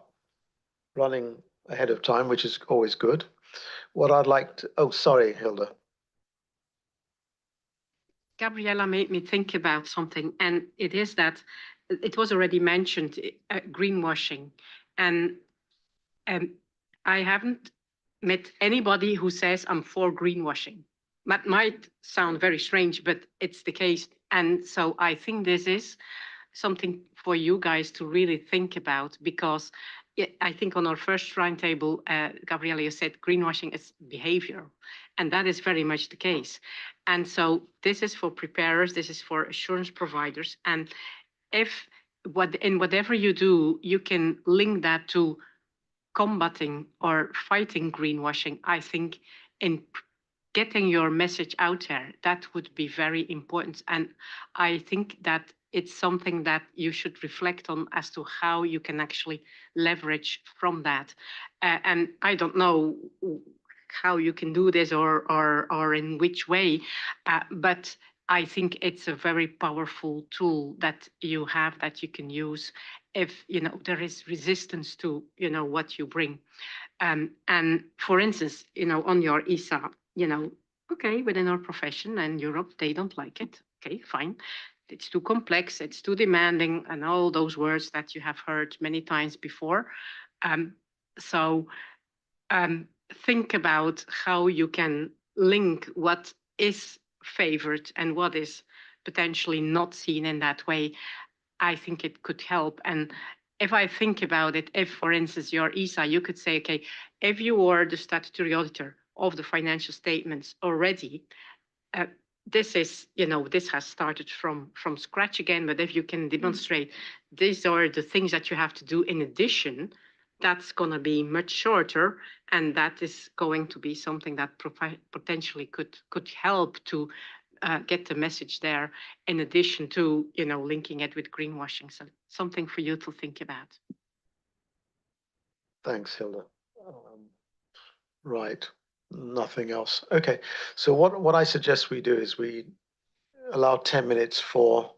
running ahead of time, which is always good. What I'd like to, oh, sorry, Hilda. Gabriella made me think about something, and it is that it was already mentioned, greenwashing. And I haven't met anybody who says I'm for greenwashing. That might sound very strange, but it's the case. And so I think this is something for you guys to really think about, because I think on our first roundtable, Gabriella, you said greenwashing is behavior, and that is very much the case. And so this is for preparers, this is for assurance providers. And if in whatever you do, you can link that to combating or fighting greenwashing, I think in getting your message out there, that would be very important. And I think that it's something that you should reflect on as to how you can actually leverage from that. And I don't know how you can do this or in which way, but I think it's a very powerful tool that you have that you can use if there is resistance to what you bring. And for instance, on your ESA, okay, within our profession and Europe, they don't like it. Okay, fine. It's too complex, it's too demanding, and all those words that you have heard many times before. So think about how you can link what is favored and what is potentially not seen in that way. I think it could help. And if I think about it, if, for instance, your ESA, you could say, okay, if you are the statutory auditor of the financial statements already, this is, this has started from scratch again, but if you can demonstrate these are the things that you have to do in addition, that's going to be much shorter, and that is going to be something that potentially could help to get the message there, in addition to linking it with greenwashing. So something for you to think about. Thanks, Hilda. Right, nothing else. Okay, so what I suggest we do is we allow 10 minutes for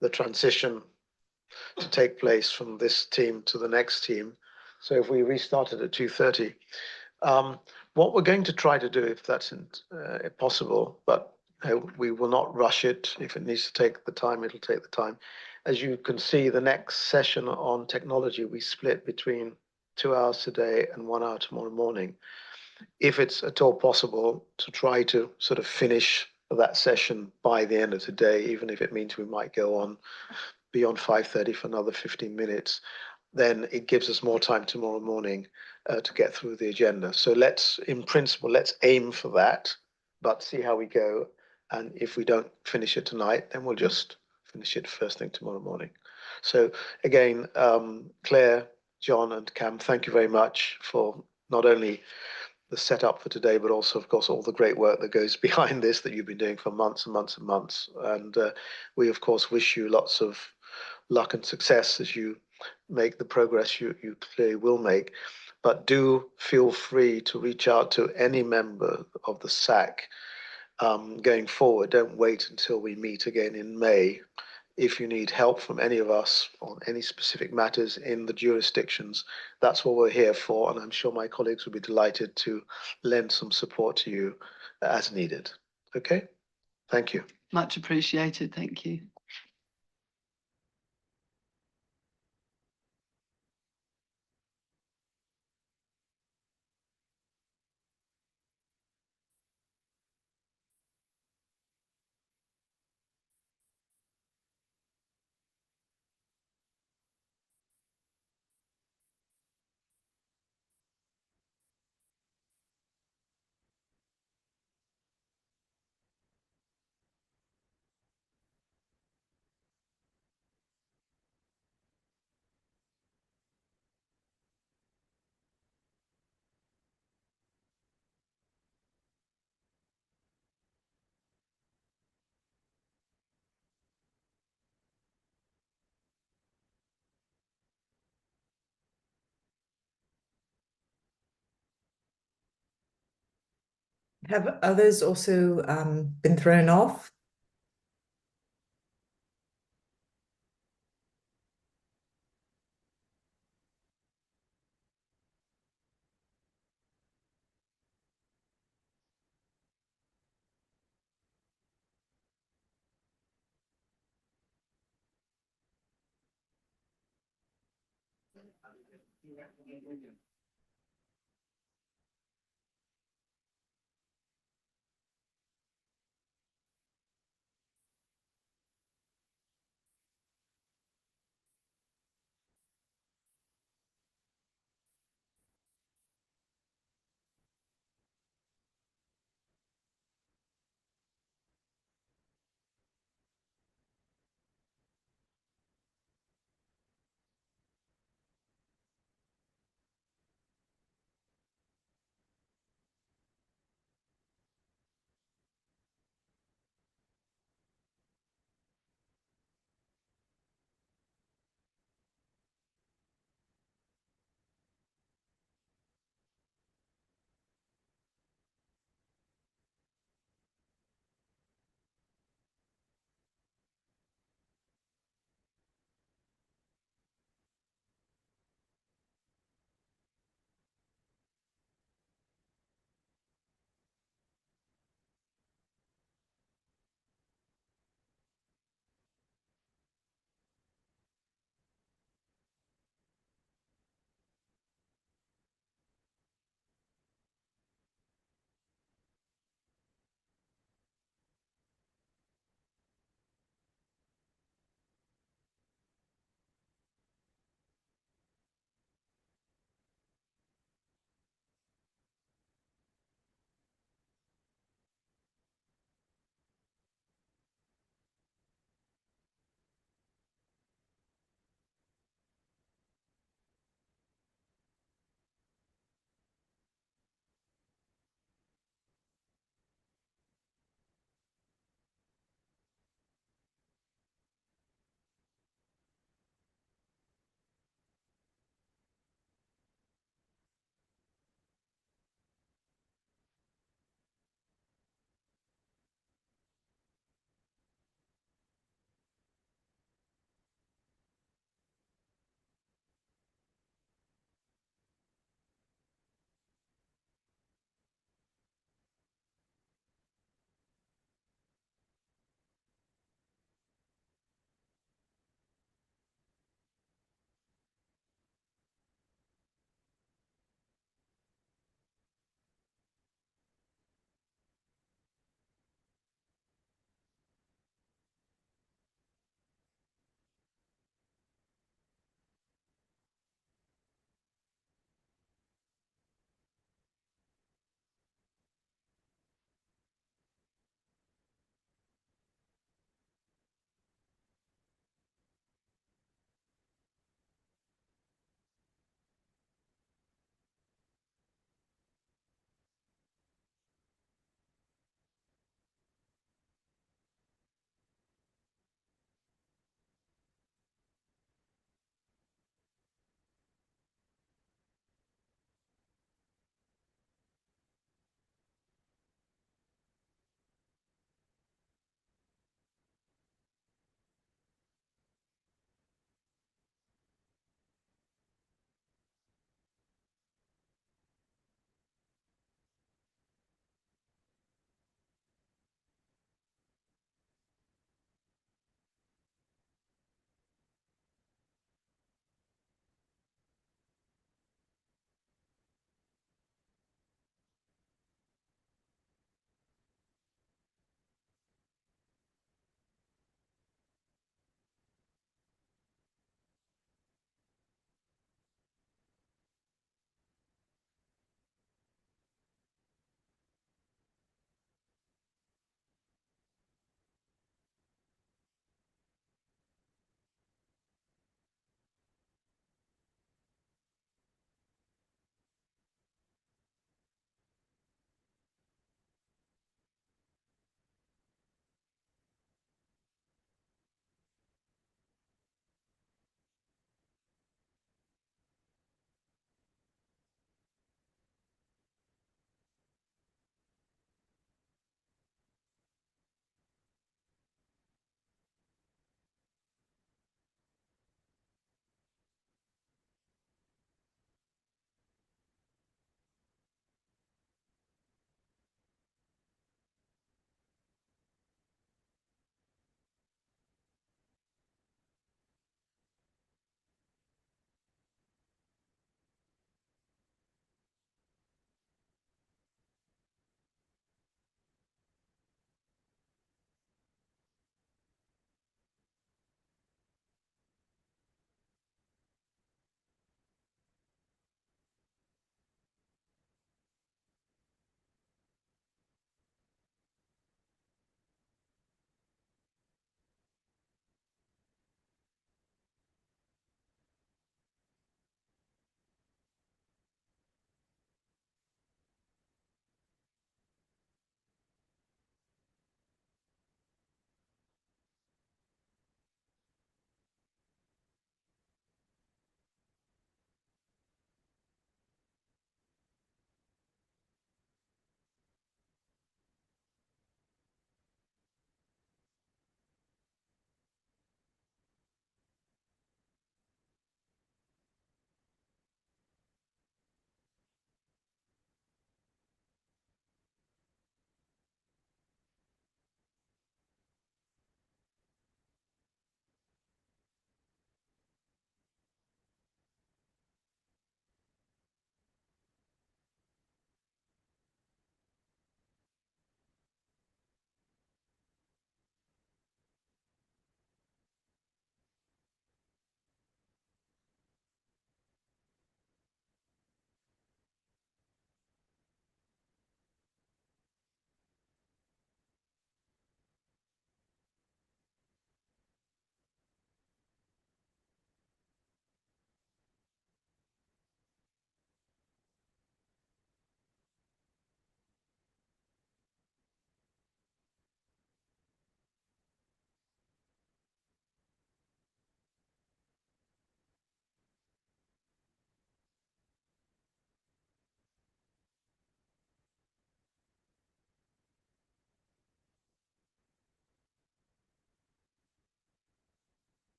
the transition to take place from this team to the next team. So if we restarted at 2:30, what we're going to try to do, if that's possible, but we will not rush it. If it needs to take the time, it'll take the time. As you can see, the next session on technology, we split between 2 hours today and 1 hour tomorrow morning. If it's at all possible to try to sort of finish that session by the end of today, even if it means we might go on beyond 5:30 for another 15 minutes, then it gives us more time tomorrow morning to get through the agenda. So in principle, let's aim for that, but see how we go. And if we don't finish it tonight, then we'll just finish it first thing tomorrow morning. So again, Claire, John, and Cam, thank you very much for not only the setup for today, but also, of course, all the great work that goes behind this that you've been doing for months and months and months. And we, of course, wish you lots of luck and success as you make the progress you clearly will make. But do feel free to reach out to any member of the SAC going forward. Don't wait until we meet again in May. If you need help from any of us on any specific matters in the jurisdictions, that's what we're here for. And I'm sure my colleagues will be delighted to lend some support to you as needed. Okay? Thank you. Much appreciated. Thank you. Have others also been thrown off?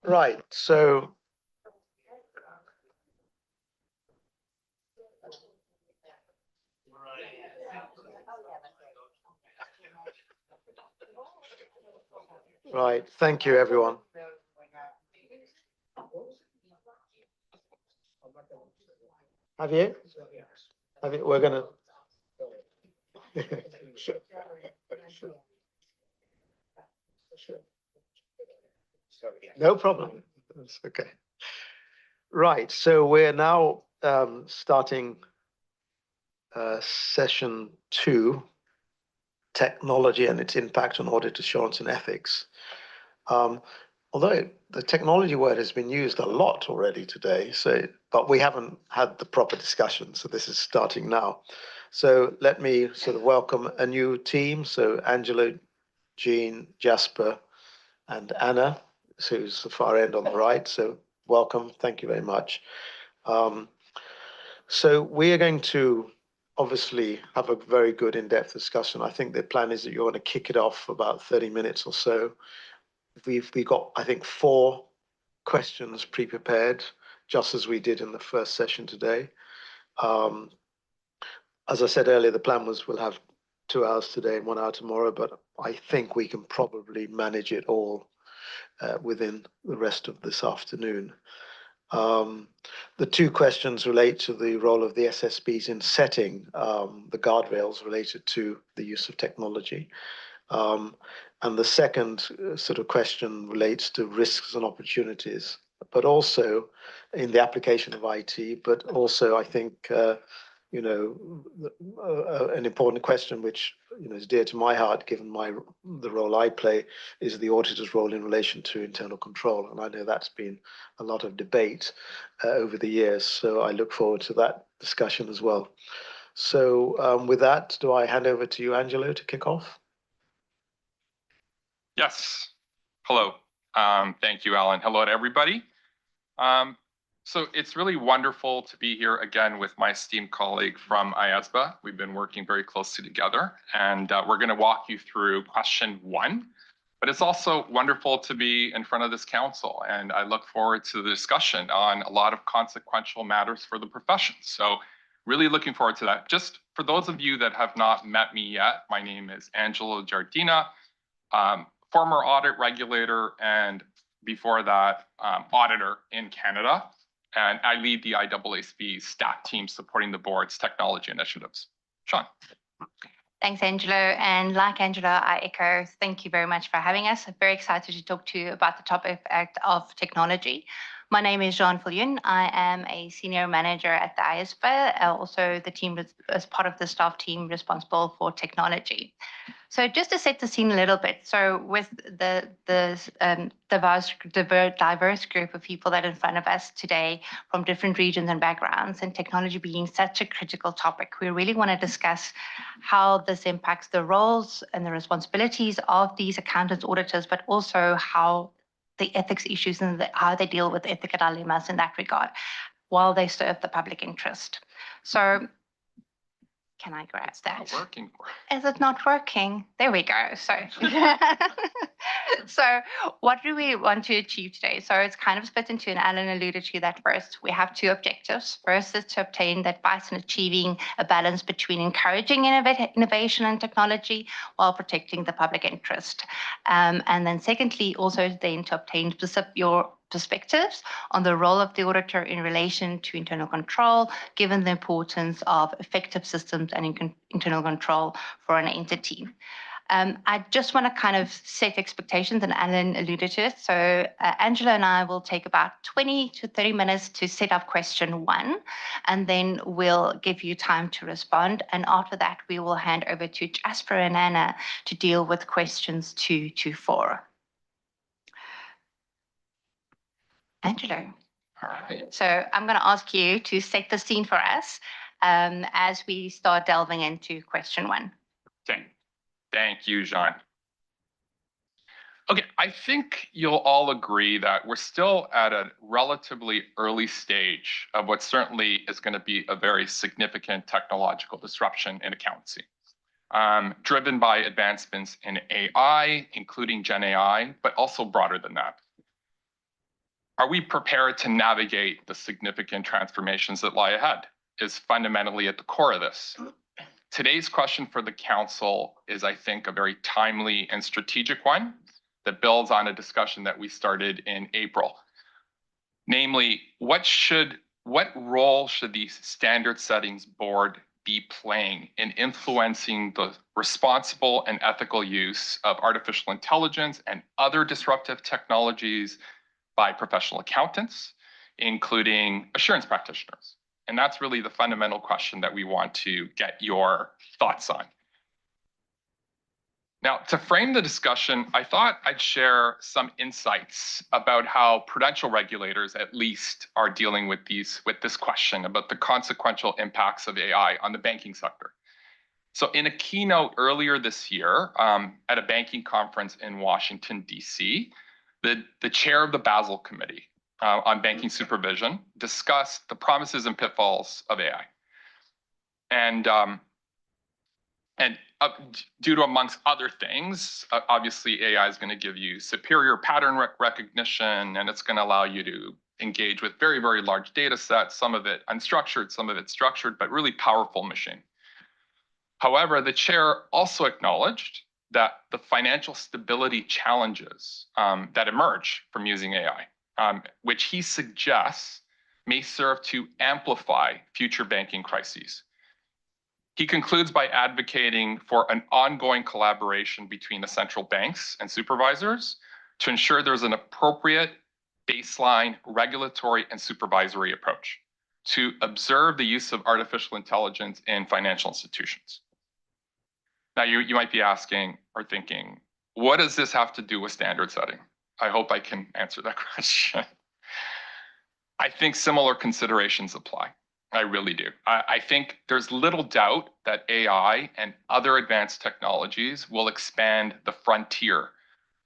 Right, so right, thank you, everyone. Have you? Have you? We're gonna. No problem. That's okay. Right, so we're now starting session 2, technology and its impact on audit assurance and ethics. Although the technology word has been used a lot already today, but we haven't had the proper discussion, so this is starting now. So let me sort of welcome a new team. So Angela, Jean, Jasper, and Anna, who's the far end on the right. So welcome, thank you very much. So we are going to obviously have a very good in-depth discussion. I think the plan is that you're going to kick it off about 30 minutes or so. We got, I think, 4 questions pre-prepared, just as we did in the first session today. As I said earlier, the plan was we'll have 2 hours today and 1 hour tomorrow, but I think we can probably manage it all within the rest of this afternoon. The 2 questions relate to the role of the SSBs in setting the guardrails related to the use of technology. And the second sort of question relates to risks and opportunities, but also in the application of IT, but also I think, you know, an important question which, you know, is dear to my heart, given the role I play, is the auditor's role in relation to internal control. And I know that's been a lot of debate over the years, so I look forward to that discussion as well. So with that, do I hand over to you, Angelo, to kick off? Yes. Hello. Thank you, Alan. Hello to everybody. So it's really wonderful to be here again with my esteemed colleague from IASBA. We've been working very closely together, and we're going to walk you through question 1. But it's also wonderful to be in front of this council, and I look forward to the discussion on a lot of consequential matters for the profession. So really looking forward to that. Just for those of you that have not met me yet, my name is Angelo Giardina. Former audit regulator, and before that, auditor in Canada. And I lead the IAASB staff team supporting the board's technology initiatives. Sean. Thanks, Angelo. And like Angelo, I echo, thank you very much for having us. I'm very excited to talk to you about the topic of technology. My name is Jean Fouillon. I am a senior manager at the IASBA, also the team as part of the staff team responsible for technology. So just to set the scene a little bit, so with the diverse group of people that are in front of us today from different regions and backgrounds, and technology being such a critical topic, we really want to discuss how this impacts the roles and the responsibilities of these accountants, auditors, but also how the ethics issues and how they deal with ethical dilemmas in that regard while they serve the public interest. So can I grab that? It's not working. Is it not working? There we go. So, so what do we want to achieve today? So it's kind of split into, and Alan alluded to that first. We have 2 objectives. First is to obtain the advice in achieving a balance between encouraging innovation and technology while protecting the public interest. And then secondly, also then to obtain your perspectives on the role of the auditor in relation to internal control, given the importance of effective systems and internal control for an entity. I just want to kind of set expectations, and Alan alluded to it. So Angela and I will take about 20 to 30 minutes to set up question 1, and then we'll give you time to respond. And after that, we will hand over to Jasper and Anna to deal with questions 2 to 4. Angelo. All right. So I'm going to ask you to set the scene for us as we start delving into question 1. Thank you, Jean. Okay, I think you'll all agree that we're still at a relatively early stage of what certainly is going to be a very significant technological disruption in accountancy, driven by advancements in AI, including Gen AI, but also broader than that. Are we prepared to navigate the significant transformations that lie ahead? Is fundamentally at the core of this. Today's question for the council is, I think, a very timely and strategic one that builds on a discussion that we started in April. Namely, what role should the standard settings board be playing in influencing the responsible and ethical use of artificial intelligence and other disruptive technologies by professional accountants, including assurance practitioners? And that's really the fundamental question that we want to get your thoughts on. Now, to frame the discussion, I thought I'd share some insights about how prudential regulators, at least, are dealing with this question about the consequential impacts of AI on the banking sector. So in a keynote earlier this year at a banking conference in Washington, D.C., the chair of the Basel Committee on Banking Supervision discussed the promises and pitfalls of AI. And due to, amongst other things, obviously AI is going to give you superior pattern recognition, and it's going to allow you to engage with very, very large data sets, some of it unstructured, some of it structured, but really powerful machine. However, the chair also acknowledged that the financial stability challenges that emerge from using AI, which he suggests may serve to amplify future banking crises. He concludes by advocating for an ongoing collaboration between the central banks and supervisors to ensure there's an appropriate baseline regulatory and supervisory approach to observe the use of artificial intelligence in financial institutions. Now, you might be asking or thinking, what does this have to do with standard setting? I hope I can answer that question. I think similar considerations apply. I really do. I think there's little doubt that AI and other advanced technologies will expand the frontier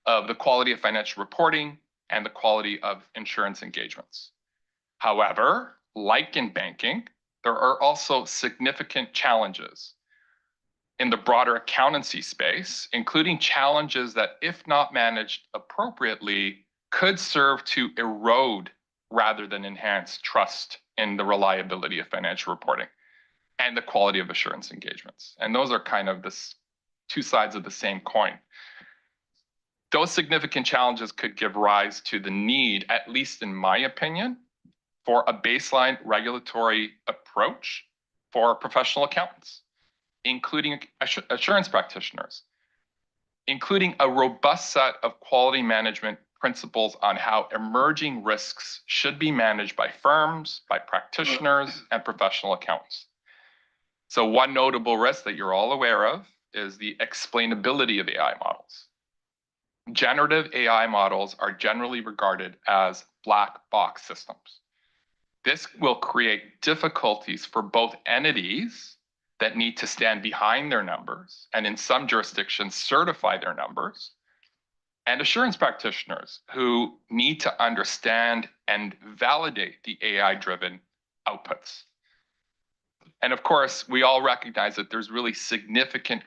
of the quality of financial reporting and the quality of insurance engagements. However, like in banking, there are also significant challenges in the broader accountancy space, including challenges that, if not managed appropriately, could serve to erode rather than enhance trust in the reliability of financial reporting and the quality of assurance engagements. And those are kind of the two sides of the same coin. Those significant challenges could give rise to the need, at least in my opinion, for a baseline regulatory approach for professional accountants, including assurance practitioners, including a robust set of quality management principles on how emerging risks should be managed by firms, by practitioners, and professional accountants. So one notable risk that you're all aware of is the explainability of AI models. Generative AI models are generally regarded as black box systems. This will create difficulties for both entities that need to stand behind their numbers and in some jurisdictions certify their numbers, and assurance practitioners who need to understand and validate the AI-driven outputs. And of course, we all recognize that there's really significant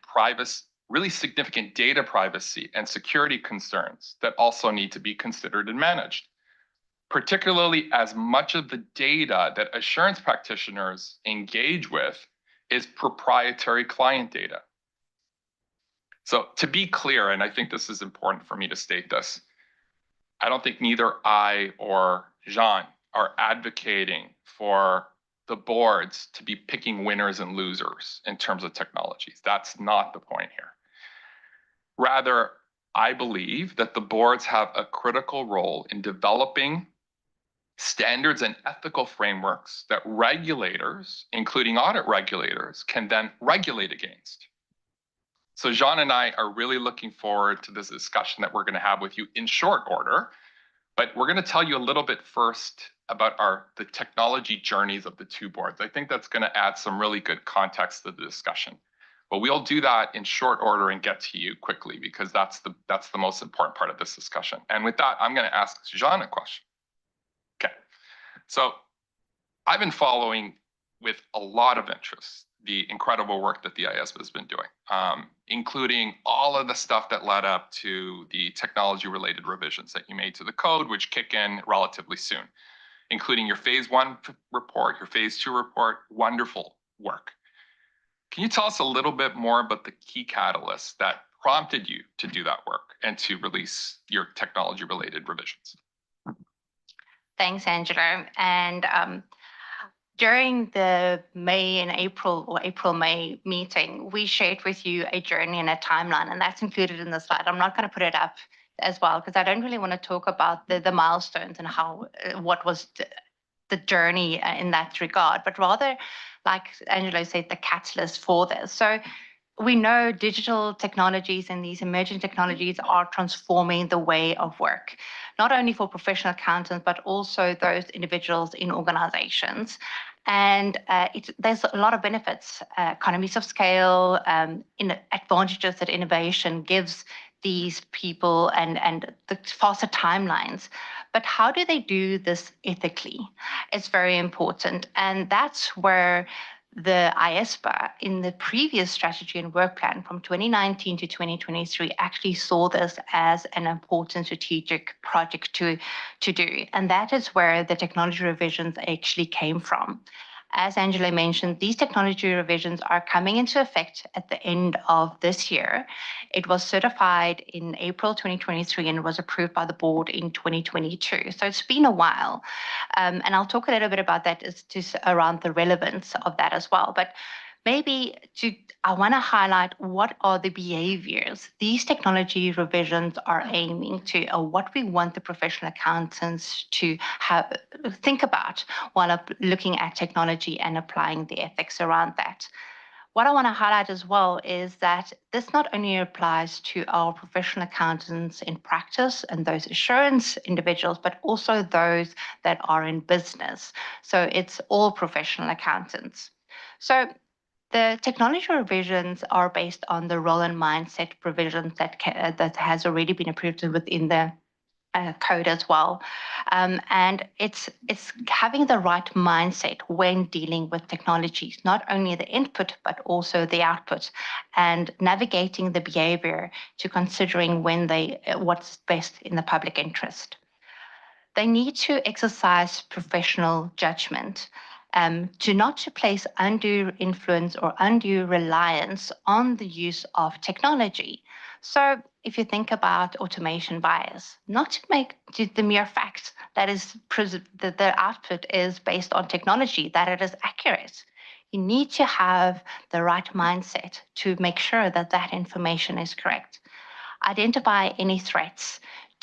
data privacy and security concerns that also need to be considered and managed, particularly as much of the data that assurance practitioners engage with is proprietary client data. So to be clear, and I think this is important for me to state this, I don't think neither I or Jean are advocating for the boards to be picking winners and losers in terms of technologies. That's not the point here. Rather, I believe that the boards have a critical role in developing standards and ethical frameworks that regulators, including audit regulators, can then regulate against. So Jean and I are really looking forward to this discussion that we're going to have with you in short order, but we're going to tell you a little bit first about the technology journeys of the two boards. I think that's going to add some really good context to the discussion. But we'll do that in short order and get to you quickly because that's the most important part of this discussion. And with that, I'm going to ask Jean a question. Okay, so I've been following with a lot of interest the incredible work that the ISBA has been doing, including all of the stuff that led up to the technology-related revisions that you made to the code, which kick in relatively soon, including your phase 1 report, your phase 2 report. Wonderful work. Can you tell us a little bit more about the key catalysts that prompted you to do that work and to release your technology-related revisions? Thanks, Angelo. And during the May and April or April-May meeting, we shared with you a journey and a timeline, and that's included in the slide. I'm not going to put it up as well because I don't really want to talk about the milestones and how what was the journey in that regard, but rather, like Angelo said, the catalyst for this. So we know digital technologies and these emerging technologies are transforming the way of work, not only for professional accountants, but also those individuals in organizations. And there's a lot of benefits, economies of scale, advantages that innovation gives these people and the faster timelines. But how do they do this ethically? It's very important. And that's where the ISBA in the previous strategy and work plan from 2019 to 2023 actually saw this as an important strategic project to do. And that is where the technology revisions actually came from. As Angela mentioned, these technology revisions are coming into effect at the end of this year. It was certified in April 2023 and was approved by the board in 2022. So it's been a while. And I'll talk a little bit about that just around the relevance of that as well. But maybe I want to highlight what are the behaviors these technology revisions are aiming to, or what we want the professional accountants to think about while looking at technology and applying the ethics around that. What I want to highlight as well is that this not only applies to our professional accountants in practice and those assurance individuals, but also those that are in business. So it's all professional accountants. So the technology revisions are based on the role and mindset provisions that has already been approved within the code as well. And it's having the right mindset when dealing with technologies, not only the input, but also the output, and navigating the behavior to considering what's best in the public interest. They need to exercise professional judgment. Not to place undue influence or undue reliance on the use of technology. So if you think about automation bias, not to make the mere fact that the output is based on technology, that it is accurate. You need to have the right mindset to make sure that that information is correct. Identify any threats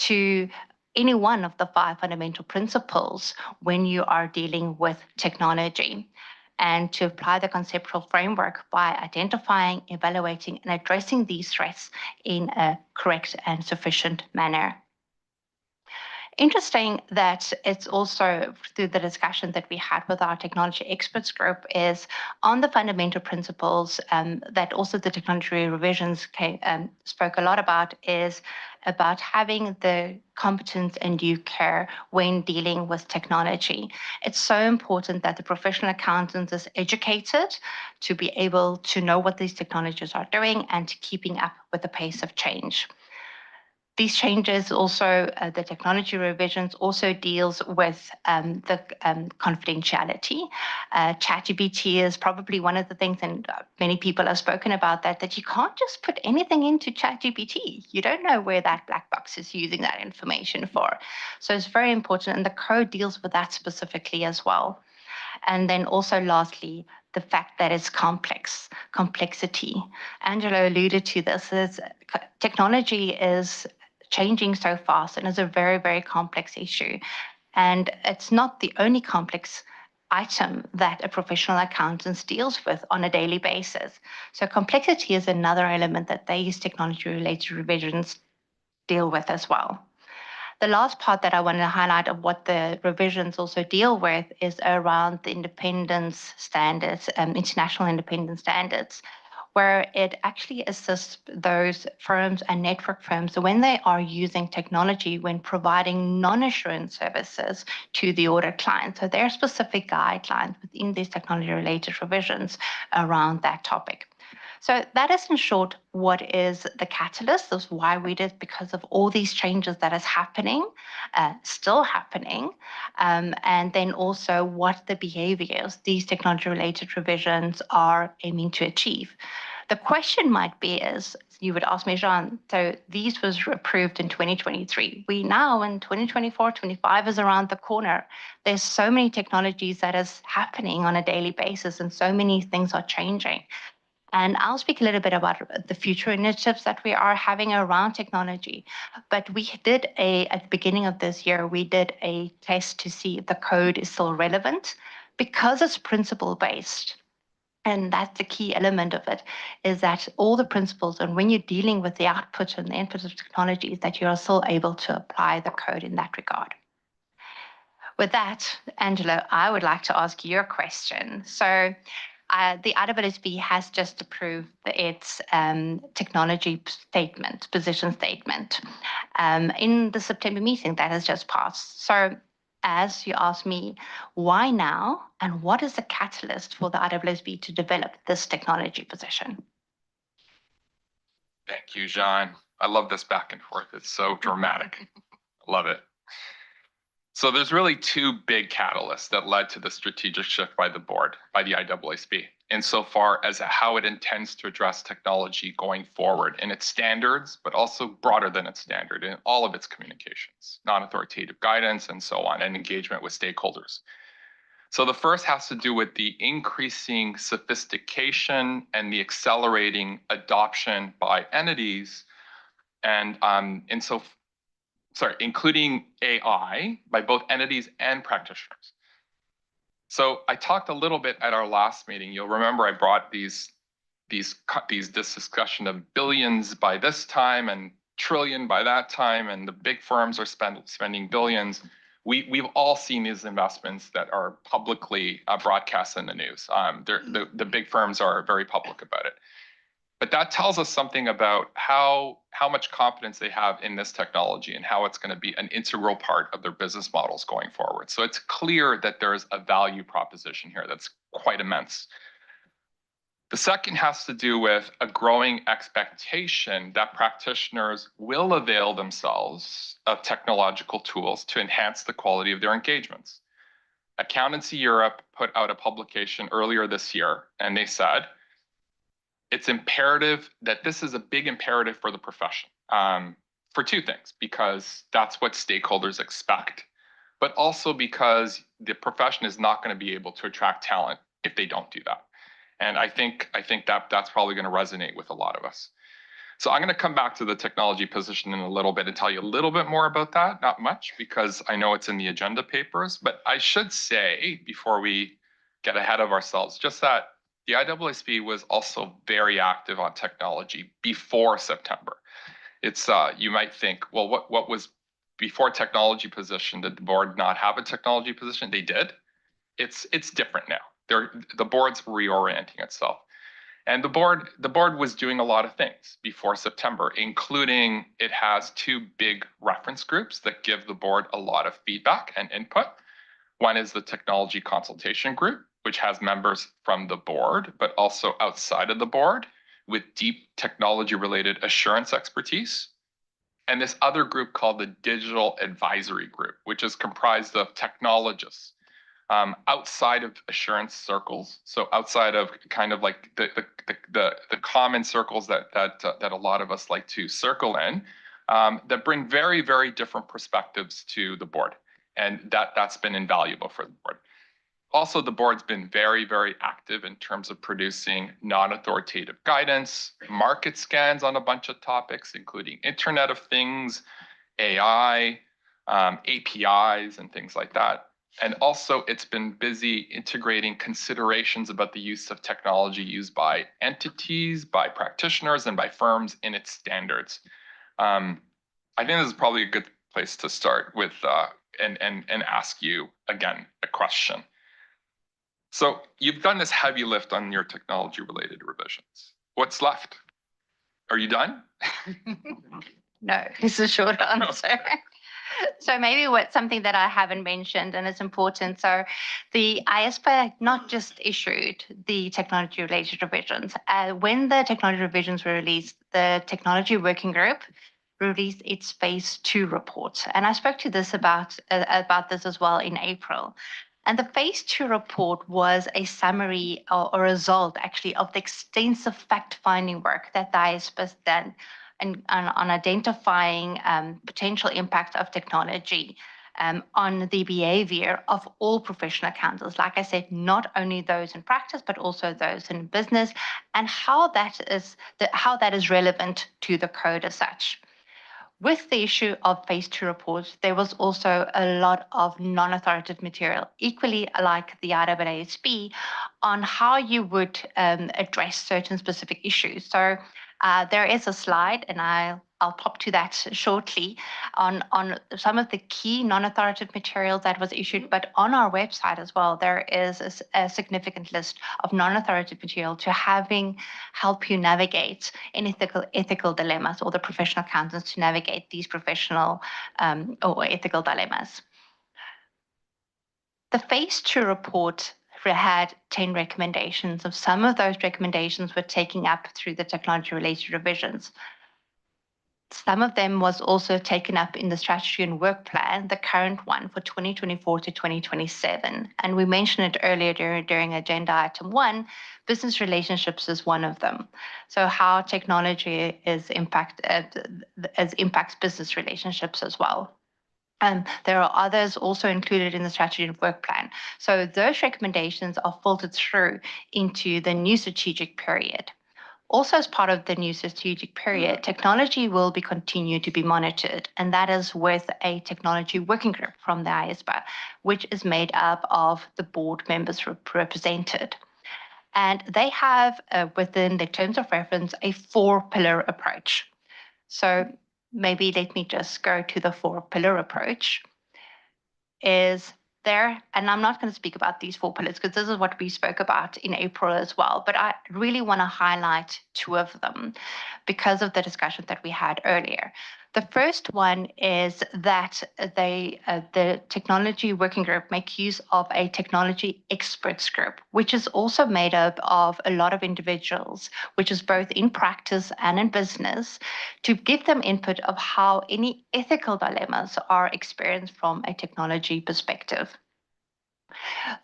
to any one of the 5 fundamental principles when you are dealing with technology, and to apply the conceptual framework by identifying, evaluating, and addressing these threats in a correct and sufficient manner. Interesting that it's also through the discussion that we had with our technology experts group is on the fundamental principles that also the technology revisions spoke a lot about, is about having the competence and due care when dealing with technology. It's so important that the professional accountant is educated to be able to know what these technologies are doing and to keeping up with the pace of change. These changes also, the technology revisions also deals with the confidentiality. ChatGPT is probably one of the things, and many people have spoken about that you can't just put anything into ChatGPT. You don't know where that black box is using that information for. So it's very important, and the code deals with that specifically as well. And then also lastly, the fact that it's complexity. Angelo alluded to this, is technology is changing so fast and is a very, very complex issue. And it's not the only complex item that a professional accountant deals with on a daily basis. So complexity is another element that these technology-related revisions deal with as well. The last part that I wanted to highlight of what the revisions also deal with is around the independence standards, international independence standards. where it actually assists those firms and network firms when they are using technology when providing non-assurance services to the audit client. So there are specific guidelines within these technology-related revisions around that topic. So that is in short what is the catalyst. That's why we did, because of all these changes that is happening, still happening, and then also what the behaviors these technology-related revisions are aiming to achieve. The question might be is, you would ask me, Jean, so these was approved in 2023. We now in 2024, 25 is around the corner. There's so many technologies that is happening on a daily basis and so many things are changing. And I'll speak a little bit about the future initiatives that we are having around technology. But we did at the beginning of this year, we did a test to see if the code is still relevant because it's principle-based. And that's the key element of it, is that all the principles, and when you're dealing with the output and the input of technologies, that you are still able to apply the code in that regard. With that, Angelo, I would like to ask you a question. So the IWSB has just approved its technology statement, position statement, in the September meeting that has just passed. So as you asked me, why now, and what is the catalyst for the IWSB to develop this technology position? Thank you, Jean. I love this back and forth. It's so dramatic. Love it. So there's really two big catalysts that led to the strategic shift by the board, by the IAASB, insofar as how it intends to address technology going forward in its standards, but also broader than its standard in all of its communications, non-authoritative guidance and so on, and engagement with stakeholders. So the first has to do with the increasing sophistication and the accelerating adoption by entities, and including AI by both entities and practitioners. So I talked a little bit at our last meeting. You'll remember I brought this discussion of billions by this time and trillion by that time, and the big firms are spending billions. We've all seen these investments that are publicly broadcast in the news. The big firms are very public about it. But that tells us something about how much confidence they have in this technology and how it's going to be an integral part of their business models going forward. So it's clear that there's a value proposition here that's quite immense. The second has to do with a growing expectation that practitioners will avail themselves of technological tools to enhance the quality of their engagements. Accountancy Europe put out a publication earlier this year, and they said, it's imperative that this is a big imperative for the profession for two things, because that's what stakeholders expect, but also because the profession is not going to be able to attract talent if they don't do that. And I think that's probably going to resonate with a lot of us. So I'm going to come back to the technology position in a little bit and tell you a little bit more about that, not much, because I know it's in the agenda papers, but I should say before we get ahead of ourselves, just that the IAASB was also very active on technology before September. It's you might think, well, what was before technology position? Did the board not have a technology position? They did. It's different now. The board's reorienting itself, and the board was doing a lot of things before September, including it has two big reference groups that give the board a lot of feedback and input. One is the technology consultation group, which has members from the board, but also outside of the board with deep technology-related assurance expertise. And this other group called the Digital Advisory Group, which is comprised of technologists outside of assurance circles. So outside of kind of like the common circles that a lot of us like to circle in, that bring very, very different perspectives to the board. And that's been invaluable for the board. Also, the board's been very, very active in terms of producing non-authoritative guidance, market scans on a bunch of topics, including Internet of Things, AI, APIs, and things like that. And also, it's been busy integrating considerations about the use of technology used by entities, by practitioners, and by firms in its standards. I think this is probably a good place to start with and ask you, again, a question. So you've done this heavy lift on your technology-related revisions. What's left? Are you done? No, is the short answer. So maybe something that I haven't mentioned and it's important. So the ISPA not just issued the technology related revisions. When the technology revisions were released, the technology working group released its phase 2 report. And I spoke to this about this as well in April. And the phase 2 report was a summary or a result actually of the extensive fact-finding work that the ISPA has done on identifying potential impact of technology on the behavior of all professional accountants. Like I said, not only those in practice, but also those in business, and how that is relevant to the code as such. With the issue of phase 2 reports, there was also a lot of non-authoritative material, equally like the IAASB, on how you would address certain specific issues. So there is a slide, and I'll pop to that shortly, on some of the key non-authoritative material that was issued. But on our website as well, there is a significant list of non-authoritative material to help you navigate in ethical dilemmas, or the professional accountants to navigate these professional or ethical dilemmas. The phase 2 report had 10 recommendations. Of some of those recommendations were taken up through the technology-related revisions. Some of them was also taken up in the strategy and work plan, the current one for 2024 to 2027. And we mentioned it earlier during agenda item 1, business relationships is one of them. So how technology impacts business relationships as well. And there are others also included in the strategy and work plan. So those recommendations are filtered through into the new strategic period. Also, as part of the new strategic period, technology will be continued to be monitored, and that is with a technology working group from the ISPA, which is made up of the board members represented. And they have, within the terms of reference, a 4-pillar approach. So maybe let me just go to the 4-pillar approach. Is there, and I'm not going to speak about these 4 pillars because this is what we spoke about in April as well, but I really want to highlight 2 of them because of the discussion that we had earlier. The first one is that the technology working group make use of a technology experts group, which is also made up of a lot of individuals, which is both in practice and in business, to give them input of how any ethical dilemmas are experienced from a technology perspective.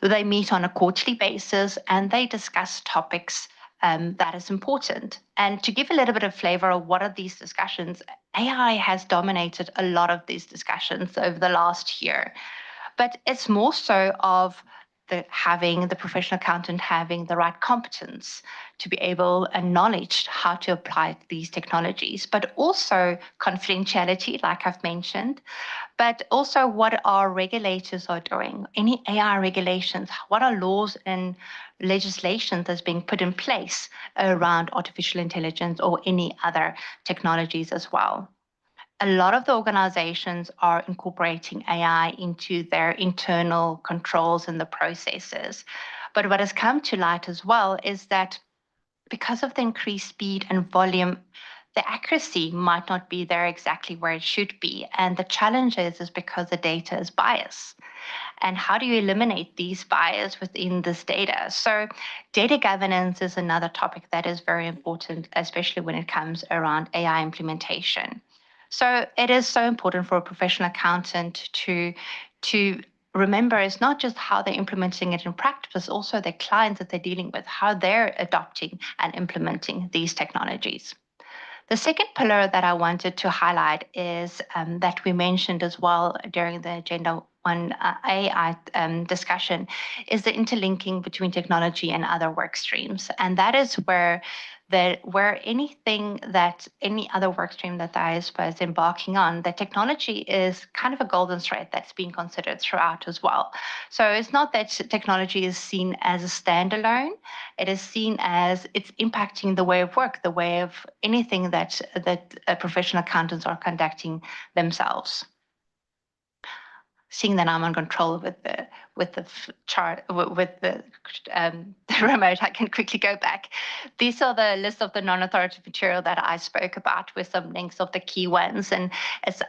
They meet on a quarterly basis and they discuss topics that is important. And to give a little bit of flavor of what are these discussions, AI has dominated a lot of these discussions over the last year, but it's more so of having the professional accountant having the right competence to be able and knowledge how to apply these technologies, but also confidentiality, like I've mentioned, but also what our regulators are doing, any AI regulations, what are laws and legislation that's being put in place around artificial intelligence or any other technologies as well. A lot of the organizations are incorporating AI into their internal controls and the processes. But what has come to light as well is that because of the increased speed and volume, the accuracy might not be there exactly where it should be. And the challenge is because the data is biased. And how do you eliminate these bias within this data? So data governance is another topic that is very important, especially when it comes around AI implementation. So it is so important for a professional accountant to remember it's not just how they're implementing it in practice, but also their clients that they're dealing with, how they're adopting and implementing these technologies. The second pillar that I wanted to highlight is that we mentioned as well during the Agenda 1 AI discussion is the interlinking between technology and other work streams. And that is where anything that any other work stream that the ISPA is embarking on, the technology is kind of a golden thread that's being considered throughout as well. So it's not that technology is seen as a standalone, it is seen as it's impacting the way of work, the way of anything that professional accountants are conducting themselves. Seeing that I'm on control with with the chart, with the remote, I can quickly go back. These are the list of the non-authoritative material that I spoke about with some links of the key ones. And it's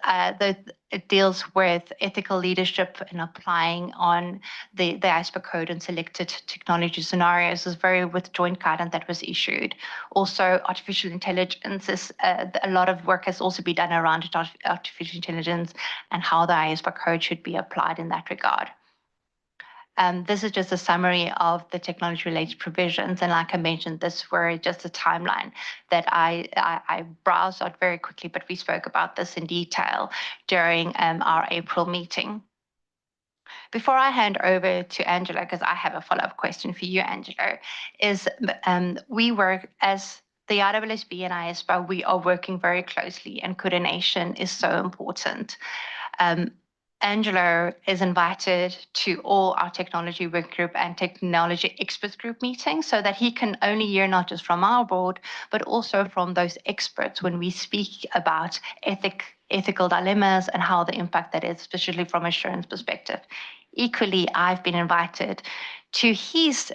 it deals with ethical leadership and applying on the ISPA code and selected technology scenarios. Is very with joint guidance that was issued. Also, artificial intelligence is a lot of work has also been done around artificial intelligence and how the ISPA code should be applied in that regard. This is just a summary of the technology-related provisions. And like I mentioned, this were just a timeline that I browsed out very quickly, but we spoke about this in detail during our April meeting. Before I hand over to Angelo, because I have a follow-up question for you, Angelo, is we work as the ISSB and ISPA, we are working very closely, and coordination is so important. Angelo is invited to all our technology work group and technology experts group meetings so that he can only hear not just from our board, but also from those experts when we speak about ethical dilemmas and how the impact that is, especially from assurance perspective. Equally, I've been invited to his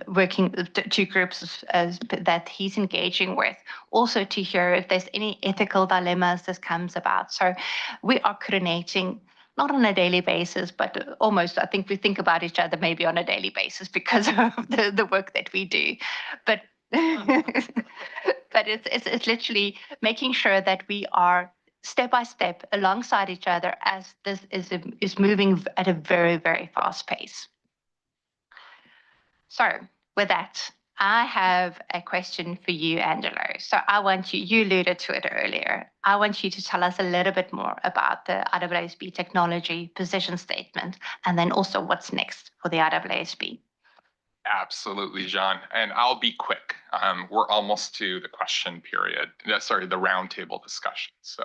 working two groups that he's engaging with, also to hear if there's any ethical dilemmas that comes about. So we are coordinating, not on a daily basis, but almost, I think we think about each other maybe on a daily basis because of the work that we do. But but it's literally making sure that we are step by step alongside each other as this is moving at a very, very fast pace. So with that, I have a question for you, Angelo. So I want you alluded to it earlier. I want you to tell us a little bit more about the ISSB technology position statement, and then also what's next for the ISSB. Absolutely, John. And I'll be quick. We're almost to the question period. Sorry, the roundtable discussion. So,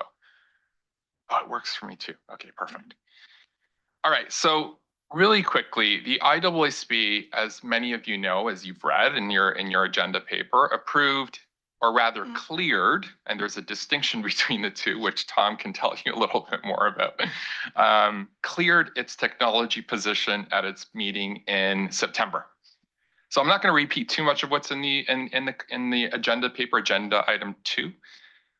oh, it works for me too. Okay, perfect. All right, so really quickly, the ISSB, as many of you know, as you've read in your agenda paper, approved, or rather cleared, and there's a distinction between the two, which Tom can tell you a little bit more about, cleared its technology position at its meeting in September. So I'm not going to repeat too much of what's in the agenda paper, agenda item 2.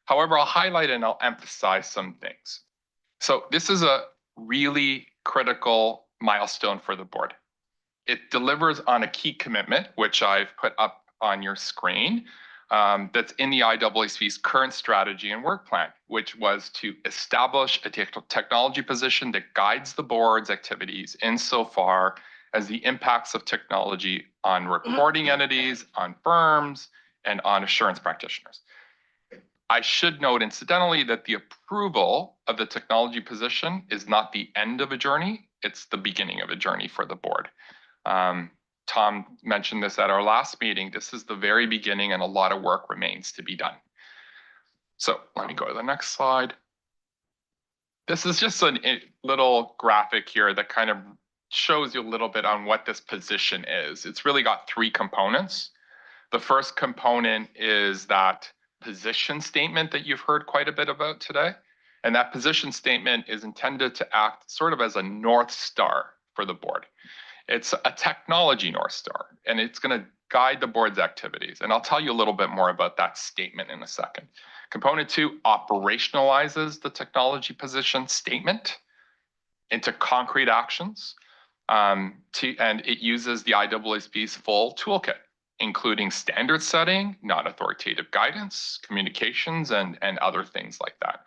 However, I'll highlight and I'll emphasize some things. So this is a really critical milestone for the board. It delivers on a key commitment, which I've put up on your screen, that's in the ISSB's current strategy and work plan, which was to establish a technology position that guides the board's activities insofar as the impacts of technology on reporting entities, on firms, and on assurance practitioners. I should note, incidentally, that the approval of the technology position is not the end of a journey, it's the beginning of a journey for the board. Tom mentioned this at our last meeting. This is the very beginning and a lot of work remains to be done. So let me go to the next slide. This is just a little graphic here that kind of shows you a little bit on what this position is. It's really got 3 components. The first component is that position statement that you've heard quite a bit about today. And that position statement is intended to act sort of as a North Star for the board. It's a technology North Star, and it's going to guide the board's activities. And I'll tell you a little bit more about that statement in a second. Component 2 operationalizes the technology position statement into concrete actions, and it uses the ISSB's full toolkit, including standard setting, non-authoritative guidance, communications, and other things like that.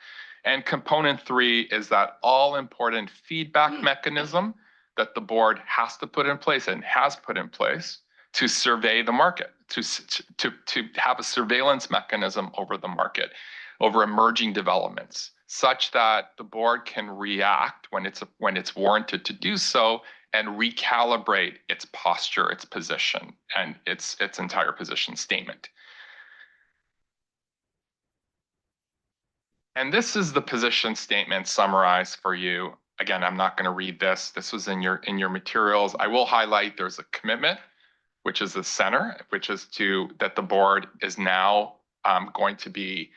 And component 3 is that all-important feedback mechanism that the board has to put in place and has put in place to survey the market, to have a surveillance mechanism over the market, over emerging developments, such that the board can react when it's warranted to do so and recalibrate its posture, its position, and its entire position statement. And this is the position statement summarized for you. Again, I'm not going to read this. This was in your materials. I will highlight there's a commitment, which is the center, which is that the board is now going to be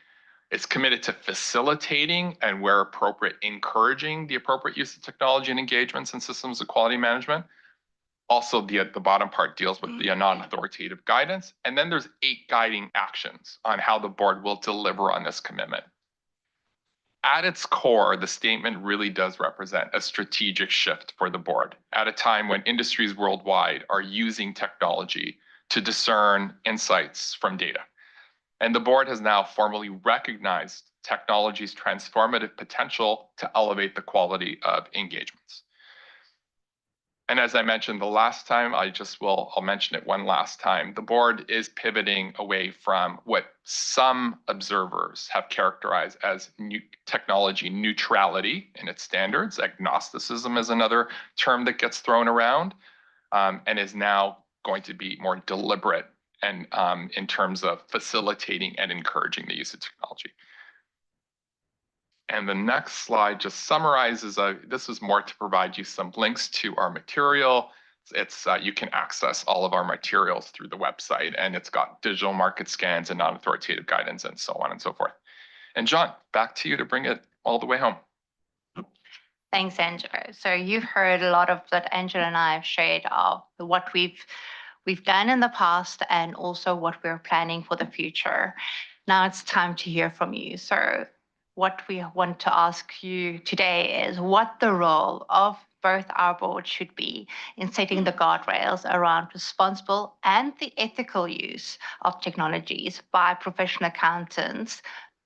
It's committed to facilitating and, where appropriate, encouraging the appropriate use of technology and engagements in systems of quality management. Also, the bottom part deals with the non-authoritative guidance. And then there's 8 guiding actions on how the board will deliver on this commitment. At its core, the statement really does represent a strategic shift for the board at a time when industries worldwide are using technology to discern insights from data. And the board has now formally recognized technology's transformative potential to elevate the quality of engagements. And as I mentioned the last time, I'll mention it one last time. The board is pivoting away from what some observers have characterized as new technology neutrality in its standards. Agnosticism is another term that gets thrown around, and is now going to be more deliberate and in terms of facilitating and encouraging the use of technology. And the next slide just summarizes, this is more to provide you some links to our material. You can access all of our materials through the website, and it's got digital market scans and non-authoritative guidance and so on and so forth. And John, back to you to bring it all the way home. Thanks, Angelo. So you've heard a lot of that Angelo and I have shared of what we've done in the past and also what we're planning for the future. Now it's time to hear from you. So what we want to ask you today is what the role of both our boards should be in setting the guardrails around responsible and the ethical use of technologies by professional accountants,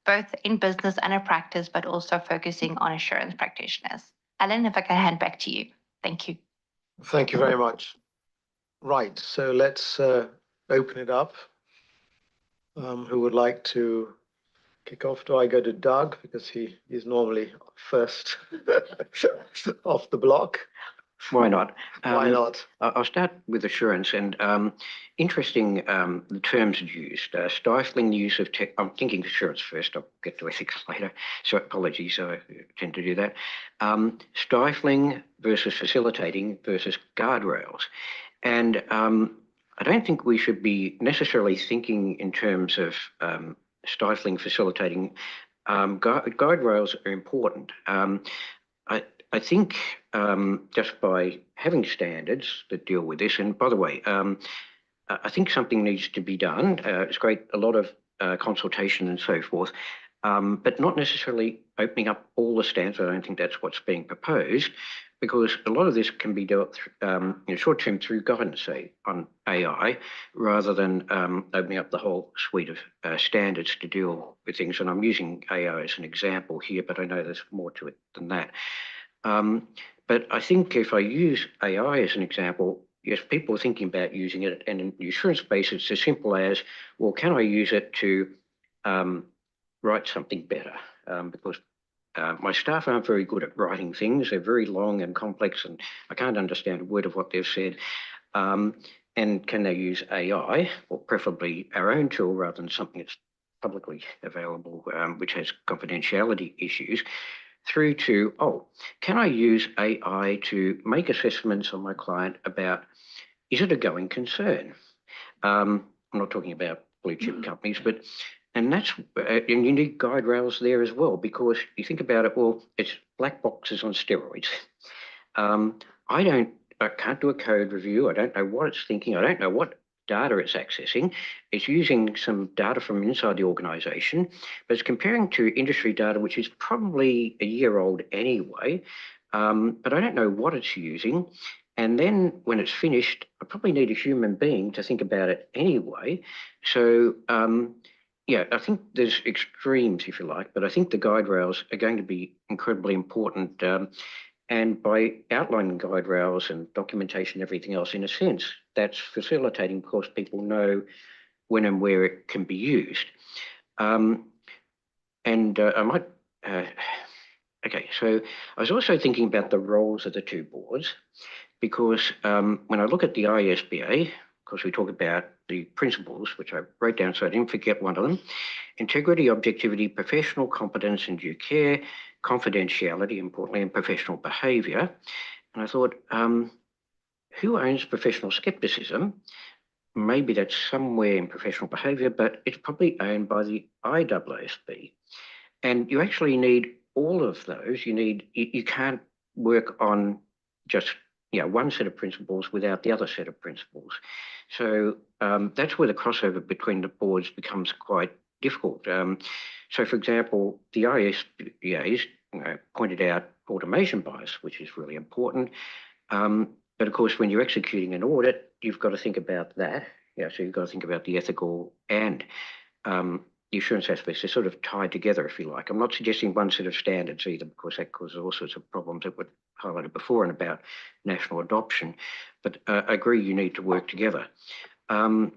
both in business and in practice, but also focusing on assurance practitioners. Alan, if I can hand back to you. Thank you. Thank you very much. Right, so let's open it up. Who would like to kick off? Do I go to Doug, because he is normally first off the block? Why not? Why not? I'll start with assurance, and interesting the terms used. Stifling the use of tech. I'm thinking assurance first. I'll get to ethics later. So apologies, I tend to do that. Stifling versus facilitating versus guardrails, and I don't think we should be necessarily thinking in terms of stifling, facilitating. Guardrails are important. I think just by having standards that deal with this, and by the way, I think something needs to be done. It's great, a lot of consultation and so forth, but not necessarily opening up all the standards. I don't think that's what's being proposed, because a lot of this can be dealt short term through guidance, say, on AI, rather than opening up the whole suite of standards to deal with things. And I'm using AI as an example here, but I know there's more to it than that. But I think if I use AI as an example, yes, people are thinking about using it, and in the assurance space, it's as simple as, well, can I use it to write something better? Because my staff aren't very good at writing things. They're very long and complex, and I can't understand a word of what they've said. And can they use AI, or preferably our own tool rather than something that's publicly available, which has confidentiality issues, through to, can I use AI to make assessments on my client about, is it a going concern? I'm not talking about blue chip companies, but, and you need guide rails there as well, because you think about it, well, it's black boxes on steroids. I can't do a code review. I don't know what it's thinking. I don't know what data it's accessing. It's using some data from inside the organization, but it's comparing to industry data, which is probably a year old anyway, but I don't know what it's using. And then when it's finished, I probably need a human being to think about it anyway. So yeah, I think there's extremes, if you like, but I think the guide rails are going to be incredibly important. And by outlining guide rails and documentation, everything else, in a sense, that's facilitating because people know when and where it can be used. I might, okay, so I was also thinking about the roles of the two boards, because when I look at the ISBA, because we talk about the principles, which I wrote down so I didn't forget one of them: integrity, objectivity, professional competence and due care, confidentiality, importantly, and professional behaviour. And I thought, who owns professional skepticism? Maybe that's somewhere in professional behaviour, but it's probably owned by the IAASB. And you actually need all of those. You can't work on just one set of principles without the other set of principles. So that's where the crossover between the boards becomes quite difficult. So, for example, the ISBAs pointed out automation bias, which is really important. But of course, when you're executing an audit, you've got to think about that. So you've got to think about the ethical and the assurance aspects. They're sort of tied together, if you like. I'm not suggesting one set of standards either, because that causes all sorts of problems that were highlighted before and about national adoption. But I agree you need to work together. Sorry,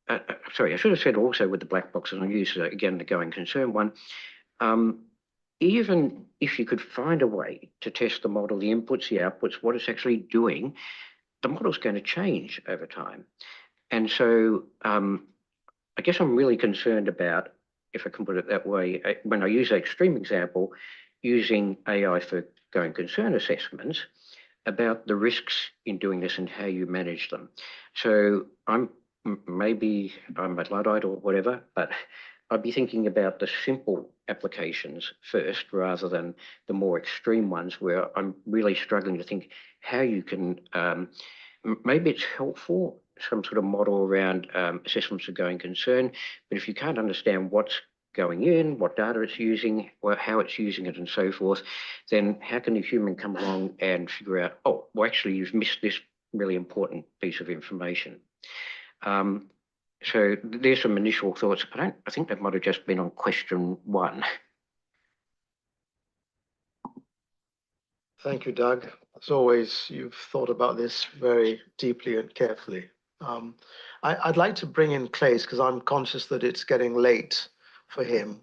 I should have said also with the black boxes, and I'll use again the going concern one. Even if you could find a way to test the model, the inputs, the outputs, what it's actually doing, the model's going to change over time. And so I guess I'm really concerned about, if I can put it that way, when I use the extreme example, using AI for going concern assessments, about the risks in doing this and how you manage them. So maybe I'm a Luddite or whatever, but I'd be thinking about the simple applications first rather than the more extreme ones where I'm really struggling to think how you can, maybe it's helpful, some sort of model around assessments of going concern, but if you can't understand what's going in, what data it's using, how it's using it and so forth, then how can a human come along and figure out, oh, well, actually you've missed this really important piece of information. So there's some initial thoughts. I think that might have just been on question 1. Thank you, Doug. As always, you've thought about this very deeply and carefully. I'd like to bring in Claes because I'm conscious that it's getting late for him.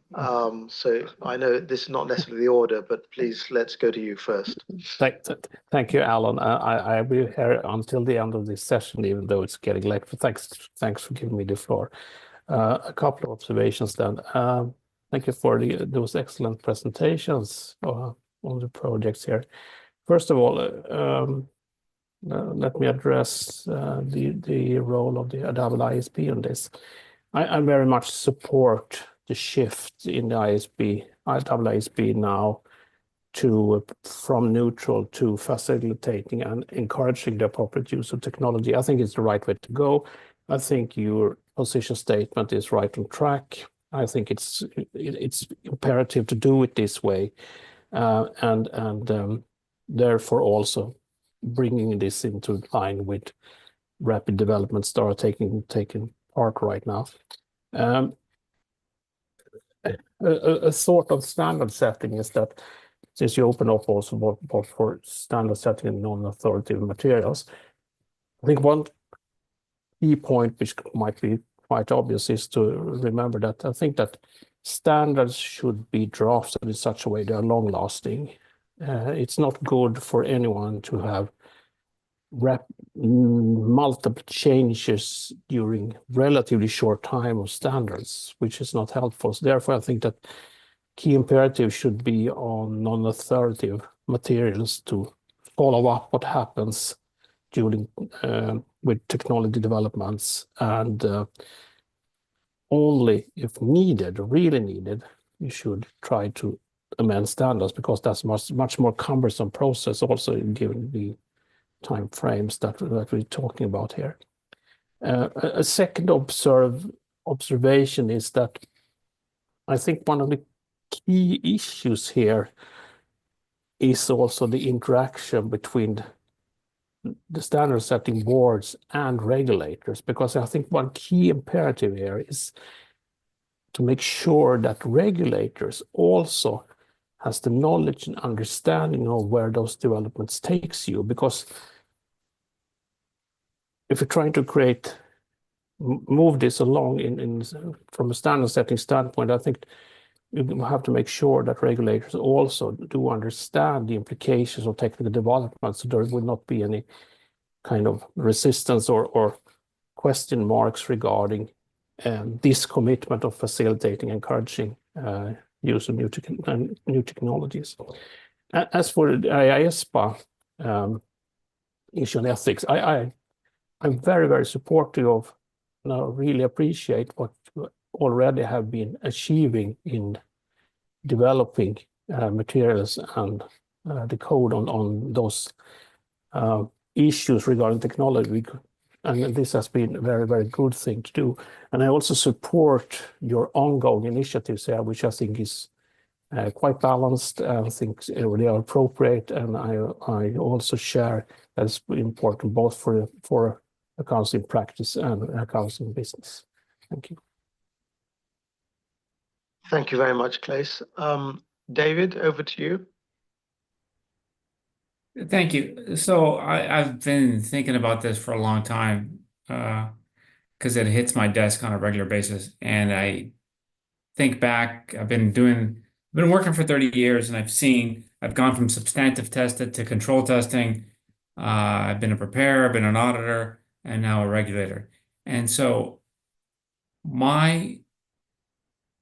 So I know this is not necessarily the order, but please let's go to you first. Thank you, Alan. I will be here until the end of this session, even though it's getting late. But thanks for giving me the floor. A couple of observations then. Thank you for those excellent presentations on the projects here. First of all, let me address the role of the double ISP on this. I very much support the shift in the double ISP now from neutral to facilitating and encouraging the appropriate use of technology. I think it's the right way to go. I think your position statement is right on track. I think it's imperative to do it this way, and therefore also bringing this into line with rapid developments that are taking part right now. A sort of standard setting is that since you open up also for standard setting in non-authoritative materials, I think one key point which might be quite obvious is to remember that I think that standards should be drafted in such a way they are long-lasting. It's not good for anyone to have multiple changes during relatively short time of standards, which is not helpful. So therefore, I think that key imperative should be on non-authoritative materials to follow up what happens during with technology developments, and only if needed, really needed, you should try to amend standards, because that's much more cumbersome process also given the time frames that we're talking about here. A second observation is that I think one of the key issues here is also the interaction between the standard setting boards and regulators, because I think one key imperative here is to make sure that regulators also has the knowledge and understanding of where those developments takes you. Because if you're trying to move this along from a standard setting standpoint, I think you have to make sure that regulators also do understand the implications of technical development, so there will not be any kind of resistance or question marks regarding this commitment of facilitating, encouraging use of new technologies. As for the IASPA issue on ethics, I'm very, very supportive of, and I really appreciate what you already have been achieving in developing materials and the code on those issues regarding technology. And this has been a very, very good thing to do. And I also support your ongoing initiatives here, which I think is quite balanced. I think they are appropriate. And I also share that it's important both for accounting practice and accounting business. Thank you. Thank you very much, Claes. David, over to you. Thank you. So I've been thinking about this for a long time because it hits my desk on a regular basis. And I think back, I've been working for 30 years, and I've gone from substantive tested to control testing. I've been a preparer, been an auditor, and now a regulator. And so my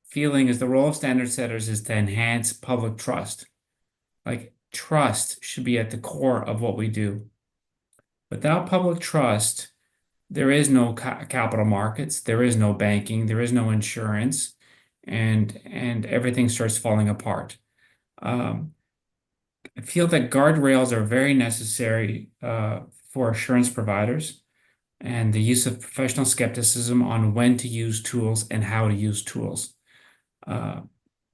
feeling is the role of standard setters is to enhance public trust. Like, trust should be at the core of what we do. Without public trust, there is no capital markets, there is no banking, there is no insurance, and everything starts falling apart. I feel that guardrails are very necessary for assurance providers, and the use of professional skepticism on when to use tools and how to use tools.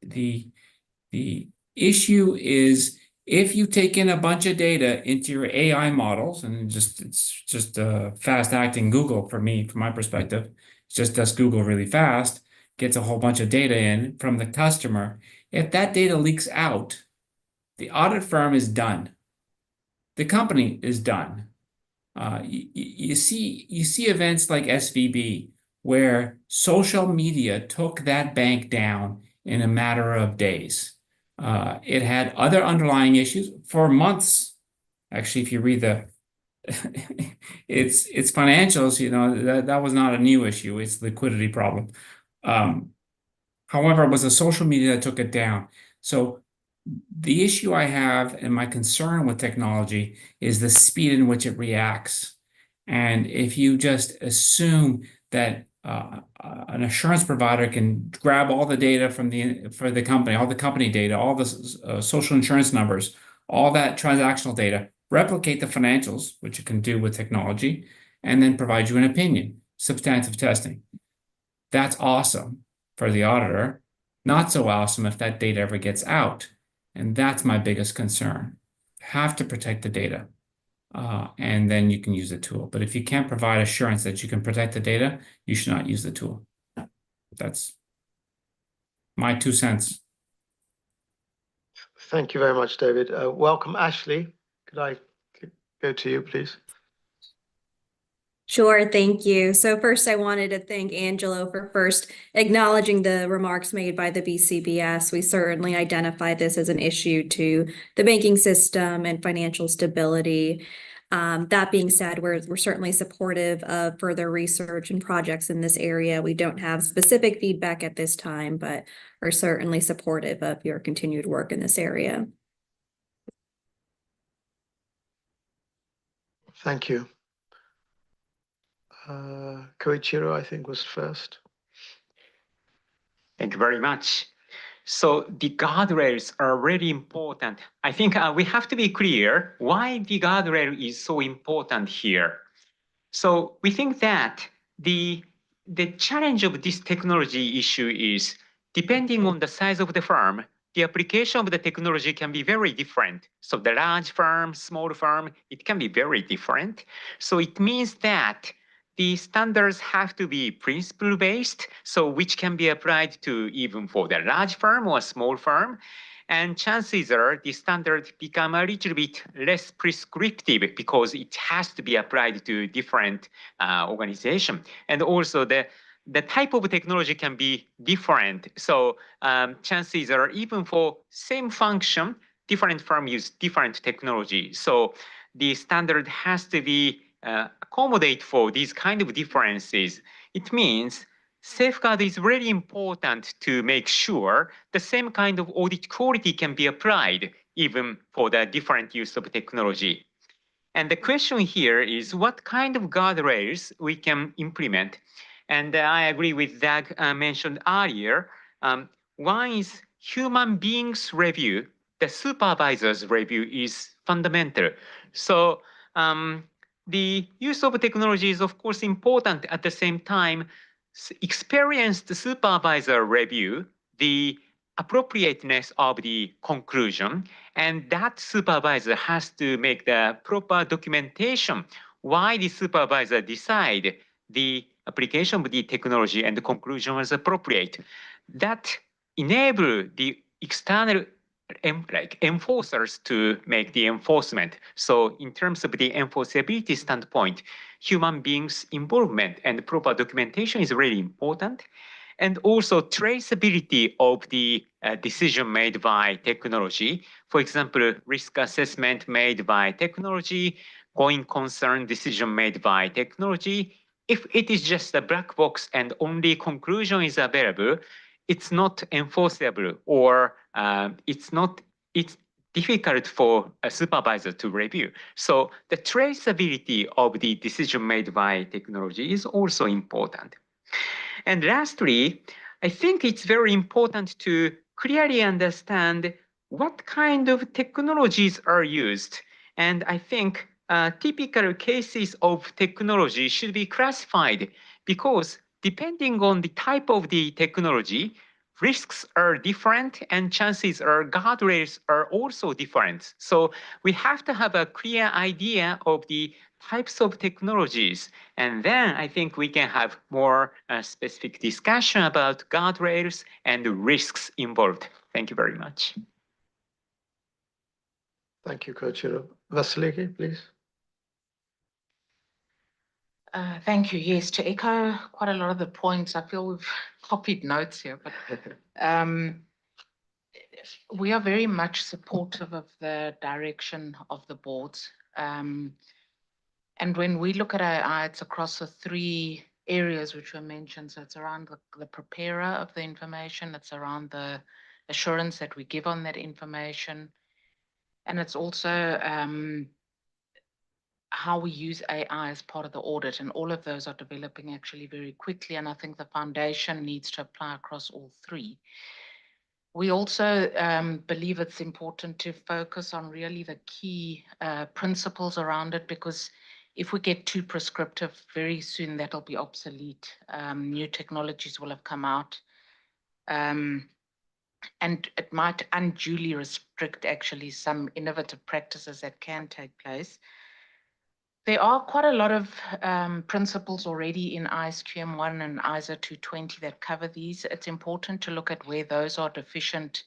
The issue is, if you take in a bunch of data into your AI models, and it's just fast acting Google for me, from my perspective, it just does Google really fast, gets a whole bunch of data in from the customer. If that data leaks out, the audit firm is done. The company is done. You see events like SVB, where social media took that bank down in a matter of days. It had other underlying issues for months. Actually, if you read its financials, that was not a new issue. It's a liquidity problem. However, it was the social media that took it down. So the issue I have and my concern with technology is the speed in which it reacts. And if you just assume that an assurance provider can grab all the data for the company, all the company data, all the social insurance numbers, all that transactional data, replicate the financials, which it can do with technology, and then provide you an opinion, substantive testing. That's awesome for the auditor. Not so awesome if that data ever gets out. And that's my biggest concern. Have to protect the data. And then you can use the tool. But if you can't provide assurance that you can protect the data, you should not use the tool. That's my 2 cents. Thank you very much, David. Welcome, Ashley. Could I go to you, please? Sure, thank you. So first, I wanted to thank Angelo for first acknowledging the remarks made by the BCBS. We certainly identify this as an issue to the banking system and financial stability. That being said, we're certainly supportive of further research and projects in this area. We don't have specific feedback at this time, but are certainly supportive of your continued work in this area. Thank you. Koichiro, I think, was first. Thank you very much. So the guardrails are really important. I think we have to be clear why the guardrail is so important here. So we think that the challenge of this technology issue is, depending on the size of the firm, the application of the technology can be very different. So the large firm, small firm, it can be very different. So it means that the standards have to be principle-based, so which can be applied to even for the large firm or small firm. And chances are the standards become a little bit less prescriptive because it has to be applied to different organizations. And also the type of technology can be different. So chances are, even for same function, different firms use different technology. So the standard has to be accommodate for these kind of differences. It means safeguard is really important to make sure the same kind of audit quality can be applied even for the different use of technology. And the question here is what kind of guardrails we can implement. And I agree with Doug mentioned earlier. One is human beings review, the supervisor's review is fundamental. So the use of technology is of course important. At the same time, experienced supervisor review the appropriateness of the conclusion, and that supervisor has to make the proper documentation why the supervisor decide the application of the technology and the conclusion was appropriate. That enable the external enforcers to make the enforcement. So in terms of the enforceability standpoint, human beings' involvement and proper documentation is really important. And also traceability of the decision made by technology. For example, risk assessment made by technology, going concern decision made by technology. If it is just a black box and only conclusion is available, it's not enforceable, or it's difficult for a supervisor to review. So the traceability of the decision made by technology is also important. And lastly, I think it's very important to clearly understand what kind of technologies are used. And I think typical cases of technology should be classified, because depending on the type of the technology, risks are different and chances or guardrails are also different. So we have to have a clear idea of the types of technologies, and then I think we can have more specific discussion about guardrails and risks involved. Thank you very much. Thank you, Co-Chair. Vasiliki, please. Thank you. Yes, to echo quite a lot of the points, I feel we've copied notes here, but we are very much supportive of the direction of the boards. And when we look at AI, it's across the three areas which were mentioned. So it's around the preparer of the information, it's around the assurance that we give on that information, and it's also how we use AI as part of the audit. And all of those are developing actually very quickly. And I think the foundation needs to apply across all three. We also believe it's important to focus on really the key principles around it, because if we get too prescriptive, very soon that'll be obsolete. New technologies will have come out. And it might unduly restrict actually some innovative practices that can take place. There are quite a lot of principles already in ISQM 1 and ISO 220 that cover these. It's important to look at where those are deficient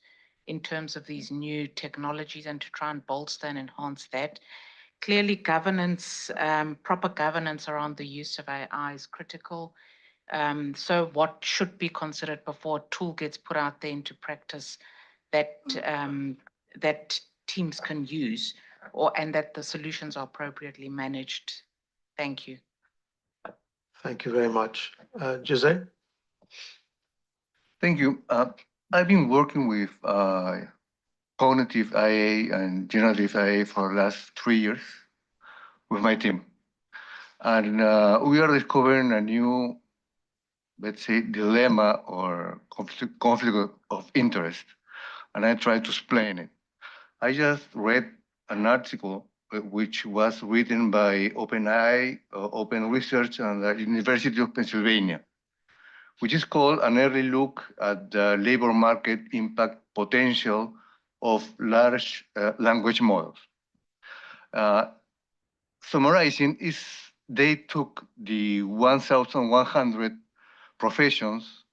in terms of these new technologies and to try and bolster and enhance that. Clearly, governance, proper governance around the use of AI is critical. So what should be considered before a tool gets put out there into practice that, that teams can use, and that the solutions are appropriately managed. Thank you. Thank you very much. Jose? Thank you. I've been working with cognitive IA and generative IA for the last 3 years with my team. And we are discovering a new, let's say, dilemma or conflict of interest. And I try to explain it. I just read an article which was written by OpenAI, Open Research, and the University of Pennsylvania, which is called An Early Look at the Labor Market Impact Potential of Large Language Models. Summarizing is they took the 1,100 professions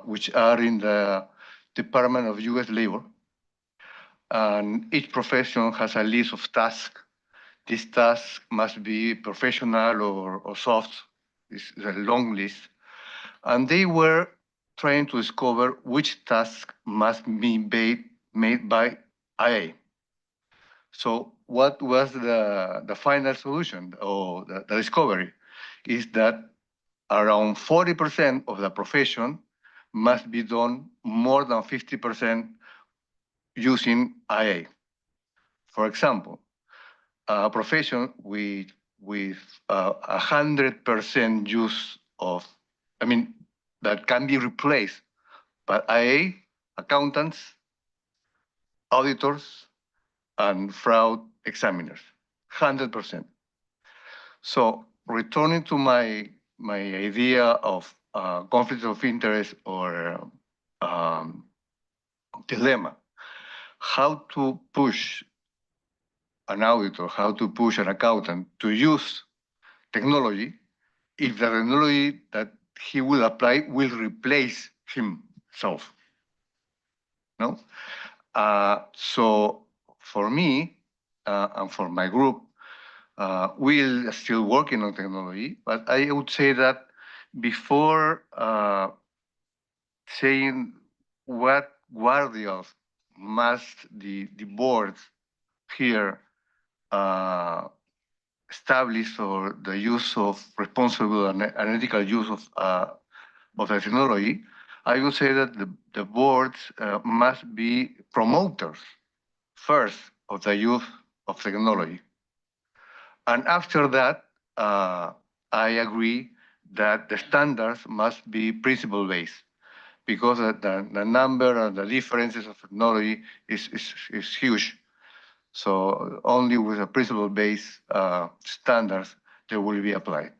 which are in the Department of US Labor, and each profession has a list of tasks. This task must be professional or soft. It's a long list. And they were trying to discover which task must be made by IA. So what was the final solution or the discovery is that around 40% of the profession must be done more than 50% using IA. For example, a profession with 100% use of, that can be replaced by IA accountants, auditors, and fraud examiners, 100%. So returning to my idea of conflict of interest or dilemma, how to push an auditor, how to push an accountant to use technology if the technology that he will apply will replace himself. No? So for me and for my group, we're still working on technology, but I would say that before saying what guardians must the boards here establish or the use of responsible and ethical use of the technology, I would say that the boards must be promoters first of the use of technology. And after that, I agree that the standards must be principle-based because the number and the differences of technology is huge. So only with a principle-based standards they will be applied.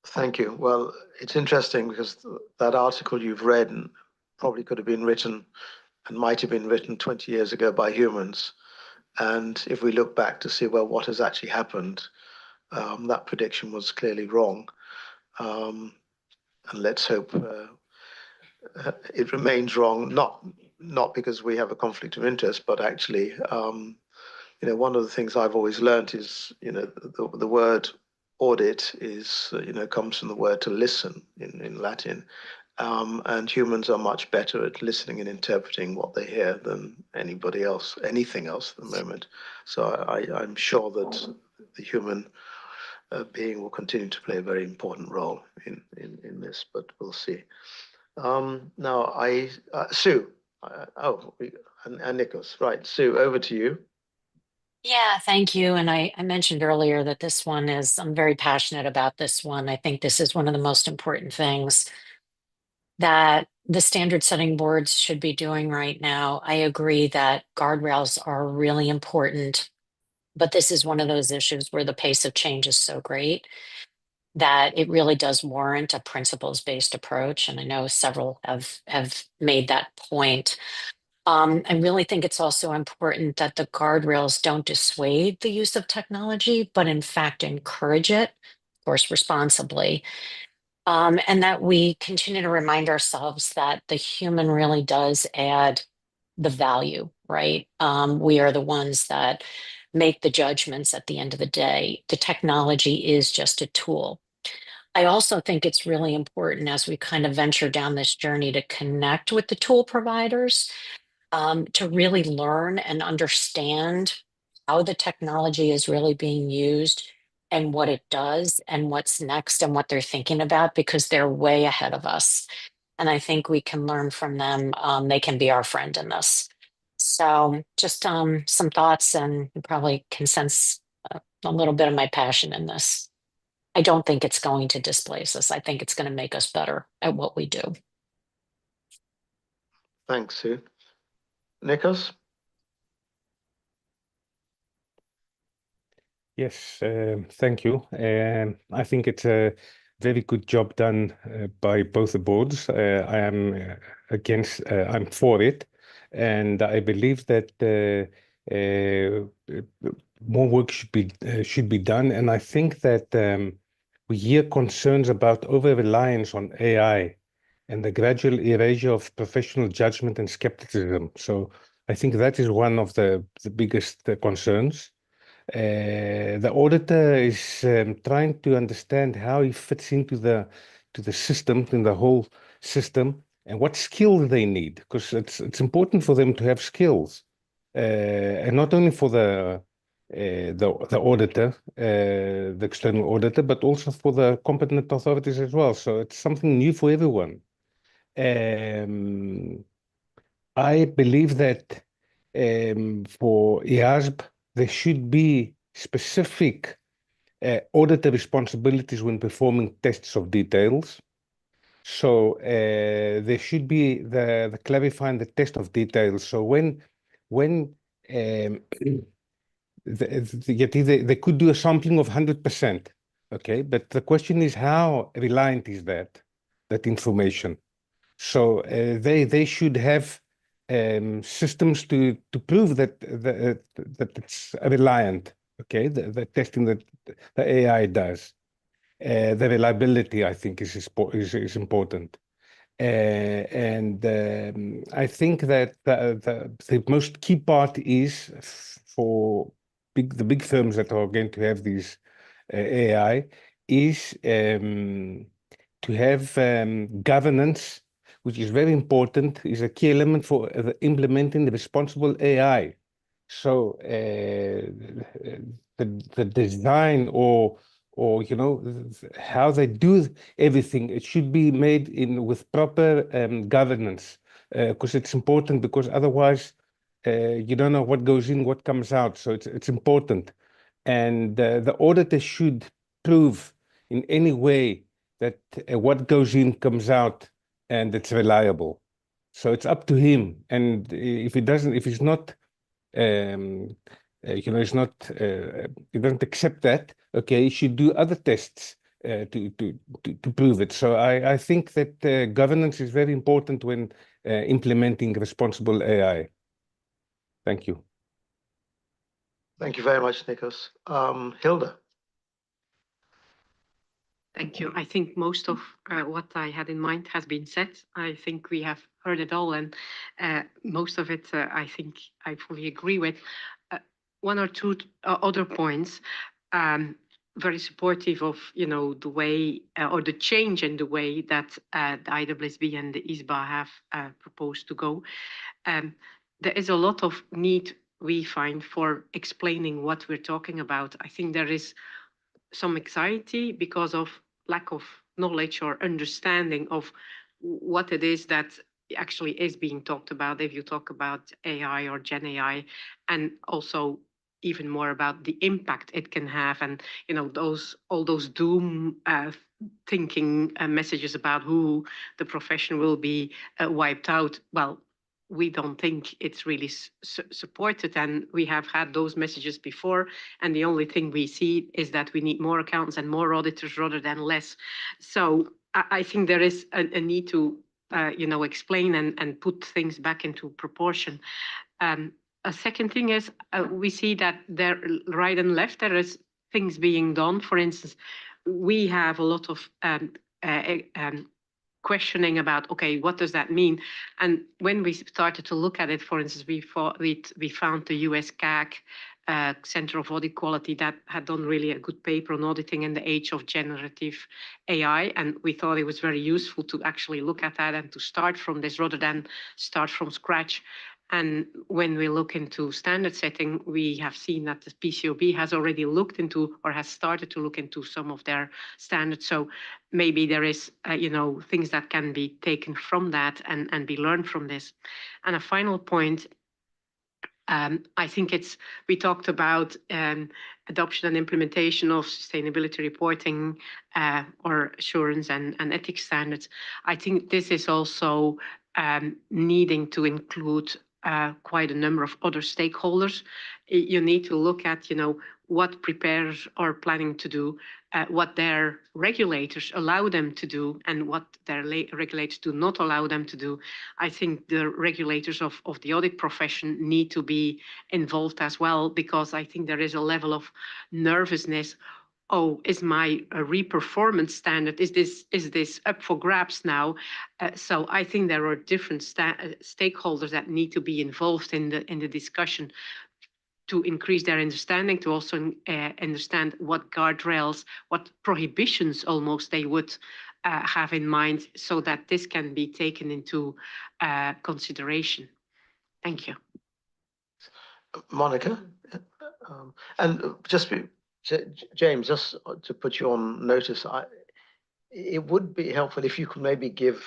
Thank you. Well, it's interesting because that article you've read probably could have been written and might have been written 20 years ago by humans. And if we look back to see, well, what has actually happened, that prediction was clearly wrong. And let's hope it remains wrong, not because we have a conflict of interest, but actually, you know, one of the things I've always learned is, you know, the word audit is, you know, comes from the word to listen in Latin. And humans are much better at listening and interpreting what they hear than anybody else, anything else at the moment. So I'm sure that the human being will continue to play a very important role in this, but we'll see. Now, Sue, and Nikos, right, Sue, over to you. Yeah, thank you. And I mentioned earlier that this one is, I'm very passionate about this one. I think this is one of the most important things that the standard setting boards should be doing right now. I agree that guardrails are really important, but this is one of those issues where the pace of change is so great that it really does warrant a principles-based approach. And I know several have made that point. I really think it's also important that the guardrails don't dissuade the use of technology, but in fact encourage it, of course, responsibly. And that we continue to remind ourselves that the human really does add the value, right? We are the ones that make the judgments at the end of the day. The technology is just a tool. I also think it's really important as we kind of venture down this journey to connect with the tool providers, to really learn and understand how the technology is really being used and what it does and what's next and what they're thinking about, because they're way ahead of us. And I think we can learn from them. They can be our friend in this. So just some thoughts, and you probably can sense a little bit of my passion in this. I don't think it's going to displace us. I think it's going to make us better at what we do. Thanks, Sue. Nikos? Yes, thank you. I think it's a very good job done by both the boards. I am I'm for it, and I believe that more work should be done. And I think that we hear concerns about over-reliance on AI and the gradual erasure of professional judgment and skepticism. So I think that is one of the biggest concerns. The auditor is trying to understand how he fits into the system, in the whole system, and what skills they need, because it's important for them to have skills, and not only for the auditor, the external auditor, but also for the competent authorities as well. So it's something new for everyone. I believe that for IASB, there should be specific auditor responsibilities when performing tests of details. So there should be the clarifying the test of details. So when they could do a sampling of 100%, okay? But the question is how reliant is that information? So they should have systems to prove that that it's reliant, okay? The testing that the AI does. The reliability, I think, is important. And I think that the most key part is for the big firms that are going to have these AI is to have governance, which is very important, is a key element for implementing the responsible AI. So the design or how they do everything, it should be made with proper governance, because it's important, because otherwise you don't know what goes in, what comes out. So it's important. And the auditor should prove in any way that what goes in comes out and it's reliable. So it's up to him. And if he's not he's not, he doesn't accept that, okay, he should do other tests to prove it. So I think that governance is very important when implementing responsible AI. Thank you. Thank you very much, Nikos. Hilda. Thank you. I think most of what I had in mind has been said. I think we have heard it all, and most of it I think I fully agree with. One or two other points. Very supportive of the way or the change in the way that the ISSB and the ISBA have proposed to go. There is a lot of need, we find, for explaining what we're talking about. I think there is some anxiety because of lack of knowledge or understanding of what it is that actually is being talked about if you talk about AI or Gen AI, and also even more about the impact it can have, and all those doom thinking messages about who the profession will be wiped out. Well, we don't think it's really supported, and we have had those messages before, and the only thing we see is that we need more accountants and more auditors rather than less. So I think there is a need to explain and put things back into proportion. A second thing is we see that there, right and left, there is things being done. For instance, we have a lot of questioning about, okay, what does that mean? And when we started to look at it, for instance, we found the US CAC, Center of Audit Quality, that had done really a good paper on auditing in the age of generative AI. And we thought it was very useful to actually look at that and to start from this rather than start from scratch. And when we look into standard setting, we have seen that the PCOB has already looked into, or has started to look into, some of their standards. So maybe there is, things that can be taken from that and be learned from this. And a final point, I think we talked about adoption and implementation of sustainability reporting or assurance and ethics standards. I think this is also needing to include quite a number of other stakeholders. You need to look at, what preparers are planning to do, what their regulators allow them to do, and what their regulators do not allow them to do. I think the regulators of the audit profession need to be involved as well, because I think there is a level of nervousness. Oh, is my re-performance standard, is this up for grabs now? So I think there are different stakeholders that need to be involved in the discussion to increase their understanding, to also understand what guardrails, what prohibitions almost they would have in mind, so that this can be taken into consideration. Thank you. Monica, and James, just to put you on notice, it would be helpful if you could maybe give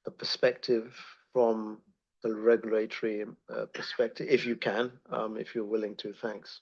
a perspective from the regulatory perspective, if you can, if you're willing to. Thanks.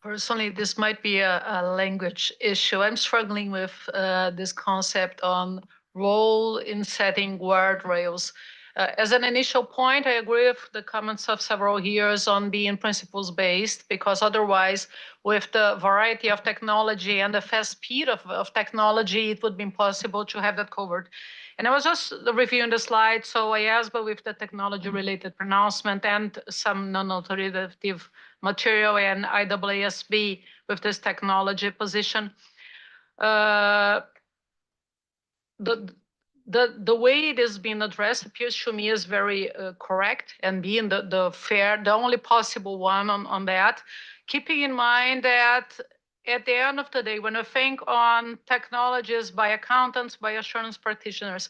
Personally, this might be a language issue. I'm struggling with this concept on role in setting guardrails. As an initial point, I agree with the comments of several years on being principles-based, because otherwise, with the variety of technology and the fast speed of technology, it would be impossible to have that covered. And I was just reviewing the slide, so IASBA with the technology-related pronouncement and some non-authoritative material and IAASB with this technology position. The way it is being addressed appears to me is very correct and being the only possible one on that, keeping in mind that at the end of the day, when I think on technologies by accountants, by assurance practitioners,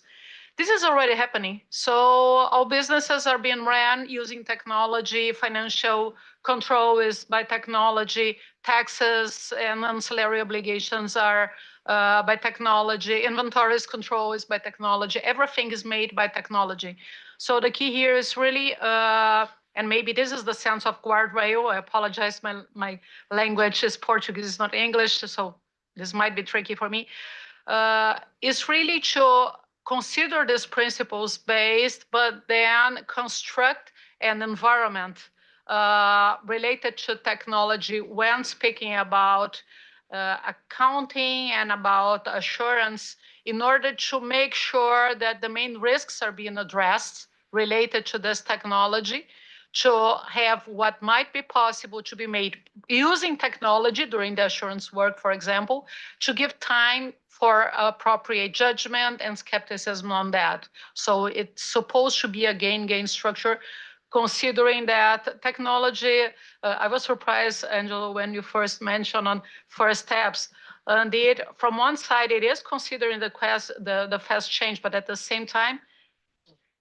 this is already happening. So all businesses are being ran using technology, financial control is by technology, taxes and ancillary obligations are by technology, inventories control is by technology, everything is made by technology. So the key here is really, and maybe this is the sense of guardrail, I apologize, my language is Portuguese, it's not English, so this might be tricky for me, is really to consider these principles based, but then construct an environment related to technology when speaking about accounting and about assurance in order to make sure that the main risks are being addressed related to this technology, to have what might be possible to be made using technology during the assurance work, for example, to give time for appropriate judgment and skepticism on that. So it's supposed to be a gain-gain structure, considering that technology, I was surprised, Angelo, when you first mentioned on first steps. Indeed, from one side, it is considering the fast change, but at the same time,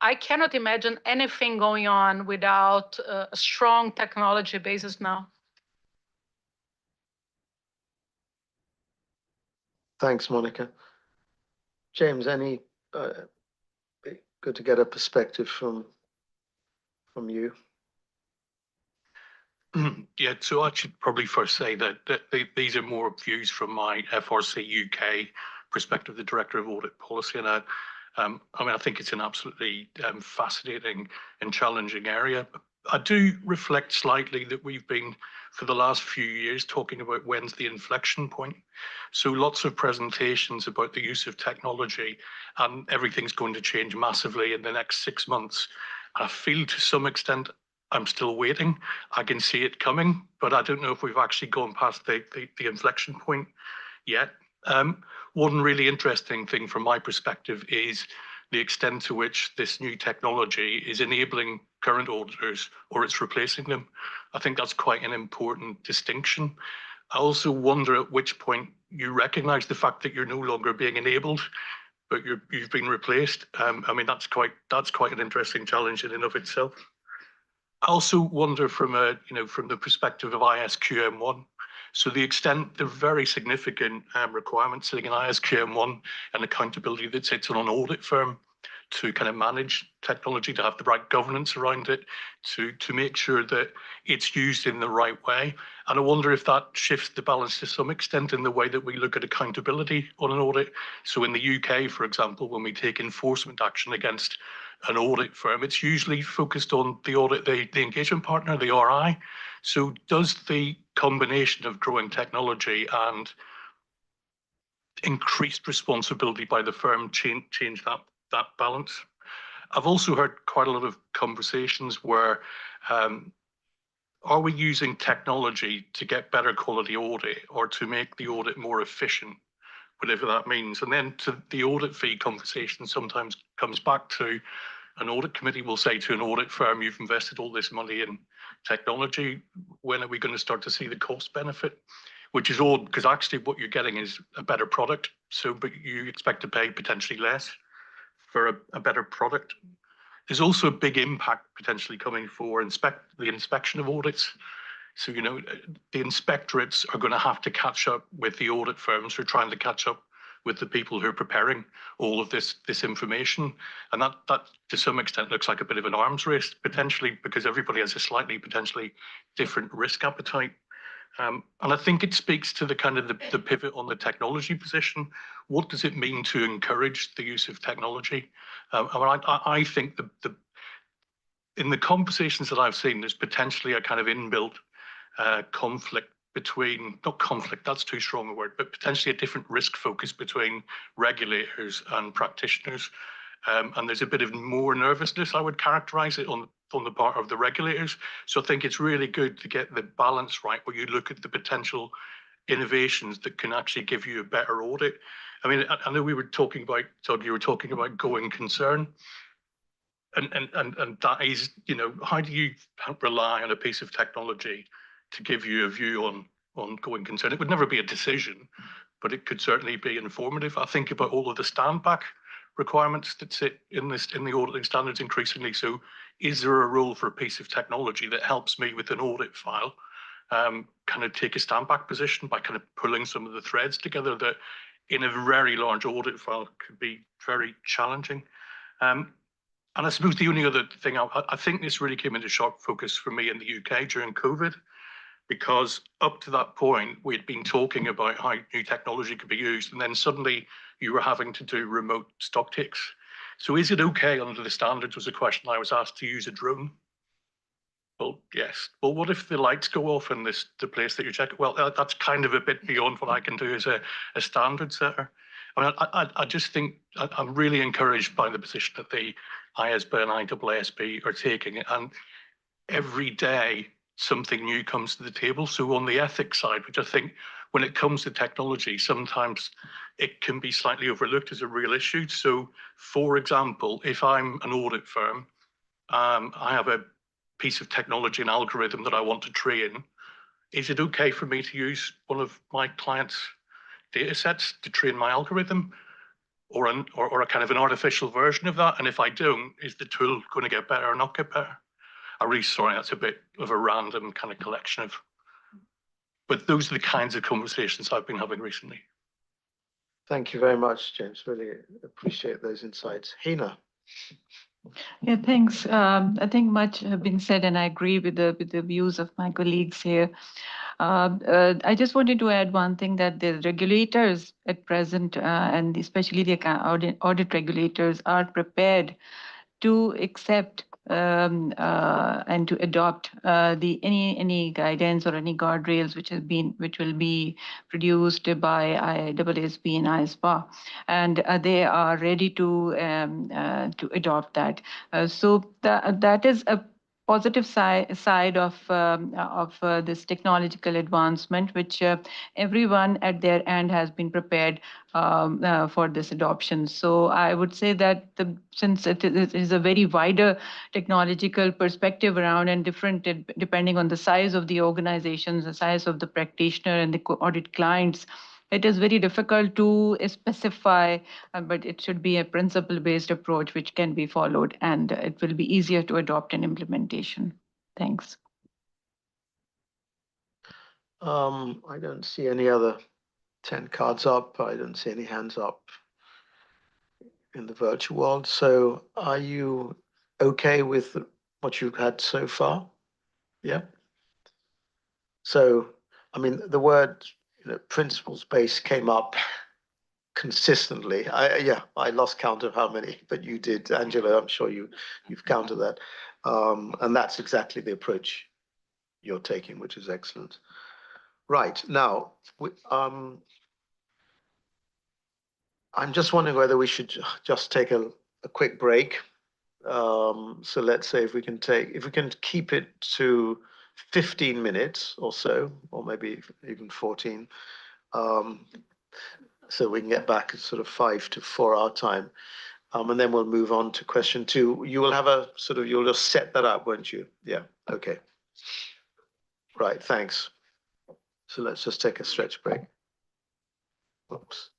I cannot imagine anything going on without a strong technology basis now. Thanks, Monica. James, good to get a perspective from you. Yeah, so I should probably first say that these are more views from my FRC UK perspective, the Director of Audit Policy. And I think it's an absolutely fascinating and challenging area. I do reflect slightly that we've been, for the last few years, talking about when's the inflection point. So lots of presentations about the use of technology and everything's going to change massively in the next 6 months. I feel to some extent I'm still waiting. I can see it coming, but I don't know if we've actually gone past the inflection point yet. One really interesting thing from my perspective is the extent to which this new technology is enabling current auditors or it's replacing them. I think that's quite an important distinction. I also wonder at which point you recognize the fact that you're no longer being enabled, but you've been replaced. I mean, that's quite an interesting challenge in and of itself. I also wonder from the perspective of ISQM1, so the extent, the very significant requirements sitting in ISQM1 and accountability that sits on an audit firm to kind of manage technology, to have the right governance around it, to make sure that it's used in the right way. And I wonder if that shifts the balance to some extent in the way that we look at accountability on an audit. So in the UK, for example, when we take enforcement action against an audit firm, it's usually focused on the audit, the engagement partner, the RI. So does the combination of growing technology and increased responsibility by the firm change that balance? I've also heard quite a lot of conversations where are we using technology to get better quality audit or to make the audit more efficient, whatever that means? And then to the audit fee conversation sometimes comes back to an audit committee will say to an audit firm, you've invested all this money in technology. When are we going to start to see the cost benefit? Which is odd because actually what you're getting is a better product. So, but you expect to pay potentially less for a better product. There's also a big impact potentially coming for the inspection of audits. So, the inspectorates are going to have to catch up with the audit firms who are trying to catch up with the people who are preparing all of this information. And that to some extent looks like a bit of an arms race, potentially, because everybody has a slightly potentially different risk appetite. And I think it speaks to the kind of the pivot on the technology position. What does it mean to encourage the use of technology? I think in the conversations that I've seen, there's potentially a kind of inbuilt conflict between, not conflict, that's too strong a word, but potentially a different risk focus between regulators and practitioners. And there's a bit of more nervousness, I would characterize it, on the part of the regulators. So I think it's really good to get the balance right, where you look at the potential innovations that can actually give you a better audit. I mean, I know we were talking about, Todd, you were talking about going concern. And that is, you know, how do you rely on a piece of technology to give you a view on going concern? It would never be a decision, but it could certainly be informative. I think about all of the standback requirements that sit in the auditing standards increasingly. So is there a role for a piece of technology that helps me with an audit file kind of take a standback position by kind of pulling some of the threads together that in a very large audit file could be very challenging. And I suppose the only other thing, I think this really came into sharp focus for me in the UK during COVID, because up to that point, we had been talking about how new technology could be used, and then suddenly you were having to do remote stock takes. So is it okay under the standards, was a question I was asked, to use a drone? Well, yes. Well, what if the lights go off in the place that you check? Well, that's kind of a bit beyond what I can do as a standard setter. I mean, I just think I'm really encouraged by the position that the IASB and IAASB are taking, and every day something new comes to the table. So on the ethics side, which I think when it comes to technology, sometimes it can be slightly overlooked as a real issue. So for example, if I'm an audit firm, I have a piece of technology and algorithm that I want to train, is it okay for me to use one of my clients' data sets to train my algorithm, or a kind of an artificial version of that? And if I don't, is the tool going to get better or not get better? I'm really sorry, that's a bit of a random kind of collection of, but those are the kinds of conversations I've been having recently. Thank you very much, James. Really appreciate those insights. Hina. Yeah, thanks. I think much have been said, and I agree with the views of my colleagues here. I just wanted to add one thing, that the regulators at present, and especially the audit regulators, are prepared to accept and to adopt any guidance or any guardrails which will be produced by IAASB and IASB, and they are ready to adopt that. So that is a positive side of this technological advancement, which everyone at their end has been prepared for this adoption. So I would say that since it is a very wider technological perspective around, and different depending on the size of the organizations, the size of the practitioner and the audit clients, it is very difficult to specify, but it should be a principle-based approach which can be followed, and it will be easier to adopt in implementation. Thanks. I don't see any other 10 cards up. I don't see any hands up in the virtual world. So are you okay with what you've had so far? Yeah. So, I mean, the word principles-based came up consistently. I lost count of how many, but you did, Angela. I'm sure you've counted that, and that's exactly the approach you're taking, which is excellent. Right now, I'm just wondering whether we should just take a quick break. So let's say if we can keep it to 15 minutes or so, or maybe even 14. So we can get back at sort of 5 to 4 hour time. And then we'll move on to question 2. You will have you'll just set that up, won't you? Yeah, okay. Right, thanks. So let's just take a stretch break. Oops.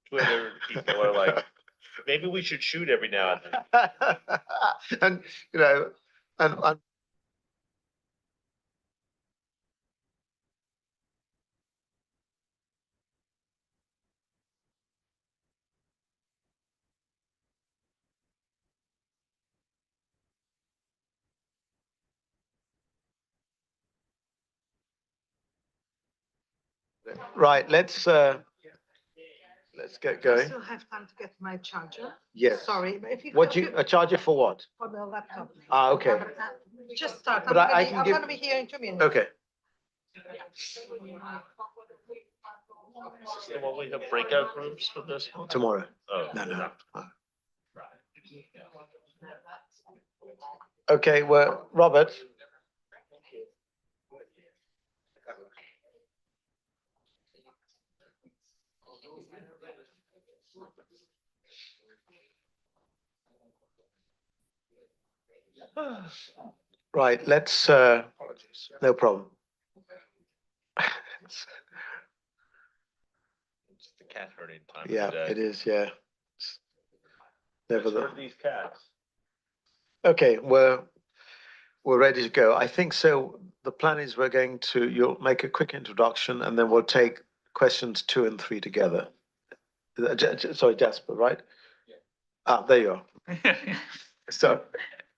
Twitter, people are like, maybe we should shoot every now and then. And, you know, and right, let's get I going. still have time to get my charger. Yes. Sorry, but if you What could- you, a charger for what? For the laptop. Ah, okay. Just start. But I can I'm give- gonna be here in 2 minutes. Okay. So will we have breakout rooms for this one? Tomorrow. Oh, No. Okay, well, Robert. Right, let's, no problem. It's the cat herding time Yeah, of the day. it is, yeah. It's never Let's the. herd these cats. Okay, we're ready to go. I think so. The plan is you'll make a quick introduction and then we'll take questions 2 and 3 together. Sorry, Jasper, right? Ah, there you are. So,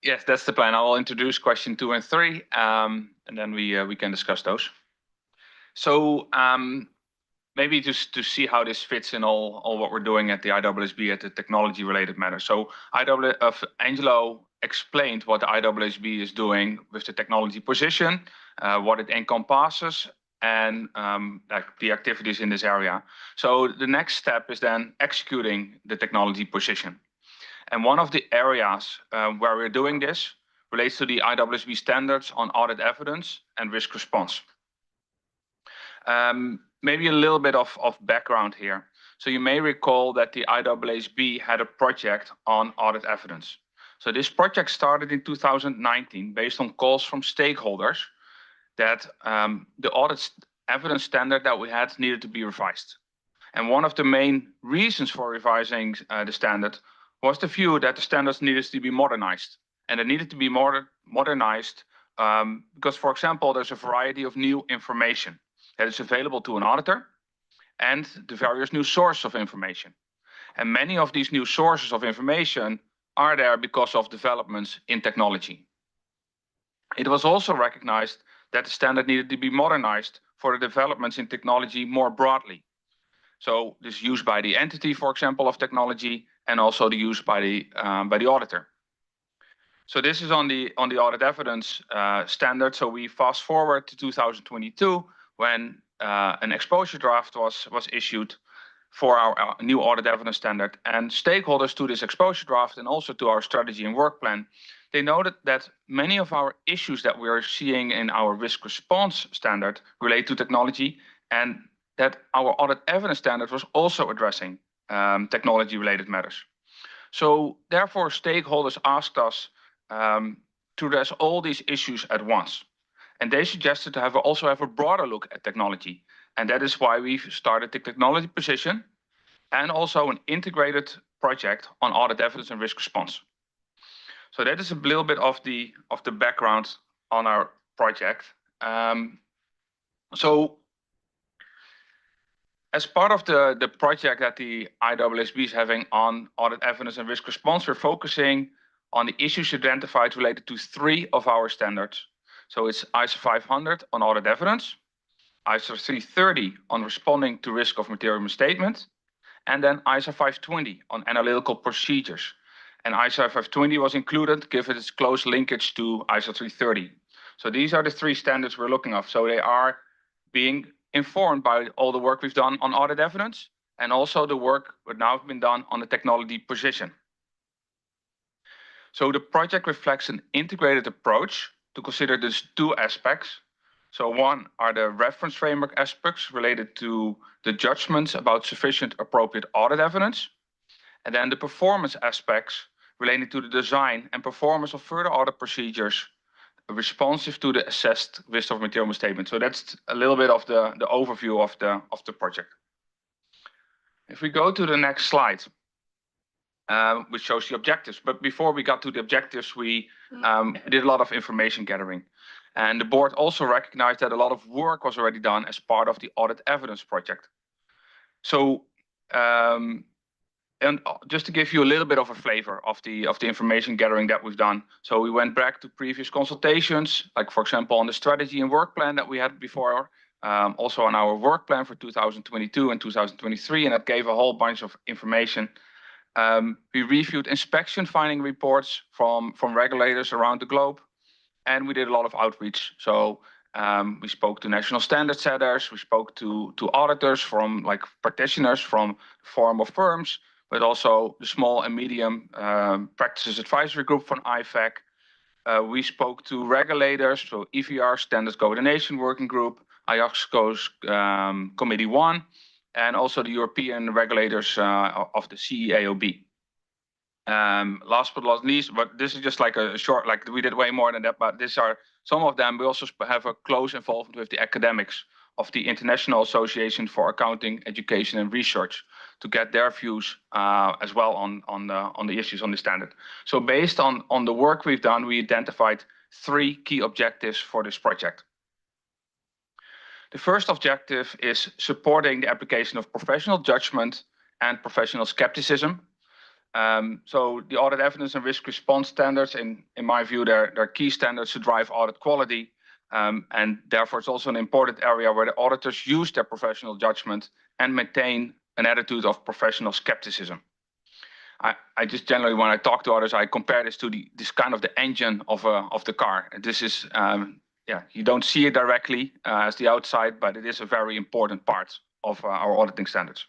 Yes, that's the plan. I will introduce question 2 and 3, and then we can discuss those. So maybe just to see how this fits in all what we're doing at the ISSB at the technology related matters. So Angelo explained what the ISSB is doing with the technology position, what it encompasses, and like the activities in this area. So the next step is then executing the technology position. And one of the areas where we're doing this relates to the ISSB standards on audit evidence and risk response. Maybe a little bit of background here. So you may recall that the ISSB had a project on audit evidence. So this project started in 2019 based on calls from stakeholders that the audit evidence standard that we had needed to be revised. And one of the main reasons for revising the standard was the view that the standards needed to be modernized. And it needed to be modernized because, for example, there's a variety of new information that is available to an auditor and the various new sources of information. And many of these new sources of information are there because of developments in technology. It was also recognized that the standard needed to be modernized for the developments in technology more broadly. So this use by the entity, for example, of technology, and also the use by the auditor. So this is on the audit evidence standard. So we fast forward to 2022 when an exposure draft was issued for our new audit evidence standard. And stakeholders to this exposure draft and also to our strategy and work plan, they noted that many of our issues that we are seeing in our risk response standard relate to technology, and that our audit evidence standard was also addressing technology related matters. So therefore, stakeholders asked us to address all these issues at once. And they suggested to also have a broader look at technology. And that is why we've started the technology position and also an integrated project on audit evidence and risk response. So that is a little bit of the background on our project. So as part of the project that the ISSB is having on audit evidence and risk response, we're focusing on the issues identified related to 3 of our standards. So it's ISO 500 on audit evidence, ISO 330 on responding to risk of material misstatement, and then ISO 520 on analytical procedures. And ISO 520 was included given its close linkage to ISO 330. So these are the 3 standards we're looking at. So they are being informed by all the work we've done on audit evidence and also the work that now has been done on the technology position. So the project reflects an integrated approach to consider these 2 aspects. So one are the reference framework aspects related to the judgments about sufficient appropriate audit evidence, and then the performance aspects related to the design and performance of further audit procedures responsive to the assessed risk of material misstatement. So that's a little bit of the overview of the project. If we go to the next slide, which shows the objectives. But before we got to the objectives, we did a lot of information gathering. And the board also recognized that a lot of work was already done as part of the audit evidence project. So, and just to give you a little bit of a flavor of the information gathering that we've done. So we went back to previous consultations, like for example, on the strategy and work plan that we had before, also on our work plan for 2022 and 2023, and that gave a whole bunch of information. We reviewed inspection finding reports from regulators around the globe, and we did a lot of outreach. So we spoke to national standard setters, we spoke to auditors from like practitioners from Forum of Firms, but also the small and medium practices advisory group from IFAC. We spoke to regulators, so EVR, Standards Coordination Working Group, IOSCO's Committee 1, and also the European regulators of the CEAOB. Last but not least, but this is just like a short, like we did way more than that, but these are some of them. We also have a close involvement with the academics of the International Association for Accounting, Education and Research to get their views as well on the issues on the standard. So based on the work we've done, we identified 3 key objectives for this project. The first objective is supporting the application of professional judgment and professional skepticism. So the audit evidence and risk response standards, in my view, they're key standards to drive audit quality. And therefore, it's also an important area where the auditors use their professional judgment and maintain an attitude of professional skepticism. I just generally, when I talk to others, I compare this to this kind of the engine of the car. This is, yeah, you don't see it directly as the outside, but it is a very important part of our auditing standards.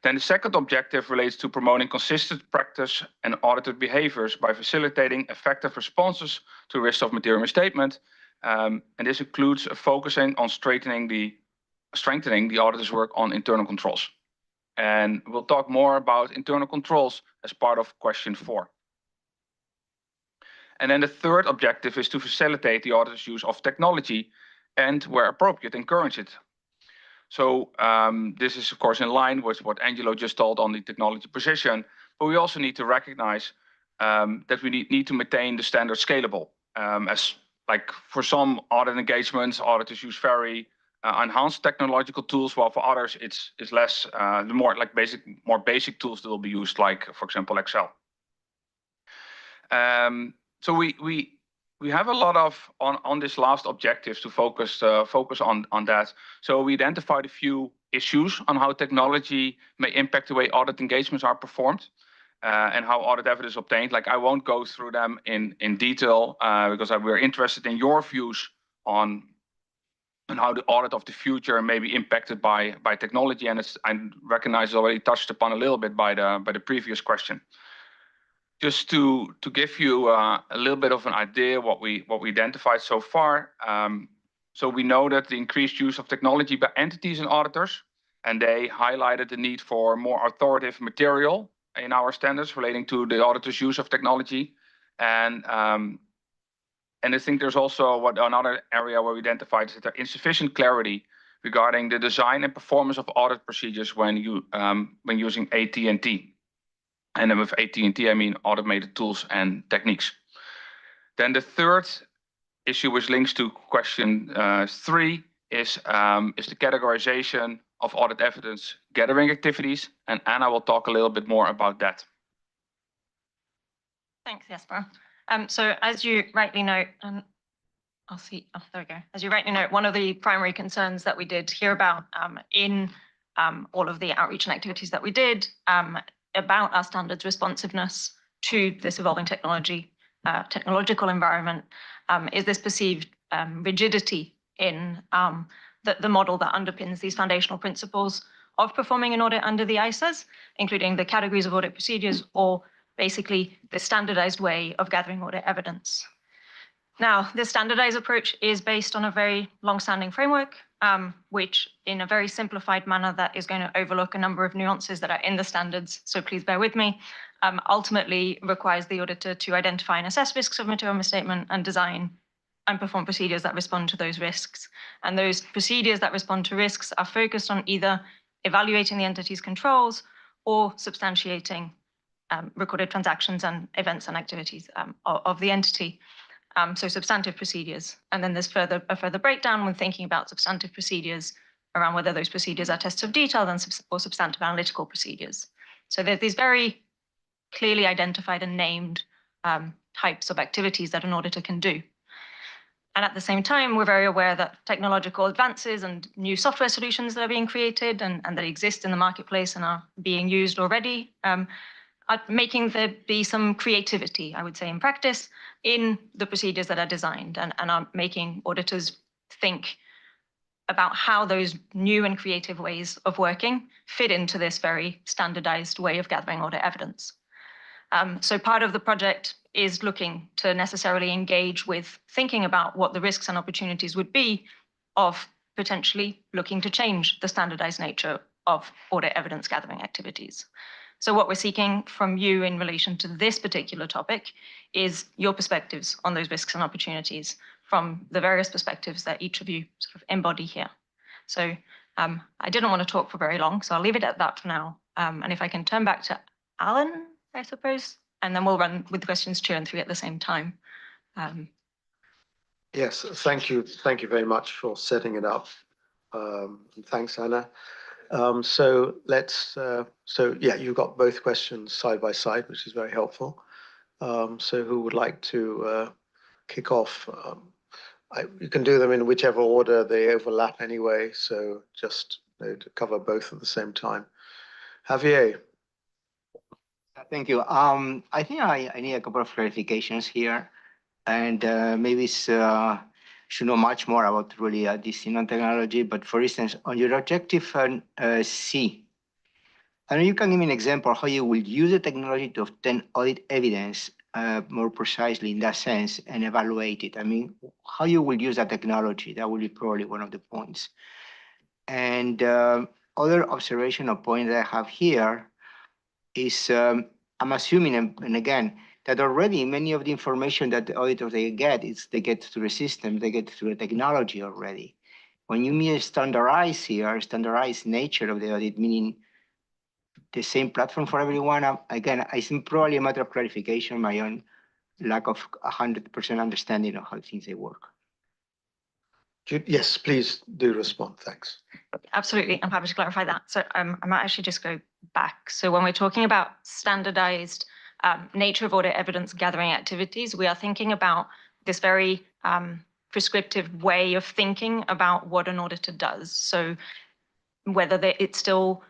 Then the second objective relates to promoting consistent practice and audited behaviors by facilitating effective responses to risks of material misstatement. And this includes focusing on strengthening the auditor's work on internal controls. And we'll talk more about internal controls as part of question 4. And then the third objective is to facilitate the auditor's use of technology and, where appropriate, encourage it. So this is, of course, in line with what Angelo just told on the technology position, but we also need to recognize that we need to maintain the standard scalable. As like for some audit engagements, auditors use very enhanced technological tools, while for others it's less, the more like more basic tools that will be used, like for example Excel. So we have a lot of on this last objective to focus on that. So we identified a few issues on how technology may impact the way audit engagements are performed and how audit evidence is obtained. Like I won't go through them in detail because we're interested in your views on how the audit of the future may be impacted by technology, and I recognize it's already touched upon a little bit by the previous question. Just to give you a little bit of an idea what we identified so far. So we know that the increased use of technology by entities and auditors, and they highlighted the need for more authoritative material in our standards relating to the auditor's use of technology. And I think there's also another area where we identified is that there's insufficient clarity regarding the design and performance of audit procedures when using AT&T. And then with AT&T, I mean automated tools and techniques. Then the third issue, which links to question 3, is the categorization of audit evidence gathering activities. And Anna will talk a little bit more about that. Thanks, Jesper. So as you rightly note, and I'll see, oh, there we go. As you rightly note, one of the primary concerns that we did hear about in all of the outreach and activities that we did about our standards responsiveness to this evolving technological environment is this perceived rigidity in the model that underpins these foundational principles of performing an audit under the ISAs, including the categories of audit procedures or basically the standardized way of gathering audit evidence. Now, this standardized approach is based on a very long-standing framework, which in a very simplified manner that is going to overlook a number of nuances that are in the standards, so please bear with me, ultimately requires the auditor to identify and assess risks of material misstatement and design and perform procedures that respond to those risks. And those procedures that respond to risks are focused on either evaluating the entity's controls or substantiating recorded transactions and events and activities of the entity. So substantive procedures. And then there's a further breakdown when thinking about substantive procedures around whether those procedures are tests of detail or substantive analytical procedures. So there's these very clearly identified and named types of activities that an auditor can do. And at the same time, we're very aware that technological advances and new software solutions that are being created and that exist in the marketplace and are being used already are making there be some creativity, I would say, in practice in the procedures that are designed and are making auditors think about how those new and creative ways of working fit into this very standardized way of gathering audit evidence. So part of the project is looking to necessarily engage with thinking about what the risks and opportunities would be of potentially looking to change the standardized nature of audit evidence gathering activities. So what we're seeking from you in relation to this particular topic is your perspectives on those risks and opportunities from the various perspectives that each of you sort of embody here. So I didn't want to talk for very long, so I'll leave it at that for now. And if I can turn back to Alan, I suppose, and then we'll run with questions 2 and 3 at the same time. Yes, thank you. Thank you very much for setting it up. Thanks, Anna. So yeah, you got both questions side by side, which is very helpful. So who would like to kick off? You can do them in whichever order, they overlap anyway, so just to cover both at the same time. Javier. Thank you. I think I need a couple of clarifications here, and maybe should know much more about really this technology. But for instance, on your objective C, I know you can give me an example how you will use the technology to obtain audit evidence more precisely in that sense and evaluate it. I mean, how you will use that technology, that will be probably one of the points. And other observation or point that I have here is I'm assuming, and again, that already many of the information that the auditors they get through the system, they get through the technology already. When you mean standardized here, standardized nature of the audit, meaning the same platform for everyone, again, I think probably a matter of clarification, my own lack of 100% understanding of how things they work. Yes, please do respond. Thanks. Absolutely, I'm happy to clarify that. So I might actually just go back. So when we're talking about standardized nature of audit evidence gathering activities, we are thinking about this very prescriptive way of thinking about what an auditor does. So whether it still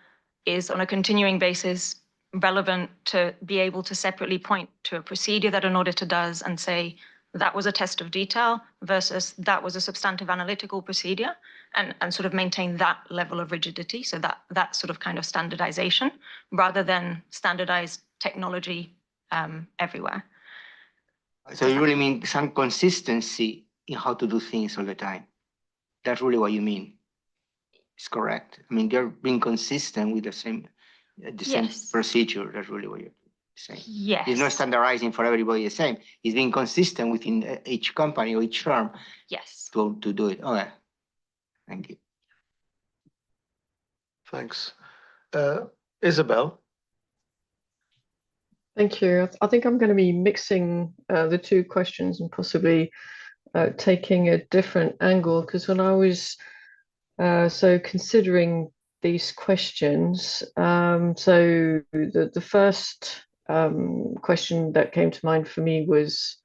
is on a continuing basis relevant to be able to separately point to a procedure that an auditor does and say, that was a test of detail versus that was a substantive analytical procedure, and sort of maintain that level of rigidity. So that sort of kind of standardization rather than standardized technology everywhere. So you really mean some consistency in how to do things all the time. That's really what you mean. It's correct. I mean, they're being consistent with the same procedure. That's really what you're saying. Yes. It's not standardizing for everybody the same. It's being consistent within each company or each firm. Yes. To do it. Okay. Thank you. Thanks. Isabel. Thank you. I think I'm going to be mixing the two questions and possibly taking a different angle, because when I was considering these questions, so the first question that came to mind for me was,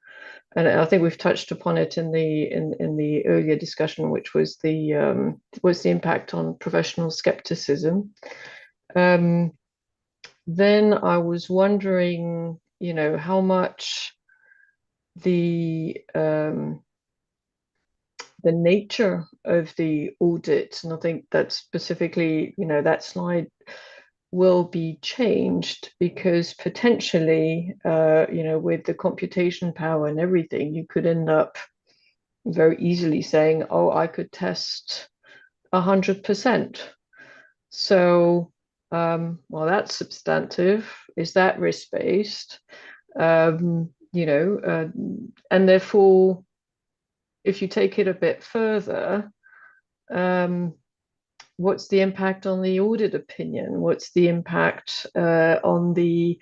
and I think we've touched upon it in the earlier discussion, which was the impact on professional skepticism. Then I was wondering, how much the nature of the audit, and I think that specifically, that slide will be changed, because potentially, with the computation power and everything, you could end up very easily saying, oh, I could test 100%. So, well, that's substantive. Is that risk-based? And therefore, if you take it a bit further, what's the impact on the audit opinion? What's the impact on the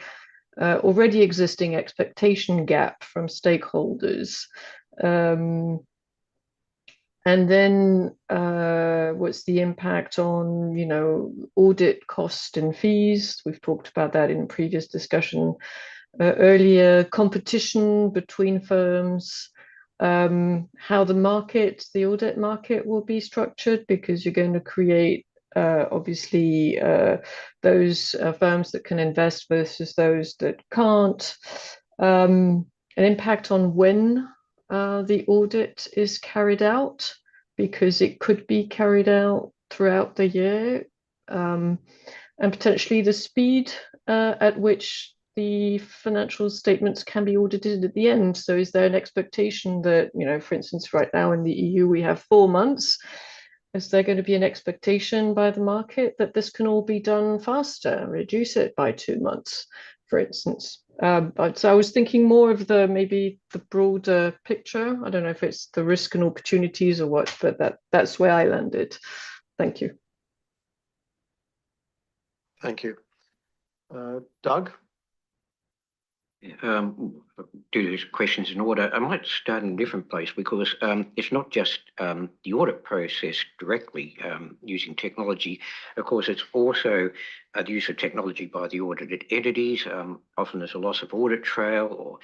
already existing expectation gap from stakeholders? And then what's the impact on, audit cost and fees? We've talked about that in previous discussion earlier. Competition between firms, how the audit market will be structured, because you're going to create obviously those firms that can invest versus those that can't. An impact on when the audit is carried out, because it could be carried out throughout the year, and potentially the speed at which the financial statements can be audited at the end. So is there an expectation that, for instance, right now in the EU, we have 4 months. Is there going to be an expectation by the market that this can all be done faster, reduce it by 2 months, for instance? So I was thinking more of maybe the broader picture. I don't know if it's the risk and opportunities or what, but that's where I landed. Thank you. Thank you. Doug? Do these questions in order. I might start in a different place, because it's not just the audit process directly using technology. Of course, it's also the use of technology by the audited entities. Often there's a loss of audit trail, or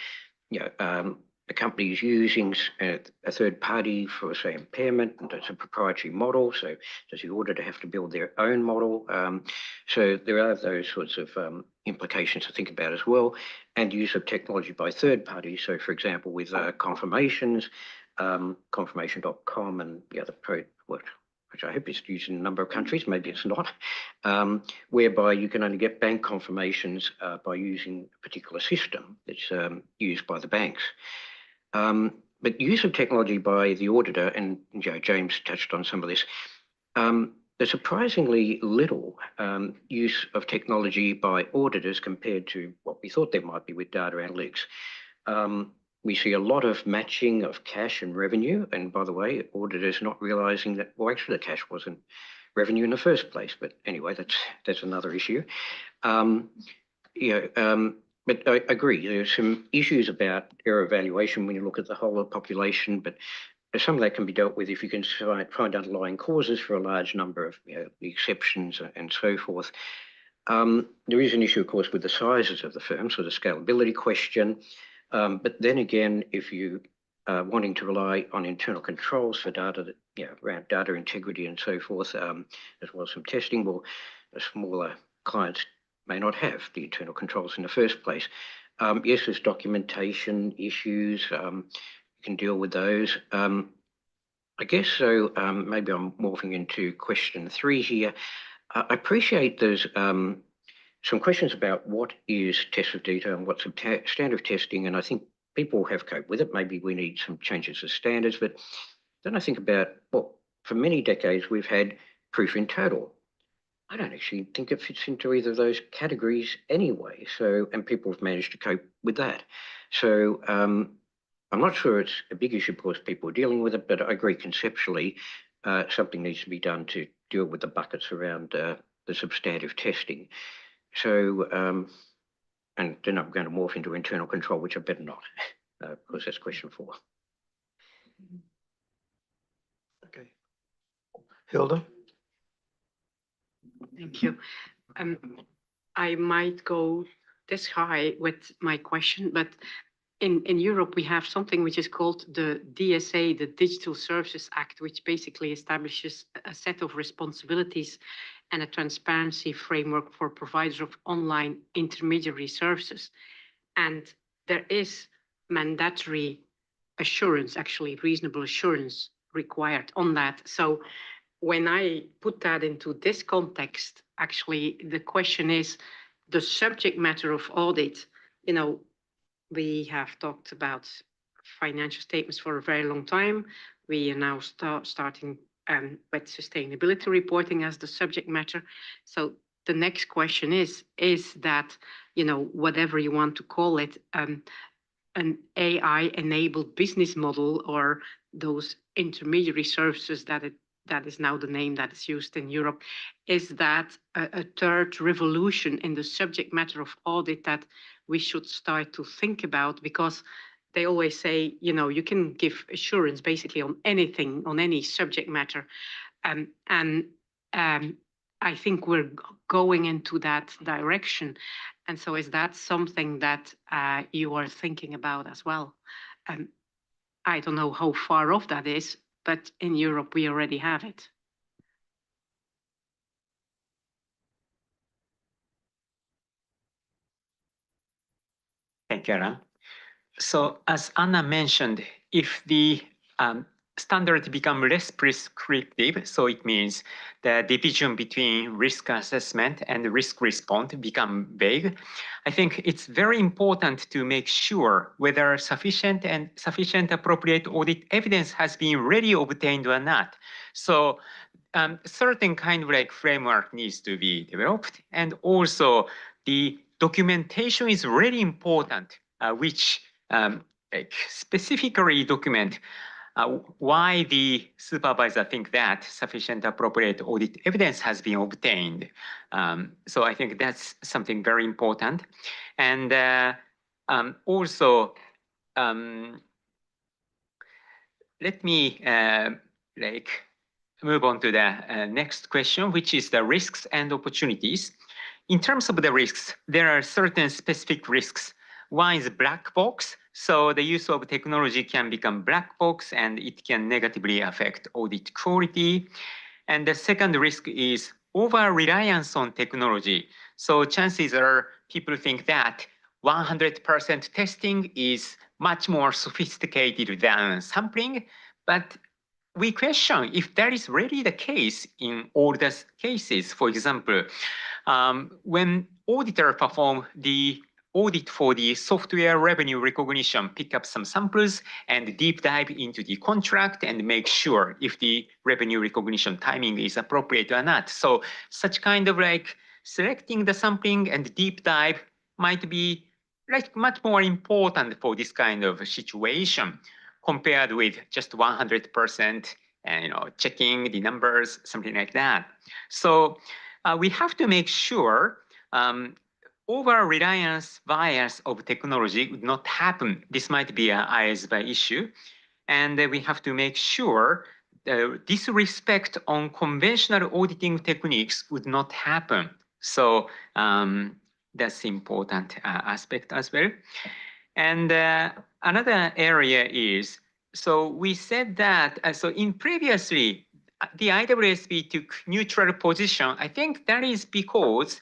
the company is using a third party for, say, impairment, and it's a proprietary model. So does the auditor have to build their own model? So there are those sorts of implications to think about as well, and use of technology by third parties. So, for example, with confirmations, confirmation.com and the other which I hope is used in a number of countries, maybe it's not, whereby you can only get bank confirmations by using a particular system that's used by the banks. But use of technology by the auditor, and James touched on some of this, there's surprisingly little use of technology by auditors compared to what we thought there might be with data analytics. We see a lot of matching of cash and revenue. And by the way, auditors not realizing that, well, actually the cash wasn't revenue in the first place. But anyway, that's another issue. But I agree, there's some issues about error evaluation when you look at the whole of the population, but some of that can be dealt with if you can find underlying causes for a large number of the exceptions and so forth. There is an issue, of course, with the sizes of the firm, so the scalability question. But then again, if you are wanting to rely on internal controls for data, around data integrity and so forth, as well as some testing, well, the smaller clients may not have the internal controls in the first place. Yes, there's documentation issues. You can deal with those. I guess so. Maybe I'm morphing into question 3 here. I appreciate there's some questions about what is test of detail and what's a standard of testing, and I think people have coped with it. Maybe we need some changes to standards, but then I think about, well, for many decades we've had proof in total. I don't actually think it fits into either of those categories anyway. So, and people have managed to cope with that. So I'm not sure it's a big issue because people are dealing with it, but I agree conceptually something needs to be done to deal with the buckets around the substantive testing. So, and then I'm going to morph into internal control, which I better not, because that's question 4. Okay. Hilda? Thank you. I might go this high with my question, but in Europe, we have something which is called the DSA, the Digital Services Act, which basically establishes a set of responsibilities and a transparency framework for providers of online intermediary services. And there is mandatory assurance, actually reasonable assurance required on that. So when I put that into this context, actually, the question is the subject matter of audit. We have talked about financial statements for a very long time. We are now starting with sustainability reporting as the subject matter. So the next question is that, whatever you want to call it, an AI-enabled business model or those intermediary services that that is now the name that is used in Europe, is that a third revolution in the subject matter of audit that we should start to think about? Because they always say, you know, you can give assurance basically on anything, on any subject matter. I think we're going into that direction. And so is that something that you are thinking about as well? I don't know how far off that is, but in Europe, we already have it. Thank you, Alan. So as Anna mentioned, if the standard become less prescriptive, so it means the division between risk assessment and risk response become vague. I think it's very important to make sure whether sufficient appropriate audit evidence has been really obtained or not. So certain kind of like framework needs to be developed, and also the documentation is really important, which like specifically document why the supervisor think that sufficient appropriate audit evidence has been obtained. So I think that's something very important. And also, let me like move on to the next question, which is the risks and opportunities. In terms of the risks, there are certain specific risks. One is black box. So the use of technology can become black box and it can negatively affect audit quality. And the second risk is over-reliance on technology. So chances are people think that 100% testing is much more sophisticated than sampling, but we question if that is really the case in all the cases. For example, when auditor perform the audit for the software revenue recognition, pick up some samples and deep dive into the contract and make sure if the revenue recognition timing is appropriate or not. So such kind of like selecting the sampling and deep dive might be like much more important for this kind of situation compared with just 100% and, you know, checking the numbers, something like that. So we have to make sure over-reliance bias of technology would not happen. This might be an ISBA issue. And we have to make sure disrespect on conventional auditing techniques would not happen. So that's important aspect as well. And another area is, so we said that, so in previously, the IWSB took neutral position. I think that is because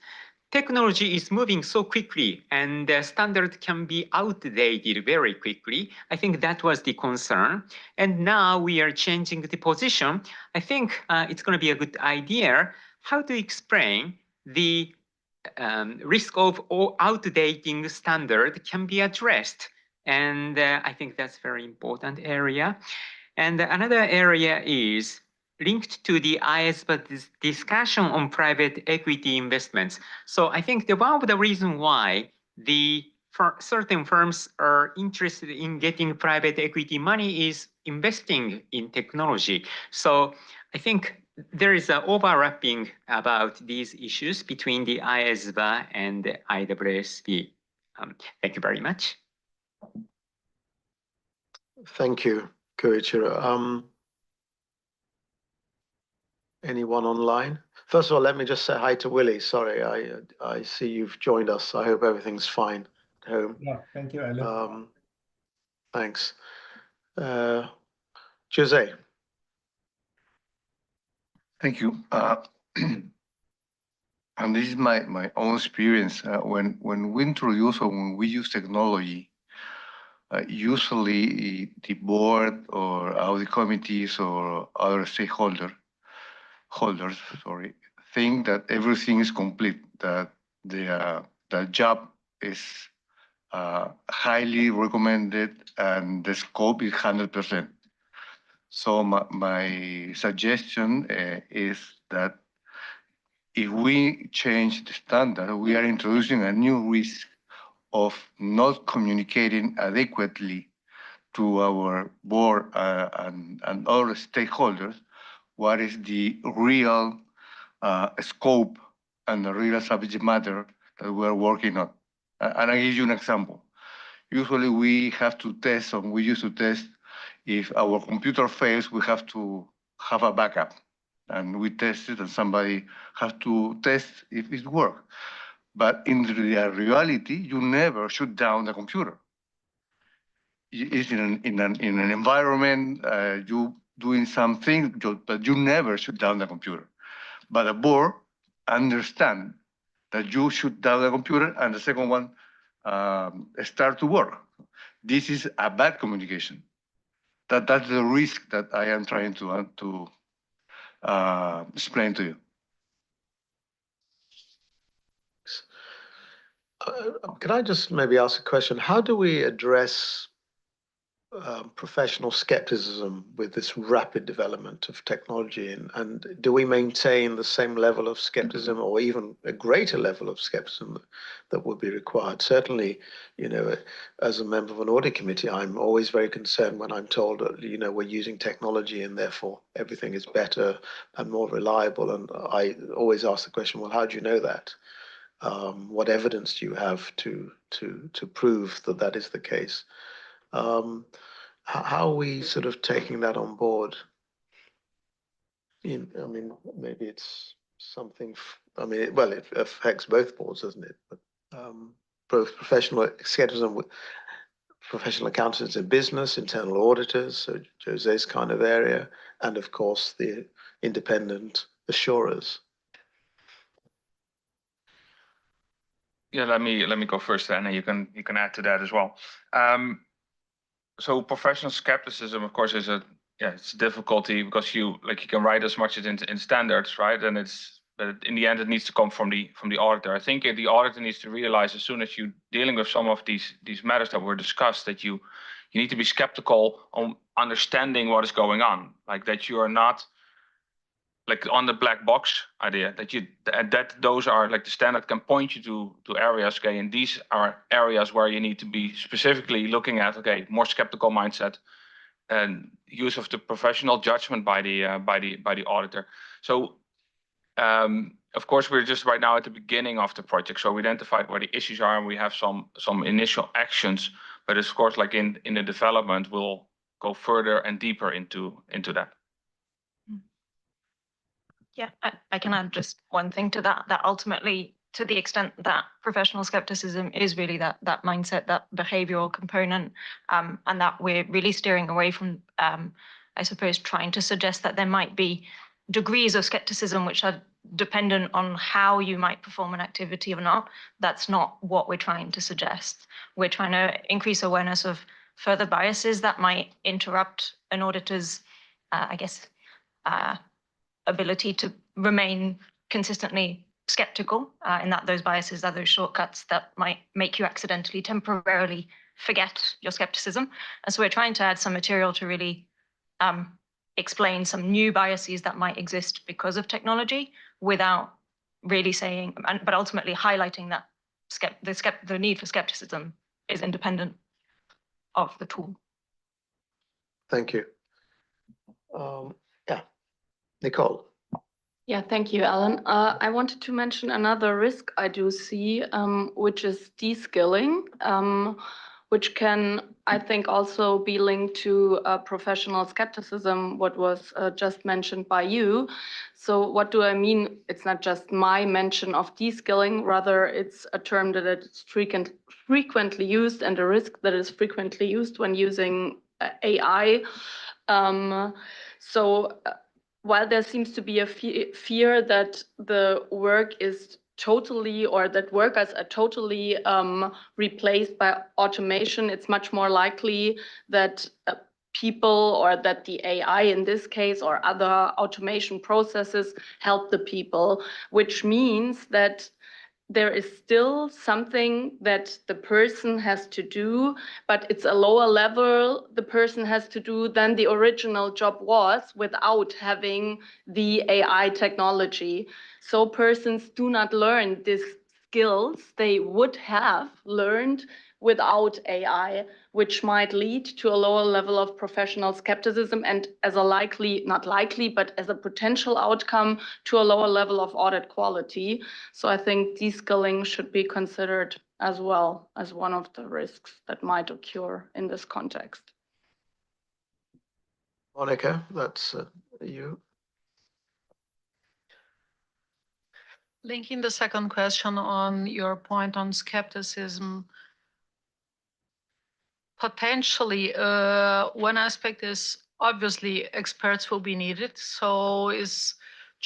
technology is moving so quickly and the standard can be outdated very quickly. I think that was the concern. And now we are changing the position. I think it's going to be a good idea how to explain the risk of outdating standard can be addressed. And I think that's a very important area. And another area is linked to the ISBA discussion on private equity investments. So I think one of the reasons why certain firms are interested in getting private equity money is investing in technology. So I think there is an overlapping about these issues between the ISBA and the IWSB. Thank you very much. Thank you, Koichiro. Anyone online? First of all, let me just say hi to Willie. Sorry, I see you've joined us. I hope everything's fine at home. Yeah, thank you, Alan. Thanks. Jose. Thank you. And this is my own experience. When we introduce or when we use technology, usually the board or audit committees or other stakeholders think that everything is complete, that the job is highly recommended and the scope is 100%. So my suggestion is that if we change the standard, we are introducing a new risk of not communicating adequately to our board and other stakeholders what is the real scope and the real subject matter that we're working on. And I give you an example. Usually we have to test, or we used to test, if our computer fails, we have to have a backup. And we test it, and somebody has to test if it works. But in the reality, you never shut down the computer. It's in an environment, you doing something, but you never shut down the computer. But the board understand that you shut down the computer, and the second one start to work. This is a bad communication. That's the risk that I am trying to explain to you. Can I just maybe ask a question? How do we address professional skepticism with this rapid development of technology, and do we maintain the same level of skepticism or even a greater level of skepticism that would be required? Certainly, you know, as a member of an audit committee, I'm always very concerned when I'm told that, you know, we're using technology and therefore everything is better and more reliable. And I always ask the question, well, how do you know that? What evidence do you have to prove that that is the case? How are we sort of taking that on board? I mean, maybe it's something, I mean, it affects both boards, doesn't it? But both professional skepticism with professional accountants in business, internal auditors, so Jose's kind of area, and of course the independent assurers. Yeah, let me go first, and you can add to that as well. So professional skepticism, of course, is it's a difficulty because you can write as much as in standards, right? And but in the end it needs to come from the auditor. I think the auditor needs to realize as soon as you're dealing with some of these matters that were discussed, that you need to be skeptical on understanding what is going on, like that you are not like on the black box idea, that those are like the standard can point you to areas, okay, and these are areas where you need to be specifically looking at, okay, more skeptical mindset and use of the professional judgment by the auditor. So of course we're just right now at the beginning of the project, so we identified where the issues are and we have some initial actions, but of course like in the development we'll go further and deeper into that. Yeah, I can add just one thing to that, that ultimately, to the extent that professional skepticism is really that mindset, that behavioral component, and that we're really steering away from, I suppose, trying to suggest that there might be degrees of skepticism which are dependent on how you might perform an activity or not. That's not what we're trying to suggest. We're trying to increase awareness of further biases that might interrupt an auditor's, ability to remain consistently skeptical, in that those biases are those shortcuts that might make you accidentally temporarily forget your skepticism. And so we're trying to add some material to really explain some new biases that might exist because of technology without really saying, but ultimately highlighting that the need for skepticism is independent of the tool. Thank you. Yeah, Nicole. Yeah, thank you, Alan. I wanted to mention another risk I do see, which is de-skilling, which can, I think, also be linked to professional skepticism, what was just mentioned by you. So what do I mean? It's not just my mention of de-skilling, rather it's a term that is frequently used and a risk that is frequently used when using AI. While there seems to be a fear that the work is totally, or that workers are totally replaced by automation, it's much more likely that people, or that the AI in this case, or other automation processes help the people, which means that there is still something that the person has to do, but it's a lower level the person has to do than the original job was without having the AI technology. So persons do not learn these skills they would have learned without AI, which might lead to a lower level of professional skepticism and as a likely, not likely, but as a potential outcome to a lower level of audit quality. So I think de-skilling should be considered as well as one of the risks that might occur in this context. Monica, that's you. Linking the second question on your point on skepticism, potentially one aspect is obviously experts will be needed. So is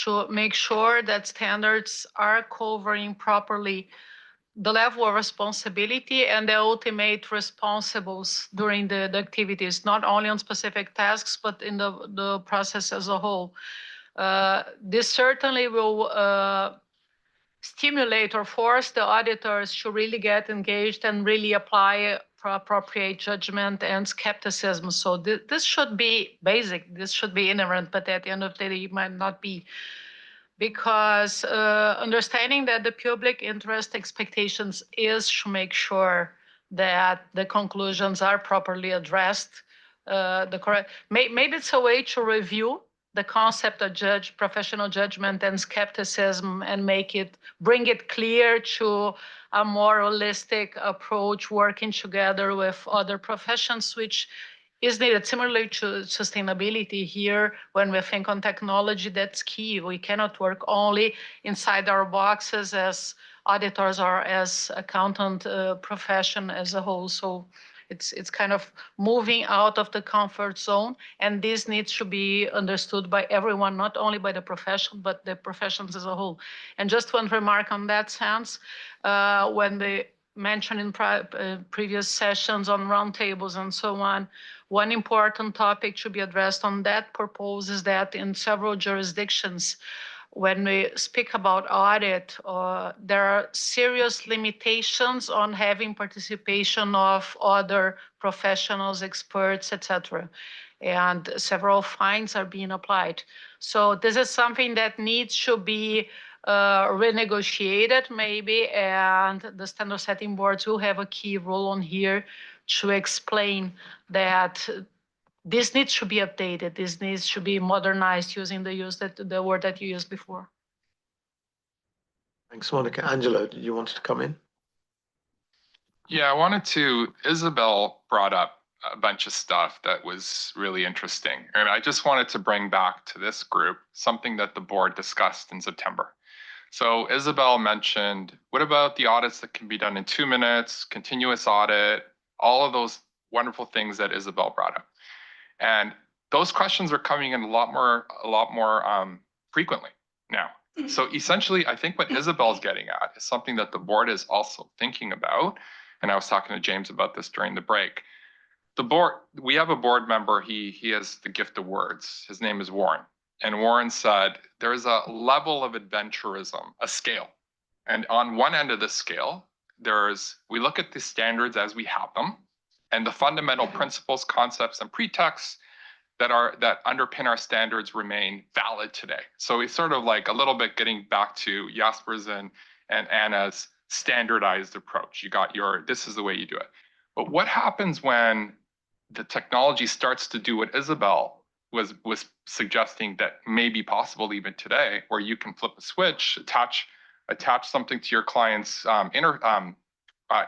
to make sure that standards are covering properly the level of responsibility and the ultimate responsibles during the activities, not only on specific tasks, but in the process as a whole. This certainly will stimulate or force the auditors to really get engaged and really apply appropriate judgment and skepticism. So this should be basic, this should be inherent, but at the end of the day, it might not be. Because understanding that the public interest expectations is to make sure that the conclusions are properly addressed. Maybe it's a way to review the concept of professional judgment and skepticism and bring it clear to a more holistic approach, working together with other professions, which is needed. Similarly to sustainability here, when we think on technology, that's key. We cannot work only inside our boxes as auditors or as accountant profession as a whole. So it's kind of moving out of the comfort zone, and this needs to be understood by everyone, not only by the profession, but the professions as a whole. And just one remark on that sense, when they mentioned in previous sessions on roundtables and so on, one important topic to be addressed on that purpose is that in several jurisdictions, when we speak about audit, there are serious limitations on having participation of other professionals, experts, etc. And several fines are being applied. So this is something that needs to be renegotiated maybe, and the standard setting boards will have a key role on here to explain that this needs to be updated, this needs to be modernized, using the word that you used before. Thanks, Monica. Angelo, did you want to come in? Yeah, I wanted to, Isabel brought up a bunch of stuff that was really interesting. And I just wanted to bring back to this group something that the board discussed in September. So Isabel mentioned, what about the audits that can be done in 2 minutes, continuous audit, all of those wonderful things that Isabel brought up. And those questions are coming in a lot more frequently now. So essentially, I think what Isabel's getting at is something that the board is also thinking about. And I was talking to James about this during the break. The board, we have a board member, he has the gift of words. His name is Warren. And Warren said, there's a level of adventurism, a scale. And on one end of the scale, we look at the standards as we have them, and the fundamental principles, concepts, and pretexts that underpin our standards remain valid today. So it's sort of like a little bit getting back to Jasper's and Anna's standardized approach. You got this is the way you do it. But what happens when the technology starts to do what Isabel was suggesting that may be possible even today, where you can flip a switch, attach something to your client's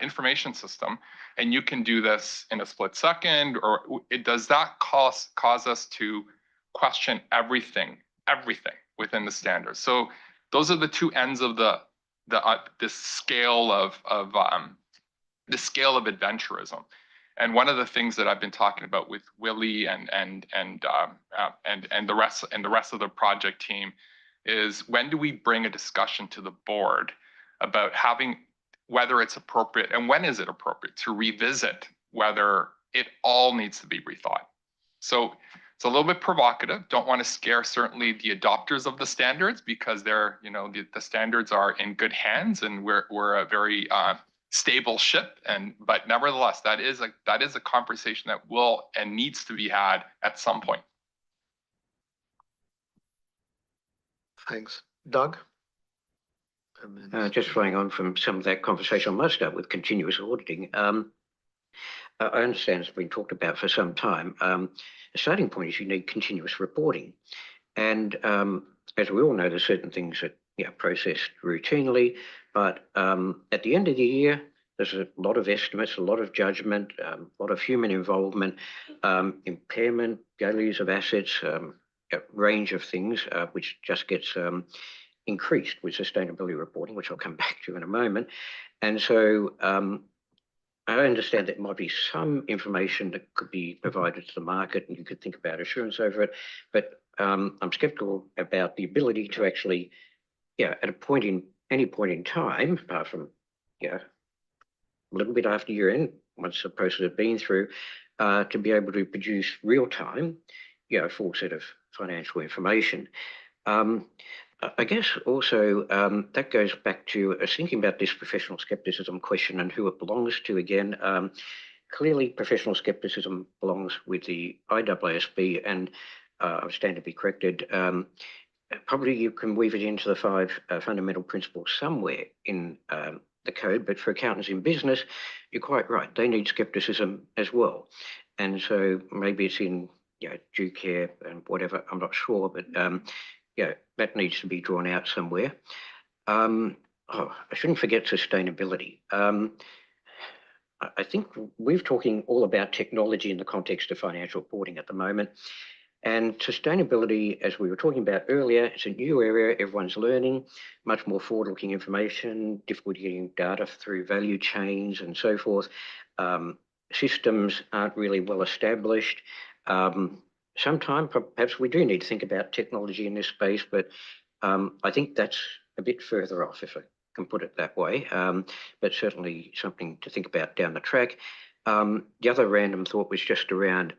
information system, and you can do this in a split second? Or does that cause us to question everything within the standards? So those are the two ends of this scale of adventurism. And one of the things that I've been talking about with Willie and the rest of the project team is, when do we bring a discussion to the board about whether it's appropriate, and when is it appropriate to revisit whether it all needs to be rethought? So it's a little bit provocative. Don't want to scare certainly the adopters of the standards, because the standards are in good hands, and we're a very stable ship. But nevertheless, that is a conversation that will and needs to be had at some point. Thanks. Doug? And then Just following on from some of that conversation, I must start with continuous auditing. I understand it's been talked about for some time. The starting point is you need continuous reporting. And as we all know, there's certain things that processed routinely, but at the end of the year, there's a lot of estimates, a lot of judgment, a lot of human involvement, impairment, values of assets, a range of things, which just gets increased with sustainability reporting, which I'll come back to in a moment. And so I understand there might be some information that could be provided to the market and you could think about assurance over it, but I'm skeptical about the ability to actually, at any point in time, apart from, a little bit after year end, once the process has been through, to be able to produce real time, a full set of financial information. I guess also that goes back to thinking about this professional skepticism question and who it belongs to again. Clearly, professional skepticism belongs with the IAASB, and I stand to be corrected. Probably you can weave it into the 5 fundamental principles somewhere in the code, but for accountants in business, you're quite right. They need skepticism as well. And so maybe it's in due care and whatever, I'm not sure, but that needs to be drawn out somewhere. I shouldn't forget sustainability. I think we're talking all about technology in the context of financial reporting at the moment. And sustainability, as we were talking about earlier, it's a new area, everyone's learning, much more forward-looking information, difficulty getting data through value chains and so forth. Systems aren't really well established. Sometime perhaps we do need to think about technology in this space, but I think that's a bit further off, if I can put it that way, but certainly something to think about down the track. The other random thought was just around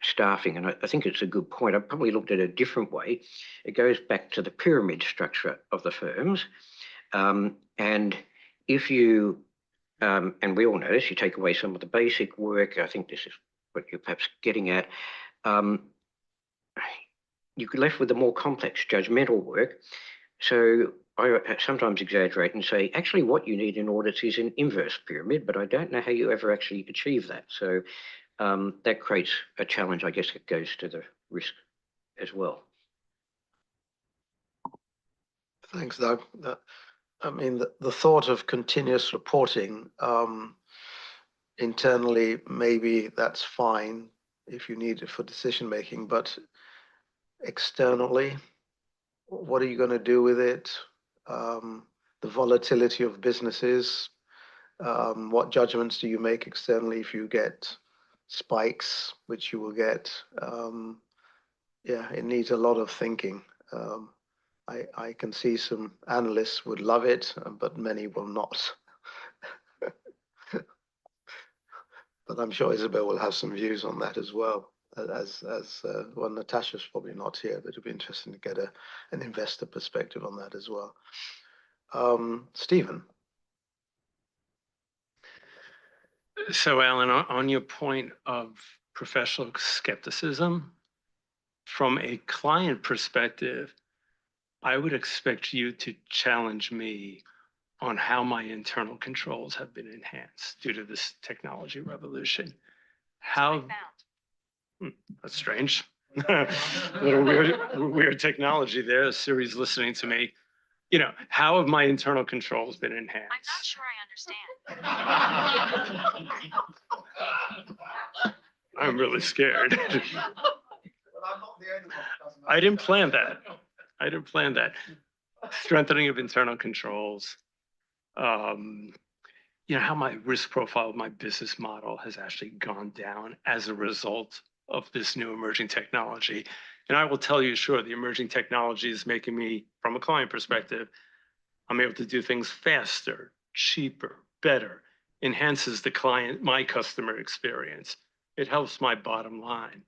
staffing, and I think it's a good point. I probably looked at it a different way. It goes back to the pyramid structure of the firms. And if you, and we all know this, you take away some of the basic work, I think this is what you're perhaps getting at, you get left with the more complex judgmental work. So I sometimes exaggerate and say, actually what you need in audits is an inverse pyramid, but I don't know how you ever actually achieve that. So that creates a challenge, I guess it goes to the risk as well. Thanks, Doug. I mean, the thought of continuous reporting internally, maybe that's fine if you need it for decision making, but externally, what are you going to do with it? The volatility of businesses, what judgments do you make externally if you get spikes, which you will get? It needs a lot of thinking. I can see some analysts would love it, but many will not. But I'm sure Isabel will have some views on that as well. Well, Natasha's probably not here, but it'd be interesting to get an investor perspective on that as well. Stephen. So, Alan, on your point of professional skepticism, from a client perspective, I would expect you to challenge me on how my internal controls have been enhanced due to this technology revolution. That's strange. A little weird technology there. Siri's listening to me. How have my internal controls been enhanced? I'm not sure I understand. I'm really scared. I didn't plan that. Strengthening of internal controls. How my risk profile of my business model has actually gone down as a result of this new emerging technology. And I will tell you, sure, the emerging technology is making me, from a client perspective, I'm able to do things faster, cheaper, better, enhances my customer experience. It helps my bottom line.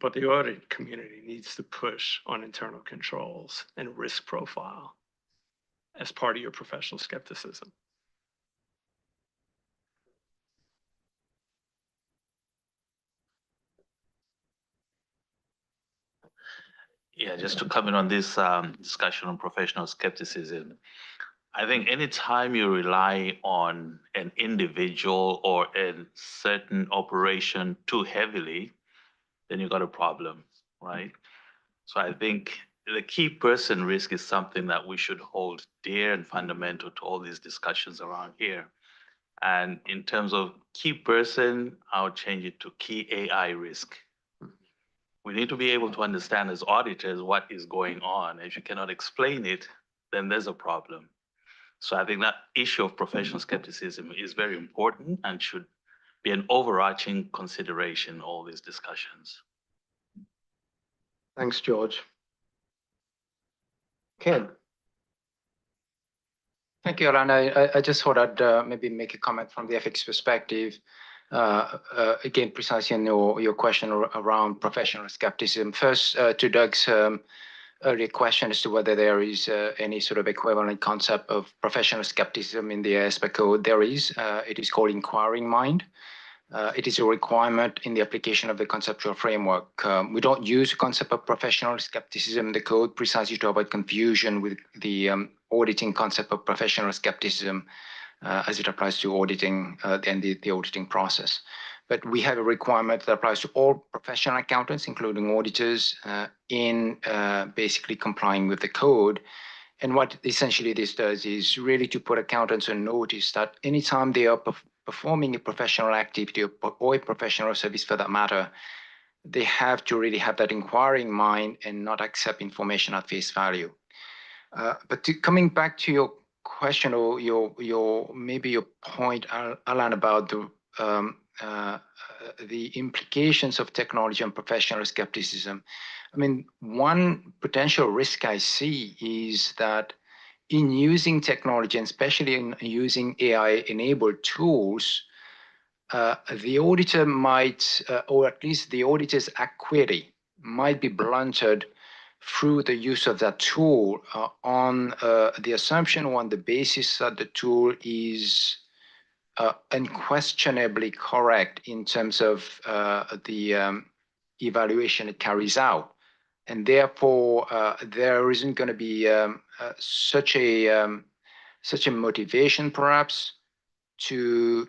But the audit community needs to push on internal controls and risk profile as part of your professional skepticism. Yeah, just to comment on this discussion on professional skepticism. I think anytime you rely on an individual or a certain operation too heavily, then you got a problem, right? So I think the key person risk is something that we should hold dear and fundamental to all these discussions around here. And in terms of key person, I'll change it to key AI risk. We need to be able to understand as auditors what is going on. If you cannot explain it, then there's a problem. So I think that issue of professional skepticism is very important and should be an overarching consideration in all these discussions. Thanks, George. Ken. Thank you, Alan. I just thought I'd maybe make a comment from the ethics perspective. Again, precisely on your question around professional skepticism. First, to Doug's earlier question as to whether there is any sort of equivalent concept of professional skepticism in the ASPEC code. There is. It is called inquiring mind. It is a requirement in the application of the conceptual framework. We don't use the concept of professional skepticism in the code precisely to avoid confusion with the auditing concept of professional skepticism as it applies to auditing and the auditing process. But we have a requirement that applies to all professional accountants, including auditors, in basically complying with the code. And what essentially this does is really to put accountants on notice that anytime they are performing a professional activity or a professional service for that matter, they have to really have that inquiring mind and not accept information at face value. But coming back to your question or maybe your point, Alan, about the implications of technology and professional skepticism. I mean, one potential risk I see is that in using technology, and especially in using AI-enabled tools, the auditor might, or at least the auditor's acuity might be blunted through the use of that tool on the assumption or on the basis that the tool is unquestionably correct in terms of the evaluation it carries out. And therefore, there isn't going to be such a motivation, perhaps, to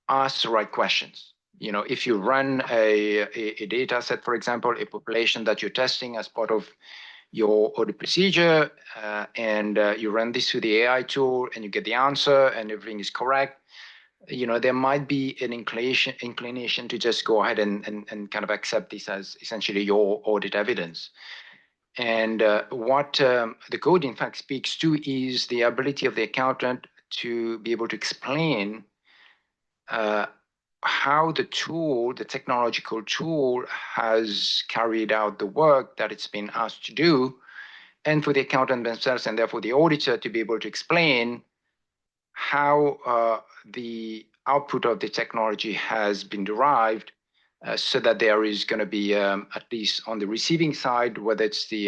ask the right questions. You know, if you run a data set, for example, a population that you're testing as part of your audit procedure, and you run this through the AI tool, and you get the answer, and everything is correct, you know, there might be an inclination to just go ahead and kind of accept this as essentially your audit evidence. And what the code in fact speaks to is the ability of the accountant to be able to explain how the tool, the technological tool, has carried out the work that it's been asked to do, and for the accountant themselves and therefore the auditor to be able to explain how the output of the technology has been derived, so that there is going to be at least on the receiving side, whether it's the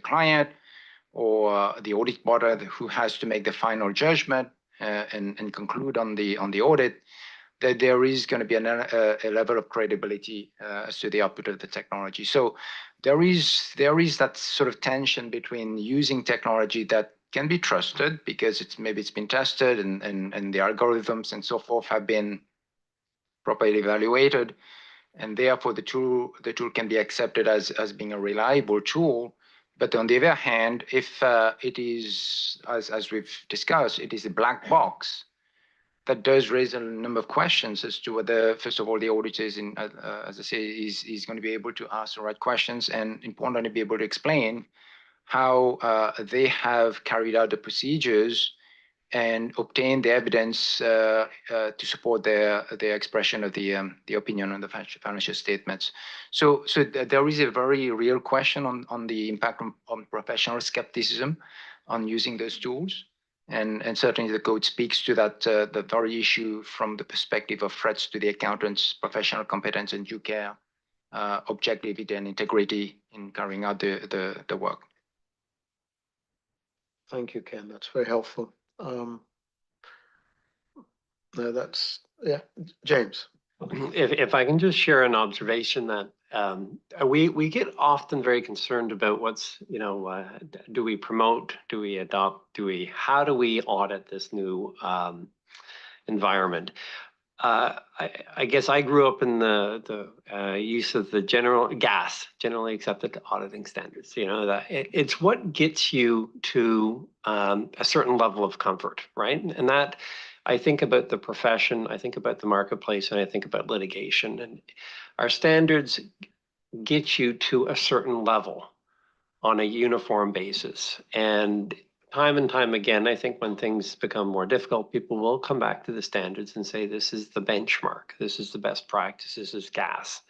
client or the audit body who has to make the final judgment and conclude on the audit, that there is going to be a level of credibility as to the output of the technology. So there is that sort of tension between using technology that can be trusted because it's been tested and the algorithms and so forth have been properly evaluated, and therefore the tool can be accepted as being a reliable tool. But on the other hand, if it is, as we've discussed, it is a black box, that does raise a number of questions as to whether, first of all, the auditor is, as I say, is going to be able to ask the right questions, and importantly, be able to explain how they have carried out the procedures and obtained the evidence to support their expression of the opinion on the financial statements. So there is a very real question on the impact on professional skepticism on using those tools. And certainly the code speaks to that the very issue from the perspective of threats to the accountant's professional competence and due care, objectivity and integrity in carrying out the work. Thank you, Ken. That's very helpful. No, that's, yeah, James. If I can just share an observation that we get often very concerned about what's, do we promote, do we adopt, how do we audit this new environment? I guess I grew up in the use of the generally accepted auditing standards. That it's what gets you to a certain level of comfort, right? And that I think about the profession, I think about the marketplace, and I think about litigation. And our standards get you to a certain level on a uniform basis. And time again, I think when things become more difficult, people will come back to the standards and say, this is the benchmark, this is the best practice, this is GAS.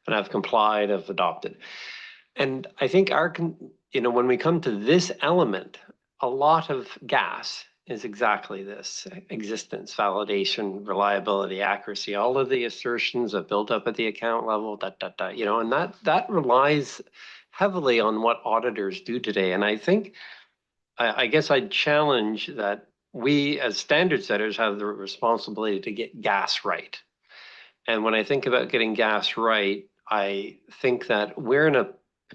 And I've complied, I've adopted. And I think when we come to this element, a lot of GAS is exactly this: existence, validation, reliability, accuracy, all of the assertions of built up at the account level, and that relies heavily on what auditors do today. And I think, I guess I'd challenge that we as standard setters have the responsibility to get GAS right. And when I think about getting GAS right, I think that we're in a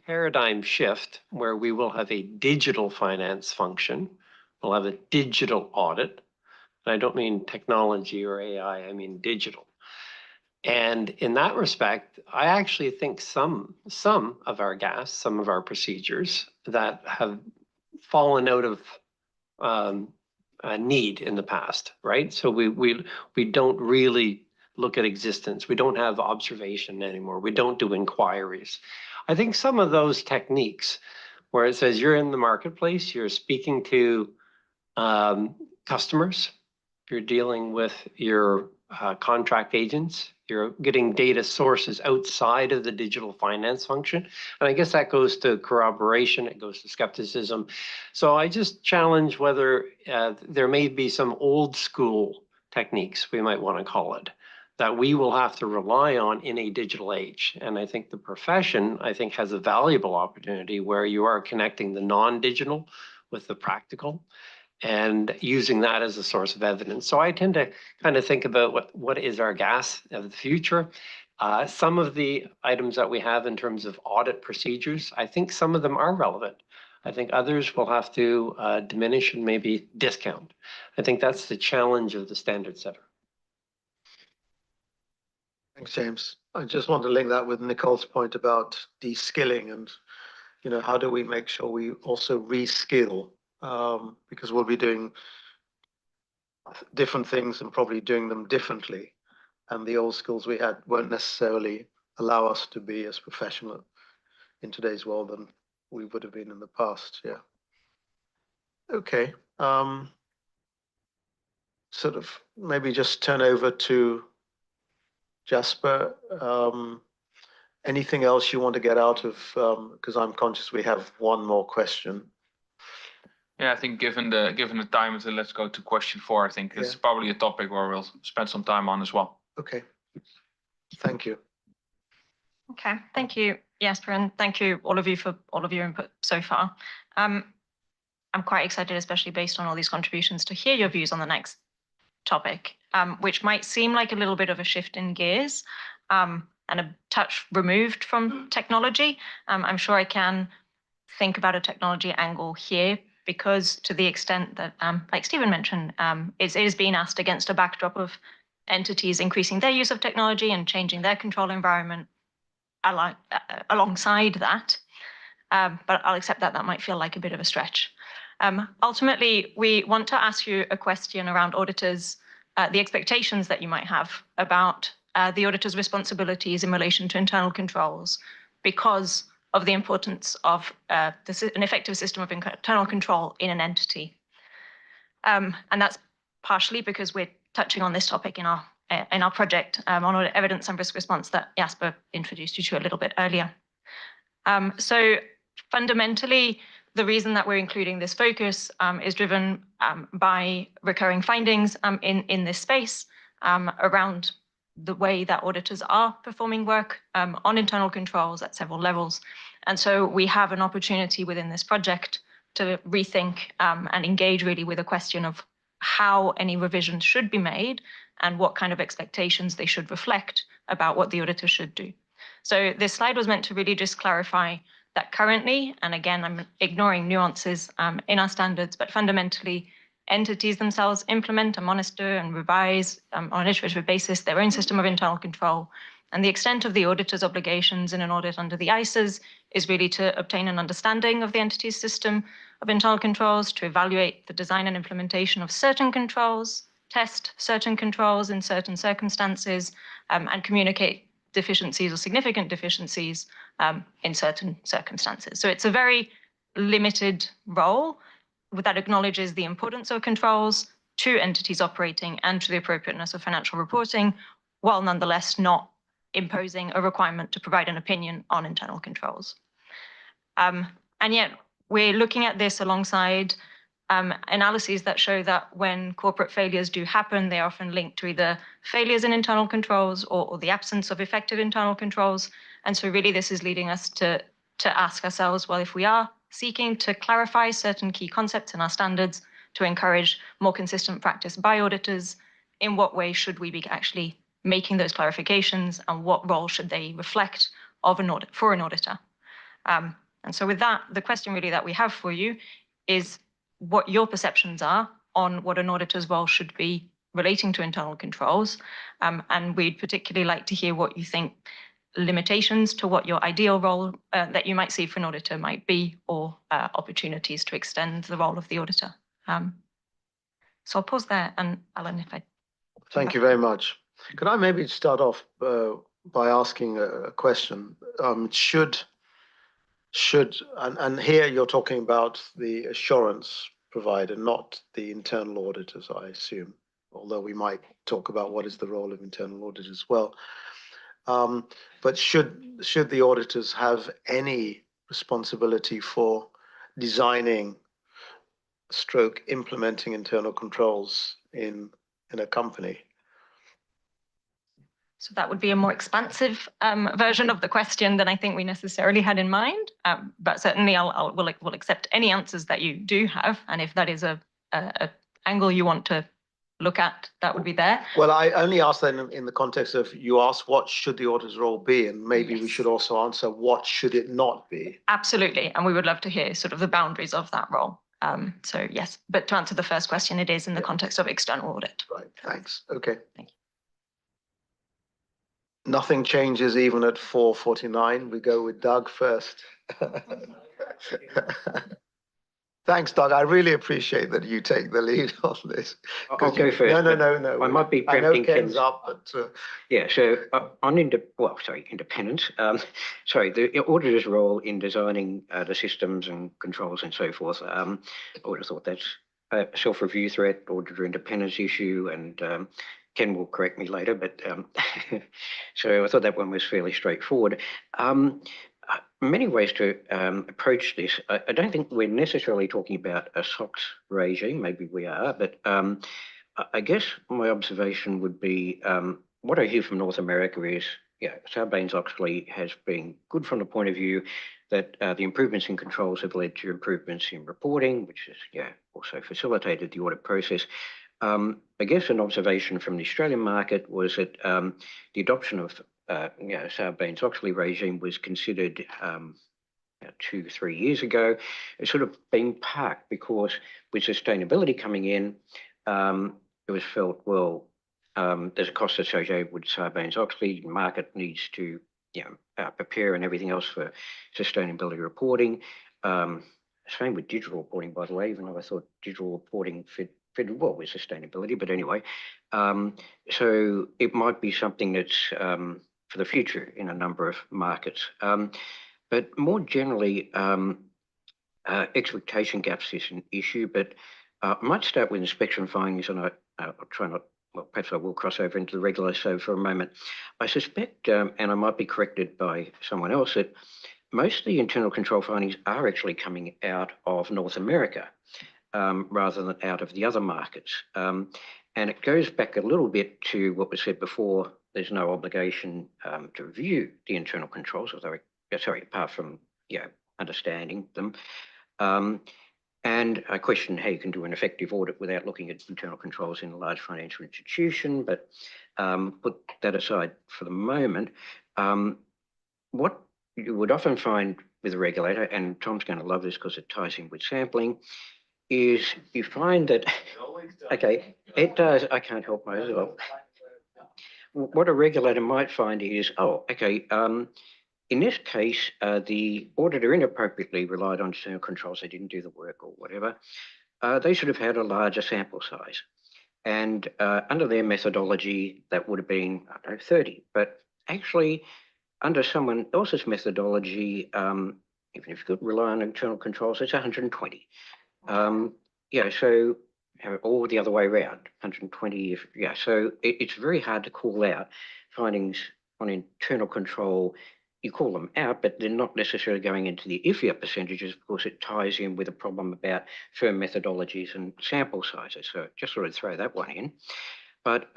paradigm shift where we will have a digital finance function. We'll have a digital audit. And I don't mean technology or AI, I mean digital. And in that respect, I actually think some of our GAS, some of our procedures that have fallen out of need in the past, right? So we don't really look at existence. We don't have observation anymore. We don't do inquiries. I think some of those techniques where it says you're in the marketplace, you're speaking to customers, you're dealing with your contract agents, you're getting data sources outside of the digital finance function. And I guess that goes to corroboration, it goes to skepticism. So I just challenge whether there may be some old school techniques, we might want to call it, that we will have to rely on in a digital age. And I think the profession, has a valuable opportunity where you are connecting the non-digital with the practical and using that as a source of evidence. So I tend to kind of think about what is our GAS of the future. Some of the items that we have in terms of audit procedures, I think some of them are relevant. I think others will have to diminish and maybe discount. I think that's the challenge of the standard setter. Thanks, James. I just want to link that with Nicole's point about de-skilling and, how do we make sure we also re-skill, because we'll be doing different things and probably doing them differently. And the old skills we had won't necessarily allow us to be as professional in today's world than we would have been in the past. Yeah. Okay. Sort of maybe just turn over to Jasper. Anything else you want to get out of, because I'm conscious we have one more question. Yeah, I think given the time, let's go to question 4. I think it's probably a topic where we'll spend some time on as well. Okay. Thank you. Okay, thank you, Jasper, and thank you all of you for all of your input so far. I'm quite excited, especially based on all these contributions, to hear your views on the next topic, which might seem like a little bit of a shift in gears and a touch removed from technology. I'm sure I can think about a technology angle here, because to the extent that, like Stephen mentioned, it is being asked against a backdrop of entities increasing their use of technology and changing their control environment alongside that. But I'll accept that might feel like a bit of a stretch. Ultimately, we want to ask you a question around auditors, the expectations that you might have about the auditor's responsibilities in relation to internal controls, because of the importance of an effective system of internal control in an entity. And that's partially because we're touching on this topic in our project on audit evidence and risk response that Jasper introduced you to a little bit earlier. So fundamentally, the reason that we're including this focus is driven by recurring findings in this space around the way that auditors are performing work on internal controls at several levels. And so we have an opportunity within this project to rethink and engage really with a question of how any revisions should be made and what kind of expectations they should reflect about what the auditor should do. So this slide was meant to really just clarify that currently, and again, I'm ignoring nuances in our standards, but fundamentally, entities themselves implement and monitor and revise on an iterative basis their own system of internal control. And the extent of the auditor's obligations in an audit under the ICES is really to obtain an understanding of the entity's system of internal controls, to evaluate the design and implementation of certain controls, test certain controls in certain circumstances, and communicate deficiencies or significant deficiencies in certain circumstances. So it's a very limited role that acknowledges the importance of controls to entities operating and to the appropriateness of financial reporting, while nonetheless not imposing a requirement to provide an opinion on internal controls. And yet we're looking at this alongside analyses that show that when corporate failures do happen, they are often linked to either failures in internal controls or the absence of effective internal controls. And so really this is leading us to ask ourselves, well, if we are seeking to clarify certain key concepts in our standards to encourage more consistent practice by auditors, in what way should we be actually making those clarifications, and what role should they reflect of an audit for an auditor? And so with that, the question really that we have for you is what your perceptions are on what an auditor's role should be relating to internal controls. And we'd particularly like to hear what you think limitations to what your ideal role that you might see for an auditor might be, or opportunities to extend the role of the auditor. So I'll pause there, and Alan, if I... Thank you very much. Could I maybe start off by asking a question? And here you're talking about the assurance provider, not the internal auditors, I assume, although we might talk about what is the role of internal audit as well. But should the auditors have any responsibility for designing / implementing internal controls in a company? So that would be a more expansive version of the question than I think we necessarily had in mind. But certainly we'll accept any answers that you do have. And if that is a angle you want to look at, that would be there. Well, I only asked that in the context of, you asked what should the auditor's role be, and maybe we should also answer what should it not be. Absolutely. And we would love to hear sort of the boundaries of that role. So yes, but to answer the first question, it is in the context of external audit. Right, thanks. Okay. Thank you. Nothing changes even at 4:49. We go with Doug first. Thanks, Doug. I really appreciate that you take the lead on this. I'll go first. No. I might be I know preempting Ken's Ken's up, but yeah. So on independence. The auditor's role in designing the systems and controls and so forth. I would have thought that's a self-review threat, auditor independence issue, and Ken will correct me later. But so I thought that one was fairly straightforward. Many ways to approach this. I don't think we're necessarily talking about a SOX regime. Maybe we are, but I guess my observation would be what I hear from North America is, Sarbanes-Oxley has been good from the point of view that the improvements in controls have led to improvements in reporting, which has also facilitated the audit process. I guess an observation from the Australian market was that the adoption of Sarbanes-Oxley regime was considered 2-3 years ago. It's sort of been parked because with sustainability coming in, it was felt, well, there's a cost associated with Sarbanes-Oxley. The market needs to prepare and everything else for sustainability reporting. Same with digital reporting, by the way, even though I thought digital reporting fit well with sustainability. But anyway, so it might be something that's for the future in a number of markets. But more generally, expectation gaps is an issue, but I might start with inspection findings, and I'll try not, well, perhaps I will cross over into the regular so for a moment. I suspect, and I might be corrected by someone else, that most of the internal control findings are actually coming out of North America rather than out of the other markets. And it goes back a little bit to what was said before. There's no obligation to review the internal controls, apart from understanding them. And I question how you can do an effective audit without looking at internal controls in a large financial institution, but put that aside for the moment. What you would often find with a regulator, and Tom's going to love this because it ties in with sampling, is you find that, okay, it does, I can't help myself. What a regulator might find is, oh, okay, in this case, the auditor inappropriately relied on internal controls. They didn't do the work or whatever. They should have had a larger sample size. And under their methodology, that would have been, I don't know, 30. But actually, under someone else's methodology, even if you could rely on internal controls, it's 120. Yeah, so or the other way around, 120. Yeah, so it's very hard to call out findings on internal control. You call them out, but they're not necessarily going into the IFIA percentages because it ties in with a problem about firm methodologies and sample sizes. So just sort of throw that one in. But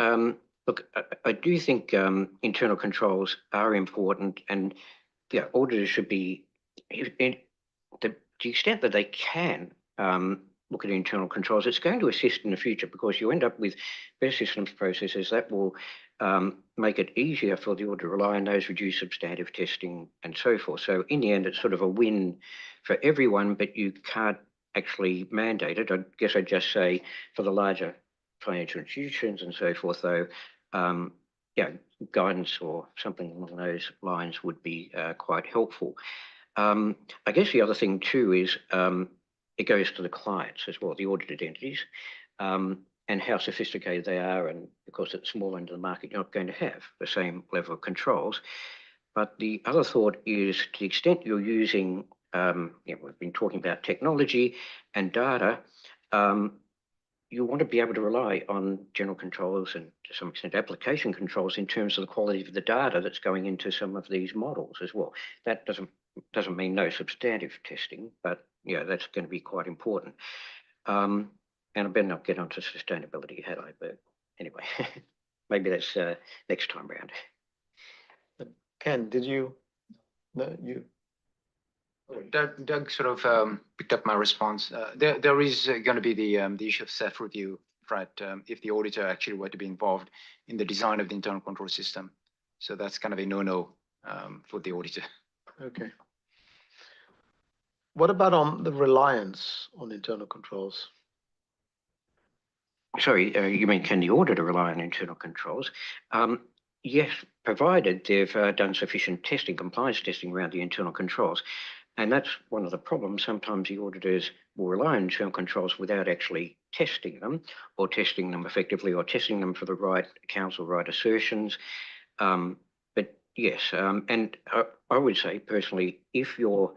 look, I do think internal controls are important, and yeah, auditors should be, to the extent that they can look at internal controls, it's going to assist in the future because you end up with better systems processes that will make it easier for the auditor to rely on those, reduce substantive testing and so forth. So in the end, it's sort of a win for everyone, but you can't actually mandate it. I guess I'd just say for the larger financial institutions and so forth, though, yeah, guidance or something along those lines would be quite helpful. I guess the other thing too is it goes to the clients as well, the audited entities, and how sophisticated they are. And because at the small end of the market, you're not going to have the same level of controls. But the other thought is to the extent you're using, we've been talking about technology and data, you want to be able to rely on general controls and to some extent application controls in terms of the quality of the data that's going into some of these models as well. That doesn't mean no substantive testing, but yeah, that's going to be quite important. And I better not get onto sustainability, had I? But anyway, maybe that's next time round. Ken, did you? No, you. Doug sort of picked up my response. There is going to be the issue of self-review, right? If the auditor actually were to be involved in the design of the internal control system. So that's kind of a no-no for the auditor. Okay. What about on the reliance on internal controls? Sorry, you mean can the auditor rely on internal controls? Yes, provided they've done sufficient testing, compliance testing around the internal controls. And that's one of the problems. Sometimes the auditors will rely on internal controls without actually testing them or testing them effectively or testing them for the right accounts or right assertions. But yes, and I would say personally, if you're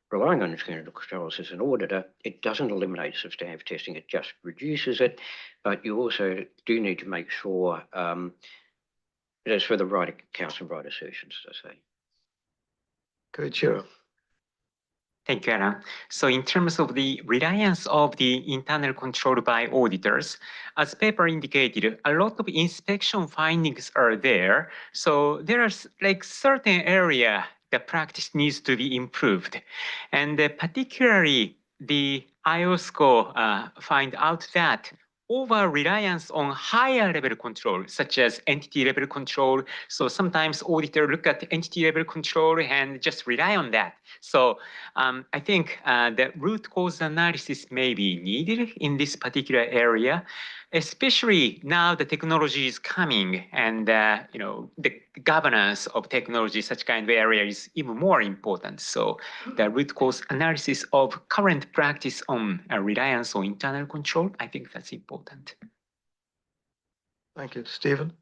relying on internal controls as an auditor, it doesn't eliminate substantive testing, it just reduces it. But you also do need to make sure it's for the right accounts and right assertions, as I say. Good, sure. Thank you, Alan. So in terms of the reliance of the internal control by auditors, as paper indicated, a lot of inspection findings are there. So there are like certain area the practice needs to be improved. And particularly the IOSCO find out that over-reliance on higher level control, such as entity level control. So sometimes auditors look at entity level control and just rely on that. So I think the root cause analysis may be needed in this particular area, especially now the technology is coming and the governance of technology, such kind of area is even more important. So the root cause analysis of current practice on reliance on internal control, I think that's important. Thank you. Stephen?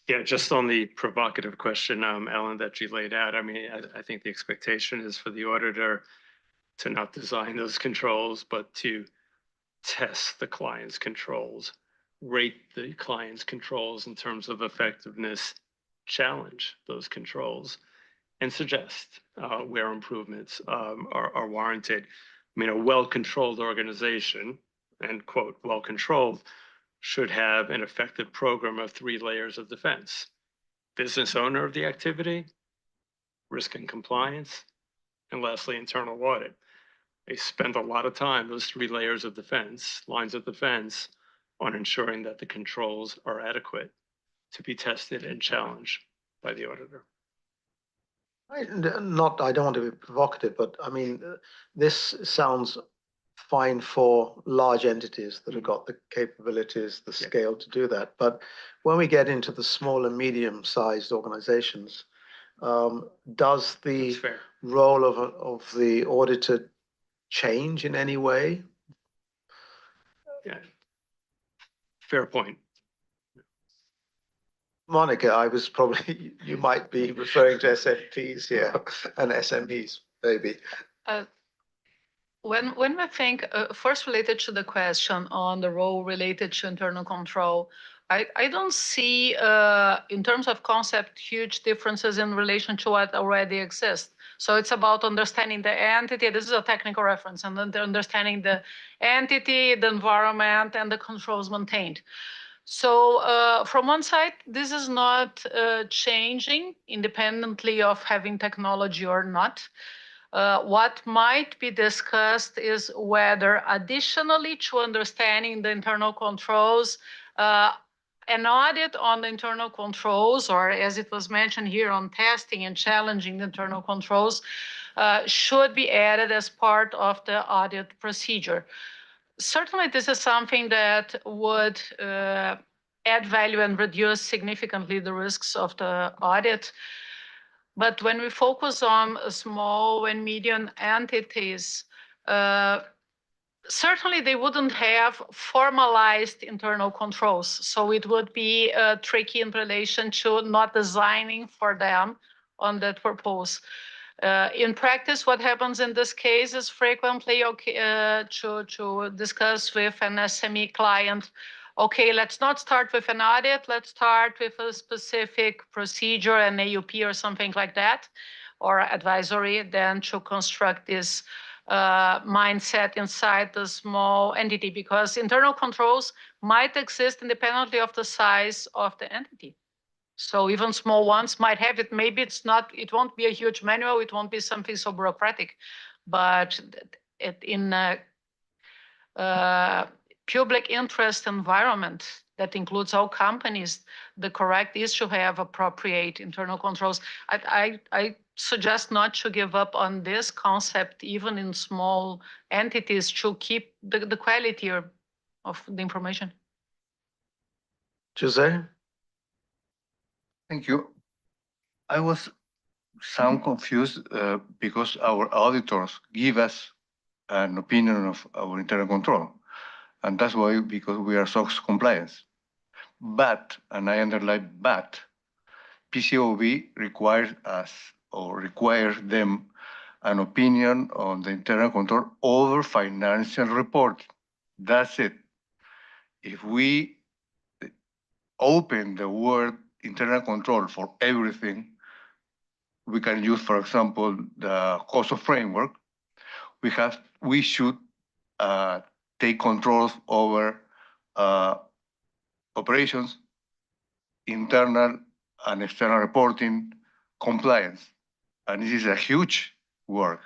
Yeah, just on the provocative question, Ellen, that you laid out, I mean, I think the expectation is for the auditor to not design those controls, but to test the client's controls, rate the client's controls in terms of effectiveness, challenge those controls, and suggest where improvements are warranted. I mean, a well-controlled organization, end quote, well-controlled, should have an effective program of 3 layers of defense: business owner of the activity, risk and compliance, and lastly, internal audit. They spent a lot of time, those 3 layers of defense, lines of defense, on ensuring that the controls are adequate to be tested and challenged by the auditor. I don't want to be provocative, but I mean, this sounds fine for large entities that have got the capabilities, the scale to do that. But when we get into the small and medium-sized organizations, does the role of the auditor change in any way? Yeah. Fair point. Monica, I was probably, you might be referring to SFPs here and SMEs, maybe. When we think, first related to the question on the role related to internal control, I don't see, in terms of concept, huge differences in relation to what already exists. So it's about understanding the entity. This is a technical reference, and then understanding the entity, the environment, and the controls maintained. So from one side, this is not changing independently of having technology or not. What might be discussed is whether additionally to understanding the internal controls, an audit on the internal controls, or as it was mentioned here on testing and challenging the internal controls, should be added as part of the audit procedure. Certainly, this is something that would add value and reduce significantly the risks of the audit. But when we focus on small and medium entities, certainly they wouldn't have formalized internal controls. So it would be tricky in relation to not designing for them on that purpose. In practice, what happens in this case is frequently to discuss with an SME client, okay, let's not start with an audit, let's start with a specific procedure, an AUP or something like that, or advisory, then to construct this mindset inside the small entity, because internal controls might exist independently of the size of the entity. So even small ones might have it. Maybe it's not, it won't be a huge manual, it won't be something so bureaucratic, but in a public interest environment that includes all companies, the correct is to have appropriate internal controls. I suggest not to give up on this concept, even in small entities, to keep the quality of the information. Jose? Thank you. I was some confused because our auditors give us an opinion of our internal control. And that's why, because we are SOX compliance. But, and I underline but, PCAOB requires us or requires them an opinion on the internal control over financial report. That's it. If we open the word internal control for everything, we can use, for example, the COSO framework. We should take controls over operations, internal and external reporting, compliance. And this is a huge work.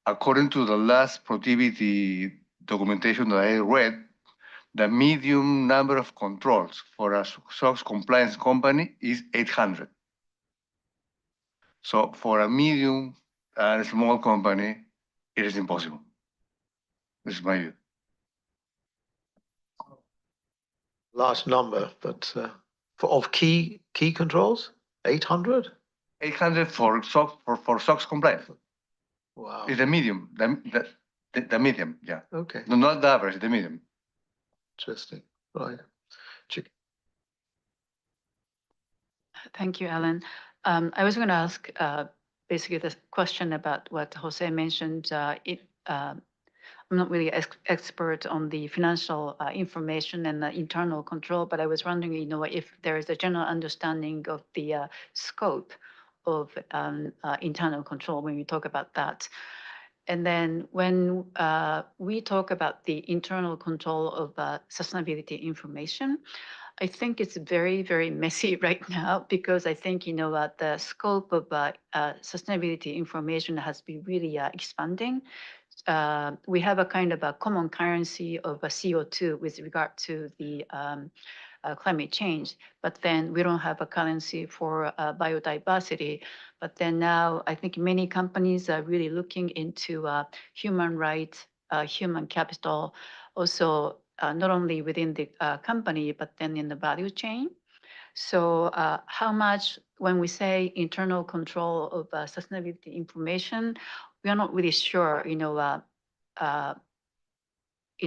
According to the last productivity documentation that I read, the medium number of controls for a SOX compliance company is 800. So for a medium and small company, it is impossible. This is my view. Large number, but of key controls, 800? 800 for SOX compliance. Wow. It's the medium, the medium, yeah. Okay. No, not the average, the medium. Interesting. Right. Thank you, Alan. I was going to ask basically the question about what Jose mentioned. I'm not really expert on the financial information and the internal control, but I was wondering, if there is a general understanding of the scope of internal control when we talk about that. And then when we talk about the internal control of sustainability information, I think it's very, very messy right now, because I think, the scope of sustainability information has been really expanding. we have a kind of a common currency of a CO2 with regard to the climate change, but then we don't have a currency for biodiversity. But then now I think many companies are really looking into human rights, human capital, also not only within the company, but then in the value chain. So how much, when we say internal control of sustainability information, we are not really sure,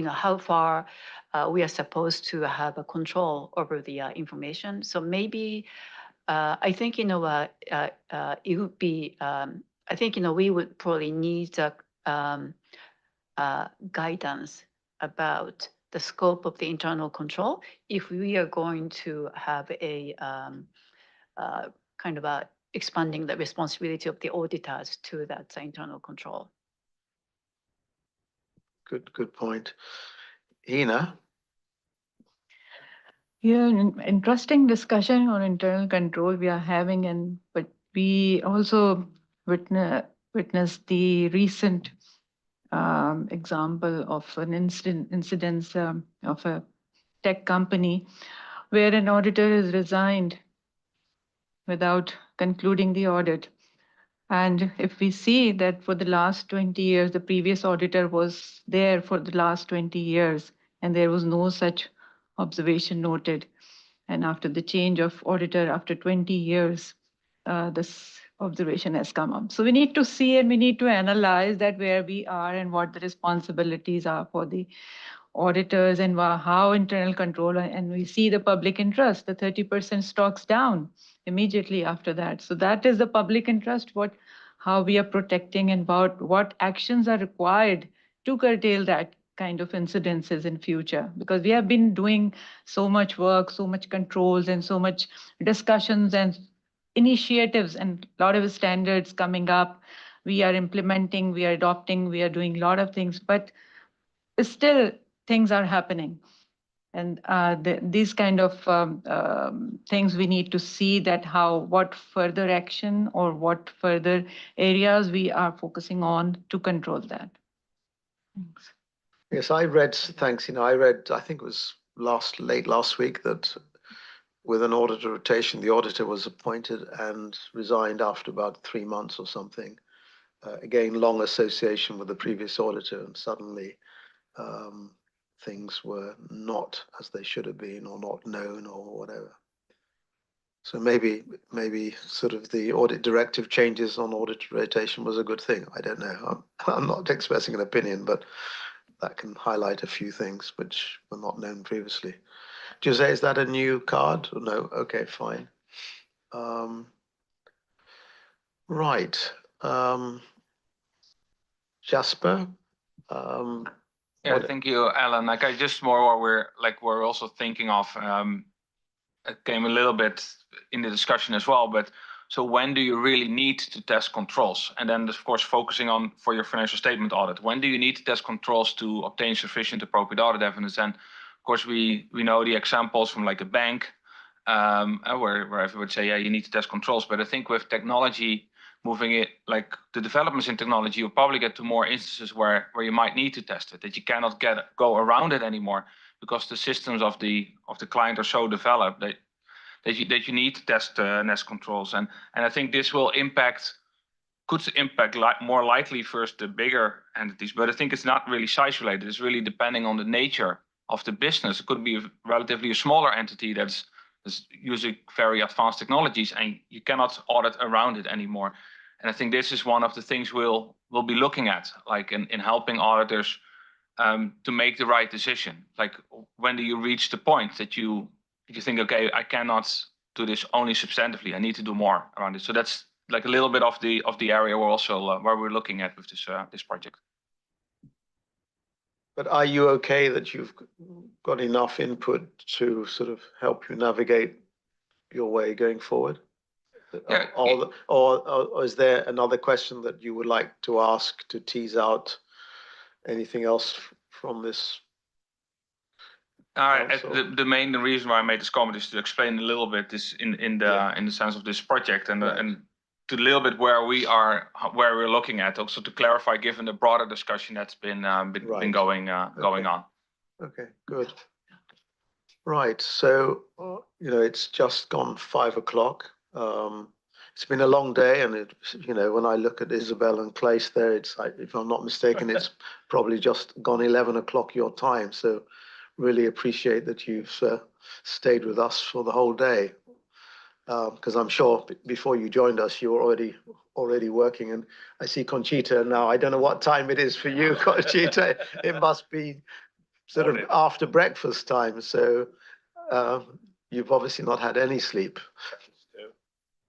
how far we are supposed to have a control over the information. So maybe I think, it would be, I think, we would probably need guidance about the scope of the internal control if we are going to have a kind of expanding the responsibility of the auditors to that internal control. Good point. Ina? Yeah, an interesting discussion on internal control we are having, but we also witnessed the recent example of an incident of a tech company where an auditor is resigned without concluding the audit. And if we see that for the last 20 years, the previous auditor was there for the last 20 years, and there was no such observation noted. And after the change of auditor after 20 years, this observation has come up. So we need to see and we need to analyze that where we are and what the responsibilities are for the auditors and how internal control, and we see the public interest, the 30% stocks down immediately after that. So that is the public interest, how we are protecting and about what actions are required to curtail that kind of incidences in future, because we have been doing so much work, so much controls and so much discussions and initiatives and a lot of standards coming up. We are implementing, we are adopting, we are doing a lot of things, but still things are happening. And these kind of things we need to see that what further action or what further areas we are focusing on to control that. Thanks. Yes, thanks. I read, I think it was late last week, that with an auditor rotation, the auditor was appointed and resigned after about 3 months or something. Again, long association with the previous auditor, and suddenly things were not as they should have been, or not known, or whatever. So maybe sort of the audit directive changes on audit rotation was a good thing. I don't know. I'm not expressing an opinion, but that can highlight a few things which were not known previously. Jose, is that a new card? No? Okay, fine. Right. Jasper? Yeah, thank you, Alan. Like I just more what we're also thinking of, it came a little bit in the discussion as well, but so when do you really need to test controls? And then of course, focusing on for your financial statement audit, when do you need to test controls to obtain sufficient appropriate audit evidence? And of course, we know the examples from like a bank, where everyone would say, yeah, you need to test controls. But I think with technology, moving it, like the developments in technology, you'll probably get to more instances where you might need to test it, that you cannot go around it anymore because the systems of the client are so developed that you need to test nest controls. And I think this will could impact more likely first the bigger entities, but I think it's not really size related. It's really depending on the nature of the business. It could be relatively a smaller entity that's using very advanced technologies and you cannot audit around it anymore. And I think this is one of the things we'll be looking at, like in helping auditors to make the right decision. Like when do you reach the point that you think, okay, I cannot do this only substantively, I need to do more around it. So that's like a little bit of the area we're also where we're looking at with this project. But are you okay that you've got enough input to sort of help you navigate your way going forward? Yeah. Or is there another question that you would like to ask to tease out anything else from this? The main reason why I made this comment is to explain a little bit this in the sense of this project and to a little bit where we're looking at, also to clarify, given the broader discussion that's been going on. Okay, good. Right, so, it's just gone 5 o'clock. It's been a long day, and when I look at Isabel and Claes there, it's like, if I'm not mistaken, it's probably just gone 11 o'clock your time. So really appreciate that you've stayed with us for the whole day. Because I'm sure before you joined us, you were already working, and I see Conchita now. I don't know what time it is for you, Conchita. It must be sort of after breakfast time. So you've obviously not had any sleep.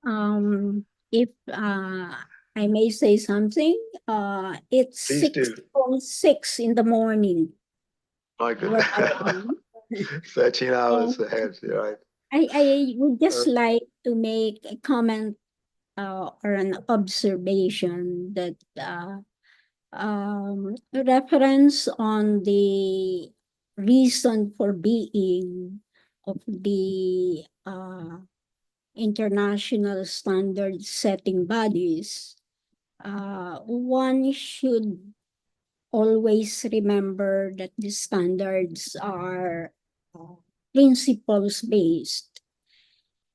If I may say something, it's Please do. 6:06 in the morning. My goodness. 13 hours ahead, you're right. I would just like to make a comment or an observation that reference on the reason for being of the international standard setting bodies. One should always remember that the standards are principles based.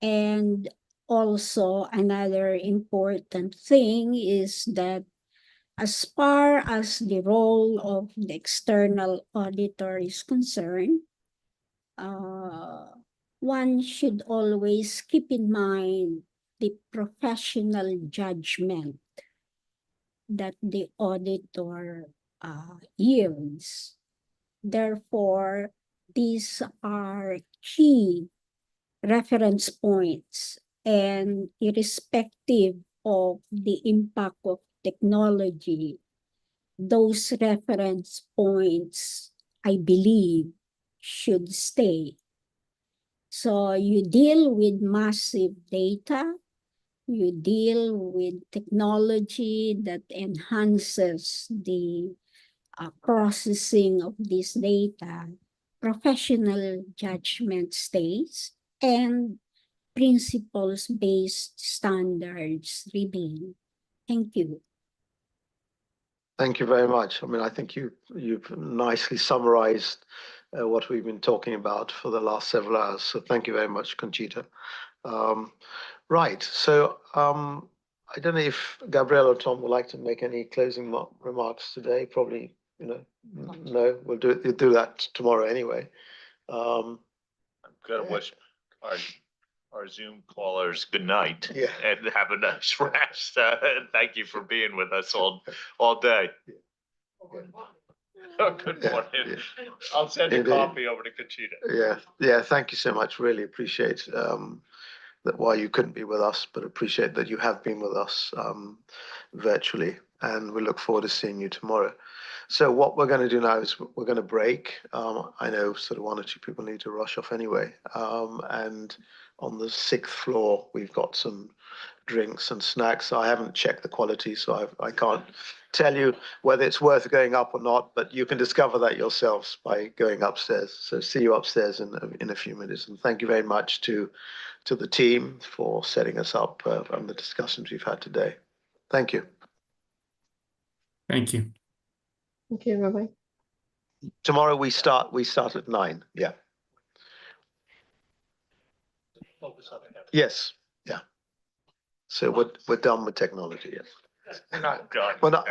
And also another important thing is that as far as the role of the external auditor is concerned, one should always keep in mind the professional judgment that the auditor yields. Therefore, these are key reference points, and irrespective of the impact of technology, those reference points, I believe, should stay. So you deal with massive data, you deal with technology that enhances the processing of this data, professional judgment stays, and principles-based standards remain. Thank you. Thank you very much. I mean, I think you've nicely summarized what we've been talking about for the last several hours. So thank you very much, Conchita. Right. So I don't know if Gabrielle or Tom would like to make any closing remarks today. Probably, no. We'll do that tomorrow anyway. I'm gonna wish our Zoom callers good night and have a nice rest. And thank you for being with us all day. Good morning. I'll send a copy over to Conchita. Yeah. Thank you so much. Really appreciate that while you couldn't be with us, but appreciate that you have been with us virtually, and we look forward to seeing you tomorrow. So what we're going to do now is we're going to break. I know sort of 1 or 2 people need to rush off anyway. And on the 6th floor, we've got some drinks and snacks. I haven't checked the quality, so I can't tell you whether it's worth going up or not, but you can discover that yourselves by going upstairs. So see you upstairs in a few minutes. And thank you very much to the team for setting us up and the discussions we've had today. Thank you. Thank you. Okay, bye-bye. Tomorrow we start at 9. Yeah. Yes. Yeah. So we're done with technology. Yes. We're not done. Well,